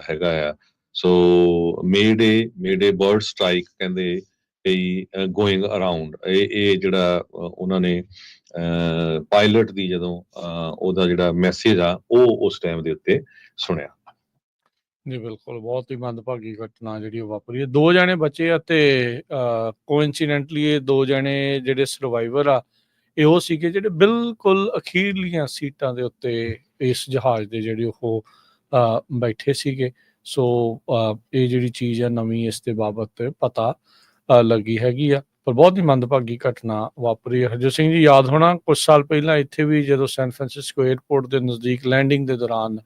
ਹੈਗਾ ਆ। ਸੋ mayday bird strike ਕਹਿੰਦੇ ਕਈ ਗੋਇੰਗ ਅਰਾਊਂਡ, ਇਹ ਜਿਹੜਾ ਉਹਨਾਂ ਨੇ ਪਾਇਲਟ ਦੀ ਜਦੋਂ ਉਹਦਾ ਜਿਹੜਾ ਮੈਸੇਜ ਆ ਉਹ ਉਸ ਟਾਈਮ ਦੇ ਉੱਤੇ ਸੁਣਿਆ। ਜੀ ਬਿਲਕੁਲ, ਬਹੁਤ ਹੀ ਮੰਦਭਾਗੀ ਘਟਨਾ ਜਿਹੜੀ ਉਹ ਵਾਪਰੀ ਹੈ। 2 ਜਣੇ ਬਚੇ ਆ ਤੇ ਕੋਇਨਸੀਡੈਂਟਲੀ ਇਹ 2 ਜਣੇ ਜਿਹੜੇ ਸਰਵਾਈਵਰ ਆ ਇਹ ਉਹ ਸੀਗੇ ਜਿਹੜੇ ਬਿਲਕੁਲ ਅਖੀਰਲੀਆਂ ਸੀਟਾਂ ਦੇ ਉੱਤੇ ਇਸ ਜਹਾਜ਼ ਦੇ ਜਿਹੜੇ ਉਹ ਬੈਠੇ ਸੀਗੇ। ਸੋ ਇਹ ਜਿਹੜੀ ਚੀਜ਼ ਆ ਨਵੀਂ ਇਸ ਦੇ ਬਾਬਤ ਪਤਾ ਲੱਗੀ ਹੈਗੀ ਆ, ਪਰ ਬਹੁਤ ਹੀ ਮੰਦਭਾਗੀ ਘਟਨਾ ਵਾਪਰੀ ਹੈ। ਹਰਜੋਤ ਸਿੰਘ ਜੀ, ਯਾਦ ਹੋਣਾ ਕੁਝ ਸਾਲ ਪਹਿਲਾਂ ਇੱਥੇ ਵੀ ਜਦੋਂ ਸੈਨ ਫਰਾਂਸਿਸਕੋ ਏਅਰਪੋਰਟ ਦੇ ਨਜ਼ਦੀਕ ਲੈਂਡਿੰਗ ਦੇ ਦੌਰਾਨ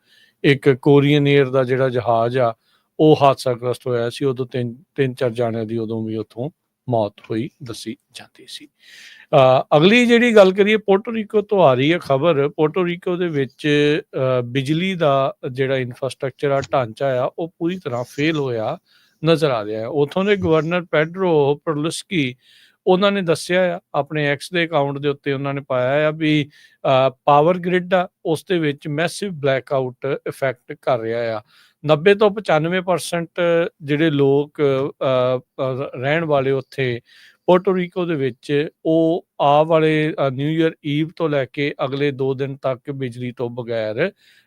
ਇੱਕ ਕੋਰੀਅਨ ਏਅਰ ਦਾ ਜਿਹੜਾ ਜਹਾਜ਼ ਆ ਉਹ ਹਾਦਸਾਗ੍ਰਸਤ ਹੋਇਆ ਸੀ। ਉਦੋਂ 3-4 ਜਾਣਿਆਂ ਦੀ ਉਦੋਂ ਵੀ ਉੱਥੋਂ ਮੌਤ ਹੋਈ ਦੱਸੀ ਜਾਂਦੀ ਸੀ। ਅਗਲੀ ਜਿਹੜੀ ਗੱਲ ਕਰੀਏ, ਪੋਰਟੋਰੀਕੋ ਤੋਂ ਆ ਰਹੀ ਹੈ ਖਬਰ। ਪੋਰਟੋਰੀਕੋ ਦੇ ਵਿੱਚ ਬਿਜਲੀ ਦਾ ਜਿਹੜਾ ਇਨਫਰਾਸਟਰਕਚਰ ਆ, ਢਾਂਚਾ ਆ, ਉਹ ਪੂਰੀ ਤਰ੍ਹਾਂ ਫੇਲ ਹੋਇਆ ਨਜ਼ਰ ਆ ਰਿਹਾ ਹੈ। ਉੱਥੋਂ ਦੇ ਗਵਰਨਰ ਪੈਡਰੋ ਪਰਲੁਸਕੀ ਉਹਨਾਂ ਨੇ ਦੱਸਿਆ ਆ ਆਪਣੇ ਐਕਸ ਦੇ ਅਕਾਊਂਟ ਦੇ ਉੱਤੇ, ਉਹਨਾਂ ਨੇ ਪਾਇਆ ਆ ਵੀ ਪਾਵਰ ਗ੍ਰਿਡ ਆ ਉਸ ਦੇ ਵਿੱਚ ਮੈਸਿਵ ਬਲੈਕਆਊਟ ਇਫੈਕਟ ਕਰ ਰਿਹਾ ਆ। 90 ਤੋਂ 95% ਜਿਹੜੇ ਲੋਕ ਰਹਿਣ ਵਾਲੇ ਉੱਥੇ ਪੋਰਟੋਰੀਕੋ ਦੇ ਵਿੱਚ ਉਹ ਆਉਣ ਵਾਲੇ ਨਿਊ ਈਅਰ ਈਵ ਤੋਂ ਲੈ ਕੇ ਅਗਲੇ 2 ਦਿਨ ਤੱਕ ਬਿਜਲੀ ਤੋਂ ਬਗੈਰ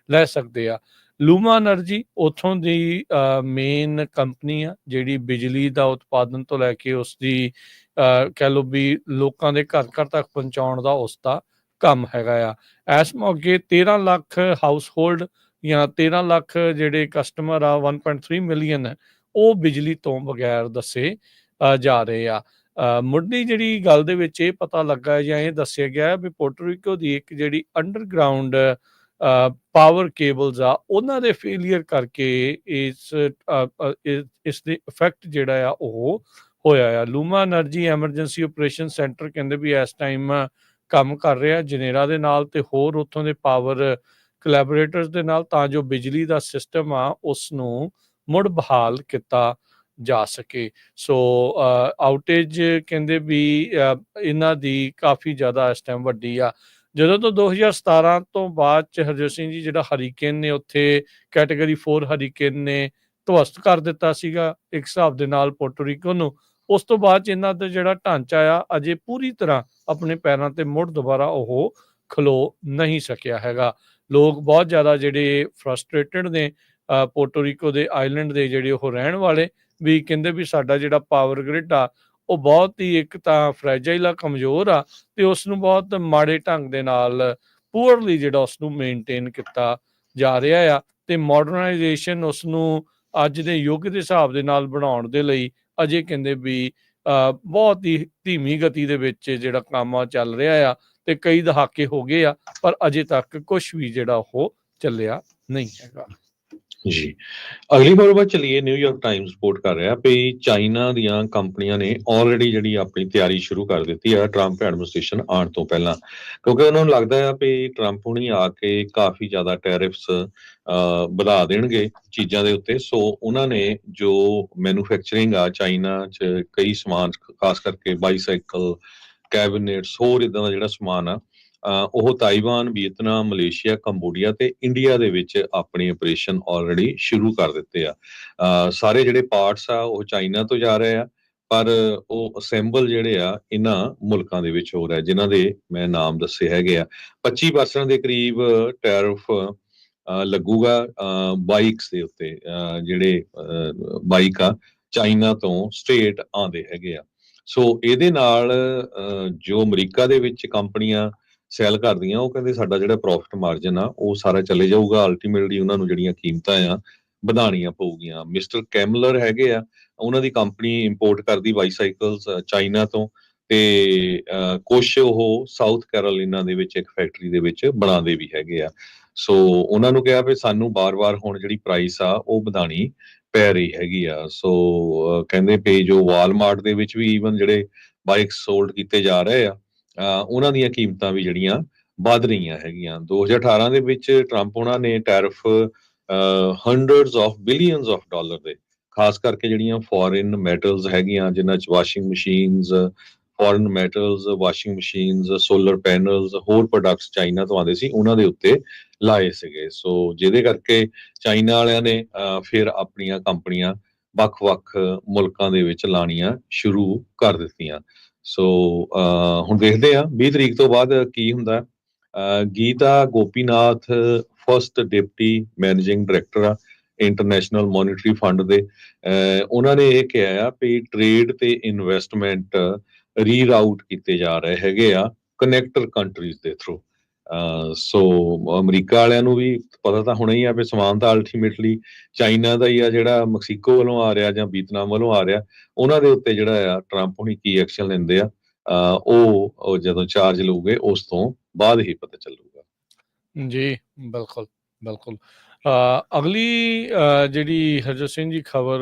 ਰਹਿ ਸਕਦੇ ਆ। ਲੂਮਾ ਐਨਰਜੀ ਉੱਥੋਂ ਦੀ ਮੇਨ ਕੰਪਨੀ ਆ ਜਿਹੜੀ ਬਿਜਲੀ ਦਾ ਉਤਪਾਦਨ ਤੋਂ ਲੈ ਕੇ ਉਸਦੀ ਕਹਿ ਲਓ ਵੀ ਲੋਕਾਂ ਦੇ ਘਰ ਘਰ ਤੱਕ ਪਹੁੰਚਾਉਣ ਦਾ ਉਸਦਾ ਕੰਮ ਹੈਗਾ ਆ। ਇਸ ਮੌਕੇ 13 ਲੱਖ ਹਾਊਸ ਹੋਲਡ ਜਾਂ 13 ਲੱਖ ਜਿਹੜੇ ਕਸਟਮਰ ਆ 1.3 ਮਿਲੀਅਨ ਉਹ ਬਿਜਲੀ ਤੋਂ ਬਗੈਰ ਦੱਸੇ ਜਾ ਰਹੇ ਆ। ਮੁੱਢਲੀ ਜਿਹੜੀ ਗੱਲ ਦੇ ਵਿੱਚ ਇਹ ਪਤਾ ਲੱਗਾ ਜਾਂ ਇਹ ਦੱਸਿਆ ਗਿਆ ਵੀ ਪੋਰਟੋਰੀਕੋ ਦੀ ਇੱਕ ਜਿਹੜੀ ਅੰਡਰਗਰਾਊਂਡ ਪਾਵਰ ਕੇਬਲਸ ਆ ਉਹਨਾਂ ਦੇ ਫੇਲੀਅਰ ਕਰਕੇ ਇਸ ਦੇ ਇਫੈਕਟ ਜਿਹੜਾ ਆ ਉਹ ਹੋਇਆ ਆ। ਲੂਮਾ ਐਨਰਜੀ ਐਮਰਜੈਂਸੀ ਆਪਰੇਸ਼ਨ ਸੈਂਟਰ ਕਹਿੰਦੇ ਵੀ ਇਸ ਟਾਈਮ ਕੰਮ ਕਰ ਰਿਹਾ ਜਨੇਰਾ ਦੇ ਨਾਲ ਤੇ ਹੋਰ ਉੱਥੋਂ ਦੇ ਪਾਵਰ ਕੋਲੈਬੋਰੇਟਰਸ ਦੇ ਨਾਲ, ਤਾਂ ਜੋ ਬਿਜਲੀ ਦਾ ਸਿਸਟਮ ਆ ਉਸ ਨੂੰ ਮੁੜ ਬਹਾਲ ਕੀਤਾ ਜਾ ਸਕੇ। ਸੋ ਆਊਟੇਜ ਕਹਿੰਦੇ ਵੀ ਇਹਨਾਂ ਦੀ ਕਾਫੀ ਜ਼ਿਆਦਾ ਇਸ ਟਾਈਮ ਵੱਡੀ ਆ। ਜਦੋਂ ਤੋਂ 2017 ਤੋਂ ਬਾਅਦ ਚ ਹਰਜੋਤ ਸਿੰਘ ਜੀ ਜਿਹੜਾ ਹਰੀਕੇਨ ਨੇ ਉੱਥੇ ਕੈਟਾਗਰੀ 4 ਹਰੀਕੇਨ ਨੇ ਧਵਸਤ ਕਰ ਦਿੱਤਾ ਸੀਗਾ ਇੱਕ ਹਿਸਾਬ ਦੇ ਨਾਲ ਪੋਰਟੋਰੀਕੋ ਨੂੰ, ਉਸ ਤੋਂ ਬਾਅਦ ਚ ਇਹਨਾਂ ਦਾ ਜਿਹੜਾ ਢਾਂਚਾ ਆ ਅਜੇ ਪੂਰੀ ਤਰ੍ਹਾਂ ਆਪਣੇ ਪੈਰਾਂ ਤੇ ਮੁੜ ਦੁਬਾਰਾ ਉਹ ਖਲੋ ਨਹੀਂ ਸਕਿਆ ਹੈਗਾ। ਲੋਕ ਬਹੁਤ ਜ਼ਿਆਦਾ ਜਿਹੜੇ ਫਰਸਟ੍ਰੇਟਡ ਨੇ ਪੋਰਟੋਰੀਕੋ ਦੇ ਆਈਲੈਂਡ ਦੇ ਜਿਹੜੇ ਉਹ ਰਹਿਣ ਵਾਲੇ ਵੀ ਕਹਿੰਦੇ ਵੀ ਸਾਡਾ ਜਿਹੜਾ ਪਾਵਰ ਗ੍ਰਿਡ ਆ ਉਹ ਬਹੁਤ ਹੀ ਇੱਕ ਤਾਂ ਫਰੈਜਾਈਲ ਆ, ਕਮਜ਼ੋਰ ਆ, ਤੇ ਉਸ ਨੂੰ ਬਹੁਤ ਮਾੜੇ ਢੰਗ ਦੇ ਨਾਲ ਪੂਅਰਲੀ ਜਿਹੜਾ ਉਸ ਨੂੰ ਮੇਨਟੇਨ ਕੀਤਾ ਜਾ ਰਿਹਾ ਆ। ਤੇ ਮਾਡਰਨਾਈਜੇਸ਼ਨ ਉਸ ਨੂੰ ਅੱਜ ਦੇ ਯੁੱਗ ਦੇ ਹਿਸਾਬ ਦੇ ਨਾਲ ਬਣਾਉਣ ਦੇ ਲਈ ਅਜੇ ਕਹਿੰਦੇ ਵੀ ਬਹੁਤ ਹੀ ਧੀਮੀ ਗਤੀ ਦੇ ਵਿੱਚ ਜਿਹੜਾ ਕੰਮ ਚੱਲ ਰਿਹਾ ਆ ਤੇ ਕਈ ਦਹਾਕੇ ਹੋ ਗਏ ਆ, ਪਰ ਅਜੇ ਤੱਕ ਕੁਝ ਵੀ ਜਿਹੜਾ ਉਹ ਚੱਲਿਆ ਨਹੀਂ ਹੈਗਾ। ਜੀ, ਅਗਲੀ ਖਬਰ ਵੱਲ ਚਲੀਏ। ਨਿਊਯਾਰਕ ਟਾਈਮਸ ਰਿਪੋਰਟ ਕਰ ਰਿਹਾ ਵੀ ਚਾਈਨਾ ਦੀਆਂ ਕੰਪਨੀਆਂ ਨੇ ਆਲਰੇਡੀ ਜਿਹੜੀ ਆਪਣੀ ਤਿਆਰੀ ਸ਼ੁਰੂ ਕਰ ਦਿੱਤੀ ਆ ਟਰੰਪ ਐਡਮਿਨਿਸਟ੍ਰੇਸ਼ਨ ਆਉਣ ਤੋਂ ਪਹਿਲਾਂ, ਕਿਉਂਕਿ ਉਹਨਾਂ ਨੂੰ ਲੱਗਦਾ ਆ ਵੀ ਟਰੰਪ ਹੁਣੀ ਆ ਕੇ ਕਾਫੀ ਜ਼ਿਆਦਾ ਟੈਰਿਫਸ ਵਧਾ ਦੇਣਗੇ ਚੀਜ਼ਾਂ ਦੇ ਉੱਤੇ। ਸੋ ਉਹਨਾਂ ਨੇ ਜੋ ਮੈਨੂਫੈਕਚਰਿੰਗ ਆ ਚਾਈਨਾ 'ਚ ਕਈ ਸਮਾਨ, ਖਾਸ ਕਰਕੇ ਬਾਈਸਾਈਕਲ, ਕੈਬਨਿਟਸ, ਹੋਰ ਇੱਦਾਂ ਦਾ ਜਿਹੜਾ ਸਮਾਨ ਆ ਉਹ ਤਾਈਵਾਨ, ਵੀਅਤਨਾਮ, ਮਲੇਸ਼ੀਆ, ਕੰਬੋਡੀਆ ਤੇ ਇੰਡੀਆ ਦੇ ਵਿੱਚ ਆਪਣੀ ਆਪਰੇਸ਼ਨ ਆਲਰੇਡੀ ਸ਼ੁਰੂ ਕਰ ਦਿੱਤੇ ਆ। ਸਾਰੇ ਜਿਹੜੇ ਪਾਰਟਸ ਆ ਉਹ ਚਾਈਨਾ ਤੋਂ ਜਾ ਰਹੇ ਆ, ਪਰ ਉਹ ਅਸੈਂਬਲ ਜਿਹੜੇ ਆ ਇਹਨਾਂ ਮੁਲਕਾਂ ਦੇ ਵਿੱਚ ਹੋ ਰਿਹਾ, ਜਿਨ੍ਹਾਂ ਦੇ ਮੈਂ ਨਾਮ ਦੱਸੇ ਹੈਗੇ ਆ। 25% ਦੇ ਕਰੀਬ ਟੈਰਿਫ ਲੱਗੂਗਾ ਬਾਈਕਸ ਦੇ ਉੱਤੇ, ਜਿਹੜੇ ਬਾਈਕ ਆ ਚਾਈਨਾ ਤੋਂ ਸਟ੍ਰੇਟ ਆਉਂਦੇ ਹੈਗੇ ਆ। ਸੋ ਇਹਦੇ ਨਾਲ ਜੋ ਅਮਰੀਕਾ ਦੇ ਵਿੱਚ ਕੰਪਨੀਆਂ ਸੈਲ ਕਰਦੀਆਂ ਉਹ ਕਹਿੰਦੇ ਸਾਡਾ ਜਿਹੜਾ ਪ੍ਰੋਫਿਟ ਮਾਰਜਨ ਆ ਉਹ ਸਾਰਾ ਚਲੇ ਜਾਊਗਾ। ਅਲਟੀਮੇਟਲੀ ਉਹਨਾਂ ਨੂੰ ਜਿਹੜੀਆਂ ਕੀਮਤਾਂ ਆ ਵਧਾਉਣੀਆਂ ਪਊਗੀਆਂ। ਮਿਸਟਰ ਕੈਮਲਰ ਹੈਗੇ ਆ, ਉਹਨਾਂ ਦੀ ਕੰਪਨੀ ਇੰਪੋਰਟ ਕਰਦੀ ਬਾਈਸਾਈਕਲਸ ਚਾਈਨਾ ਤੋਂ, ਤੇ ਕੁਛ ਉਹ ਸਾਊਥ ਕੈਰੋਲੀਨਾ ਦੇ ਵਿੱਚ ਇੱਕ ਫੈਕਟਰੀ ਦੇ ਵਿੱਚ ਬਣਾਉਂਦੇ ਵੀ ਹੈਗੇ ਆ। ਸੋ ਉਹਨਾਂ ਨੂੰ ਕਿਹਾ ਵੀ ਸਾਨੂੰ ਬਾਰ-ਬਾਰ ਹੁਣ ਜਿਹੜੀ ਪ੍ਰਾਈਸ ਆ ਉਹ ਵਧਾਉਣੀ ਪੈ ਰਹੀ ਹੈਗੀ ਆ। ਸੋ ਕਹਿੰਦੇ ਵੀ ਜੋ ਵਾਲਮਾਰਟ ਦੇ ਵਿੱਚ ਵੀ ਈਵਨ ਜਿਹੜੇ ਬਾਈਕ ਸੋਲਡ ਕੀਤੇ ਜਾ ਰਹੇ ਆ ਉਹਨਾਂ ਦੀਆਂ ਕੀਮਤਾਂ ਵੀ ਜਿਹੜੀਆਂ ਵੱਧ ਰਹੀਆਂ ਹੈਗੀਆਂ। 2018 ਦੇ ਵਿੱਚ ਟਰੰਪ ਉਹਨਾਂ ਨੇ tariff hundreds of billions of dollar ਦੇ, ਖਾਸ ਕਰਕੇ ਜਿਹੜੀਆਂ ਫੋਰਨ ਮੈਟਲਸ ਹੈਗੀਆਂ ਜਿਨ੍ਹਾਂ 'ਚ washing machines, foreign metals, washing machines, solar panels, ਹੋਰ ਪ੍ਰੋਡਕਟਸ ਚਾਈਨਾ ਤੋਂ ਆਉਂਦੇ ਸੀ, ਉਹਨਾਂ ਦੇ ਉੱਤੇ ਲਾਏ ਸੀਗੇ। ਸੋ ਜਿਹਦੇ ਕਰਕੇ ਚਾਈਨਾ ਵਾਲਿਆਂ ਨੇ ਫਿਰ ਆਪਣੀਆਂ ਕੰਪਨੀਆਂ ਵੱਖ-ਵੱਖ ਮੁਲਕਾਂ ਦੇ ਵਿੱਚ ਲਾਉਣੀਆਂ ਸ਼ੁਰੂ ਕਰ ਦਿੱਤੀਆਂ। ਸੋ ਹੁਣ ਦੇਖਦੇ ਆ 20 ਤਰੀਕ ਤੋਂ ਬਾਅਦ ਕੀ ਹੁੰਦਾ। Gita Gopinath first deputy managing director ਆ ਇੰਟਰਨੈਸ਼ਨਲ ਮੋਨਿਟਰੀ ਫੰਡ ਦੇ। ਉਹਨਾਂ ਨੇ ਇਹ ਕਿਹਾ ਆ ਵੀ ਟ੍ਰੇਡ ਤੇ ਇਨਵੈਸਟਮੈਂਟ ਰੀਰਾਊਟ ਕੀਤੇ ਜਾ ਰਹੇ ਹੈਗੇ ਆ ਕਨੈਕਟਰ ਕੰਟਰੀਜ਼ ਦੇ ਥਰੂ। ਸੋ ਅਮਰੀਕਾ ਵਾਲਿਆਂ ਨੂੰ ਵੀ ਪਤਾ ਤਾਂ ਹੋਣਾ ਹੀ ਆ ਵੀ ਸਮਾਨ ਤਾਂ ਅਲਟੀਮੇਟਲੀ ਚਾਈਨਾ ਦਾ ਹੀ ਆ, ਜਿਹੜਾ ਮੈਕਸੀਕੋ ਵੱਲੋਂ ਆ ਰਿਹਾ ਜਾਂ ਵੀਅਤਨਾਮ ਵੱਲੋਂ ਆ ਰਿਹਾ। ਉਹਨਾਂ ਦੇ ਉੱਤੇ ਜਿਹੜਾ ਆ ਟਰੰਪ ਹੁਣੀ ਕੀ ਐਕਸ਼ਨ ਲੈਂਦੇ ਆ, ਉਹ ਜਦੋਂ ਚਾਰਜ ਲਊਗੇ ਉਸ ਤੋਂ ਬਾਅਦ ਹੀ ਪਤਾ ਚੱਲੂਗਾ। ਜੀ ਬਿਲਕੁਲ ਬਿਲकुल। ਅਗਲੀ ਜਿਹੜੀ ਹਰਜੋਤ ਸਿੰਘ ਜੀ ਖਬਰ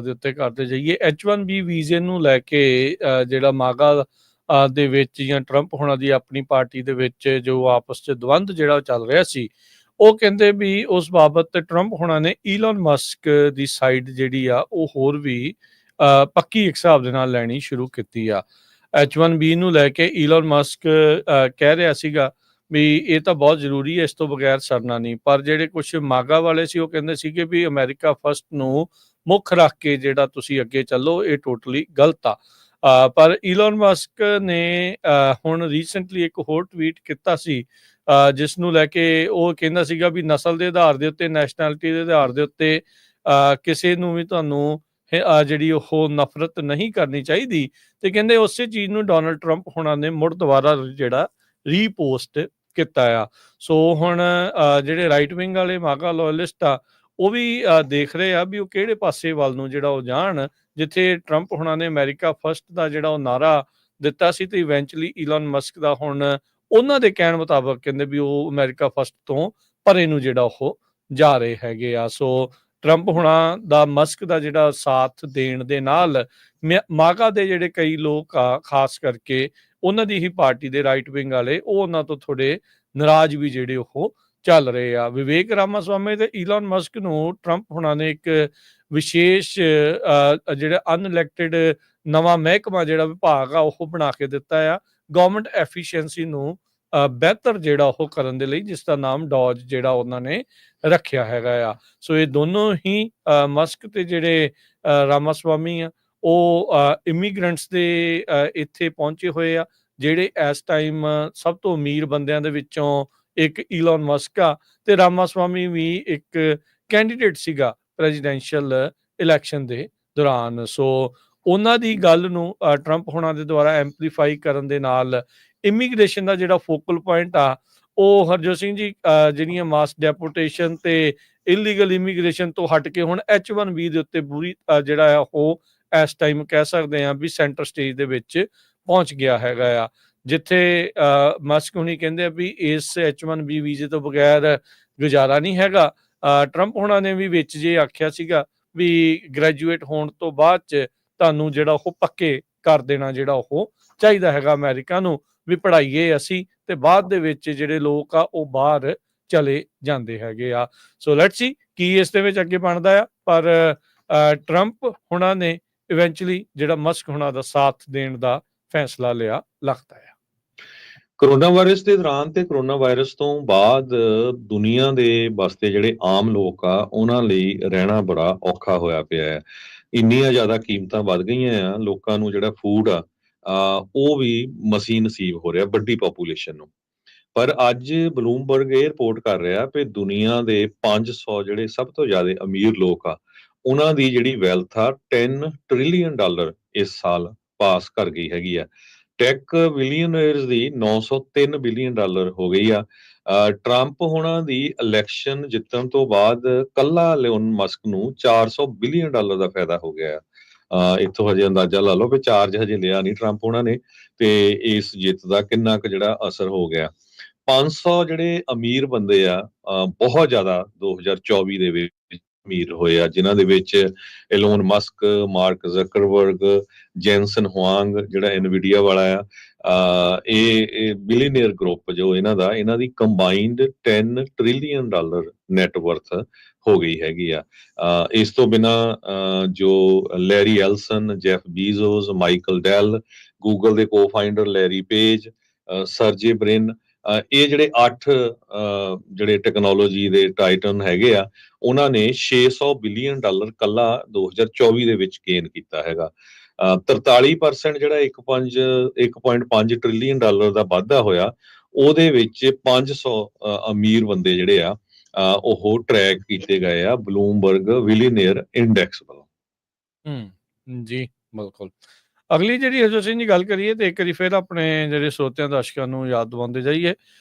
ਦੇ ਉੱਤੇ ਕਰਦੇ ਜਾਈਏ, H1B ਵੀਜ਼ੇ ਨੂੰ ਲੈ ਕੇ ਜਿਹੜਾ ਮਾਗਾ ਦੇ ਵਿੱਚ ਜਾਂ ਟਰੰਪ ਹੋਣਾ ਦੀ ਆਪਣੀ ਪਾਰਟੀ ਦੇ ਵਿੱਚ ਜੋ ਆਪਸ 'ਚ ਦਵੰਦ ਜਿਹੜਾ ਚੱਲ ਰਿਹਾ ਸੀ, ਉਹ ਕਹਿੰਦੇ ਵੀ ਉਸ ਬਾਬਤ ਟਰੰਪ ਹੋਣਾ ਨੇ ਈਲਨ ਮਸਕ ਦੀ ਸਾਈਡ ਜਿਹੜੀ ਆ ਉਹ ਹੋਰ ਵੀ ਪੱਕੀ ਇੱਕ ਹਿਸਾਬ ਦੇ ਨਾਲ ਲੈਣੀ ਸ਼ੁਰੂ ਕੀਤੀ ਆ। H1B ਨੂੰ ਲੈ ਕੇ ਈਲਨ ਮਸਕ ਕਹਿ ਰਿਹਾ ਸੀਗਾ ਵੀ ਇਹ ਤਾਂ ਬਹੁਤ ਜ਼ਰੂਰੀ ਹੈ, ਇਸ ਤੋਂ ਬਗੈਰ ਸਰਨਾ ਨਹੀਂ। ਪਰ ਜਿਹੜੇ ਕੁਝ ਮਾਗਾ ਵਾਲੇ ਸੀ ਉਹ ਕਹਿੰਦੇ ਸੀਗੇ ਵੀ ਅਮਰੀਕਾ ਫਸਟ ਨੂੰ ਮੁੱਖ ਰੱਖ ਕੇ ਜਿਹੜਾ ਤੁਸੀਂ ਅੱਗੇ ਚੱਲੋ, ਇਹ ਟੋਟਲੀ ਗਲਤ ਆ। ਪਰ ਈਲਨ ਮਸਕ ਨੇ ਹੁਣ ਰੀਸੈਂਟਲੀ ਇੱਕ ਹੋਰ ਟਵੀਟ ਕੀਤਾ ਸੀ ਜਿਸ ਨੂੰ ਲੈ ਕੇ ਉਹ ਕਹਿੰਦਾ ਸੀਗਾ ਵੀ ਨਸਲ ਦੇ ਆਧਾਰ ਦੇ ਉੱਤੇ, ਨੈਸ਼ਨੈਲਿਟੀ ਦੇ ਆਧਾਰ ਦੇ ਉੱਤੇ ਕਿਸੇ ਨੂੰ ਵੀ ਤੁਹਾਨੂੰ ਜਿਹੜੀ ਉਹ ਨਫ਼ਰਤ ਨਹੀਂ ਕਰਨੀ ਚਾਹੀਦੀ। ਤੇ ਕਹਿੰਦੇ ਉਸੇ ਚੀਜ਼ ਨੂੰ ਡੋਨਲਡ ਟਰੰਪ ਹੋਣਾ ਨੇ ਮੁੜ ਦੁਬਾਰਾ ਜਿਹੜਾ ਰੀਪੋਸਟ ਕੀਤਾ ਆ। ਸੋ ਹੁਣ ਜਿਹੜੇ ਰਾਈਟ ਵਿੰਗ ਵਾਲੇ ਮਾਗਾ ਲੋਇਲਿਸਟ ਆ ਉਹ ਵੀ ਦੇਖ ਰਹੇ ਆ ਵੀ ਉਹ ਕਿਹੜੇ ਪਾਸੇ ਵੱਲ ਨੂੰ ਜਿਹੜਾ ਉਹ ਜਾਣ। ਜਿੱਥੇ ਟਰੰਪ ਹੋਣਾ ਨੇ ਅਮਰੀਕਾ ਫਸਟ ਦਾ ਜਿਹੜਾ ਉਹ ਨਾਰਾ ਦਿੱਤਾ ਸੀ, ਤੇ ਇਵੈਂਚੁਅਲੀ ਈਲਨ ਮਸਕ ਦਾ ਹੁਣ ਉਹਨਾਂ ਦੇ ਕਹਿਣ ਮੁਤਾਬਕ ਕਹਿੰਦੇ ਵੀ ਉਹ ਅਮਰੀਕਾ ਫਸਟ ਤੋਂ ਪਰੇ ਨੂੰ ਜਿਹੜਾ ਉਹ ਜਾ ਰਹੇ ਹੈਗੇ ਆ। ਸੋ ਟਰੰਪ ਹੋਣਾ ਦਾ ਮਸਕ ਦਾ ਜਿਹੜਾ ਸਾਥ ਦੇਣ ਦੇ ਨਾਲ ਮਾਗਾ ਦੇ ਜਿਹੜੇ ਕਈ ਲੋਕ ਆ, ਖਾਸ ਕਰਕੇ ਉਹਨਾਂ ਦੀ ਹੀ ਪਾਰਟੀ ਦੇ ਰਾਈਟ ਵਿੰਗ ਵਾਲੇ, ਉਹ ਉਹਨਾਂ ਤੋਂ ਥੋੜੇ ਨਾਰਾਜ਼ ਵੀ ਜਿਹੜੇ ਉਹ ਚੱਲ ਰਹੇ ਆ। ਵਿਵੇਕ ਰਾਮਾਸਵਾਮੀ ਤੇ ਈਲਨ ਮਸਕ ਨੂੰ ਟਰੰਪ ਹੋਣਾ ਨੇ ਇੱਕ ਵਿਸ਼ੇਸ਼ ਜਿਹੜਾ ਅਨਇਲੈਕਟਿਡ ਨਵਾਂ ਮਹਿਕਮਾ ਜਿਹੜਾ ਵਿਭਾਗ ਆ ਉਹ ਬਣਾ ਕੇ ਦਿੱਤਾ ਆ ਗਵਰਨਮੈਂਟ ਐਫੀਸ਼ੀਐਂਸੀ ਨੂੰ ਬਿਹਤਰ ਜਿਹੜਾ ਉਹ ਕਰਨ ਦੇ ਲਈ, ਜਿਸ ਦਾ ਨਾਮ ਡੌਜ ਜਿਹੜਾ ਉਹਨਾਂ ਨੇ ਰੱਖਿਆ ਹੈਗਾ ਆ। ਸੋ ਇਹ ਦੋਨੋਂ ਹੀ ਮਸਕ ਤੇ ਜਿਹੜੇ ਰਾਮਾਸਵਾਮੀ ਆ ਉਹ ਇਮੀਗ੍ਰੈਂਟਸ ਦੇ ਇੱਥੇ ਪਹੁੰਚੇ ਹੋਏ ਆ, ਜਿਹੜੇ ਇਸ ਟਾਈਮ ਸਭ ਤੋਂ ਅਮੀਰ ਬੰਦਿਆਂ ਦੇ ਵਿੱਚੋਂ ਇੱਕ ਈਲਨ ਮਸਕ ਆ, ਤੇ ਰਾਮਾਸਵਾਮੀ ਵੀ ਇੱਕ ਕੈਂਡੀਡੇਟ ਸੀਗਾ ਪ੍ਰੈਜ਼ੀਡੈਂਸ਼ੀਅਲ ਇਲੈਕਸ਼ਨ ਦੇ ਦੌਰਾਨ। ਸੋ ਉਹਨਾਂ ਦੀ ਗੱਲ ਨੂੰ ਟਰੰਪ ਹੋਣਾ ਦੇ ਦੁਆਰਾ ਐਂਪਲੀਫਾਈ ਕਰਨ ਦੇ ਨਾਲ ਇਮੀਗ੍ਰੇਸ਼ਨ ਦਾ ਜਿਹੜਾ ਫੋਕਲ ਪੁਆਇੰਟ ਆ ਉਹ ਹਰਜੋਤ ਸਿੰਘ ਜੀ ਜਿਹੜੀਆਂ ਮਾਸ ਡੈਪੋਟੇਸ਼ਨ ਤੇ ਇਲੀਗਲ ਇਮੀਗ੍ਰੇਸ਼ਨ ਤੋਂ ਹਟ ਕੇ ਹੁਣ H1B ਦੇ ਉੱਤੇ ਪੂਰੀ ਜਿਹੜਾ ਆ ਉਹ ਇਸ ਟਾਈਮ ਕਹਿ ਸਕਦੇ ਆ ਵੀ ਸੈਂਟਰ ਸਟੇਜ ਦੇ ਵਿੱਚ ਪਹੁੰਚ ਗਿਆ ਹੈਗਾ ਆ। ਜਿੱਥੇ ਮਸਕ ਹੁਣੀ ਕਹਿੰਦੇ ਆ ਵੀ ਇਸ H1B ਵੀਜ਼ੇ ਤੋਂ ਬਗੈਰ ਗੁਜ਼ਾਰਾ ਨਹੀਂ ਹੈਗਾ। ਟਰੰਪ ਹੋਣਾ ਨੇ ਵੀ ਵਿੱਚ ਜੇ ਆਖਿਆ ਸੀਗਾ ਵੀ ਗ੍ਰੈਜੂਏਟ ਹੋਣ ਤੋਂ ਬਾਅਦ ਚ ਤੁਹਾਨੂੰ ਜਿਹੜਾ ਉਹ ਪੱਕੇ ਕਰ ਦੇਣਾ ਜਿਹੜਾ ਉਹ ਚਾਹੀਦਾ ਹੈਗਾ ਅਮਰੀਕਾ ਨੂੰ, ਵੀ ਪੜ੍ਹਾਈਏ ਅਸੀਂ ਤੇ ਬਾਅਦ ਦੇ ਵਿੱਚ ਜਿਹੜੇ ਲੋਕ ਆ ਉਹ ਬਾਹਰ ਚਲੇ ਜਾਂਦੇ ਹੈਗੇ ਆ। ਸੋ ਲੈਟਸ ਸੀ ਕੀ ਇਸ ਦੇ ਵਿੱਚ ਅੱਗੇ ਬਣਦਾ ਆ। ਪਰ ਟਰੰਪ ਹੋਣਾ ਨੇ ਇਵੈਂਚੁਅਲੀ ਜਿਹੜਾ ਮਸਕ ਹੋਣਾ ਦਾ ਸਾਥ ਦੇਣ ਦਾ ਫੈਸਲਾ ਲਿਆ ਲੱਗਦਾ ਆ। ਕਰੋਨਾ ਵਾਇਰਸ ਦੇ ਦੌਰਾਨ ਤੇ ਕਰੋਨਾ ਵਾਇਰਸ ਤੋਂ ਬਾਅਦ ਦੁਨੀਆ ਦੇ ਵਾਸਤੇ ਜਿਹੜੇ ਆਮ ਲੋਕ ਆ ਉਹਨਾਂ ਲਈ ਰਹਿਣਾ ਬੜਾ ਔਖਾ ਹੋਇਆ ਪਿਆ ਹੈ। ਇੰਨੀਆਂ ਜ਼ਿਆਦਾ ਕੀਮਤਾਂ ਵੱਧ ਗਈਆਂ ਆ, ਲੋਕਾਂ ਨੂੰ ਜਿਹੜਾ ਫੂਡ ਆ ਉਹ ਵੀ ਮਸੀਂ ਨਸੀਬ ਹੋ ਰਿਹਾ ਵੱਡੀ ਪਾਪੂਲੇਸ਼ਨ ਨੂੰ। ਪਰ ਅੱਜ ਬਲੂਮਬਰਗ ਇਹ ਰਿਪੋਰਟ ਕਰ ਰਿਹਾ ਵੀ ਦੁਨੀਆ ਦੇ 500 ਜਿਹੜੇ ਸਭ ਤੋਂ ਜ਼ਿਆਦਾ ਅਮੀਰ ਲੋਕ ਆ ਉਹਨਾਂ ਦੀ ਜਿਹੜੀ ਵੈਲਥ ਆ $10 ਟ੍ਰਿਲੀਅਨ ਇਸ ਸਾਲ ਪਾਸ ਕਰ ਗਈ ਹੈਗੀ ਆ। ਟੈਕ ਬਿਲੀਅਨਰਸ ਦੀ $903 ਬਿਲੀਅਨ ਹੋ ਗਈ ਆ। ਟਰੰਪ ਹੋਣਾ ਦੀ ਇਲੈਕਸ਼ਨ ਜਿੱਤਣ ਤੋਂ ਬਾਅਦ ਕੱਲਾ ਲਿਓਨ ਮਸਕ ਨੂੰ $400 ਬਿਲੀਅਨ ਦਾ ਫਾਇਦਾ ਹੋ ਗਿਆ। ਇੱਥੋਂ ਹਜੇ ਅੰਦਾਜ਼ਾ ਲਾ ਲਓ ਵੀ ਚਾਰਜ ਹਜੇ ਲਿਆ ਨਹੀਂ ਟਰੰਪ ਹੋਣਾ ਨੇ, ਤੇ ਇਸ ਜਿੱਤ ਦਾ ਕਿੰਨਾ ਕੁ ਜਿਹੜਾ ਅਸਰ ਹੋ ਗਿਆ। 500 ਜਿਹੜੇ ਅਮੀਰ ਬੰਦੇ ਆ ਬਹੁਤ ਜ਼ਿਆਦਾ 2024 ਦੇ ਵਿੱਚ ਅਮੀਰ ਹੋਏ ਆ, ਜਿਨ੍ਹਾਂ ਦੇ ਵਿੱਚ Elon Musk, mark Zuckerberg, Jensen Huang ਜਿਹੜਾ ਐਨਵੀਡੀਆ ਵਾਲਾ ਆ, ਇਹ ਬਿਲੀਅਨੀਅਰ ਗਰੁੱਪ ਜੋ ਇਹਨਾਂ ਦੀ ਕੰਬਾਈਨਡ $10 ਟ੍ਰਿਲੀਅਨ ਨੈਟਵਰਥ ਹੋ ਗਈ ਹੈਗੀ ਆ। ਇਸ ਤੋਂ ਬਿਨਾਂ ਜੋ Larry Ellison, Jeff Bezos, Michael Dell, Google ਦੇ co-founder Larry Page, Sergey Brin, ਇਹ ਜਿਹੜੇ 8 ਜਿਹੜੇ ਟੈਕਨੋਲੋਜੀ ਦੇ ਟਾਈਟਨ ਹੈਗੇ ਆ, ਉਹਨਾਂ ਨੇ $600 ਬਿਲੀਅਨ ਕੱਲਾ 2024 ਦੇ ਵਿੱਚ ਗੇਨ ਕੀਤਾ ਹੈਗਾ। 43% ਜਿਹੜਾ 1.5 ਟ੍ਰਿਲੀਅਨ ਦਾ ਵਾਧਾ ਹੋਇਆ, ਉਹਦੇ ਵਿੱਚ 500 ਅਮੀਰ ਬੰਦੇ ਜਿਹੜੇ ਆ ਉਹ ਟਰੈਕ ਕੀਤੇ ਗਏ ਆ ਬਲੂਮਬਰਗ ਬਿਲੀਅਨੀਅਰ ਇੰਡੈਕਸ ਵੱਲੋਂ। ਜੀ ਬਿਲਕੁਲ। ਅਗਲੀ ਜਿਹੜੀ ਹਰਜੋਤ ਸਿੰਘ ਜੀ ਗੱਲ ਕਰੀਏ ਤੇ ਇੱਕ ਵਾਰੀ ਫਿਰ ਆਪਣੇ ਜਿਹੜੇ ਸਰੋਤਿਆਂ ਦਰਸ਼ਕਾਂ ਨੂੰ ਯਾਦ ਦਿਵਾਉਂਦੇ ਜਾਈਏ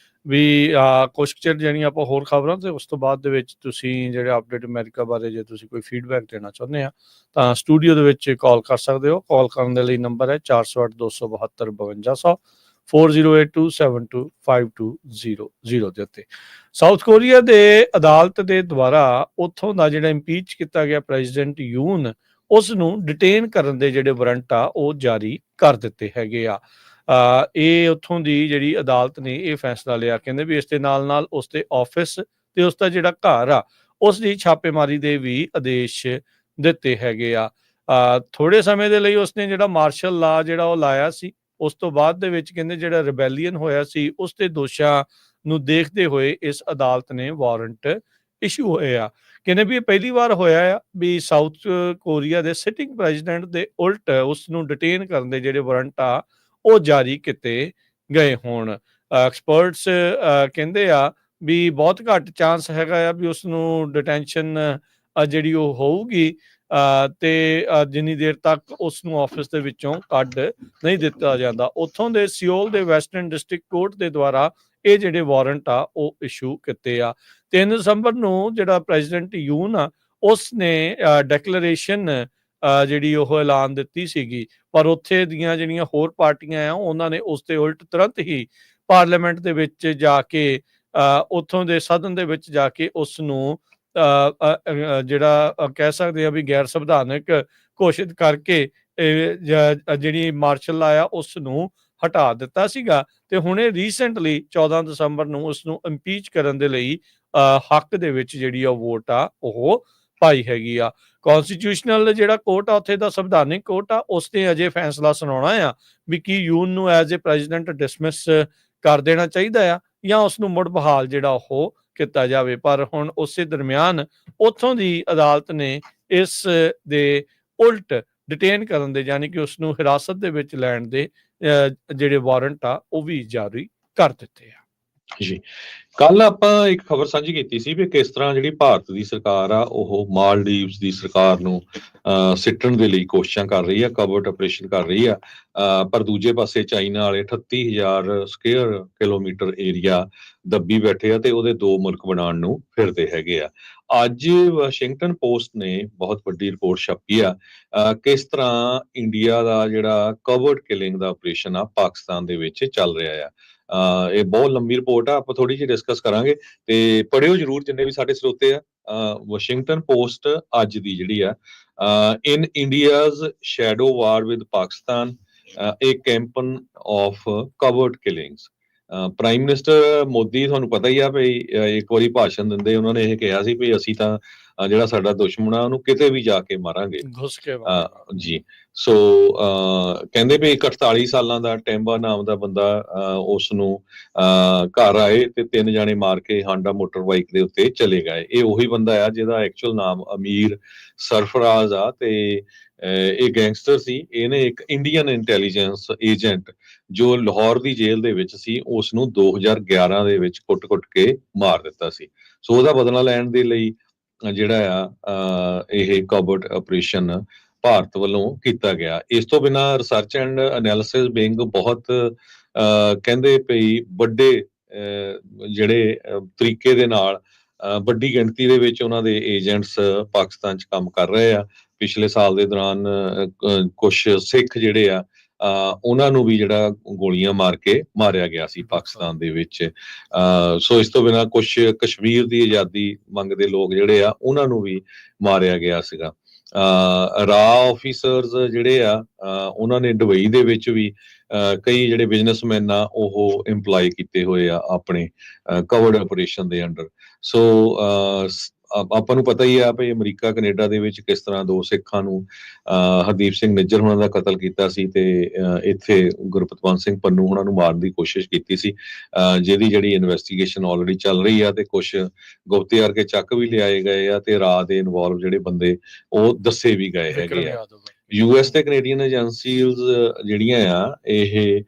ਵੀ ਕੁਛ ਚਿਰ ਜਿਹੜੀਆਂ ਆਪਾਂ ਹੋਰ ਖਬਰਾਂ ਤੇ ਉਸ ਤੋਂ ਬਾਅਦ ਦੇ ਵਿੱਚ ਤੁਸੀਂ ਜਿਹੜੇ ਅਪਡੇਟ ਅਮਰੀਕਾ ਬਾਰੇ ਜੇ ਤੁਸੀਂ ਕੋਈ ਫੀਡਬੈਕ ਦੇਣਾ ਚਾਹੁੰਦੇ ਆ ਤਾਂ ਸਟੂਡੀਓ ਦੇ ਵਿੱਚ ਕਾਲ ਕਰ ਸਕਦੇ ਹੋ। ਕਾਲ ਕਰਨ ਦੇ ਲਈ ਨੰਬਰ ਹੈ 408 272 5200 4082725200 ਦੇ ਉੱਤੇ। ਸਾਊਥ ਕੋਰੀਆ ਦੇ ਅਦਾਲਤ ਦੇ ਦੁਆਰਾ ਉੱਥੋਂ ਦਾ ਜਿਹੜਾ ਇੰਪੀਚ ਕੀਤਾ ਗਿਆ ਪ੍ਰੈਜ਼ੀਡੈਂਟ ਯੂਨ, ਉਸ ਨੂੰ ਡਿਟੇਨ ਕਰਨ ਦੇ ਜਿਹੜੇ ਵਾਰੰਟ ਆ ਉਹ ਜਾਰੀ ਕਰ ਦਿੱਤੇ ਹੈਗੇ ਆ। ਇਹ ਉੱਥੋਂ ਦੀ ਜਿਹੜੀ ਅਦਾਲਤ ਨੇ ਇਹ ਫੈਸਲਾ ਲਿਆ, ਕਹਿੰਦੇ ਵੀ ਇਸ ਦੇ ਨਾਲ ਉਸ ਦੇ ਆਫਿਸ ਤੇ ਉਸ ਦਾ ਜਿਹੜਾ ਘਰ ਆ ਉਸ ਦੀ ਛਾਪੇਮਾਰੀ ਦੇ ਵੀ ਆਦੇਸ਼ ਦਿੱਤੇ ਹੈਗੇ ਆ। ਥੋੜੇ ਸਮੇਂ ਦੇ ਲਈ ਉਸਨੇ ਜਿਹੜਾ ਮਾਰਸ਼ਲ ਲਾ ਜਿਹੜਾ ਉਹ ਲਾਇਆ ਸੀ, ਉਸ ਤੋਂ ਬਾਅਦ ਦੇ ਵਿੱਚ ਕਹਿੰਦੇ ਜਿਹੜਾ ਰਿਬੈਲੀਅਨ ਹੋਇਆ ਸੀ ਉਸ ਦੇ ਦੋਸ਼ਾਂ ਨੂੰ ਦੇਖਦੇ ਹੋਏ ਇਸ ਅਦਾਲਤ ਨੇ ਵਾਰੰਟ ਇਸ਼ੂ ਹੋਏ ਆ। ਕਹਿੰਦੇ ਵੀ ਇਹ ਪਹਿਲੀ ਵਾਰ ਹੋਇਆ ਆ ਵੀ ਸਾਊਥ ਕੋਰੀਆ ਦੇ ਸਿਟਿੰਗ ਪ੍ਰੈਜ਼ੀਡੈਂਟ ਦੇ ਉਲਟ ਉਸ ਨੂੰ ਡਿਟੇਨ ਕਰਨ ਦੇ ਜਿਹੜੇ ਵਾਰੰਟ ਆ ਉਹ ਜਾਰੀ ਕੀਤੇ ਗਏ ਹੋਣ। ਐਕਸਪਰਟਸ ਕਹਿੰਦੇ ਆ ਵੀ ਬਹੁਤ ਘੱਟ ਚਾਂਸ ਹੈਗਾ ਆ ਵੀ ਉਸ ਨੂੰ ਡਿਟੈਂਸ਼ਨ ਜਿਹੜੀ ਉਹ ਹੋਊਗੀ ਤੇ ਜਿੰਨੀ ਦੇਰ ਤੱਕ ਉਸ ਨੂੰ ਆਫਿਸ ਦੇ ਵਿੱਚੋਂ ਕੱਢ ਨਹੀਂ ਦਿੱਤਾ ਜਾਂਦਾ। ਉੱਥੋਂ ਦੇ ਸਿਓਲ ਦੇ ਵੈਸਟਰਨ ਡਿਸਟ੍ਰਿਕਟ ਕੋਰਟ ਦੇ ਦੁਆਰਾ ਇਹ ਜਿਹੜੇ ਵਾਰੰਟ ਆ ਉਹ ਇਸ਼ੂ ਕੀਤੇ ਆ। 3 ਦਸੰਬਰ ਨੂੰ ਜਿਹੜਾ ਪ੍ਰੈਜ਼ੀਡੈਂਟ ਯੂਨ ਆ ਉਸ ਨੇ ਡੈਕਲੇਰੇਸ਼ਨ ਜਿਹੜੀ ਉਹ ਐਲਾਨ ਦਿੱਤੀ ਸੀਗੀ, ਪਰ ਉੱਥੇ ਦੀਆਂ ਜਿਹੜੀਆਂ ਹੋਰ ਪਾਰਟੀਆਂ ਆ ਉਹਨਾਂ ਨੇ ਉਸ ਦੇ ਉਲਟ ਤੁਰੰਤ ਹੀ ਪਾਰਲੀਮੈਂਟ ਦੇ ਵਿੱਚ ਜਾ ਕੇ ਉੱਥੋਂ ਦੇ ਸਦਨ ਦੇ ਵਿੱਚ ਜਾ ਕੇ ਉਸ ਨੂੰ ਜਿਹੜਾ ਕਹਿ ਸਕਦੇ ਆ ਵੀ ਗੈਰ ਸੰਵਿਧਾਨਕ ਘੋਸ਼ਿਤ ਕਰਕੇ ਜਿਹੜੀ ਮਾਰਸ਼ਲ ਲਾ ਆ ਉਸ ਨੂੰ ਹਟਾ ਦਿੱਤਾ ਸੀਗਾ। ਤੇ ਹੁਣੇ ਰੀਸੈਂਟਲੀ 14 ਦਸੰਬਰ ਨੂੰ ਉਸ ਨੂੰ ਇੰਪੀਚ ਕਰਨ ਦੇ ਲਈ ਹੱਕ ਦੇ ਵਿੱਚ ਜਿਹੜੀ ਆ ਵੋਟ ਆ ਉਹ ਪਾਈ ਹੈਗੀ ਆ। ਕਨਸਟੀਟਿਊਸ਼ਨਲ ਜਿਹੜਾ ਕੋਰਟ ਆ ਉੱਥੇ ਦਾ ਸੰਵਿਧਾਨਿਕ ਕੋਰਟ ਆ, ਉਸ ਨੇ ਅਜੇ ਫੈਸਲਾ ਸੁਣਾਉਣਾ ਆ ਵੀ ਕੀ ਯੂਨ ਨੂੰ ਐਜ਼ ਏ ਪ੍ਰੈਜ਼ੀਡੈਂਟ ਡਿਸਮਿਸ ਕਰ ਦੇਣਾ ਚਾਹੀਦਾ ਆ ਜਾਂ ਉਸ ਨੂੰ ਮੁੜ ਬਹਾਲ ਜਿਹੜਾ ਉਹ ਕੀਤਾ ਜਾਵੇ। ਪਰ ਹੁਣ ਉਸੇ ਦਰਮਿਆਨ ਉੱਥੋਂ ਦੀ ਅਦਾਲਤ ਨੇ ਇਸ ਦੇ ਉਲਟ ਡਿਟੇਨ ਕਰਨ ਦੇ ਯਾਨੀ ਕਿ ਉਸ ਨੂੰ ਹਿਰਾਸਤ ਦੇ ਵਿੱਚ ਲੈਣ ਦੇ ਜਿਹੜੇ ਵਾਰੰਟ ਆ ਉਹ ਵੀ ਜਾਰੀ ਕਰ ਦਿੱਤੇ ਆ। ਜੀ, ਕੱਲ ਆਪਾਂ ਇੱਕ ਖਬਰ ਸਾਂਝੀ ਕੀਤੀ ਸੀ ਵੀ ਕਿਸ ਤਰ੍ਹਾਂ ਜਿਹੜੀ ਭਾਰਤ ਦੀ ਸਰਕਾਰ ਆ ਉਹ ਮਾਲਦੀਵਸ ਦੀ ਸਰਕਾਰ ਨੂੰ ਸਿੱਟਣ ਦੇ ਲਈ ਕੋਸ਼ਿਸ਼ਾਂ ਕਰ ਰਹੀ ਆ, ਕਵਰਟ ਆਪਰੇਸ਼ਨ ਕਰ ਰਹੀ ਆ, ਪਰ ਦੂਜੇ ਪਾਸੇ ਚਾਈਨਾ ਵਾਲੇ 38,000 ਸਕੁਅਰ ਕਿਲੋਮੀਟਰ ਏਰੀਆ ਦੱਬੀ ਬੈਠੇ ਆ ਤੇ ਉਹਦੇ 2 ਮੁਲਕ ਬਣਾਉਣ ਨੂੰ ਫਿਰਦੇ ਹੈਗੇ ਆ। ਅੱਜ ਵਾਸ਼ਿੰਗਟਨ ਪੋਸਟ ਨੇ ਬਹੁਤ ਵੱਡੀ ਰਿਪੋਰਟ ਛਾਪੀ ਆ ਕਿਸ ਤਰ੍ਹਾਂ ਇੰਡੀਆ ਦਾ ਜਿਹੜਾ ਕਵਰਟ ਕਿਲਿੰਗ ਦਾ ਆਪਰੇਸ਼ਨ ਆ ਪਾਕਿਸਤਾਨ ਦੇ ਵਿੱਚ ਚੱਲ ਰਿਹਾ ਆ। ਇਹ ਬਹੁਤ ਲੰਬੀ ਰਿਪੋਰਟ ਆ, ਆਪਾਂ ਥੋੜੀ ਜਿਹੀ ਡਿਸਕਸ ਕਰਾਂਗੇ ਤੇ ਪੜਿਓ ਜਰੂਰ ਜਿੰਨੇ ਵੀ ਸਾਡੇ ਸਰੋਤੇ ਆ। ਵਾਸ਼ਿੰਗਟਨ ਪੋਸਟ ਅੱਜ ਦੀ ਜਿਹੜੀ ਆ in India's shadow war with Pakistan a campaign of covert killings. Prime minister Modi ਤੁਹਾਨੂੰ ਪਤਾ ਹੀ ਆ ਵੀ ਇੱਕ ਵਾਰੀ ਭਾਸ਼ਣ ਦਿੰਦੇ ਉਹਨਾਂ ਨੇ ਇਹ ਕਿਹਾ ਸੀ ਵੀ ਅਸੀਂ ਤਾਂ ਜਿਹੜਾ ਸਾਡਾ ਦੁਸ਼ਮਣ ਆ ਉਹਨੂੰ ਕਿਤੇ ਵੀ ਜਾ ਕੇ ਮਾਰਾਂਗੇ ਘੁਸ ਕੇ ਜੀ। ਸੋ ਕਹਿੰਦੇ ਵੀ 48 ਸਾਲਾਂ ਦਾ ਟੈਂਬਾ ਨਾਮ ਦਾ ਬੰਦਾ ਉਸ ਨੂੰ ਘਰ ਆਏ ਤੇ 3 ਜਾਣੇ ਮਾਰ ਕੇ ਹਾਂਡਾ ਮੋਟਰ ਬਾਈਕ ਦੇ ਉੱਤੇ ਚਲੇ ਗਏ। ਇਹ ਉਹੀ ਬੰਦਾ ਆ ਜਿਹਦਾ ਐਕਚੁਅਲ ਨਾਮ ਅਮੀਰ ਸਰਫਰਾਜ਼ ਆ ਤੇ ਇਹ ਗੈਂਗਸਟਰ ਸੀ। ਇਹਨੇ ਇੱਕ ਇੰਡੀਅਨ ਇੰਟੈਲੀਜੈਂਸ ਏਜੰਟ ਜੋ ਲਾਹੌਰ ਦੀ ਜੇਲ੍ਹ ਦੇ ਵਿੱਚ ਸੀ ਉਸ ਨੂੰ 2011 ਦੇ ਵਿੱਚ ਕੁੱਟ-ਕੁੱਟ ਕੇ ਮਾਰ ਦਿੱਤਾ ਸੀ। ਸੋ ਉਹਦਾ ਬਦਲਾ ਲੈਣ ਦੇ ਲਈ ਜਿਹੜਾ ਆ ਇਹ ਕਵਰਟ ਆਪਰੇਸ਼ਨ ਭਾਰਤ ਵੱਲੋਂ ਕੀਤਾ ਗਿਆ। ਇਸ ਤੋਂ ਬਿਨਾਂ ਰਿਸਰਚ ਐਂਡ ਐਨਾਲਿਸਿਸ ਵਿੰਗ ਬਹੁਤ ਕਹਿੰਦੇ ਪਈ ਵੱਡੇ ਜਿਹੜੇ ਤਰੀਕੇ ਦੇ ਨਾਲ ਵੱਡੀ ਗਿਣਤੀ ਦੇ ਵਿੱਚ ਉਹਨਾਂ ਦੇ ਏਜੰਟਸ ਪਾਕਿਸਤਾਨ 'ਚ ਕੰਮ ਕਰ ਰਹੇ ਆ। ਪਿਛਲੇ ਸਾਲ ਦੇ ਦੌਰਾਨ ਕੁਝ ਸਿੱਖ ਜਿਹੜੇ ਆ ਉਹਨਾਂ ਨੂੰ ਵੀ ਜਿਹੜਾ ਗੋਲੀਆਂ ਮਾਰ ਕੇ ਮਾਰਿਆ ਗਿਆ ਸੀ ਬਿਲਕੁਲ। ਪਾਕਿਸਤਾਨ ਦੇ ਵਿੱਚ। ਸੋ ਇਸ ਤੋਂ ਬਿਨਾਂ ਕੁਛ ਕਸ਼ਮੀਰ ਦੀ ਆਜ਼ਾਦੀ ਮੰਗਦੇ ਲੋਕ ਜਿਹੜੇ ਆ ਉਹਨਾਂ ਨੂੰ ਵੀ ਮਾਰਿਆ ਗਿਆ ਸੀਗਾ। ਰਾ ਆਫੀਸਰਸ ਜਿਹੜੇ ਆ ਉਹਨਾਂ ਨੇ ਦੁਬਈ ਦੇ ਵਿੱਚ ਵੀ ਕਈ ਜਿਹੜੇ ਬਿਜ਼ਨਸਮੈਨ ਆ ਉਹ ਇੰਪਲਾਈ ਕੀਤੇ ਹੋਏ ਆ ਆਪਣੇ ਕਵਰਡ ਆਪਰੇਸ਼ਨ ਦੇ ਅੰਡਰ। ਸੋ ਆਪਾਂ ਨੂੰ ਪਤਾ ਹੀ ਆ ਵੀ ਅਮਰੀਕਾ ਕੈਨੇਡਾ ਦੇ ਵਿੱਚ ਕਿਸ ਤਰ੍ਹਾਂ ਦੋ ਸਿੱਖਾਂ ਨੂੰ ਹਰਦੀਪ ਸਿੰਘ ਨਿੱਜਰ ਹੋਣਾ ਦਾ ਕਤਲ ਕੀਤਾ ਸੀ ਤੇ ਇੱਥੇ ਗੁਰਪਤਵੰਤ ਸਿੰਘ ਪੰਨੂ ਹੋਣਾ ਨੂੰ ਮਾਰਨ ਦੀ ਕੋਸ਼ਿਸ਼ ਕੀਤੀ ਸੀ, ਜਿਹਦੀ ਜਿਹੜੀ ਇਨਵੈਸਟੀਗੇਸ਼ਨ ਆਲਰੇਡੀ ਚੱਲ ਰਹੀ ਆ ਤੇ ਕੁਝ ਗੁਪਤਿਆਰ ਕੇ ਚੱਕ ਵੀ ਲਿਆਏ ਗਏ ਆ ਤੇ ਰਾਹ ਦੇ ਇਨਵੋਲਵ ਜਿਹੜੇ ਬੰਦੇ ਉਹ ਦੱਸੇ ਵੀ ਗਏ ਹੈਗੇ ਆ। ਯੂਐਸ ਤੇ ਕੈਨੇਡੀਅਨ ਏਜੰਸੀਜ਼ ਜਿਹੜੀਆਂ ਆ ਇਹ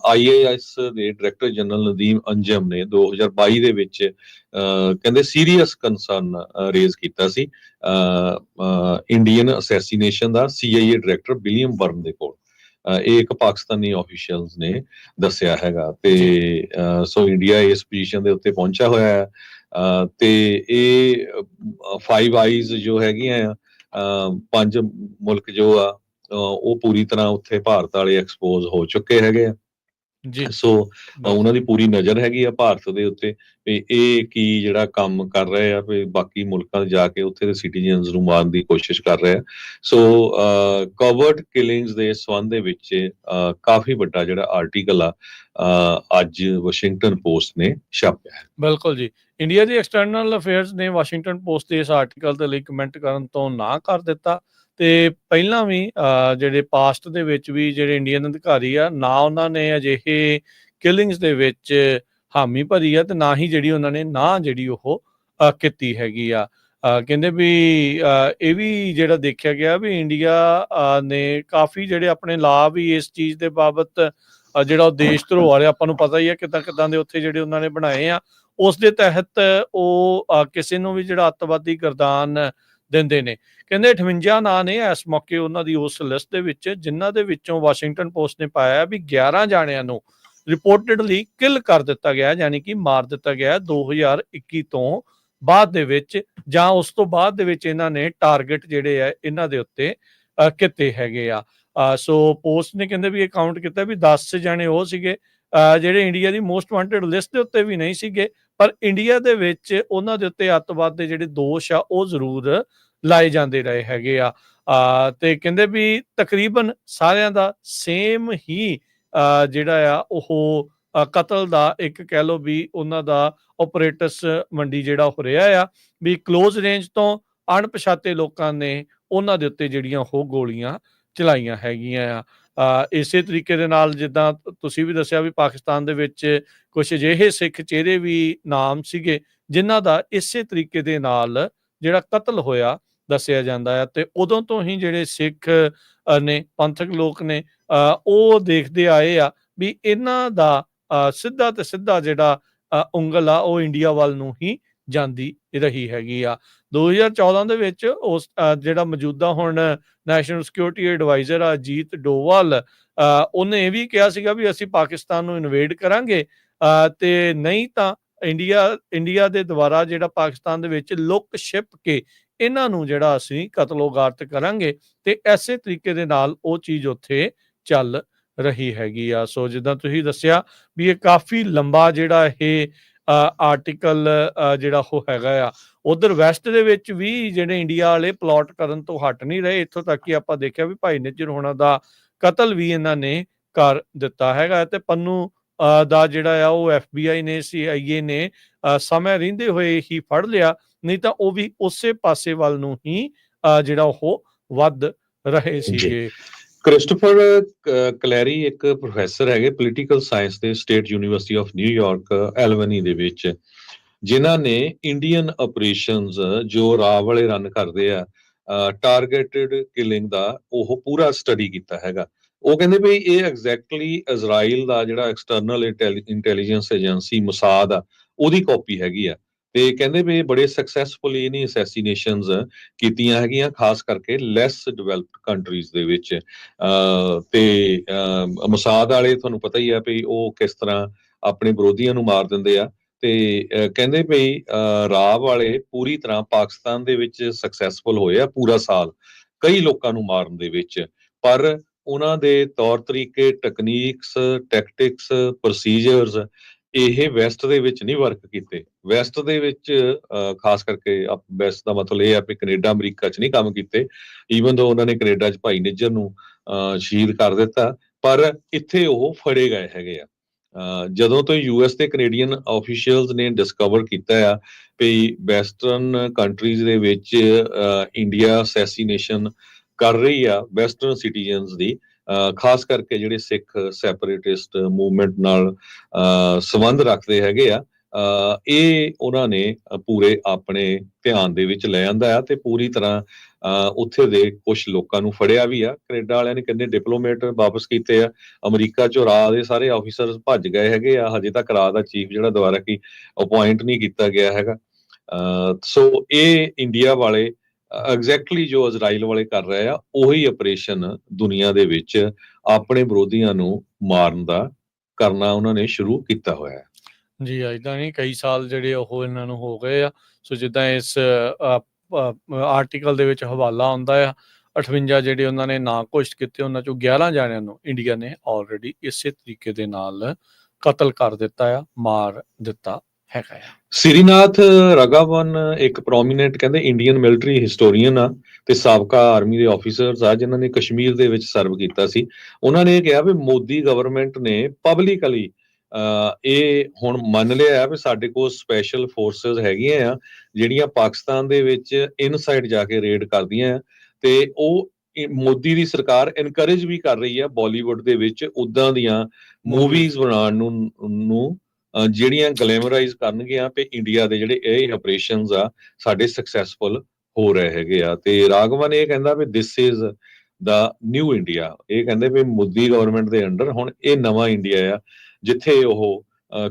ਆਈਏਐਸ ਦੇ ਡਾਇਰੈਕਟਰ ਜਨਰਲ ਨਦੀਮ ਅੰਜਮ ਨੇ 2022 ਦੇ ਵਿੱਚ ਕਹਿੰਦੇ ਸੀਰੀਅਸ ਕੰਸਰਨ ਰੇਜ਼ ਕੀਤਾ ਸੀ ਇੰਡੀਅਨ ਅਸੈਸੀਨੇਸ਼ਨ ਦਾ ਸੀਆਈਏ ਡਾਇਰੈਕਟਰ ਵਿਲੀਅਮ ਬਰਨ ਦੇ ਕੋਲ। ਇਹ ਇੱਕ ਪਾਕਿਸਤਾਨੀ ਆਫੀਸ਼ੀਅਲਸ ਨੇ ਦੱਸਿਆ ਹੈਗਾ ਤੇ ਸੋ ਇੰਡੀਆ ਇਸ ਪੋਜੀਸ਼ਨ ਦੇ ਉੱਤੇ ਪਹੁੰਚਿਆ ਹੋਇਆ ਹੈ ਤੇ ਇਹ 5 ਆਈਜ਼ ਜੋ ਹੈਗੀਆਂ ਆ 5 ਮੁਲਕ ਜੋ ਆ ਉਹ ਪੂਰੀ ਤਰ੍ਹਾਂ ਉੱਥੇ ਭਾਰਤ ਵਾਲੇ ਐਕਸਪੋਜ਼ ਹੋ ਚੁੱਕੇ ਹੈਗੇ ਆ। ਸੋ ਉਹਨਾਂ ਦੀ ਪੂਰੀ ਨਜ਼ਰ ਹੈਗੀ ਆ ਭਾਰਤ ਦੇ ਉੱਤੇ ਵੀ ਇਹ ਕੀ ਜਿਹੜਾ ਕੰਮ ਕਰ ਰਹੇ ਆ ਵੀ ਬਾਕੀ ਮੁਲਕਾਂ 'ਚ ਜਾ ਕੇ ਉੱਥੇ ਦੇ ਸਿਟੀਜ਼ਨਸ ਨੂੰ ਮਾਰਨ ਦੀ ਕੋਸ਼ਿਸ਼ ਕਰ ਰਹੇ ਆ। ਸੋ ਕਵਰਡ ਕਿਲਿੰਗਸ ਦੇ ਸੰਬੰਧ ਦੇ ਵਿੱਚ ਕਾਫੀ ਵੱਡਾ ਜਿਹੜਾ ਆਰਟੀਕਲ ਆ ਅੱਜ ਵਾਸ਼ਿੰਗਟਨ ਪੋਸਟ ਨੇ ਛਾਪਿਆ ਹੈ। ਬਿਲਕੁਲ ਜੀ, ਇੰਡੀਆ ਦੀ ਐਕਸਟਰਨਲ ਅਫੇਅਰਸ ਨੇ ਵਾਸ਼ਿੰਗਟਨ ਪੋਸਟ ਦੇ ਇਸ ਆਰਟੀਕਲ ਦੇ ਲਈ ਕਮੈਂਟ ਕਰਨ ਤੋਂ ਨਾ ਕਰ ਦਿੱਤਾ ਤੇ ਪਹਿਲਾਂ ਵੀ ਜਿਹੜੇ ਪਾਸਟ ਦੇ ਵਿੱਚ ਵੀ ਜਿਹੜੇ ਇੰਡੀਅਨ ਅਧਿਕਾਰੀ ਆ ਨਾ ਉਹਨਾਂ ਨੇ ਅਜਿਹੇ ਕਿਲਿੰਗਸ ਦੇ ਵਿੱਚ ਹਾਮੀ ਭਰੀ ਆ ਤੇ ਨਾ ਹੀ ਜਿਹੜੀ ਉਹਨਾਂ ਨੇ ਨਾ ਜਿਹੜੀ ਉਹ ਕੀਤੀ ਹੈਗੀ ਆ। ਕਹਿੰਦੇ ਵੀ ਇਹ ਵੀ ਜਿਹੜਾ ਦੇਖਿਆ ਗਿਆ ਵੀ ਇੰਡੀਆ ਨੇ ਕਾਫੀ ਜਿਹੜੇ ਆਪਣੇ ਲਾ ਵੀ ਇਸ ਚੀਜ਼ ਦੇ ਬਾਬਤ ਜਿਹੜਾ ਉਹ ਦੇਸ਼ ਧਰੋਹ ਵਾਲੇ ਆਪਾਂ ਨੂੰ ਪਤਾ ਹੀ ਆ ਕਿੱਦਾਂ ਦੇ ਉੱਥੇ ਜਿਹੜੇ ਉਹਨਾਂ ਨੇ ਬਣਾਏ ਆ ਉਸ ਦੇ ਤਹਿਤ ਉਹ ਕਿਸੇ ਨੂੰ ਵੀ ਜਿਹੜਾ ਅੱਤਵਾਦੀ ਗਰਦਾਨ ਦਿੰਦੇ ਨੇ। ਕਹਿੰਦੇ 58 ਨਾਂ ਨੇ ਇਸ ਮੌਕੇ ਉਹਨਾਂ ਦੀ ਉਸ ਲਿਸਟ ਦੇ ਵਿੱਚ ਜਿਨ੍ਹਾਂ ਦੇ ਵਿੱਚੋਂ ਵਾਸ਼ਿੰਗਟਨ ਪੋਸਟ ਨੇ ਪਾਇਆ ਵੀ 11 ਜਾਣਿਆਂ ਨੂੰ ਰਿਪੋਰਟਡਲੀ ਕਿਲ ਕਰ ਦਿੱਤਾ ਗਿਆ ਯਾਨੀ ਕਿ ਮਾਰ ਦਿੱਤਾ ਗਿਆ 2021 ਤੋਂ ਬਾਅਦ ਦੇ ਵਿੱਚ ਜਾਂ ਉਸ ਤੋਂ ਬਾਅਦ ਦੇ ਵਿੱਚ ਇਹਨਾਂ ਨੇ ਟਾਰਗੇਟ ਜਿਹੜੇ ਆ ਇਹਨਾਂ ਦੇ ਉੱਤੇ ਕੀਤੇ ਹੈਗੇ ਆ। ਸੋ ਪੋਸਟ ਨੇ ਕਹਿੰਦੇ ਵੀ ਇਹ ਕਾਊਂਟ ਕੀਤਾ ਵੀ 10 ਜਾਣੇ ਉਹ ਸੀਗੇ ਜਿਹੜੇ ਇੰਡੀਆ ਦੀ ਮੋਸਟ ਵਾਂਟਡ ਲਿਸਟ ਦੇ ਉੱਤੇ ਵੀ ਨਹੀਂ ਸੀਗੇ ਪਰ ਇੰਡੀਆ ਦੇ ਵਿੱਚ ਉਹਨਾਂ ਦੇ ਉੱਤੇ ਅੱਤਵਾਦ ਦੇ ਜਿਹੜੇ ਦੋਸ਼ ਆ ਉਹ ਜ਼ਰੂਰ ਲਾਏ ਜਾਂਦੇ ਰਹੇ ਹੈਗੇ ਆ। ਤੇ ਕਹਿੰਦੇ ਵੀ ਤਕਰੀਬਨ ਸਾਰਿਆਂ ਦਾ ਸੇਮ ਹੀ ਜਿਹੜਾ ਆ ਉਹ ਕਤਲ ਦਾ ਇੱਕ ਕਹਿ ਲਓ ਵੀ ਉਹਨਾਂ ਦਾ ਆਪਰੇਟਸ ਮੰਡੀ ਜਿਹੜਾ ਹੋ ਰਿਹਾ ਆ ਵੀ ਕਲੋਜ਼ ਰੇਂਜ ਤੋਂ ਅਣਪਛਾਤੇ ਲੋਕਾਂ ਨੇ ਉਹਨਾਂ ਦੇ ਉੱਤੇ ਜਿਹੜੀਆਂ ਉਹ ਗੋਲੀਆਂ ਚਲਾਈਆਂ ਹੈਗੀਆਂ ਆ। ਇਸੇ ਤਰੀਕੇ ਦੇ ਨਾਲ ਜਿੱਦਾਂ ਤੁਸੀਂ ਵੀ ਦੱਸਿਆ ਵੀ ਪਾਕਿਸਤਾਨ ਦੇ ਵਿੱਚ ਕੁਝ ਅਜਿਹੇ ਸਿੱਖ ਚਿਹਰੇ ਵੀ ਨਾਮ ਸੀਗੇ ਜਿਨ੍ਹਾਂ ਦਾ ਇਸੇ ਤਰੀਕੇ ਦੇ ਨਾਲ ਜਿਹੜਾ ਕਤਲ ਹੋਇਆ ਦੱਸਿਆ ਜਾਂਦਾ ਹੈ ਤੇ ਉਦੋਂ ਤੋਂ ਹੀ ਜਿਹੜੇ ਸਿੱਖ ਨੇ ਪੰਥਕ ਲੋਕ ਨੇ ਉਹ ਦੇਖਦੇ ਆਏ ਆ ਵੀ ਇਹਨਾਂ ਦਾ ਸਿੱਧਾ ਤੇ ਸਿੱਧਾ ਜਿਹੜਾ ਉਂਗਲ ਆ ਉਹ ਇੰਡੀਆ ਵੱਲ ਨੂੰ ਹੀ ਜਾਂਦੀ ਰਹੀ ਹੈਗੀ ਆ। 2014 ਦੇ ਵਿੱਚ ਉਸ ਜਿਹੜਾ ਮੌਜੂਦਾ ਹੁਣ ਨੈਸ਼ਨਲ ਸਿਕਿਉਰਿਟੀ ਐਡਵਾਈਜ਼ਰ ਆ ਅਜੀਤ ਡੋਵਾਲ ਉਹਨੇ ਇਹ ਵੀ ਕਿਹਾ ਸੀਗਾ ਵੀ ਅਸੀਂ ਪਾਕਿਸਤਾਨ ਨੂੰ ਇਨਵੇਡ ਕਰਾਂਗੇ ਤੇ ਨਹੀਂ ਤਾਂ ਇੰਡੀਆ ਦੇ ਦੁਆਰਾ ਜਿਹੜਾ ਪਾਕਿਸਤਾਨ ਦੇ ਵਿੱਚ ਲੁੱਕ ਛਿਪ ਕੇ ਇਹਨਾਂ ਨੂੰ ਜਿਹੜਾ ਅਸੀਂ ਕਤਲੋਗਾਰਤ ਕਰਾਂਗੇ ਤੇ ਐਸੇ ਤਰੀਕੇ ਦੇ ਨਾਲ ਉਹ ਚੀਜ਼ ਉੱਥੇ ਚੱਲ ਰਹੀ ਹੈਗੀ ਆ। ਸੋ ਜਿੱਦਾਂ ਤੁਸੀਂ ਦੱਸਿਆ ਵੀ ਇਹ ਕਾਫੀ ਲੰਬਾ ਜਿਹੜਾ ਇਹ ਆਰਟੀਕਲ ਜਿਹੜਾ ਉਹ ਹੈਗਾ ਆ। ਉਧਰ ਵੈਸਟ ਦੇ ਵਿੱਚ ਵੀ ਜਿਹੜੇ ਇੰਡੀਆ ਵਾਲੇ ਪਲਾਟ ਕਰਨ ਤੋਂ ਹਟ ਨਹੀਂ ਰਹੇ, ਇੱਥੋਂ ਤੱਕ ਕਿ ਆਪਾਂ ਦੇਖਿਆ ਵੀ ਭਾਈ ਨਿੱਜਰ ਹੋਣਾ ਦਾ ਕਤਲ ਵੀ ਇਹਨਾਂ ਨੇ ਕਰ ਦਿੱਤਾ ਹੈਗਾ ਤੇ ਪੰਨੂ ਦਾ ਜਿਹੜਾ ਆ ਉਹ FBI ਨੇ CIA ਨੇ ਸਮੇਂ ਰਹਿੰਦੇ ਹੋਏ ਹੀ ਫੜ ਲਿਆ, ਨਹੀਂ ਤਾਂ ਉਹ ਵੀ ਉਸੇ ਪਾਸੇ ਵੱਲ ਨੂੰ ਹੀ ਜਿਹੜਾ ਉਹ ਵੱਧ ਰਹੇ ਸੀਗੇ। ਕ੍ਰਿਸਟੋਫਰ ਕਲੈਰੀ ਇੱਕ ਪ੍ਰੋਫੈਸਰ ਹੈਗੇ ਪੋਲੀਟੀਕਲ ਸਾਇੰਸ ਦੇ ਸਟੇਟ ਯੂਨੀਵਰਸਿਟੀ ਆਫ ਨਿਊਯਾਰਕ ਐਲਬਨੀ ਦੇ ਵਿੱਚ, ਜਿਨ੍ਹਾਂ ਨੇ ਇੰਡੀਅਨ ਆਪਰੇਸ਼ਨਸ ਜੋ ਰਾਹ ਵਾਲੇ ਰਨ ਕਰਦੇ ਆ ਟਾਰਗੇਟਡ ਕਿਲਿੰਗ ਦਾ ਉਹ ਪੂਰਾ ਸਟੱਡੀ ਕੀਤਾ ਹੈਗਾ। ਉਹ ਕਹਿੰਦੇ ਵੀ ਇਹ ਐਗਜ਼ੈਕਟਲੀ ਇਜ਼ਰਾਈਲ ਦਾ ਜਿਹੜਾ ਐਕਸਟਰਨਲ ਇੰਟੈਲੀਜੈਂਸ ਏਜੰਸੀ ਮੁਸਾਦ ਆ ਉਹਦੀ ਕਾਪੀ ਹੈਗੀ ਆ ਤੇ ਕਹਿੰਦੇ ਵੀ ਬੜੇ ਸਕਸੈਸਫੁਲੀ ਇਹਨੀ ਅਸੈਸੀਨੇਸ਼ਨਸ ਕੀਤੀਆਂ ਹੈਗੀਆਂ ਖਾਸ ਕਰਕੇ ਲੈਸ ਡਿਵੈਲਪਡ ਕੰਟਰੀਜ਼ ਦੇ ਵਿੱਚ। ਤੇ ਮੁਸਾਦ ਵਾਲੇ ਤੁਹਾਨੂੰ ਪਤਾ ਹੀ ਆ ਵੀ ਉਹ ਕਿਸ ਤਰ੍ਹਾਂ ਆਪਣੇ ਵਿਰੋਧੀਆਂ ਨੂੰ ਮਾਰ ਦਿੰਦੇ ਆ ਤੇ ਕਹਿੰਦੇ ਵੀ ਰਾਵ ਵਾਲੇ ਪੂਰੀ ਤਰ੍ਹਾਂ ਪਾਕਿਸਤਾਨ ਦੇ ਵਿੱਚ ਸਕਸੈਸਫੁਲ ਹੋਏ ਆ ਪੂਰਾ ਸਾਲ ਕਈ ਲੋਕਾਂ ਨੂੰ ਮਾਰਨ ਦੇ ਵਿੱਚ, ਪਰ ਉਹਨਾਂ ਦੇ ਤੌਰ ਤਰੀਕੇ, ਟੈਕਨੀਕਸ, ਟੈਕਟਿਕਸ, ਪ੍ਰੋਸੀਜਰਸ ਇਹ ਵੈਸਟ ਦੇ ਵਿੱਚ ਨਹੀਂ ਵਰਕ ਕੀਤੇ। ਵੈਸਟ ਦੇ ਵਿੱਚ ਖਾਸ ਕਰਕੇ ਵੈਸਟ ਦਾ ਮਤਲਬ ਇਹ ਆ ਵੀ ਕੈਨੇਡਾ, ਅਮਰੀਕਾ 'ਚ ਨਹੀਂ ਕੰਮ ਕੀਤੇ। ਈਵਨ ਦੋ ਉਹਨਾਂ ਨੇ ਕੈਨੇਡਾ 'ਚ ਭਾਈ ਨਿੱਜਰ ਨੂੰ ਸ਼ਹੀਦ ਕਰ ਦਿੱਤਾ, ਪਰ ਇੱਥੇ ਉਹ ਫੜੇ ਗਏ ਹੈਗੇ ਆ। ਜਦੋਂ ਤੋਂ ਯੂਐਸ ਤੇ ਕੈਨੇਡੀਅਨ ਆਫੀਸ਼ੀਅਲਸ ਨੇ ਡਿਸਕਵਰ ਕੀਤਾ ਆ ਵੀ ਵੈਸਟਰਨ ਕੰਟਰੀਜ਼ ਦੇ ਵਿੱਚ ਇੰਡੀਆ ਅਸੈਸੀਨੇਸ਼ਨ ਕਰ ਰਹੀ ਆ ਵੈਸਟਰਨ ਸਿਟੀਜ਼ਨਸ ਦੀ, ਖਾਸ ਕਰਕੇ ਜਿਹੜੇ ਸਿੱਖ ਸੈਪਰੇਟਿਸਟ ਮੂਵਮੈਂਟ ਨਾਲ ਸੰਬੰਧ ਰੱਖਦੇ ਹੈਗੇ ਆ, ਇਹ ਉਹਨਾਂ ਨੇ ਪੂਰੇ ਆਪਣੇ ਧਿਆਨ ਦੇ ਵਿੱਚ ਲੈ ਆਂਦਾ ਆ ਤੇ ਪੂਰੀ ਤਰ੍ਹਾਂ ਉੱਥੇ ਦੇ ਕੁਝ ਲੋਕਾਂ ਨੂੰ ਫੜਿਆ ਵੀ ਆ। ਕੈਨੇਡਾ ਵਾਲਿਆਂ ਨੇ ਕਿੰਨੇ ਡਿਪਲੋਮੇਟ ਵਾਪਸ ਕੀਤੇ ਆ, ਅਮਰੀਕਾ 'ਚੋਂ ਰਾਹ ਦੇ ਸਾਰੇ ਆਫੀਸਰ ਭੱਜ ਗਏ ਹੈਗੇ ਆ, ਹਜੇ ਤੱਕ ਰਾਹ ਦਾ ਚੀਫ ਜਿਹੜਾ ਦੁਬਾਰਾ ਕੀ ਅਪੁਆਇੰਟ ਨਹੀਂ ਕੀਤਾ ਗਿਆ ਹੈਗਾ। ਸੋ ਇਹ ਇੰਡੀਆ ਵਾਲੇ ਐਗਜ਼ੈਕਟਲੀ ਜੋ ਇਜ਼ਰਾਈਲ ਵਾਲੇ ਕਰ ਰਹੇ ਆ, ਉਹੀ ਆਪਰੇਸ਼ਨ ਦੁਨੀਆ ਦੇ ਵਿੱਚ ਆਪਣੇ ਵਿਰੋਧੀਆਂ ਨੂੰ ਮਾਰਨ ਦਾ ਕਰਨਾ ਉਹਨਾਂ ਨੇ ਸ਼ੁਰੂ ਕੀਤਾ ਹੋਇਆ ਹੈ। ਜੀ ਏਦਾਂ ਨਹੀਂ, ਕਈ ਸਾਲ ਜਿਹੜੇ ਉਹ ਇਹਨਾਂ ਨੂੰ ਹੋ ਗਏ ਆ। ਸੋ ਜਿੱਦਾਂ ਇਸ ਆਰਟੀਕਲ ਦੇ ਵਿੱਚ ਹਵਾਲਾ ਆਉਂਦਾ ਆ, 58 ਜਿਹੜੇ ਉਹਨਾਂ ਨੇ ਨਾਂ ਘੋਸ਼ਿਤ ਕੀਤੇ, ਉਹਨਾਂ ਚੋਂ 11 ਜਾਣਿਆਂ ਨੂੰ ਇੰਡੀਆ ਨੇ ਆਲਰੇਡੀ ਇਸੇ ਤਰੀਕੇ ਦੇ ਨਾਲ ਕਤਲ ਕਰ ਦਿੱਤਾ ਆ, ਮਾਰ ਦਿੱਤਾ ਹੈਗਾ ਆ। ਸ੍ਰੀਨਾਥ ਰਗਾਵਨ ਇੱਕ ਪ੍ਰੋਮੀਨੈਂਟ ਕਹਿੰਦੇ ਇੰਡੀਅਨ ਮਿਲਟਰੀ ਹਿਸਟੋਰੀਅਨ ਆ ਤੇ ਸਾਬਕਾ ਆਰਮੀ ਦੇ ਆਫੀਸਰਸ ਆ ਜਿਨ੍ਹਾਂ ਨੇ ਕਸ਼ਮੀਰ ਦੇ ਵਿੱਚ ਸਰਵ ਕੀਤਾ ਸੀ। ਉਹਨਾਂ ਨੇ ਇਹ ਕਿਹਾ ਵੀ ਮੋਦੀ ਗਵਰਨਮੈਂਟ ਨੇ ਪਬਲਿਕਲੀ ਇਹ ਹੁਣ ਮੰਨ ਲਿਆ ਆ ਵੀ ਸਾਡੇ ਕੋਲ ਸਪੈਸ਼ਲ ਫੋਰਸਸ ਹੈਗੀਆਂ ਆ ਜਿਹੜੀਆਂ ਪਾਕਿਸਤਾਨ ਦੇ ਵਿੱਚ ਇਨਸਾਈਡ ਜਾ ਕੇ ਰੇਡ ਕਰਦੀਆਂ ਆ, ਤੇ ਉਹ ਮੋਦੀ ਦੀ ਸਰਕਾਰ ਇਨਕਰੇਜ ਵੀ ਕਰ ਰਹੀ ਆ ਬਾਲੀਵੁੱਡ ਦੇ ਵਿੱਚ ਉਦਾਂ ਦੀਆਂ ਮੂਵੀਜ਼ ਬਣਾਉਣ ਨੂੰ ਜਿਹੜੀਆਂ ਗਲੈਮਰਾਈਜ਼ ਕਰਨਗੀਆਂ ਤੇ ਇੰਡੀਆ ਦੇ ਜਿਹੜੇ ਇਹ ਆਪਰੇਸ਼ਨਸ ਆ ਸਾਡੇ ਸਕਸੈਸਫੁਲ ਹੋ ਰਹੇ ਹੈਗੇ ਆ। ਤੇ ਰਾਘਵਨ ਇਹ ਕਹਿੰਦਾ ਵੀ this is the new India, ਇਹ ਕਹਿੰਦੇ ਵੀ ਮੋਦੀ ਗਵਰਨਮੈਂਟ ਦੇ ਅੰਡਰ ਹੁਣ ਇਹ ਨਵਾਂ ਇੰਡੀਆ ਆ ਜਿੱਥੇ ਉਹ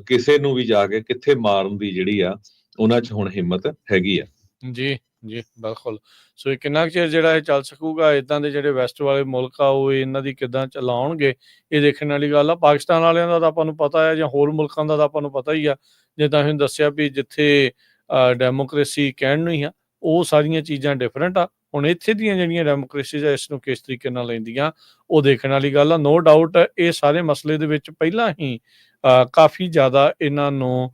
ਕਿਸੇ ਨੂੰ ਵੀ ਜਾ ਕੇ ਕਿੱਥੇ ਮਾਰਨ ਦੀ ਜਿਹੜੀ ਆ ਉਹਨਾਂ 'ਚ ਹੁਣ ਹਿੰਮਤ ਹੈਗੀ ਆ। ਜੀ ਜੀ ਬਿਲਕੁਲ। ਸੋ ਇਹ ਕਿੰਨਾ ਕੁ ਚਿਰ ਜਿਹੜਾ ਇਹ ਚੱਲ ਸਕੂਗਾ, ਇਦਾਂ ਦੇ ਜਿਹੜੇ ਵੈਸਟ ਵਾਲੇ ਮੁਲਕ ਆ ਉਹ ਇਹਨਾਂ ਦੀ ਕਿੱਦਾਂ ਚਲਾਉਣਗੇ, ਇਹ ਦੇਖਣ ਵਾਲੀ ਗੱਲ ਆ। ਪਾਕਿਸਤਾਨ ਵਾਲਿਆਂ ਦਾ ਤਾਂ ਆਪਾਂ ਨੂੰ ਪਤਾ ਹੈ, ਜਾਂ ਹੋਰ ਮੁਲਕਾਂ ਦਾ ਤਾਂ ਆਪਾਂ ਨੂੰ ਪਤਾ ਹੀ ਆ। ਜਿੱਦਾਂ ਤੁਹਾਨੂੰ ਦੱਸਿਆ ਵੀ ਜਿੱਥੇ ਡੈਮੋਕ੍ਰੇਸੀ ਕਹਿਣ ਨੂੰ ਹੀ ਆ, ਉਹ ਸਾਰੀਆਂ ਚੀਜ਼ਾਂ ਡਿਫਰੈਂਟ ਆ। ਹੁਣ ਇੱਥੇ ਦੀਆਂ ਜਿਹੜੀਆਂ ਡੈਮੋਕ੍ਰੇਸੀਜ਼ ਆ ਇਸ ਨੂੰ ਕਿਸ ਤਰੀਕੇ ਨਾਲ ਲੈਂਦੀਆਂ, ਉਹ ਦੇਖਣ ਵਾਲੀ ਗੱਲ ਆ। ਨੋ ਡਾਊਟ ਇਹ ਸਾਰੇ ਮਸਲੇ ਦੇ ਵਿੱਚ ਪਹਿਲਾਂ ਹੀ ਕਾਫੀ ਜ਼ਿਆਦਾ ਇਹਨਾਂ ਨੂੰ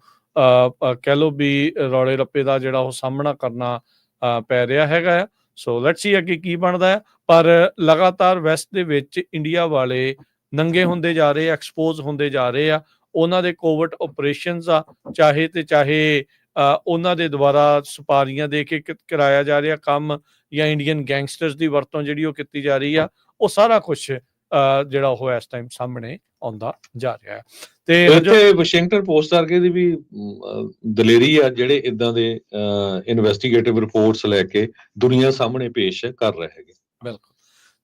ਕਹਿ ਲਓ ਵੀ ਰੌਲੇ ਰੱਪੇ ਦਾ ਜਿਹੜਾ ਉਹ ਸਾਹਮਣਾ ਕਰਨਾ ਪੈ ਰਿਹਾ ਹੈਗਾ ਆ। ਸੋ ਲੈਟਸ ਸੀ ਅੱਗੇ ਕੀ ਬਣਦਾ ਹੈ। ਪਰ ਲਗਾਤਾਰ ਵੈਸਟ ਦੇ ਵਿੱਚ ਇੰਡੀਆ ਵਾਲੇ ਨੰਗੇ ਹੁੰਦੇ ਜਾ ਰਹੇ, ਐਕਸਪੋਜ਼ ਹੁੰਦੇ ਜਾ ਰਹੇ ਆ। ਉਹਨਾਂ ਦੇ ਕੋਵਿਡ ਆਪਰੇਸ਼ਨਸ ਆ, ਚਾਹੇ ਉਹਨਾਂ ਦੇ ਦੁਆਰਾ ਸੁਪਾਰੀਆਂ ਦੇ ਕੇ ਕਰਾਇਆ ਜਾ ਰਿਹਾ ਕੰਮ, ਜਾਂ ਇੰਡੀਅਨ ਗੈਂਗਸਟਰਸ ਦੀ ਵਰਤੋਂ ਜਿਹੜੀ ਉਹ ਕੀਤੀ ਜਾ ਰਹੀ ਆ, ਉਹ ਸਾਰਾ ਕੁਛ ਜਿਹੜਾ ਉਹ ਇਸ ਟਾਈਮ ਸਾਹਮਣੇ ਆਉਂਦਾ ਜਾ ਰਿਹਾ ਹੈ। ਤੇ ਇੱਥੇ ਵਾਸ਼ਿੰਗਟਨ ਪੋਸਟ ਵਰਗੇ ਦੀ ਵੀ ਦਲੇਰੀ ਆ ਜਿਹੜੇ ਇਦਾਂ ਦੇ ਇਨਵੈਸਟੀਗੇਟਿਵ ਰਿਪੋਰਟਸ ਲੈ ਕੇ ਦੁਨੀਆ ਸਾਹਮਣੇ ਪੇਸ਼ ਕਰ ਰਹੇ ਹੈਗੇ। ਬਿਲਕੁਲ।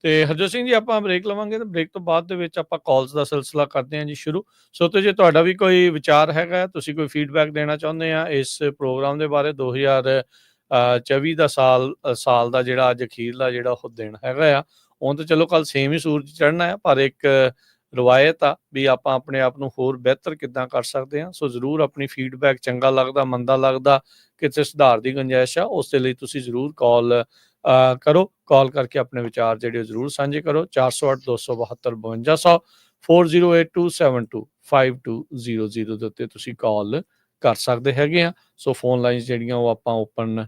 ਤੇ ਹਰਜੋਤ ਸਿੰਘ ਜੀ, ਆਪਾਂ ਬ੍ਰੇਕ ਲਵਾਂਗੇ ਤੇ ਬ੍ਰੇਕ ਤੋਂ ਬਾਅਦ ਦੇ ਵਿੱਚ ਆਪਾਂ ਕਾਲਸ ਦਾ ਸਿਲਸਿਲਾ ਕਰਦੇ ਹਾਂ ਜੀ ਸ਼ੁਰੂ। ਸੋ ਤੇ ਜੇ ਤੁਹਾਡਾ ਵੀ ਕੋਈ ਵਿਚਾਰ ਹੈਗਾ, ਤੁਸੀਂ ਕੋਈ ਫੀਡਬੈਕ ਦੇਣਾ ਚਾਹੁੰਦੇ ਆ ਇਸ ਪ੍ਰੋਗਰਾਮ ਦੇ ਬਾਰੇ, 2024 ਦਾ ਸਾਲ ਦਾ ਜਿਹੜਾ ਅੱਜ ਅਖੀਰਲਾ ਜਿਹੜਾ ਉਹ ਦਿਨ ਹੈਗਾ ਆ, ਹੁਣ ਤਾਂ ਚਲੋ ਕੱਲ ਸੇਮ ਹੀ ਸੂਰਜ ਚੜ੍ਹਨਾ ਆ, ਪਰ ਇੱਕ ਰਵਾਇਤ ਆ ਵੀ ਆਪਾਂ ਆਪਣੇ ਆਪ ਨੂੰ ਹੋਰ ਬਿਹਤਰ ਕਿੱਦਾਂ ਕਰ ਸਕਦੇ ਹਾਂ। ਸੋ ਜ਼ਰੂਰ ਆਪਣੀ ਫੀਡਬੈਕ, ਚੰਗਾ ਲੱਗਦਾ ਮੰਦਾ ਲੱਗਦਾ, ਕਿਤੇ ਸੁਧਾਰ ਦੀ ਗੁੰਜਾਇਸ਼ ਆ, ਉਸ ਦੇ ਲਈ ਤੁਸੀਂ ਜ਼ਰੂਰ ਕਾਲ ਕਰੋ। ਕਾਲ ਕਰਕੇ ਆਪਣੇ ਵਿਚਾਰ ਜਿਹੜੇ ਜ਼ਰੂਰ ਸਾਂਝੇ ਕਰੋ। 408 272 5200 4082725200 ਦੇ ਉੱਤੇ ਤੁਸੀਂ ਕਾਲ ਕਰ ਸਕਦੇ ਹੈਗੇ ਆ। ਸੋ ਫੋਨ ਲਾਈਨ ਜਿਹੜੀਆਂ ਉਹ ਆਪਾਂ ਓਪਨ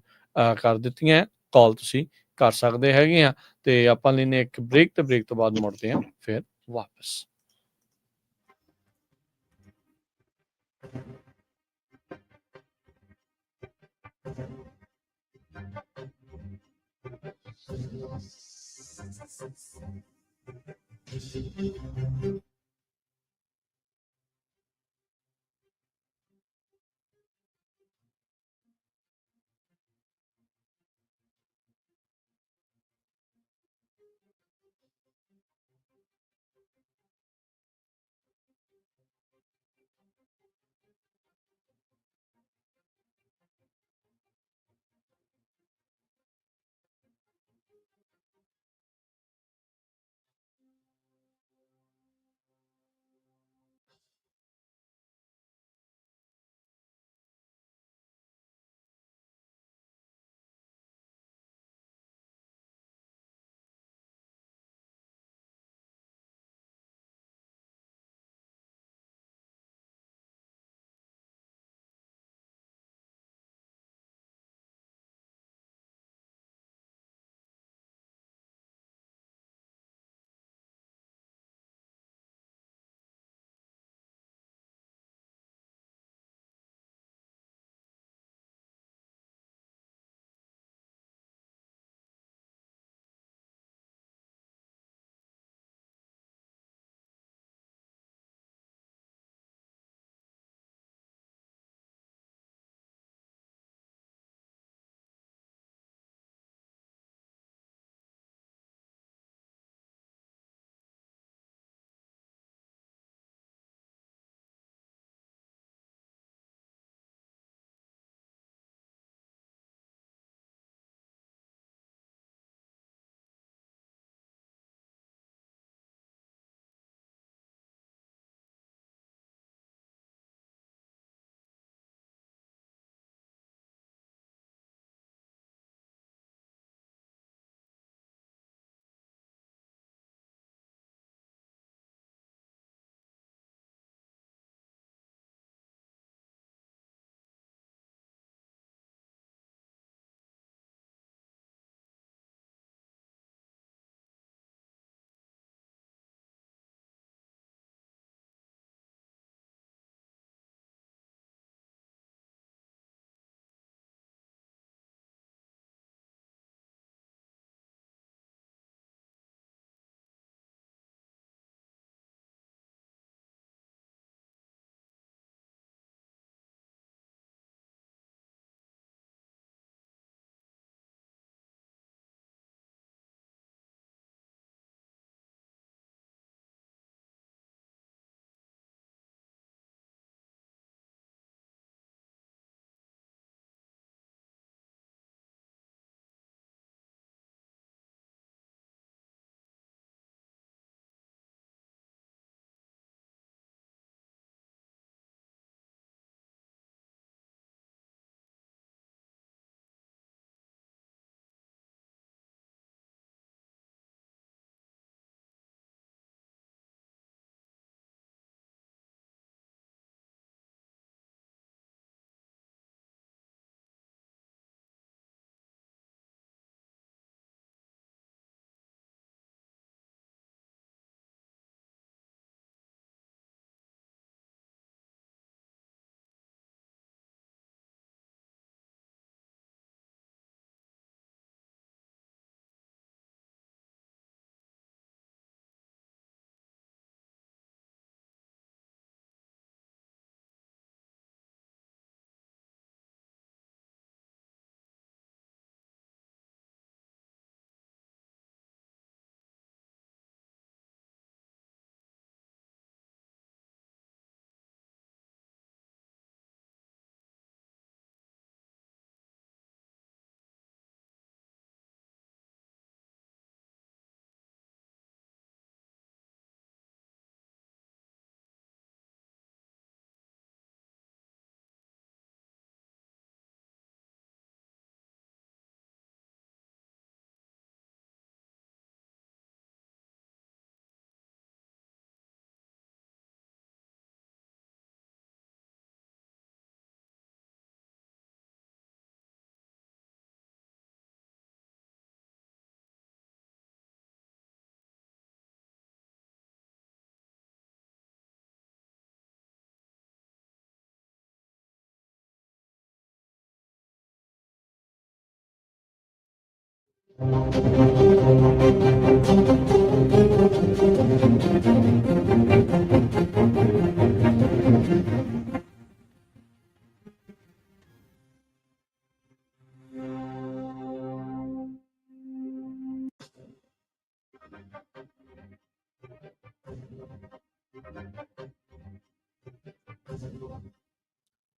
ਕਰ ਦਿੱਤੀਆਂ, ਕਾਲ ਤੁਸੀਂ ਕਰ ਸਕਦੇ ਹੈਗੇ ਆ। ਤੇ ਆਪਾਂ ਲੈਨੇ ਇੱਕ ਬ੍ਰੇਕ, ਤੇ ਬ੍ਰੇਕ ਤੋਂ ਬਾਅਦ ਮੁੜਦੇ ਆ ਫਿਰ ਵਾਪਸ।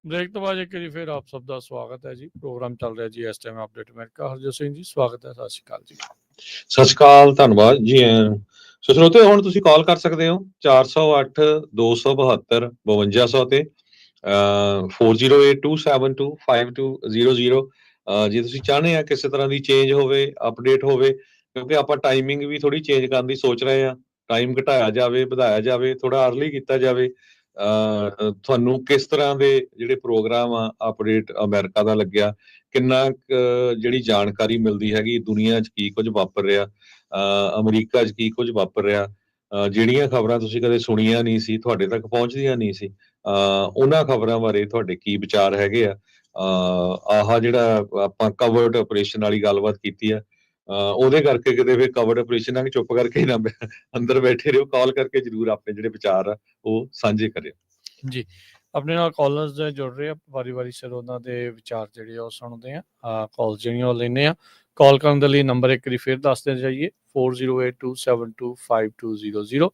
ब्रेक तो बाद एक बारी फिर आप सब का स्वागत है जी। प्रोग्राम चल रहा जी इस time update America. Harjot Singh ji ਸਵਾਗਤ ਹੈ। ਸਤਿ ਸ਼੍ਰੀ ਅਕਾਲ ਜੀ। ਸਤਿ ਸ਼੍ਰੀ ਅਕਾਲ, ਧੰਨਵਾਦ ਜੀ ਆਇਆਂ ਨੂੰ। ਸੋ ਸਰੋਤੇ, ਹੁਣ ਤੁਸੀਂ ਕਾਲ ਕਰ ਸਕਦੇ ਹੋ 408 272 5200 ਤੇ 4082725200। ਜੇ ਤੁਸੀਂ ਚਾਹੁੰਦੇ ਆ ਕਿਸੇ ਤਰ੍ਹਾਂ ਦੀ ਚੇਂਜ ਹੋਵੇ, ਅਪਡੇਟ ਹੋਵੇ, ਕਿਉਂਕਿ ਆਪਾਂ ਟਾਈਮਿੰਗ ਵੀ ਥੋੜੀ ਚੇਂਜ ਕਰਨ ਦੀ ਸੋਚ ਰਹੇ ਆ। ਟਾਈਮ ਘਟਾਇਆ ਜਾਵੇ, ਵਧਾਇਆ ਜਾਵੇ, ਥੋੜਾ ਅਰਲੀ ਕੀਤਾ ਜਾਵੇ। ਤੁਹਾਨੂੰ ਕਿਸ ਤਰ੍ਹਾਂ ਦੇ ਜਿਹੜੇ ਪ੍ਰੋਗਰਾਮ ਆ ਅਪਡੇਟ ਅਮਰੀਕਾ ਦਾ ਲੱਗਿਆ, ਕਿੰਨਾ ਜਿਹੜੀ ਜਾਣਕਾਰੀ ਮਿਲਦੀ ਹੈਗੀ ਦੁਨੀਆ 'ਚ ਕੀ ਕੁਝ ਵਾਪਰ ਰਿਹਾ, ਅਮਰੀਕਾ 'ਚ ਕੀ ਕੁਝ ਵਾਪਰ ਰਿਹਾ, ਜਿਹੜੀਆਂ ਖਬਰਾਂ ਤੁਸੀਂ ਕਦੇ ਸੁਣੀਆਂ ਨਹੀਂ ਸੀ, ਤੁਹਾਡੇ ਤੱਕ ਪਹੁੰਚਦੀਆਂ ਨਹੀਂ ਸੀ, ਉਹਨਾਂ ਖਬਰਾਂ ਬਾਰੇ ਤੁਹਾਡੇ ਕੀ ਵਿਚਾਰ ਹੈਗੇ ਆ। ਆਹ ਜਿਹੜਾ ਆਪਾਂ ਕਵਰਡ ਆਪਰੇਸ਼ਨ ਵਾਲੀ ਗੱਲਬਾਤ ਕੀਤੀ ਆ, ਉਹਦੇ ਕਰਕੇ ਕਿਤੇ ਫਿਰ ਕਵਰਡ ਆਪਰੇਸ਼ਨ ਆ ਕਿ ਚੁੱਪ ਕਰਕੇ ਹੀ ਨਾ ਅੰਦਰ ਬੈਠੇ ਰਹੋ। ਕਾਲ ਕਰਕੇ ਜ਼ਰੂਰ ਆਪਣੇ ਜਿਹੜੇ ਵਿਚਾਰ ਆ ਉਹ ਸਾਂਝੇ ਕਰਿਓ ਜੀ। ਆਪਣੇ ਨਾਲ ਕਾਲਰਸ ਜੁੜ ਰਹੇ ਆ, ਵਾਰੀ ਸਿਰ ਉਹਨਾਂ ਦੇ ਵਿਚਾਰ ਜਿਹੜੇ ਆ ਉਹ ਸੁਣਦੇ ਆ। ਕਾਲ ਜਿਹੜੀਆਂ ਉਹ ਲੈਂਦੇ ਆ। ਕਾਲ ਕਰਨ ਦੇ ਲਈ ਨੰਬਰ ਇੱਕ ਵਾਰੀ ਫਿਰ ਦੱਸਦੇ ਜਾਈਏ 4082725200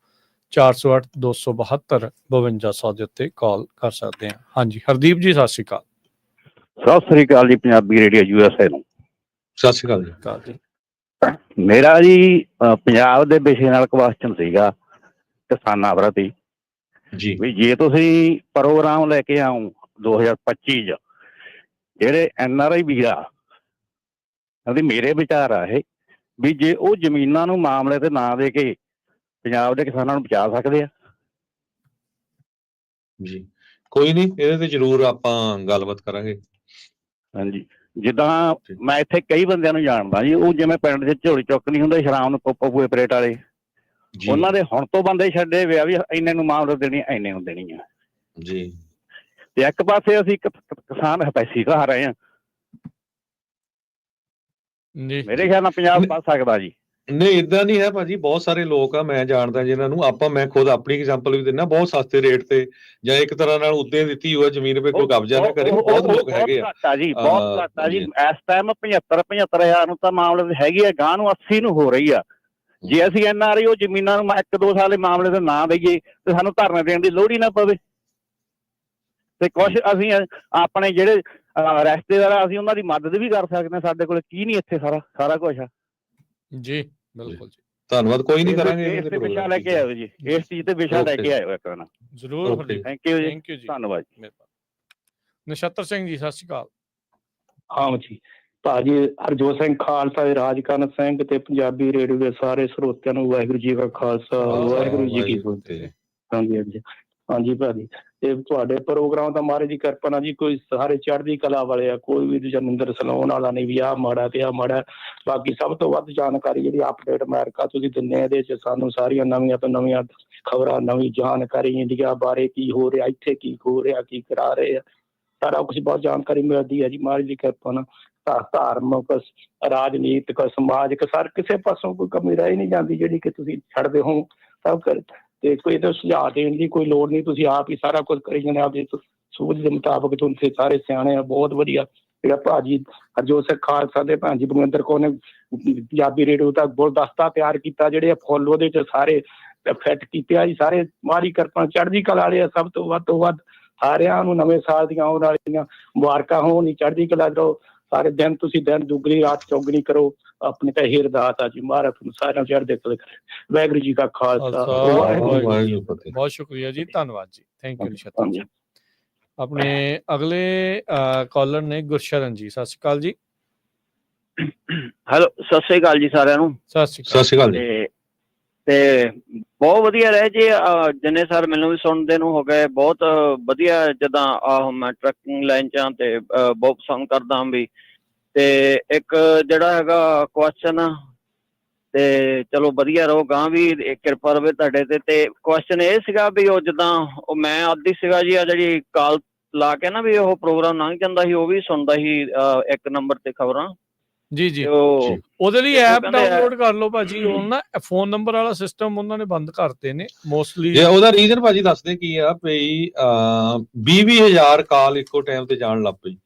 408 272 5200 ਦੇ ਉੱਤੇ ਕਾਲ ਕਰ ਸਕਦੇ ਆ। ਹਾਂਜੀ ਹਰਦੀਪ ਜੀ, ਸਤਿ ਸ਼੍ਰੀ ਅਕਾਲ। ਸਤਿ ਸ੍ਰੀ ਅਕਾਲ ਜੀ, ਪੰਜਾਬੀ ਰੇਡੀਓ USA ਨੂੰ ਸਤਿ ਸ਼੍ਰੀ ਅਕਾਲ ਜੀ। ਮੇਰਾ ਜੀ ਪੰਜਾਬ ਦੇ ਵਿਸ਼ੇ ਨਾਲ ਕੁਐਸਚਨ ਸੀਗਾ ਕਿਸਾਨਾਂ ਪ੍ਰਤੀ ਜੀ। ਵੀ ਜੇ ਤੁਸੀਂ ਪ੍ਰੋਗਰਾਮ ਲੈ ਕੇ ਆਓ 2025 ਚ ਜਿਹੜੇ NRI ਵੀਰ ਆ, ਉਹਦੀ ਮੇਰੇ ਵਿਚਾਰ ਆ ਇਹ ਵੀ ਜੇ ਉਹ ਜ਼ਮੀਨਾਂ ਨੂੰ ਮਾਮਲੇ ਤੇ ਨਾ ਦੇ ਕੇ ਪੰਜਾਬ ਦੇ ਕਿਸਾਨਾਂ ਨੂੰ ਬਚਾ ਸਕਦੇ ਆ। ਜੀ ਕੋਈ ਨਹੀਂ, ਇਹਦੇ ਤੇ ਜ਼ਰੂਰ ਆਪਾਂ ਗੱਲਬਾਤ ਕਰਾਂਗੇ। ਹਾਂਜੀ, ਜਿੱਦਾਂ ਮੈਂ ਇੱਥੇ ਕਈ ਬੰਦਿਆਂ ਨੂੰ ਜਾਣਦਾ ਜੀ, ਉਹ ਜਿਵੇਂ ਪਿੰਡ 'ਚ ਝੋਲੀ ਚੁੱਕ ਨਹੀਂ ਹੁੰਦਾ ਸ਼ਰਾਬ ਨੂੰ ਪੋਪੋ ਪਰੇਟ ਵਾਲੇ, ਉਹਨਾਂ ਦੇ ਹੁਣ ਤੋਂ ਬੰਦੇ ਛੱਡੇ ਵੇ ਆ ਵੀ ਇੰਨੇ ਨੂੰ ਮਾਮਲੇ ਦੇਣੀ, ਇੰਨੇ ਨੂੰ ਦੇਣੀ ਆ ਜੀ। ਤੇ ਇੱਕ ਪਾਸੇ ਅਸੀਂ ਕਿਸਾਨ ਪੈਸੀ ਖਾ ਰਹੇ ਆ। ਮੇਰੇ ਖਿਆਲ ਨਾਲ ਪੰਜਾਬ ਵੱਧ ਸਕਦਾ ਜੀ। ਨਹੀਂ, ਏਦਾਂ ਨਹੀਂ ਹੈ ਭਾਜੀ। ਬਹੁਤ ਸਾਰੇ ਲੋਕ ਆ ਮੈਂ ਜਾਣਦਾ ਜਿਨ੍ਹਾਂ ਨੂੰ, ਮੈਂ ਖੁਦ ਆਪਣੀ ਐਗਜ਼ਾਮਪਲ ਵੀ ਦਿੰਦਾ, ਬਹੁਤ ਸਸਤੇ ਰੇਟ ਤੇ ਜਾਂ ਇੱਕ ਤਰ੍ਹਾਂ ਨਾਲ ਉੱਤੇ ਦਿੱਤੀ ਹੋਇਆ ਜ਼ਮੀਨ ਤੇ ਕੋਈ ਕਬਜ਼ਾ ਨਾ ਕਰੇ, ਬਹੁਤ ਲੋਕ ਹੈਗੇ ਆ ਜੀ, ਬਹੁਤ ਘੱਟ ਆ ਜੀ। ਇਸ ਟਾਈਮ 75,000 ਨੂੰ ਤਾਂ ਮਾਮਲੇ ਤੇ ਹੈਗੀ ਆ, ਗਾਂ ਨੂੰ 80 ਨੂੰ ਹੋ ਰਹੀ ਆ। ਜੇ ਅਸੀਂ NRI ਉਹ ਜ਼ਮੀਨਾਂ ਨੂੰ 1-2 ਸਾਲ ਦੇ ਮਾਮਲੇ ਤੇ ਨਾ ਦੇਈਏ ਤੇ ਸਾਨੂੰ ਧਰਨੇ ਦੇਣ ਦੀ ਲੋੜ ਹੀ ਨਾ ਪਵੇ। ਤੇ ਕੁਛ ਅਸੀਂ ਆਪਣੇ ਜਿਹੜੇ ਰਿਸ਼ਤੇਦਾਰ ਆ, ਅਸੀਂ ਉਹਨਾਂ ਦੀ ਮਦਦ ਵੀ ਕਰ ਸਕਦੇ ਹਾਂ। ਸਾਡੇ ਕੋਲ ਕੀ ਨਹੀਂ, ਇੱਥੇ ਸਾਰਾ ਕੁਛ ਆ ਜੀ। ਬਿਲਕੁਲ ਜੀ, ਧੰਨਵਾਦ। ਕੋਈ ਨਹੀਂ ਕਰਾਂਗੇ। ਇਸ ਤੇ ਵਿਸ਼ਾ ਲੈ ਕੇ ਆਇਓ ਜੀ, ਇਸ ਚੀਜ਼ ਤੇ ਵਿਸ਼ਾ ਲੈ ਕੇ ਆਇਓ ਇੱਕ ਵਾਰ ਜ਼ਰੂਰ। ਥੈਂਕ ਯੂ ਜੀ, ਧੰਨਵਾਦ ਜੀ। ਨਛੱਤਰ ਸਿੰਘ ਜੀ, ਸਤਿ ਸ਼੍ਰੀ ਅਕਾਲ। ਹਾਂ ਜੀ ਭਾਜੀ, ਹਰਜੋਤ ਸਿੰਘ ਖਾਲਸਾ, ਰਾਜਕਰਨ ਸਿੰਘ ਤੇ ਪੰਜਾਬੀ ਰੇਡੀਓ ਦੇ ਸਾਰੇ ਸਰੋਤਿਆਂ ਨੂੰ ਵਾਹਿਗੁਰੂ ਜੀ ਕਾ ਖਾਲਸਾ, ਵਾਹਿਗੁਰੂ ਜੀ ਕੀ ਫਤਿਹ। ਹਾਂਜੀ ਭਾਜੀ, ਤੇ ਤੁਹਾਡੇ ਪ੍ਰੋਗਰਾਮ ਦਾ ਮਹਾਰਾਜ ਦੀ ਕਿਰਪਾ ਨਾਲ ਜੀ, ਕੋਈ ਸਾਰੇ ਚੜ੍ਹਦੀ ਕਲਾ ਵਾਲੇ ਆ, ਕੋਈ ਵੀ ਜਨਿੰਦਰ ਸਲਾਉਣ ਵਾਲਾ ਨਹੀਂ ਵੀ ਆਹ ਮਾੜਾ ਤੇ ਆਹ ਮਾੜਾ। ਬਾਕੀ ਸਭ ਤੋਂ ਵੱਧ ਜਾਣਕਾਰੀ ਜਿਹੜੀ ਅਪਡੇਟ ਅਮਰੀਕਾ ਤੁਸੀਂ ਦਿੰਦੇ, ਇਹਦੇ 'ਚ ਸਾਨੂੰ ਸਾਰੀਆਂ ਨਵੀਆਂ ਤੋਂ ਨਵੀਆਂ ਖਬਰਾਂ, ਨਵੀਂ ਜਾਣਕਾਰੀ, ਇੰਡੀਆ ਬਾਰੇ ਕੀ ਹੋ ਰਿਹਾ, ਇੱਥੇ ਕੀ ਹੋ ਰਿਹਾ, ਕੀ ਕਰਾ ਰਹੇ ਆ, ਸਾਰਾ ਕੁਛ ਬਹੁਤ ਜਾਣਕਾਰੀ ਮਿਲਦੀ ਹੈ ਜੀ ਮਹਾਰਾਜ ਦੀ ਕਿਰਪਾ ਨਾਲ। ਧਾਰਮਿਕ, ਰਾਜਨੀਤਿਕ, ਸਮਾਜਿਕ, ਕਿਸੇ ਪਾਸੋਂ ਕੋਈ ਕਮੀ ਰਹਿ ਨਹੀਂ ਜਾਂਦੀ ਜਿਹੜੀ ਕਿ ਤੁਸੀਂ ਛੱਡਦੇ ਹੋ। ਸਭ ਤੇ ਕੋਈ ਤਾਂ ਸੁਝਾਅ ਦੇਣ ਦੀ ਕੋਈ ਲੋੜ ਨਹੀਂ, ਤੁਸੀਂ ਆਪ ਹੀ ਸਾਰਾ ਕੁਝ ਕਰੀ ਜਾਂਦੇ ਆਪਦੀ ਸੂਝ ਦੇ ਮੁਤਾਬਕ। ਤੁਸੀਂ ਸਾਰੇ ਸਿਆਣੇ ਆ, ਬਹੁਤ ਵਧੀਆ। ਜਿਹੜਾ ਭਾਜੀ ਹਰਜੋਤ ਸਿੰਘ ਖਾਲਸਾ ਦੇ ਭੈਣ ਜੀ ਬਲਵਿੰਦਰ ਕੌਰ ਨੇ ਪੰਜਾਬੀ ਰੇਡੀਓ ਦਾ ਗੁਲਦਸਤਾ ਤਿਆਰ ਕੀਤਾ, ਜਿਹੜੇ ਫੁੱਲ ਉਹਦੇ 'ਚ ਸਾਰੇ ਫਿੱਟ ਕੀਤੇ ਆ ਜੀ, ਸਾਰੇ ਮਾੜੀ ਕਿਰਪਾ ਚੜ੍ਹਦੀ ਕਲਾ ਵਾਲੇ ਆ। ਸਭ ਤੋਂ ਵੱਧ ਸਾਰਿਆਂ ਨੂੰ ਨਵੇਂ ਸਾਲ ਦੀਆਂ ਆਉਣ ਵਾਲੀਆਂ ਮੁਬਾਰਕਾਂ ਹੋਣ, ਚੜ੍ਹਦੀ ਕਲਾ ਰਹੋ। ਸਾਰੇ ਦਿਨ ਤੁਸੀਂ ਦਿਨ ਦੁੱਗਣੀ ਰਾਤ ਚੌਗਣੀ ਕਰੋ। ਆਪਣੀ ਤਾਂ ਇਹ ਅਰਦਾਸ ਆ ਜੀ, ਮਹਾਰਾਜ ਤੁਹਾਨੂੰ ਸਾਰਿਆਂ ਨੂੰ ਚੜ੍ਹਦੇ ਕਲਾ ਕਰੇ। ਵਾਹਿਗੁਰੂ ਜੀ ਕਾ ਖਾਲਸਾ, ਬਹੁਤ ਸ਼ੁਕਰੀਆ ਜੀ, ਧੰਨਵਾਦ ਜੀ, ਥੈਂਕ ਯੂ ਨਛੱਤਰ ਜੀ। ਆਪਣੇ ਅਗਲੇ ਕਾਲਰ ਨੇ ਗੁਰਸ਼ਰਨ ਜੀ, ਸਤਿ ਸ਼੍ਰੀ ਅਕਾਲ ਜੀ। ਹੈਲੋ, ਸਤਿ ਸ਼੍ਰੀ ਅਕਾਲ ਜੀ ਸਾਰਿਆਂ ਨੂੰ। ਸਤਿ ਸ਼੍ਰੀ ਅਕਾਲ ਜੀ। ਤੇ ਬਹੁਤ ਵਧੀਆ ਰਹੇ ਜੀ, ਜਿੰਨੇ ਸਰ ਮੈਨੂੰ ਵੀ ਸੁਣਦੇ ਨੂੰ ਹੋ ਗਏ, ਬਹੁਤ ਵਧੀਆ। ਜਿੱਦਾਂ ਮੈਂ ਟਰੱਕਿੰਗ ਲਾਈਨ 'ਚ ਤੇ ਬਹੁਤ ਪਸੰਦ ਕਰਦਾ ਵੀ। ਤੇ ਇੱਕ ਜਿਹੜਾ ਹੈਗਾ ਕੁਐਸਚਨ, ਤੇ ਚਲੋ ਵਧੀਆ ਰਹੋ, ਗਾਂ ਵੀ ਕਿਰਪਾ ਰਵੇ ਤੁਹਾਡੇ ਤੇ ਕੁਐਸਚਨ ਇਹ ਸੀਗਾ ਵੀ ਉਹ ਜਿੱਦਾਂ ਉਹ ਮੈਂ ਆਦੀ ਸੀਗਾ ਜੀ, ਆ ਜਿਹੜੀ ਕਾਲ ਲਾ ਕੇ ਨਾ ਵੀ ਉਹ ਪ੍ਰੋਗਰਾਮ ਲੰਘ ਜਾਂਦਾ ਸੀ, ਉਹ ਵੀ ਸੁਣਦਾ ਸੀ 1 ਨੰਬਰ ਤੇ ਖਬਰਾਂ। ਜੀ ਜੀ ਤੇ ਉਹ ਉਹਦੇ ਲਈ ਉਹ ਐਪ ਕਹਿੰਦੇ ਆ- ਡਾਊਨਲੋਡ ਕਰ ਲਓ ਭਾਜੀ। ਉਹ ਨਾ ਫੋਨ ਨੰਬਰ ਵਾਲਾ ਸਿਸਟਮ ਉਹਨਾਂ ਨੇ ਬੰਦ ਕਰਤੇ ਨੇ ਮੋਸਟਲੀ। ਜੇ ਉਹਦਾ ਰੀਜ਼ਨ ਭਾਜੀ ਦੱਸਦੇ ਕੀ ਆ ਭਈ 20,000 ਕਾਲ ਇੱਕੋ ਟਾਈਮ ਤੇ ਜਾਣ ਲੱਗ ਪਈ।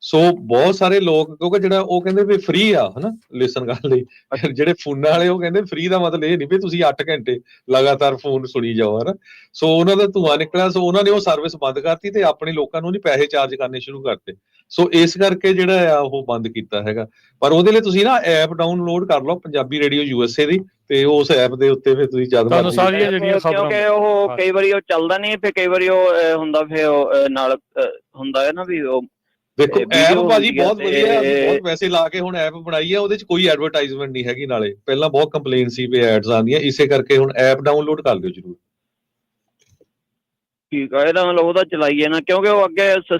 ਸੋ ਬਹੁਤ ਸਾਰੇ ਲੋਕ, ਕਿਉਂਕਿ ਜਿਹੜਾ ਉਹ ਕਹਿੰਦੇ ਵੀ ਫ੍ਰੀ ਆ ਹਨਾ ਲਿਸਨ ਕਰਨ ਲਈ, ਜਿਹੜੇ ਫੋਨਾਂ ਵਾਲੇ ਉਹ ਕਹਿੰਦੇ ਫ੍ਰੀ ਦਾ ਮਤਲਬ ਇਹ ਨਹੀਂ ਵੀ ਤੁਸੀਂ 8 ਘੰਟੇ ਲਗਾਤਾਰ ਫੋਨ ਸੁਣੀ ਜਾਓ ਹਨਾ। ਸੋ ਉਹਨਾਂ ਦਾ ਧੂੰਆਂ ਨਿਕਲਿਆ, ਸੋ ਉਹਨਾਂ ਨੇ ਉਹ ਸਰਵਿਸ ਬੰਦ ਕਰਤੀ ਤੇ ਆਪਣੇ ਲੋਕਾਂ ਨੂੰ ਨਹੀਂ ਪੈਸੇ ਚਾਰਜ ਕਰਨੇ ਸ਼ੁਰੂ ਕਰਤੇ। ਸੋ ਇਸ ਕਰਕੇ ਜਿਹੜਾ ਆ ਉਹ ਬੰਦ ਕੀਤਾ ਹੈਗਾ। ਪਰ ਉਹਦੇ ਲਈ ਤੁਸੀਂ ਨਾ ਐਪ ਡਾਊਨਲੋਡ ਕਰ ਲਓ ਪੰਜਾਬੀ ਰੇਡੀਓ USA ਦੀ, ਤੇ ਉਸ ਐਪ ਦੇ ਉੱਤੇ ਫਿਰ ਤੁਸੀਂ ਜਦ ਤੁਹਾਨੂੰ ਮਰਜ਼ੀ ਸਾਰੀਆਂ ਜਿਹੜੀਆਂ ਖਬਰਾਂ ਕਿਉਂਕਿ ਉਹ ਕਈ ਵਾਰੀ ਉਹ ਚੱਲਦਾ ਨਹੀਂ, ਫਿਰ ਕਈ ਵਾਰੀ ਉਹ ਹੁੰਦਾ, ਫਿਰ ਉਹ ਨਾਲ ਹੁੰਦਾ ਹੈ ਨਾ ਵੀ ਉਹ ਦੇਖੋ video ਐਪ ਭਾਜੀ ਹੁੰਦੀ ਆ ਬਹੁਤ ਵਧੀਆ ਹੈ। ਅਸੀਂ ਤੇ- ਬਹੁਤ ਪੈਸੇ ਲਾ ਕੇ ਹੁਣ ਐਪ ਬਣਾਈ ਹੈ, ਉਹਦੇ 'ਚ ਕੋਈ ਐਡਵਰਟਾਈਜ਼ਮੈਂਟ ਨਹੀਂ ਹੈਗੀ। ਨਾਲੇ ਪਹਿਲਾਂ ਬਹੁਤ ਕੰਪਲੇਨ ਸੀ ਵੀ ਐਡਸ ਆਉਂਦੀਆਂ, ਇਸੇ ਕਰਕੇ ਹੁਣ ਐਪ ਡਾਊਨਲੋਡ ਕਰ ਲਿਓ ਜ਼ਰੂਰ। ਠੀਕ ਆ, ਇਹਦਾ ਮਤਲਬ ਉਹਦਾ ਚਲਾਈਏ ਨਾ, ਕਿਉਂਕਿ ਉਹ ਅੱਗੇ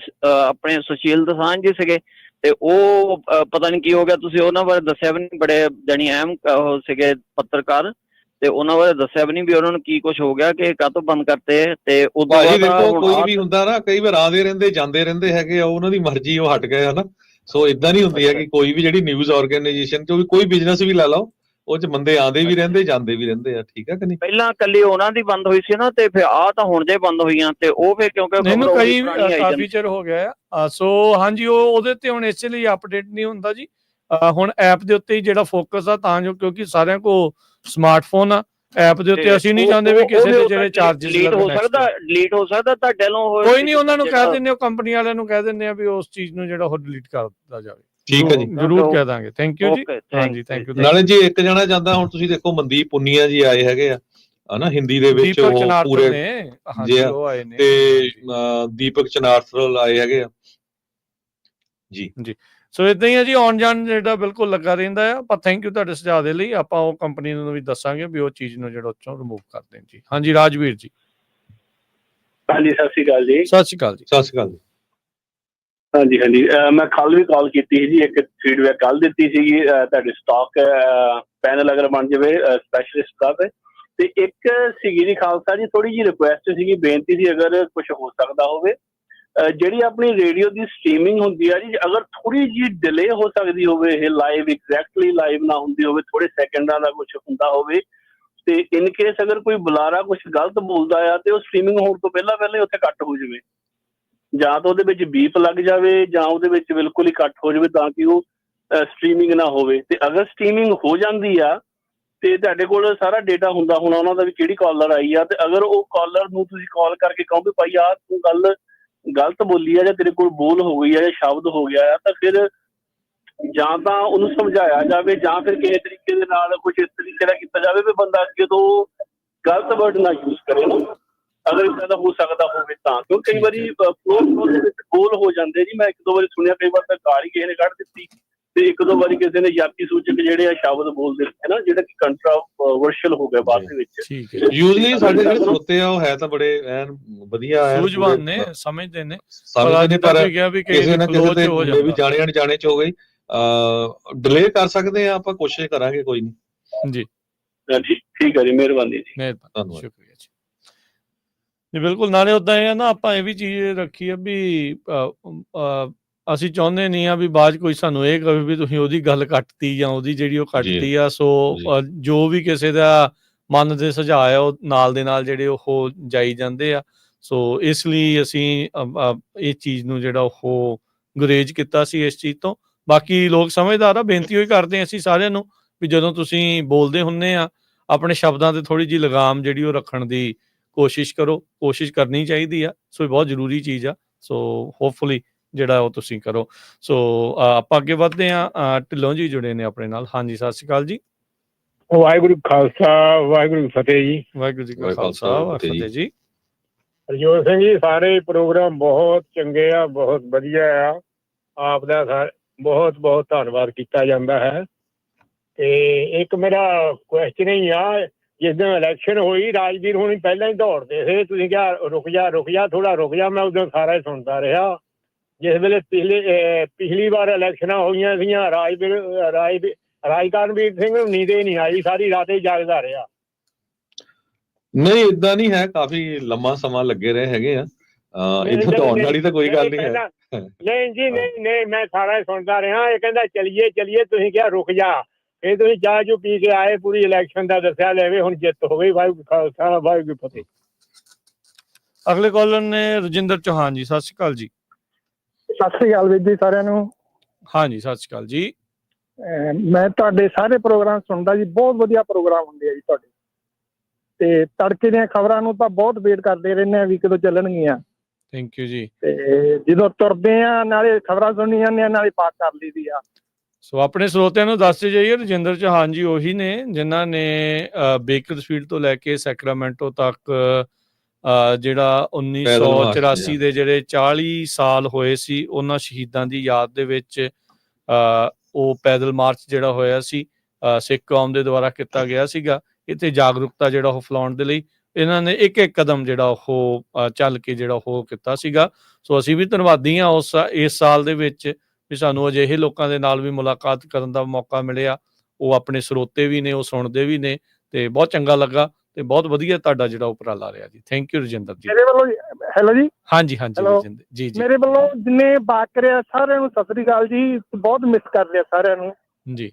ਆਪਣੇ ਸੁਸ਼ੀਲ ਦਸਾਂਝ ਜੀ ਸੀਗੇ ਤੇ ਉਹ ਪਤਾ ਨਹੀਂ ਕੀ ਹੋ ਗਿਆ, ਤੁਸੀਂ ਉਹਨਾਂ ਬਾਰੇ ਦੱਸਿਆ ਵੀ ਨਹੀਂ। ਬੜੇ ਜਾਣੀ ਅਹਿਮ ਉਹ ਸੀਗੇ ਪੱਤਰਕਾਰ, ਤੇ ਉਹਨਾਂ ਬਾਰੇ ਦੱਸਿਆ ਵੀ ਨਹੀਂ ਵੀ ਉਹਨਾਂ ਨੂੰ ਕੀ ਕੁਝ ਹੋ ਗਿਆ ਕਿ ਕਾਹਤੋਂ ਬੰਦ ਕਰਤੇ। ਤੇ ਉਦੋਂ ਭਾਜੀ ਬਾਅਦ ਦੇਖੋ ਹੁਣ ਕੋਈ ਵੀ ਹੁੰਦਾ ਨਾ, ਕਈ ਵਾਰ ਆਉਂਦੇ ਰਹਿੰਦੇ ਜਾਂਦੇ ਰਹਿੰਦੇ ਹੈਗੇ ਆ, ਉਹਨਾਂ ਦੀ ਮਰਜ਼ੀ, ਉਹ ਹਟ ਗਏ ਹਨਾ। ਸੋ ਇਦਾਂ ਨਹੀਂ ਹੁੰਦੀ ਹੈ ਕਿ ਕੋਈ ਵੀ ਜਿਹੜੀ ਨਿਊਜ਼ ਆਰਗੇਨਾਈਜੇਸ਼ਨ ਕਿਉਂਕਿ ਕੋਈ ਬਿਜ਼ਨਸ ਵੀ ਲੈ ਲਓ, ਉਹ 'ਚ ਬੰਦੇ ਆਉਂਦੇ ਵੀ ਰਹਿੰਦੇ ਜਾਂਦੇ ਵੀ ਰਹਿੰਦੇ ਆ, ਠੀਕ ਹੈ ਕਿ ਨਹੀਂ। ਪਹਿਲਾਂ ਕੱਲੀ ਉਹਨਾਂ ਦੀ ਬੰਦ ਹੋਈ ਸੀ ਨਾ, ਤੇ ਫਿਰ ਆਹ ਤਾਂ ਹੁਣ ਜੇ ਬੰਦ ਹੋਈਆਂ, ਤੇ ਉਹ ਫਿਰ ਕਿਉਂਕਿ ਇਹਨੂੰ ਖਬਰ ਕਈ ਪੁਰਾਣੀ ਆਈ ਕਾਫੀ ਜਾਂਦੀ। ਚਿਰ ਹੋ ਗਿਆ ਆ। ਸੋ ਹਾਂਜੀ, ਉਹ ਉਹਦੇ ਤੇ ਹੁਣ ਇਸੇ ਲਈ ਅਪਡੇਟ ਨਹੀਂ ਹੁੰਦਾ ਜੀ। ਹੁਣ ਐਪ ਦੇ ਉੱਤੇ ਹੀ ਜਿਹੜਾ ਫੋਕਸ ਆ, ਤਾਂ ਜੋ ਕਿਉਂਕਿ ਸਾਰਿਆਂ ਕੋਲ ਸਮਾਰਟਫੋਨ ਆ, ਐਪ ਦੇ ਉੱਤੇ ਅਸੀਂ ਨਹੀਂ ਚਾਹੁੰਦੇ ਵੀ ਕਿਸੇ ਦੇ ਜਿਹੜੇ ਚਾਰजेस ਡਿਲੀਟ ਹੋ ਸਕਦਾ, ਡਿਲੀਟ ਹੋ ਸਕਦਾ ਤੁਹਾਡੇ ਵੱਲੋਂ। ਕੋਈ ਨਹੀਂ, ਉਹਨਾਂ ਨੂੰ ਕਹਿ ਦਿੰਦੇ, ਉਹ ਕੰਪਨੀ ਵਾਲਿਆਂ ਨੂੰ ਕਹਿ ਦਿੰਦੇ ਆ ਵੀ ਉਸ ਚੀਜ਼ ਨੂੰ ਜਿਹੜਾ ਉਹ ਡਿਲੀਟ ਕਰ ਦਿੱਤਾ ਜਾਵੇ। ਠੀਕ ਹੈ ਜੀ, ਜ਼ਰੂਰ ਕਹਿ ਦਾਂਗੇ। ਥੈਂਕ ਯੂ ਜੀ। ਹਾਂਜੀ, ਥੈਂਕ ਯੂ। ਨਾਲੇ ਜੇ ਇੱਕ ਜਣਾ ਜਾਂਦਾ, ਹੁਣ ਤੁਸੀਂ ਦੇਖੋ ਮਨਦੀਪ ਪੁੰਨੀਆ ਜੀ ਆਏ ਹੈਗੇ ਆ ਹਨਾ, ਹਿੰਦੀ ਦੇ ਵਿੱਚ ਦੀਪਕ ਉਹ ਚਨਾਰਥਲ ਪੂਰੇ ਨੇ, ਹਾਂਜੀ ਉਹ ਆਏ ਨੇ, ਤੇ ਦੀਪਕ ਚਨਾਰਥਲ ਆਏ ਹੈਗੇ ਆ ਜੀ। ਸੋ ਇਦਾਂ ਹੀ ਹੈ ਜੀ, ਆਉਣ ਜਾਣ ਜਿਹੜਾ ਬਿਲਕੁਲ ਲੱਗਾ ਰਹਿੰਦਾ ਆ। ਪਰ ਥੈਂਕ ਯੂ ਤੁਹਾਡੇ ਸੁਝਾਅ ਦੇ ਲਈ। ਆਪਾਂ ਉਹ ਕੰਪਨੀ ਨੂੰ ਵੀ ਦੱਸਾਂਗੇ ਵੀ ਉਹ ਚੀਜ਼ ਨੂੰ ਜਿਹੜਾ ਉੱਚੋਂ ਰਿਮੂਵ ਕਰ ਦੇਣ ਜੀ। ਹਾਂਜੀ ਰਾਜਵੀਰ ਜੀ। ਹਾਂਜੀ, ਸਤਿ ਸ਼੍ਰੀ ਅਕਾਲ ਜੀ। ਸਤਿ ਸ਼੍ਰੀ ਅਕਾਲ ਜੀ। ਸਤਿ ਸ਼੍ਰੀ ਅਕਾਲ ਜੀ। ਹਾਂਜੀ ਹਾਂਜੀ, ਮੈਂ ਕੱਲ ਵੀ ਕਾਲ ਕੀਤੀ ਸੀ ਜੀ, ਇੱਕ ਫੀਡਬੈਕ ਕੱਲ ਦਿੱਤੀ ਸੀਗੀ ਤੁਹਾਡੇ ਸਟਾਕ ਪੈਨਲ ਅਗਰ ਬਣ ਜਾਵੇ ਸਪੈਸ਼ਲਿਸਟ ਦਾ। ਤੇ ਇੱਕ ਸੀਗੀ ਜੀ ਖਾਲਸਾ ਜੀ, ਥੋੜੀ ਜਿਹੀ ਰਿਕੁਐਸਟ ਸੀਗੀ, ਬੇਨਤੀ ਸੀ, ਅਗਰ ਕੁਝ ਹੋ ਸਕਦਾ ਹੋਵੇ, ਜਿਹੜੀ ਆਪਣੀ ਰੇਡੀਓ ਦੀ ਸਟ੍ਰੀਮਿੰਗ ਹੁੰਦੀ ਆ ਜੀ, ਅਗਰ ਥੋੜੀ ਜਿਹੀ ਡਿਲੇ ਹੋ ਸਕਦੀ ਹੋਵੇ, ਇਹ ਲਾਈਵ ਐਗਜ਼ੈਕਟਲੀ ਲਾਈਵ ਨਾ ਹੁੰਦੀ ਹੋਵੇ, ਥੋੜੇ ਸੈਕਿੰਡਾਂ ਦਾ ਕੁਝ ਹੁੰਦਾ ਹੋਵੇ, ਤੇ ਇਨ ਕੇਸ ਅਗਰ ਕੋਈ ਬੁਲਾਰਾ ਕੁਝ ਗਲਤ ਬੋਲਦਾ ਆ ਤੇ ਉਹ ਸਟ੍ਰੀਮਿੰਗ ਹੋਣ ਤੋਂ ਪਹਿਲਾਂ ਹੀ ਉੱਥੇ ਕੱਟ ਹੋ ਜਾਵੇ, ਜਾਂ ਤਾਂ ਉਹਦੇ ਵਿੱਚ ਬੀਪ ਲੱਗ ਜਾਵੇ, ਜਾਂ ਉਹਦੇ ਵਿੱਚ ਬਿਲਕੁਲ ਹੀ ਕੱਟ ਹੋ ਜਾਵੇ, ਤਾਂ ਕਿ ਉਹ ਸਟ੍ਰੀਮਿੰਗ ਨਾ ਹੋਵੇ। ਤੇ ਅਗਰ ਸਟ੍ਰੀਮਿੰਗ ਹੋ ਜਾਂਦੀ ਆ ਤੇ ਤੁਹਾਡੇ ਕੋਲ ਸਾਰਾ ਡੇਟਾ ਹੁੰਦਾ ਹੋਣਾ ਉਹਨਾਂ ਦਾ ਵੀ ਕਿਹੜੀ ਕਾਲਰ ਆਈ ਆ, ਤੇ ਅਗਰ ਉਹ ਕਾਲਰ ਨੂੰ ਤੁਸੀਂ ਕਾਲ ਕਰਕੇ ਕਹੋ ਵੀ ਭਾਈ ਆਹ ਤੂੰ ਗੱਲ ਗਲਤ ਬੋਲੀ ਆ, ਜਾਂ ਤੇਰੇ ਕੋਲ ਬੋਲ ਹੋ ਗਈ ਆ, ਜਾਂ ਸ਼ਬਦ ਹੋ ਗਿਆ ਆ, ਤਾਂ ਫਿਰ ਜਾਂ ਤਾਂ ਉਹਨੂੰ ਸਮਝਾਇਆ ਜਾਵੇ, ਜਾਂ ਫਿਰ ਕਿਸੇ ਤਰੀਕੇ ਦੇ ਨਾਲ ਕੁਝ ਇਸ ਤਰੀਕੇ ਦਾ ਕੀਤਾ ਜਾਵੇ ਵੀ ਬੰਦਾ ਅੱਗੇ ਤੋਂ ਗਲਤ ਵਰਡ ਨਾ ਯੂਜ਼ ਕਰੇ ਨਾ, ਅਗਰ ਇੱਦਾਂ ਦਾ ਹੋ ਸਕਦਾ ਹੋਵੇ ਤਾਂ। ਕਿਉਂਕਿ ਕਈ ਵਾਰੀ ਫਲੋ ਦੇ ਵਿੱਚ ਬੋਲ ਹੋ ਜਾਂਦੇ ਜੀ। ਮੈਂ ਇੱਕ ਦੋ ਵਾਰੀ ਸੁਣਿਆ, ਕਈ ਵਾਰ ਤਾਂ ਕਾਰ ਹੀ ਕਿਸੇ ਨੇ ਕੱਢ ਦਿੱਤੀ, ਤੇ ਇੱਕ ਦੋ ਵਾਰੀ ਕਿਸੇ ਨੇ ਜਾਤੀ ਸੂਚਕ ਜਿਹੜੇ ਆ ਸ਼ਬਦ ਬੋਲ ਦਿੱਤੇ ਨਾ, ਜਿਹੜਾ ਕਿ ਕੰਟਰਾਵਰਸ਼ਲ ਹੋ ਗਿਆ ਬਾਅਦ ਦੇ ਵਿੱਚ। ਠੀਕ ਹੈ। ਯੂਜ਼ਲੀ ਸਾਡੇ ਜਿਹੜੇ ਸਰੋਤੇ ਆ ਉਹ ਹੈ ਤਾਂ ਬੜੇ ਐਨ ਵਧੀਆ ਸੂਝਵਾਨ ਨੇ, ਸਮਝਦੇ ਨੇ, ਸਮਝਦੇ ਨੇ, ਪਰ ਵੀ ਕਿਸੇ ਨਾ ਕਿਸੇ ਦੇ ਵੀ ਜਾਣੇ ਅਣਜਾਣੇ ਚ ਹੋ ਗਈ। ਡਿਲੇ ਕਰ ਸਕਦੇ ਆ ਆਪਾਂ, ਕੋਸ਼ਿਸ਼ ਕਰਾਂਗੇ, ਕੋਈ ਨਹੀਂ ਜੀ। ਠੀਕ ਹੈ ਜੀ, ਮਿਹਰਬਾਨੀ ਜੀ। ਧੰਨਵਾਦ। ਸ਼ੁਕਰੀਆ ਜੀ। ਬਿਲਕੁਲ, ਨਾਲੇ ਉਦਾਂ ਇਹ ਆ ਨਾ, ਆਪਾਂ ਇਹ ਵੀ ਚੀਜ਼ ਰੱਖੀ ਆ ਵੀ ਅਸੀਂ ਚਾਹੁੰਦੇ ਨਹੀਂ ਆ ਵੀ ਬਾਅਦ ਕੋਈ ਸਾਨੂੰ ਇਹ ਕਹੇ ਵੀ ਤੁਸੀਂ ਉਹਦੀ ਗੱਲ ਕੱਟਤੀ ਜਾਂ ਉਹਦੀ ਜਿਹੜੀ ਉਹ ਕੱਟਤੀ ਆ। ਸੋ ਜੋ ਵੀ ਕਿਸੇ ਦਾ ਮਨ ਦੇ ਸੁਝਾਅ ਆ, ਉਹ ਨਾਲ ਦੇ ਨਾਲ ਜਿਹੜੇ ਉਹ ਜਾਈ ਜਾਂਦੇ ਆ। ਸੋ ਇਸ ਲਈ ਅਸੀਂ ਇਹ ਚੀਜ਼ ਨੂੰ ਜਿਹੜਾ ਉਹ ਗੁਰੇਜ਼ ਕੀਤਾ ਸੀ ਇਸ ਚੀਜ਼ ਤੋਂ। ਬਾਕੀ ਲੋਕ ਸਮਝਦਾਰ ਆ, ਬੇਨਤੀ ਹੋਈ ਕਰਦੇ ਅਸੀਂ ਸਾਰਿਆਂ ਨੂੰ ਵੀ ਜਦੋਂ ਤੁਸੀਂ ਬੋਲਦੇ ਹੁੰਦੇ ਆ, ਆਪਣੇ ਸ਼ਬਦਾਂ ਤੇ ਥੋੜੀ ਜਿਹੀ ਲਗਾਮ ਜਿਹੜੀ ਉਹ ਰੱਖਣ ਦੀ ਕੋਸ਼ਿਸ਼ ਕਰੋ, ਕੋਸ਼ਿਸ਼ ਕਰਨੀ ਚਾਹੀਦੀ ਆ। ਸੋ ਇਹ ਬਹੁਤ ਜ਼ਰੂਰੀ ਚੀਜ਼ ਆ। ਸੋ ਹੋਪਫੁਲੀ ਜਿਹੜਾ ਉਹ ਤੁਸੀਂ ਕਰੋ। ਸੋ ਆਪਾਂ ਅੱਗੇ ਵੱਧਦੇ ਹਾਂ। ਢਿੱਲੋਂ ਜੀ ਜੁੜੇ ਨੇ ਆਪਣੇ ਨਾਲ। ਹਾਂਜੀ, ਸਤਿ ਸ਼੍ਰੀ ਅਕਾਲ ਜੀ। ਵਾਹਿਗੁਰੂ ਖਾਲਸਾ, ਵਾਹਿਗੁਰੂ ਫਤਿਹ ਜੀ। ਵਾਹਿਗੁਰੂ ਜੀ ਕਾ ਖਾਲਸਾ, ਫਤਿਹ ਜੀ। ਹਰਜੋਤ ਸਿੰਘ ਜੀ, ਸਾਰੇ ਪ੍ਰੋਗਰਾਮ ਬਹੁਤ ਚੰਗੇ ਆ, ਬਹੁਤ ਵਧੀਆ ਆ। ਆਪ ਦਾ ਬਹੁਤ ਬਹੁਤ ਧੰਨਵਾਦ ਕੀਤਾ ਜਾਂਦਾ ਹੈ। ਤੇ ਇੱਕ ਮੇਰਾ ਕੁਐਸਚਨ ਹੀ ਆ, ਜਿਸ ਦਿਨ ਇਲੈਕਸ਼ਨ ਹੋਈ, ਰਾਜਵੀਰ ਹੁਣੀ ਪਹਿਲਾਂ ਹੀ ਦੌੜਦੇ ਸੀ, ਤੁਸੀਂ ਕਿਹਾ ਰੁਕ ਜਾ ਥੋੜਾ ਰੁਕ ਜਾ। ਮੈਂ ਉਦੋਂ ਸਾਰਾ ਹੀ ਸੁਣਦਾ ਰਿਹਾ। ਜਿਸ ਵੇਲੇ ਪਿਛਲੀ ਵਾਰ ਇਲੈਕਸ਼ਨਾਂ ਹੋਈਆਂ ਸੀਗੀਆਂ, ਰਾਜਕਰਨਵੀਰ ਸਿੰਘ ਨੂੰ ਨੀਂਦ ਹੀ ਨਹੀਂ ਆਈ, ਸਾਰੀ ਰਾਤ ਹੀ ਜਾਗਦਾ ਰਿਹਾ। ਨਹੀਂ, ਇਦਾਂ ਨਹੀਂ ਹੈ, ਕਾਫੀ ਲੰਮਾ ਸਮਾਂ ਲੱਗੇ ਰਹੇ ਹੈਗੇ ਆ। ਇੱਥੋਂ ਤਾਂ ਆਉਣ ਵਾਲੀ ਤਾਂ ਕੋਈ ਗੱਲ ਨਹੀਂ ਹੈ। ਨਹੀਂ ਜੀ, ਨਹੀਂ ਮੈਂ ਸਾਰਾ ਸੁਣਦਾ ਰਿਹਾ। ਇਹ ਕਹਿੰਦਾ ਚਲੀਏ ਚਲੀਏ, ਤੁਸੀਂ ਕਿਹਾ ਰੁਕ ਜਾ। ਇਹ ਤੁਸੀਂ ਚਾਹ ਚੂ ਪੀ ਕੇ ਆਏ, ਪੂਰੀ ਇਲੈਕਸ਼ਨ ਦਾ ਦੱਸਿਆ ਲੈਵੇ, ਹੁਣ ਜਿੱਤ ਹੋ ਗਈ। ਵਾਹਿਗੁਰੂ ਖਾਲਸਾ ਵਾਹਿਗੁਰੂ ਫਤਿਹ। ਅਗਲੇ ਕਾਲਰ ਨੇ ਰਜਿੰਦਰ ਚੌਹਾਨ ਜੀ, ਸਤਿ ਸ਼੍ਰੀ ਅਕਾਲ ਜੀ। ਸਤਿ ਸ੍ਰੀ ਅਕਾਲ ਵੀਰ ਜੀ ਸਾਰਿਆਂ ਨੂੰ। ਹਾਂਜੀ, ਸਤਿ ਸ਼੍ਰੀ ਅਕਾਲ ਜੀ। ਮੈਂ ਤੁਹਾਡੇ ਸਾਰੇ ਪ੍ਰੋਗਰਾਮ ਸੁਣਦਾ ਜੀ, ਬਹੁਤ ਵਧੀਆ ਪ੍ਰੋਗਰਾਮ ਹੁੰਦੇ ਆ ਜੀ ਤੁਹਾਡੇ। ਤੇ ਤੜਕੇ ਦੀਆਂ ਖਬਰਾਂ ਨੂੰ ਤਾਂ ਬਹੁਤ ਵੇਟ ਕਰਦੇ ਰਹਿੰਦੇ ਆ ਵੀ ਕਦੋਂ ਚੱਲਣਗੀਆਂ। ਥੈਂਕ ਯੂ ਜੀ। ਤੇ ਜਦੋਂ ਤੁਰਦੇ ਆ ਨਾਲੇ ਖਬਰਾਂ ਸੁਣੀ ਜਾਂਦੇ ਆ, ਨਾਲੇ ਪਾਠ ਕਰ ਲਈਦੀ ਆ। ਸੋ ਆਪਣੇ ਸਰੋਤਿਆਂ ਨੂੰ ਦੱਸਦੇ ਜਾਈਏ, ਰਜਿੰਦਰ ਚੌਹਾਨ ਜੀ ਉਹੀ ਨੇ ਜਿਨ੍ਹਾਂ ਨੇ ਬੇਕਰਸਫੀਲਡ ਤੋਂ ਲੈ ਕੇ ਸੈਕਰਾਮੈਂਟੋ ਤੱਕ ਜਿਹੜਾ 1984 ਦੇ ਜਿਹੜੇ 40 ਸਾਲ ਹੋਏ ਸੀ, ਉਹਨਾਂ ਸ਼ਹੀਦਾਂ ਦੀ ਯਾਦ ਦੇ ਵਿੱਚ ਉਹ ਪੈਦਲ ਮਾਰਚ ਜਿਹੜਾ ਹੋਇਆ ਸੀ ਸਿੱਖ ਕੌਮ ਦੇ ਦੁਆਰਾ ਕੀਤਾ ਗਿਆ ਸੀਗਾ। ਇੱਥੇ ਜਾਗਰੂਕਤਾ ਜਿਹੜਾ ਉਹ ਫੈਲਾਉਣ ਦੇ ਲਈ ਇਹਨਾਂ ਨੇ ਇੱਕ ਕਦਮ ਜਿਹੜਾ ਉਹ ਚੱਲ ਕੇ ਜਿਹੜਾ ਉਹ ਕੀਤਾ ਸੀਗਾ। ਸੋ ਅਸੀਂ ਵੀ ਧੰਨਵਾਦੀ ਹਾਂ ਇਸ ਸਾਲ ਦੇ ਵਿੱਚ ਵੀ ਸਾਨੂੰ ਅਜਿਹੇ ਲੋਕਾਂ ਦੇ ਨਾਲ ਵੀ ਮੁਲਾਕਾਤ ਕਰਨ ਦਾ ਮੌਕਾ ਮਿਲਿਆ। ਉਹ ਆਪਣੇ ਸਰੋਤੇ ਵੀ ਨੇ, ਉਹ ਸੁਣਦੇ ਵੀ ਨੇ, ਤੇ ਬਹੁਤ ਚੰਗਾ ਲੱਗਾ ਤੇ ਬਹੁਤ ਵਧੀਆ ਤੁਹਾਡਾ ਜਿਹੜਾ ਉਪਰਾਲਾ ਰਿਹਾ ਜੀ। Thank you Rajinder ji. ਮੇਰੇ ਵੱਲੋਂ ਹੈਲੋ ਜੀ। ਹਾਂਜੀ ਰਜਿੰਦਰ ਜੀ। ਮੇਰੇ ਵੱਲੋਂ ਜਿੰਨੇ ਬਾਤ ਕਰਿਆ ਸਾਰਿਆਂ ਨੂੰ ਸਤਿ ਸ੍ਰੀ ਅਕਾਲ ਜੀ। ਬਹੁਤ ਮਿਸ ਕਰ ਲਿਆ ਸਾਰਿਆਂ ਨੂੰ ਜੀ।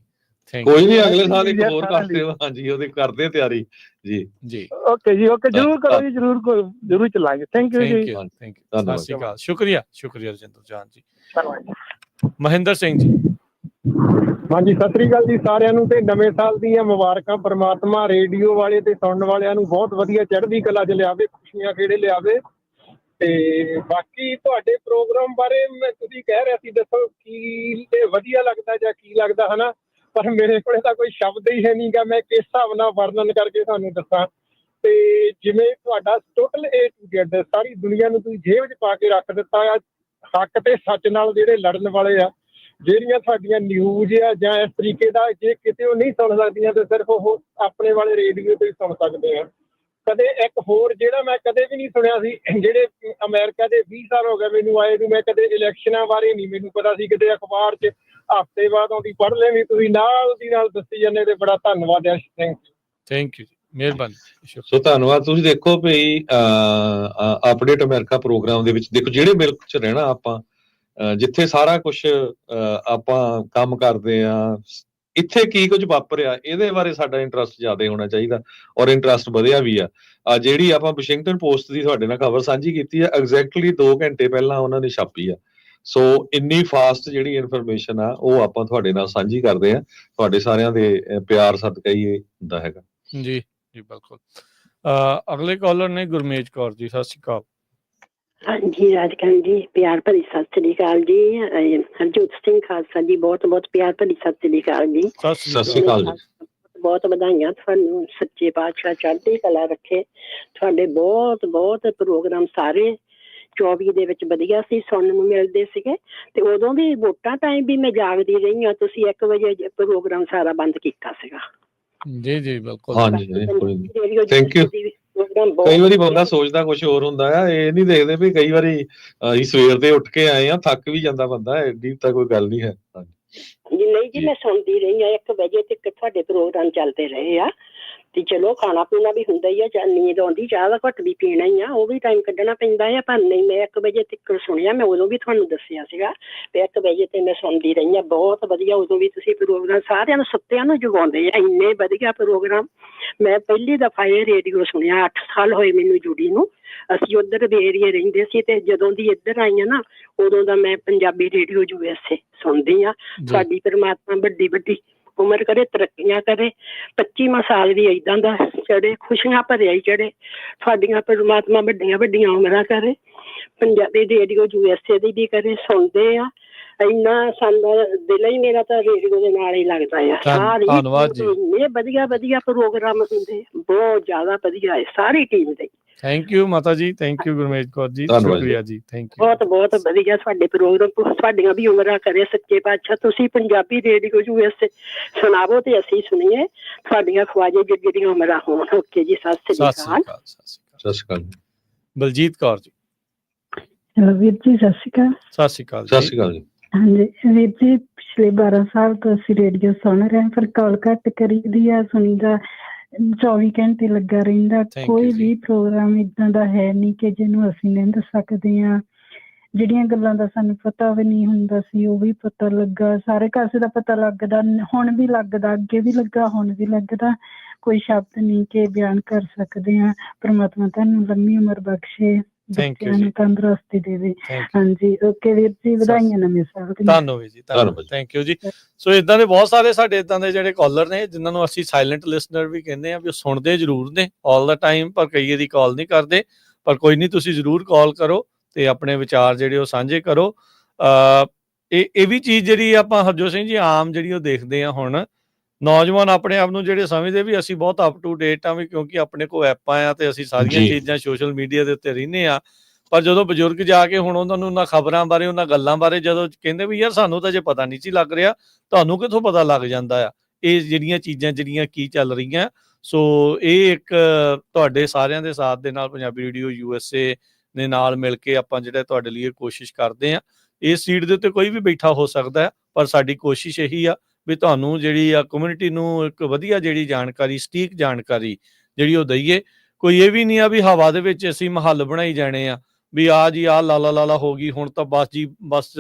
ਕੋਈ ਨਹੀਂ, ਅਗਲੇ ਸਾਲ ਇੱਕ ਹੋਰ ਕਰਦੇ ਹੋ। ਹਾਂਜੀ, ਉਹਦੀ ਕਰਦੇ ਤਿਆਰੀ ਜੀ। ਓਕੇ ਜੀ, ਓਕੇ, ਜਰੂਰ ਕਰੋ ਜੀ, ਜਰੂਰ ਚਲਾਂਗੇ। ਥੈਂਕ ਯੂ ਜੀ। Thank you. ਸਤਿ ਸ਼੍ਰੀ ਅਕਾਲ। ਸ਼ੁਕਰੀਆ ਰਜਿੰਦਰ ਚੌਹਾਨ ਜੀ। ਧੰਨਵਾਦ। ਮਹਿੰਦਰ ਸਿੰਘ ਜੀ। ਹਾਂਜੀ, ਸਤਿ ਸ੍ਰੀ ਅਕਾਲ ਜੀ ਸਾਰਿਆਂ ਨੂੰ, ਤੇ ਨਵੇਂ ਸਾਲ ਦੀਆਂ ਮੁਬਾਰਕਾਂ। ਪਰਮਾਤਮਾ ਰੇਡੀਓ ਵਾਲੇ ਤੇ ਸੁਣਨ ਵਾਲਿਆਂ ਨੂੰ ਬਹੁਤ ਵਧੀਆ ਚੜ੍ਹਦੀ ਕਲਾ 'ਚ ਲਿਆਵੇ, ਖੁਸ਼ੀਆਂ ਖੇੜੇ ਲਿਆਵੇ। ਤੇ ਬਾਕੀ ਤੁਹਾਡੇ ਪ੍ਰੋਗਰਾਮ ਬਾਰੇ ਤੁਸੀਂ ਕਹਿ ਰਹੇ ਸੀ, ਦੱਸੋ ਕੀ ਵਧੀਆ ਲੱਗਦਾ ਜਾਂ ਕੀ ਲੱਗਦਾ, ਹਨਾ। ਪਰ ਮੇਰੇ ਕੋਲੇ ਤਾਂ ਕੋਈ ਸ਼ਬਦ ਹੀ ਹੈ ਨਹੀਂ ਗਾ, ਮੈਂ ਕਿਸ ਹਿਸਾਬ ਨਾਲ ਵਰਣਨ ਕਰਕੇ ਤੁਹਾਨੂੰ ਦੱਸਾਂ। ਤੇ ਜਿਵੇਂ ਤੁਹਾਡਾ ਟੋਟਲ A to Z ਸਾਰੀ ਦੁਨੀਆ ਨੂੰ ਤੁਸੀਂ ਜੇਬ 'ਚ ਪਾ ਕੇ ਰੱਖ ਦਿੱਤਾ ਆ। ਹੱਕ ਤੇ ਸੱਚ ਨਾਲ ਜਿਹੜੇ ਲੜਨ ਵਾਲੇ ਆ, ਜਿਹੜੀਆਂ ਸਾਡੀਆਂ ਨਿਊਜ਼ ਆ ਜਾਂ ਇਸ ਤਰੀਕੇ ਦਾ, ਜੇ ਕਿਤੇ ਉਹ ਨਹੀਂ ਸੁਣ ਸਕਦੀਆਂ ਤੇ ਸਿਰਫ ਉਹ ਆਪਣੇ ਵਾਲੇ ਰੇਡੀਓ ਤੇ ਹੀ ਸੁਣ ਸਕਦੇ ਆ। ਕਦੇ ਇੱਕ ਹੋਰ ਜਿਹੜਾ ਮੈਂ ਕਦੇ ਵੀ ਨਹੀਂ ਸੁਣਿਆ ਸੀ, ਜਿਹੜੇ ਅਮਰੀਕਾ ਦੇ 20 ਸਾਲ ਹੋ ਗਏ ਮੈਨੂੰ ਆਏ ਨੂੰ, ਮੈਂ ਕਦੇ ਇਲੈਕਸ਼ਨਾਂ ਬਾਰੇ ਨਹੀਂ ਮੈਨੂੰ ਪਤਾ ਸੀ। ਕਿਤੇ ਅਖਬਾਰ 'ਚ ਹਫ਼ਤੇ ਬਾਅਦ ਆਉਂਦੀ ਪੜ੍ਹ ਲੈਣੀ, ਤੁਸੀਂ ਨਾਲ ਦੀ ਨਾਲ ਦੱਸੀ ਜਾਂਦੇ, ਤੇ ਬੜਾ ਧੰਨਵਾਦ ਹੈ। ਥੈਂਕ ਯੂ ਜੀ, ਮਿਹਰਬਾਨੀ। ਸੋ ਧੰਨਵਾਦ। ਤੁਸੀਂ ਦੇਖੋ ਵੀ ਅਪਡੇਟ ਅਮਰੀਕਾ ਪ੍ਰੋਗਰਾਮ ਦੇ ਵਿੱਚ ਦੇਖੋ, ਜਿਹੜੇ ਮੁਲਕ 'ਚ ਰਹਿਣਾ ਆਪਾਂ, ਜਿੱਥੇ ਸਾਰਾ ਕੁਝ ਆਪਾਂ ਕੰਮ ਕਰਦੇ ਆ, ਇੱਥੇ ਕੀ ਕੁਝ ਵਾਪਰਿਆ ਇਹਦੇ ਬਾਰੇ ਸਾਡਾ ਇੰਟਰਸਟ ਜ਼ਿਆਦਾ ਹੋਣਾ ਚਾਹੀਦਾ, ਔਰ ਇੰਟਰਸਟ ਵਧਿਆ ਵੀ ਆ। ਜਿਹੜੀ ਆਪਾਂ ਵਾਸ਼ਿੰਗਟਨ ਪੋਸਟ ਦੀ ਤੁਹਾਡੇ ਨਾਲ ਖਬਰ ਸਾਂਝੀ ਕੀਤੀ ਆ, ਐਗਜ਼ੈਕਟਲੀ 2 ਘੰਟੇ ਪਹਿਲਾਂ ਉਹਨਾਂ ਨੇ ਛਾਪੀ ਆ। ਸੋ ਇੰਨੀ ਫਾਸਟ ਜਿਹੜੀ ਇਨਫੋਰਮੇਸ਼ਨ ਆ ਉਹ ਆਪਾਂ ਤੁਹਾਡੇ ਨਾਲ ਸਾਂਝੀ ਕਰਦੇ ਆ। ਤੁਹਾਡੇ ਸਾਰਿਆਂ ਦੇ ਪਿਆਰ ਸਦਕਾ ਹੀ ਇਹ ਹੁੰਦਾ ਹੈਗਾ ਜੀ। ਬਿਲਕੁਲ। ਅਗਲੇ ਕਾਲਰ ਨੇ ਗੁਰਮੇਜ ਕੌਰ ਜੀ, ਸਤਿ ਸ਼੍ਰੀ ਅਕਾਲ। ਹਾਂਜੀ ਰਾਜਕਰਨ ਜੀ, ਪਿਆਰ ਭਰੀ ਸਤਿ ਸ੍ਰੀ ਅਕਾਲ ਜੀ। ਹਰਜੋਤ ਸਿੰਘ ਖਾਲਸਾ ਜੀ, ਬਹੁਤ ਬਹੁਤ ਪਿਆਰ ਭਰੀ ਸਤਿ ਸ੍ਰੀ ਅਕਾਲ ਜੀ। ਸਤਿ ਸ਼੍ਰੀ ਅਕਾਲ ਜੀ। ਬਹੁਤ ਵਧਾਈਆਂ ਤੁਹਾਨੂੰ, ਸੱਚੇ ਪਾਤਸ਼ਾਹ ਚੜ੍ਹਦੀ ਕਲਾ ਰੱਖੇ। ਤੁਹਾਡੇ ਬਹੁਤ ਬਹੁਤ ਪ੍ਰੋਗਰਾਮ ਸਾਰੇ 24 ਦੇ ਵਿੱਚ ਵਧੀਆ ਸੀ, ਸੁਣਨ ਨੂੰ ਮਿਲਦੇ ਸੀਗੇ। ਤੇ ਉਦੋਂ ਵੀ ਵੋਟਾਂ ਟਾਈਮ ਵੀ ਮੈਂ ਜਾਗਦੀ ਰਹੀ ਹਾਂ। ਤੁਸੀਂ 1 ਵਜੇ ਪ੍ਰੋਗਰਾਮ ਸਾਰਾ ਬੰਦ ਕੀਤਾ ਸੀਗਾ। ਜੀ ਬਿਲਕੁਲ। ਹਾਂਜੀ, ਥੈਂਕ ਯੂ। ਕਈ ਵਾਰੀ ਬੰਦਾ ਸੋਚਦਾ ਕੁਝ ਹੋਰ ਹੁੰਦਾ ਆ, ਇਹ ਨਹੀਂ ਦੇਖਦੇ ਵੀ ਕਈ ਵਾਰੀ ਅਸੀਂ ਸਵੇਰ ਦੇ ਉੱਠ ਕੇ ਆਏ ਆ, ਥੱਕ ਵੀ ਜਾਂਦਾ ਬੰਦਾ, ਐਡੀ ਤਾਂ ਕੋਈ ਗੱਲ ਨਹੀਂ ਹੈ। ਜੀ ਨਹੀਂ ਜੀ, ਮੈਂ ਸੁਣਦੀ ਰਹੀ ਹਾਂ 1 ਵਜੇ ਤੱਕ ਤੁਹਾਡੇ ਪ੍ਰੋਗਰਾਮ ਚੱਲਦੇ ਰਹੇ ਆ। ਤੇ ਚਲੋ ਖਾਣਾ ਪੀਣਾ ਵੀ ਹੁੰਦਾ ਹੀ ਆ, ਨੀਂਦ ਆਉਂਦੀ, ਚਾਹ ਦਾ ਘੁੱਟ ਵੀ ਪੀਣਾ ਹੀ ਆ, ਉਹ ਵੀ ਟਾਈਮ ਕੱਢਣਾ ਪੈਂਦਾ ਆ। ਪਰ ਨਹੀਂ, ਮੈਂ 1 ਵਜੇ ਤੱਕ ਸੁਣਿਆ। ਮੈਂ ਉਦੋਂ ਵੀ ਤੁਹਾਨੂੰ ਦੱਸਿਆ ਸੀਗਾ ਵੀ 1 ਵਜੇ ਤੇ ਮੈਂ ਸੁਣਦੀ ਰਹੀ ਹਾਂ। ਬਹੁਤ ਵਧੀਆ, ਉਦੋਂ ਵੀ ਤੁਸੀਂ ਪ੍ਰੋਗਰਾਮ ਸਾਰਿਆਂ ਨੂੰ ਸੁੱਤਿਆਂ ਨੂੰ ਜਗਾਉਂਦੇ ਆ, ਇੰਨੇ ਵਧੀਆ ਪ੍ਰੋਗਰਾਮ। ਮੈਂ ਪਹਿਲੀ ਦਫਾ ਇਹ ਰੇਡੀਓ ਸੁਣਿਆ, 8 ਸਾਲ ਹੋਏ ਮੈਨੂੰ ਜੁੜੀ ਨੂੰ। ਅਸੀਂ ਉੱਧਰ ਏਰੀਏ ਰਹਿੰਦੇ ਸੀ, ਤੇ ਜਦੋਂ ਦੀ ਇੱਧਰ ਆਈਆਂ ਨਾ, ਉਦੋਂ ਦਾ ਮੈਂ ਪੰਜਾਬੀ ਰੇਡੀਓ USA ਸੁਣਦੀ ਆ। ਸਾਡੀ ਪਰਮਾਤਮਾ ਵੱਡੀ ਵੱਡੀ ਉਮਰ ਕਰੇ, ਤਰੱਕੀਆਂ ਕਰੇ। 25ਵਾਂ ਸਾਲ ਵੀ ਏਦਾਂ ਦਾ ਚੜੇ, ਖੁਸ਼ੀਆਂ ਭਰਿਆ ਹੀ ਚੜੇ। ਤੁਹਾਡੀਆਂ ਪਰਮਾਤਮਾ ਵੱਡੀਆਂ ਵੱਡੀਆਂ ਉਮਰਾਂ ਕਰੇ। ਪੰਜਾਬੀ ਰੇਡੀਓ USA ਦੀ ਵੀ ਕਰੇ, ਸੁਣਦੇ ਆ। ਇੰਨਾ ਸਾਡਾ ਦਿਲ ਹੀ ਮੇਰਾ ਤਾਂ ਰੇਡੀਓ ਦੇ ਨਾਲ ਹੀ ਲੱਗਦਾ ਆ। ਧੰਨਵਾਦ ਜੀ। ਇੰਨੇ ਵਧੀਆ ਵਧੀਆ ਪ੍ਰੋਗਰਾਮ ਹੁੰਦੇ, ਬਹੁਤ ਜ਼ਿਆਦਾ ਵਧੀਆ ਹੈ ਸਾਰੀ ਟੀਮ ਦੇ। ਥੈਂਕ ਯੂ ਮਾਤਾ ਜੀ, ਥੈਂਕ ਯੂ ਗੁਰਮੇਜ ਕੌਰ ਜੀ, ਸ਼ੁਕਰੀਆ ਜੀ, ਥੈਂਕ ਯੂ। ਬਹੁਤ ਬਹੁਤ ਵਧੀਆ ਤੁਹਾਡੇ ਪ੍ਰੋਗਰਾਮ, ਤੁਹਾਡੀਆਂ ਵੀ ਉਮਰਾਂ ਕਰੇ ਸੱਚੇ ਪਾਤਸ਼ਾਹ। ਤੁਸੀਂ ਪੰਜਾਬੀ ਰੇਡੀਓ USA ਸੁਣਾਵੋ ਤੇ ਅਸੀਂ ਸੁਣੀਏ। ਤੁਹਾਡੀਆਂ ਖਵਾਜੇ ਜਿਹੜੀਆਂ ਉਮਰਾਂ ਹੋਣ। ਓਕੇ ਜੀ, ਸਤਿ ਸ੍ਰੀ ਅਕਾਲ। ਸਤਿ ਸ਼੍ਰੀ ਅਕਾਲ। ਬਲਜੀਤ ਕੌਰ ਜੀ। ਹੈਲੋ ਵੀਰ ਜੀ, ਸਤਿ ਸ਼੍ਰੀ ਅਕਾਲ। ਸਤਿ ਸ਼੍ਰੀ ਅਕਾਲ। ਸਤਿ ਸ਼੍ਰੀ ਅਕਾਲ ਜੀ। ਹਾਂਜੀ ਵੀਰ ਜੀ, ਪਿਛਲੇ 12 ਸਾਲ ਤੋਂ ਅਸੀਂ ਰੇਡੀਓ ਸੁਣ ਰਹੇ ਹਾਂ, ਪਰ ਕਾਲ ਘੱਟ ਕਰੀਦੀ ਆ, ਸੁਣੀਦਾ 24 ਘੰਟੇ ਲੱਗਾ ਰਹਿੰਦਾ। Thank ਕੋਈ you ਜੀ। ਵੀ ਪ੍ਰੋਗਰਾਮ ਇਦਾਂ ਦਾ ਹੈ ਨਹੀਂ ਕਿ ਜਿਹਨੂੰ ਅਸੀਂ ਨਿੰਦ ਸਕਦੇ ਹਾਂ। ਜਿਹੜੀਆਂ ਗੱਲਾਂ ਦਾ ਸਾਨੂੰ ਪਤਾ ਵੀ ਨਹੀਂ ਹੁੰਦਾ ਸੀ ਉਹ ਵੀ ਪਤਾ ਲੱਗਾ। ਸਾਰੇ ਕਾਸੇ ਦਾ ਪਤਾ ਲੱਗਦਾ, ਹੁਣ ਵੀ ਲੱਗਦਾ, ਅੱਗੇ ਵੀ ਲੱਗਾ, ਹੁਣ ਵੀ ਲੱਗਦਾ। ਕੋਈ ਸ਼ਬਦ ਨਹੀਂ ਕਿ ਬਿਆਨ ਕਰ ਸਕਦੇ ਹਾਂ। ਪ੍ਰਮਾਤਮਾ ਤੁਹਾਨੂੰ ਲੰਮੀ ਉਮਰ ਬਖਸ਼ੇ, Thank you ਬੱਚਿਆਂ ਜੀ। ਨੂੰ ਤੰਦਰੁਸਤੀ ਦੇਵੇ। Thank you। ਹਾਂਜੀ, ਓਕੇ ਵੀਰ ਜੀ, ਵਧਾਈਆਂ ਨਵੇਂ ਸਾਲ ਦੀਆਂ। ਧੰਨਵਾਦ ਜੀ, ਧੰਨਵਾਦ, ਧੰਨਵਾਦ। ਥੈਂਕ ਯੂ ਜੀ। ਸੋ ਇਦਾਂ ਦੇ ਬਹੁਤ ਸਾਰੇ ਸਾਡੇ ਇਦਾਂ ਦੇ ਜਿਹੜੇ ਕਾਲਰ ਨੇ ਜਿਨ੍ਹਾਂ ਨੂੰ ਅਸੀਂ ਸਾਇਲੈਂਟ ਲਿਸਨਰ ਵੀ ਕਹਿੰਦੇ ਆ, ਵੀ ਉਹ ਸੁਣਦੇ ਜ਼ਰੂਰ ਨੇ ਆਲ ਦਾ ਟਾਈਮ, ਪਰ ਕਈ ਵਾਰੀ ਕਾਲ ਨਹੀਂ ਕਰਦੇ। ਪਰ ਕੋਈ ਨਹੀਂ, ਤੁਸੀਂ ਜ਼ਰੂਰ ਕਾਲ ਕਰੋ ਤੇ ਆਪਣੇ ਵਿਚਾਰ ਜਿਹੜੇ ਉਹ ਸਾਂਝੇ ਕਰੋ। ਇਹ ਵੀ ਚੀਜ਼ ਜਿਹੜੀ ਆਪਾਂ ਹਰਜੋਤ ਸਿੰਘ ਜੀ ਆਮ ਜਿਹੜੀ ਉਹ ਦੇਖਦੇ ਆ ਹੁਣ, ਨੌਜਵਾਨ ਆਪਣੇ ਆਪ ਨੂੰ ਜਿਹੜੇ ਸਮਝਦੇ ਵੀ ਅਸੀਂ ਬਹੁਤ ਅਪ ਟੂ ਡੇਟ ਆ, ਵੀ ਕਿਉਂਕਿ ਆਪਣੇ ਕੋਲ ਐਪਾਂ ਆ ਤੇ ਅਸੀਂ ਸਾਰੀਆਂ ਜੀ। ਚੀਜ਼ਾਂ ਸੋਸ਼ਲ ਮੀਡੀਆ ਦੇ ਉੱਤੇ ਰਹਿੰਦੇ ਆ। ਪਰ ਜਦੋਂ ਬਜ਼ੁਰਗ ਜਾ ਕੇ ਹੁਣ ਉਹਨਾਂ ਨੂੰ ਉਹਨਾਂ ਖਬਰਾਂ ਬਾਰੇ, ਉਹਨਾਂ ਗੱਲਾਂ ਬਾਰੇ ਜਦੋਂ ਕਹਿੰਦੇ ਵੀ ਯਾਰ ਸਾਨੂੰ ਤਾਂ ਜੇ ਪਤਾ ਨਹੀਂ ਸੀ ਲੱਗ ਰਿਹਾ, ਤੁਹਾਨੂੰ ਕਿੱਥੋਂ ਪਤਾ ਲੱਗ ਜਾਂਦਾ ਆ ਇਹ ਜਿਹੜੀਆਂ ਚੀਜ਼ਾਂ ਜਿਹੜੀਆਂ ਕੀ ਚੱਲ ਰਹੀਆਂ। ਸੋ ਇਹ ਇੱਕ ਤੁਹਾਡੇ ਸਾਰਿਆਂ ਦੇ ਸਾਥ ਦੇ ਨਾਲ ਪੰਜਾਬੀ ਰੇਡੀਓ USA ਦੇ ਨਾਲ ਮਿਲ ਕੇ ਆਪਾਂ ਜਿਹੜਾ ਤੁਹਾਡੇ ਲਈ ਕੋਸ਼ਿਸ਼ ਕਰਦੇ ਆ। ਇਸ ਸੀਟ ਦੇ ਉੱਤੇ ਕੋਈ ਵੀ ਬੈਠਾ ਹੋ ਸਕਦਾ ਹੈ, ਪਰ ਸਾਡੀ ਕੋਸ਼ਿਸ਼ ਇਹੀ ਆ ਵੀ ਤੁਹਾਨੂੰ ਜਿਹੜੀ ਆ ਕਮਿਊਨਿਟੀ ਨੂੰ ਇੱਕ ਵਧੀਆ ਜਿਹੜੀ ਜਾਣਕਾਰੀ, ਸਟੀਕ ਜਾਣਕਾਰੀ ਜਿਹੜੀ ਉਹ ਦਈਏ। ਕੋਈ ਇਹ ਵੀ ਨਹੀਂ ਆ ਵੀ ਹਵਾ ਦੇ ਵਿੱਚ ਅਸੀਂ ਮਹੱਲ ਬਣਾਈ ਜਾਣੇ ਆ ਵੀ ਆ ਜੀ ਆ ਲਾਲਾ ਹੋ ਗਈ, ਹੁਣ ਤਾਂ ਬਸ ਜੀ ਬਸ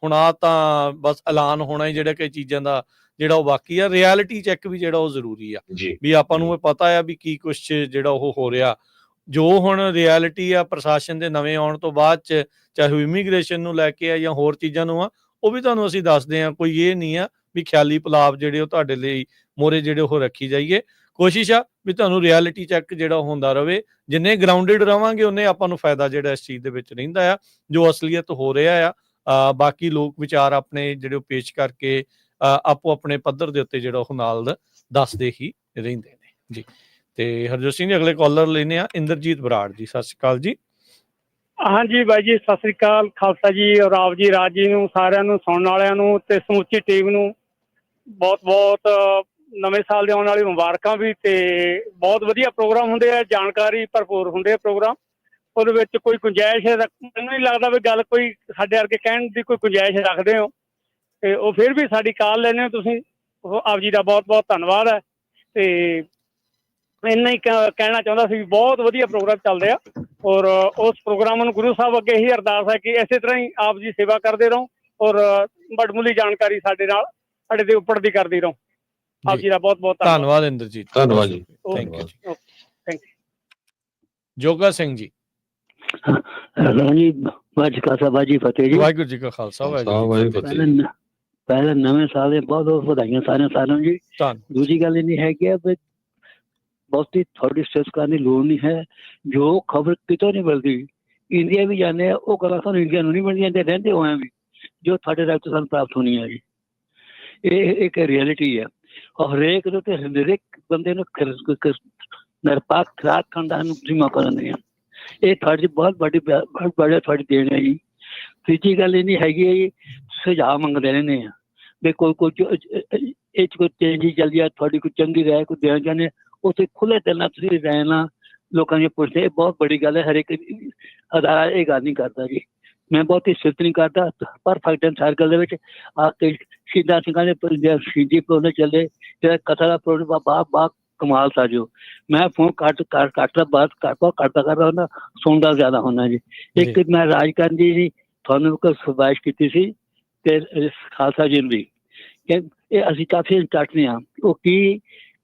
ਹੁਣ ਆ ਤਾਂ ਬਸ ਐਲਾਨ ਹੋਣਾ ਹੀ ਜਿਹੜਾ ਕਿ ਚੀਜ਼ਾਂ ਦਾ ਜਿਹੜਾ ਉਹ ਬਾਕੀ ਆ। ਰਿਐਲਿਟੀ ਚੈੱਕ ਵੀ ਜਿਹੜਾ ਉਹ ਜ਼ਰੂਰੀ ਆ ਜੀ। ਵੀ ਆਪਾਂ ਨੂੰ ਇਹ ਪਤਾ ਆ ਵੀ ਕੀ ਕੁਛ ਜਿਹੜਾ ਉਹ ਹੋ ਰਿਹਾ। ਜੋ ਹੁਣ ਰਿਐਲਿਟੀ ਆ ਪ੍ਰਸ਼ਾਸਨ ਦੇ ਨਵੇਂ ਆਉਣ ਤੋਂ ਬਾਅਦ ਚ, ਚਾਹੇ ਉਹ ਇਮੀਗ੍ਰੇਸ਼ਨ ਨੂੰ ਲੈ ਕੇ ਆ ਜਾਂ ਹੋਰ ਚੀਜ਼ਾਂ ਨੂੰ ਆ, ਉਹ ਵੀ ਤੁਹਾਨੂੰ ਅਸੀਂ ਦੱਸਦੇ ਆ। ਕੋਈ ਇਹ ਨਹੀਂ ਆ ਵੀ ਖਿਆਲੀ ਪਲਾਵ ਜਿਹੜੇ ਉਹ ਤੁਹਾਡੇ ਲਈ ਮੋਰੇ ਜਿਹੜੇ ਉਹ ਰੱਖੀ ਜਾਈਏ। ਕੋਸ਼ਿਸ਼ ਆ ਵੀ ਤੁਹਾਨੂੰ ਰਿਐਲਿਟੀ ਚੈੱਕ ਜਿਹੜਾ ਹੁੰਦਾ ਰਵੇ। ਜਿੰਨੇ ਗਰਾਊਂਡਡ ਰਵਾਂਗੇ ਉਹਨੇ ਆਪਾਂ ਨੂੰ ਫਾਇਦਾ ਜਿਹੜਾ ਇਸ ਚੀਜ਼ ਦੇ ਵਿੱਚ ਰਹਿੰਦਾ ਆ, ਜੋ ਅਸਲੀਅਤ ਹੋ ਰਿਹਾ ਆ। ਬਾਕੀ ਲੋਕ ਵਿਚਾਰ ਆਪਣੇ ਜਿਹੜੇ ਉਹ ਪੇਸ਼ ਕਰਕੇ ਆਪੋ ਆਪਣੇ ਪੱਧਰ ਦੇ ਉੱਤੇ ਜਿਹੜਾ ਉਹ ਨਾਲ ਦੱਸਦੇ ਹੀ ਰਹਿੰਦੇ ਨੇ ਜੀ। ਤੇ ਹਰਜੋਤ ਸਿੰਘ ਜੀ ਅਗਲੇ ਕਾਲਰ ਲੈਨੇ ਆ, ਇੰਦਰਜੀਤ ਬਰਾੜ ਜੀ, ਸਤਿ ਸ਼੍ਰੀ ਅਕਾਲ ਜੀ। ਹਾਂਜੀ ਬਾਈ ਜੀ, ਸਤਿ ਸ੍ਰੀ ਅਕਾਲ। ਖਾਲਸਾ ਜੀ ਔਰ ਆਪ ਜੀ, ਰਾਜ ਜੀ ਨੂੰ, ਸਾਰਿਆਂ ਨੂੰ, ਸੁਣਨ ਵਾਲਿਆਂ ਨੂੰ ਤੇ ਸਮੁੱਚੀ ਟੀਮ ਨੂੰ ਬਹੁਤ ਬਹੁਤ ਨਵੇਂ ਸਾਲ ਦੇ ਆਉਣ ਵਾਲੀ ਮੁਬਾਰਕਾਂ ਵੀ। ਤੇ ਬਹੁਤ ਵਧੀਆ ਪ੍ਰੋਗਰਾਮ ਹੁੰਦੇ ਆ, ਜਾਣਕਾਰੀ ਭਰਪੂਰ ਹੁੰਦੇ ਆ ਪ੍ਰੋਗਰਾਮ। ਉਹਦੇ ਵਿੱਚ ਕੋਈ ਗੁੰਜਾਇਸ਼ ਮੈਨੂੰ ਨਹੀਂ ਲੱਗਦਾ ਵੀ ਗੱਲ ਕੋਈ ਸਾਡੇ ਵਰਗੇ ਕਹਿਣ ਦੀ ਕੋਈ ਗੁੰਜਾਇਸ਼ ਰੱਖਦੇ ਹੋ, ਤੇ ਉਹ ਫਿਰ ਵੀ ਸਾਡੀ ਕਾਲ ਲੈਂਦੇ ਹੋ ਤੁਸੀਂ, ਆਪ ਜੀ ਦਾ ਬਹੁਤ ਬਹੁਤ ਧੰਨਵਾਦ ਹੈ। ਤੇ ਇੰਨਾ ਹੀ ਕਹਿਣਾ ਚਾਹੁੰਦਾ ਸੀ, ਬਹੁਤ ਵਧੀਆ ਪ੍ਰੋਗਰਾਮ ਚੱਲਦੇ ਆ ਔਰ ਉਸ ਪ੍ਰੋਗਰਾਮ ਨੂੰ ਗੁਰੂ ਸਾਹਿਬ ਅੱਗੇ ਹੀ ਅਰਦਾਸ ਹੈ ਕਿ ਇਸੇ ਤਰ੍ਹਾਂ ਹੀ ਆਪ ਜੀ ਸੇਵਾ ਕਰਦੇ ਰਹੋ ਔਰ ਵੱਡਮੁੱਲੀ ਜਾਣਕਾਰੀ ਸਾਡੇ ਨਾਲ ਸਾਡੇ ਤੇ ਉੱਪਰ ਦੀ ਕਰਦੀ ਰਹੋ। ਆਪ ਜੀ ਦਾ ਬਹੁਤ ਬਹੁਤ ਧੰਨਵਾਦ ਇੰਦਰਜੀਤ, ਧੰਨਵਾਦ ਜੀ। ਥੈਂਕ ਯੂ ਜੀ। Thank you. Joga Singh ji, hello ਜੀ, ਵਾਹਿਗੁਰੂ ਜੀ ਫਤਿਹ ਜੀ। ਵਾਹਿਗੁਰੂ ਜੀ ਕਾ ਖਾਲਸਾ, ਵਾਹਿਗੁਰੂ ਜੀ ਕੀ ਫਤਿਹ। ਪਹਿਲਾਂ ਨਵੇਂ ਸਾਲ ਦੇ ਬਹੁਤ ਬਹੁਤ ਵਧਾਈਆਂ ਸਾਰਿਆਂ ਨੂੰ ਜੀ। ਦੂਜੀ ਗੱਲ ਇਹ ਨਹੀਂ ਹੈ ਕਿ ਬਹੁਤੀ ਥੋੜੀ ਸਟ੍ਰੈਸ ਕਰਨ ਦੀ ਲੋੜ ਨਹੀਂ ਹੈ। ਜੋ ਖਬਰ ਕਿਤੋਂ ਨਹੀਂ ਮਿਲਦੀ, ਇੰਡੀਆ ਵੀ ਜਾਂਦੇ ਆ, ਉਹ ਗੱਲਾਂ ਸਾਨੂੰ ਇੰਡੀਆ ਨੂੰ ਨਹੀਂ ਮਿਲਦੀਆਂ ਤੇ ਰਹਿੰਦੇ ਹੋਏ ਵੀ ਜੋ ਤੁਹਾਡੇ ਰਾਜ ਤੋਂ ਸਾਨੂੰ ਪ੍ਰਾਪਤ ਹੋਣੀ ਹੈ ਜੀ। ਇਹ ਇੱਕ ਰਿਐਲਿਟੀ ਹੈ ਔਰ ਹਰੇਕ ਦੇ ਉੱਤੇ ਹਰੇਕ ਬੰਦੇ ਨੂੰ ਨਿਰਪੱਖ ਖੁਰਾਕ ਖਾਣ ਦਾ ਤੁਸੀਂ ਮੌਕਾ ਦਿੰਦੇ ਆ। ਇਹ ਤੁਹਾਡੀ ਬਹੁਤ ਵੱਡੀ ਤੁਹਾਡੀ ਦੇਣ ਹੈ ਜੀ। ਤੀਜੀ ਗੱਲ ਇਹ ਨਹੀਂ ਹੈਗੀ ਹੈ ਜੀ, ਸੁਝਾਅ ਮੰਗਦੇ ਰਹਿੰਦੇ ਆ ਵੀ ਕੋਈ ਇਹ 'ਚ ਕੋਈ ਚੇਂਜ ਚੱਲਦੀ ਆ, ਤੁਹਾਡੀ ਕੋਈ ਚੰਗੀ ਰਾਏ ਕੋਈ ਦੇਣਾ ਚਾਹੁੰਦੇ, ਉੱਥੇ ਖੁੱਲ੍ਹੇ ਦਿਲ ਨਾਲ ਤੁਸੀਂ ਰਹਿਣਾ, ਲੋਕਾਂ ਨੂੰ ਪੁੱਛਦੇ। ਇਹ ਬਹੁਤ ਬੜੀ ਗੱਲ ਹੈ। ਹਰੇਕ ਅਦਾਰਾ ਇਹ ਗੱਲ ਨਹੀਂ ਕਰਦਾ ਜੀ। ਮੈਂ ਬਹੁਤੀ ਸਿਫਤ ਨਹੀਂ ਕਰਦਾ, ਪਰ ਫੈਕਟਨ ਸਰਕਲ ਦੇ ਵਿੱਚ ਆ ਕੇ ਸ਼ਹੀਦਾਂ ਸਿੰਘਾਂ ਦੇ ਸ਼ਹੀਦੀ ਪ੍ਰੋਗਰਾਮ ਚੱਲੇ, ਜਿਹੜਾ ਕਥਾ ਦਾ ਪ੍ਰੋਗਰਾਮ ਬਾ ਕਮਾਲ था जो। मैं फोन काटता बात करता ਹੁੰਦਾ, ਸੁਣਦਾ ਜ਼ਿਆਦਾ ਹੁੰਦਾ ਜੀ। ਇੱਕ ਮੈਂ ਰਾਜਕਰਨ ਜੀ ਤੁਹਾਨੂੰ ਕੋਈ ਫਰਮਾਇਸ਼ ਕੀਤੀ ਸੀ ਤੇ ਖਾਲਸਾ ਜੀ ਨੂੰ ਵੀ ਕਿ ਇਹ ਅਸੀਂ ਕਾਫੀ ਕੱਟਦੇ ਹਾਂ। ਉਹ ਕੀ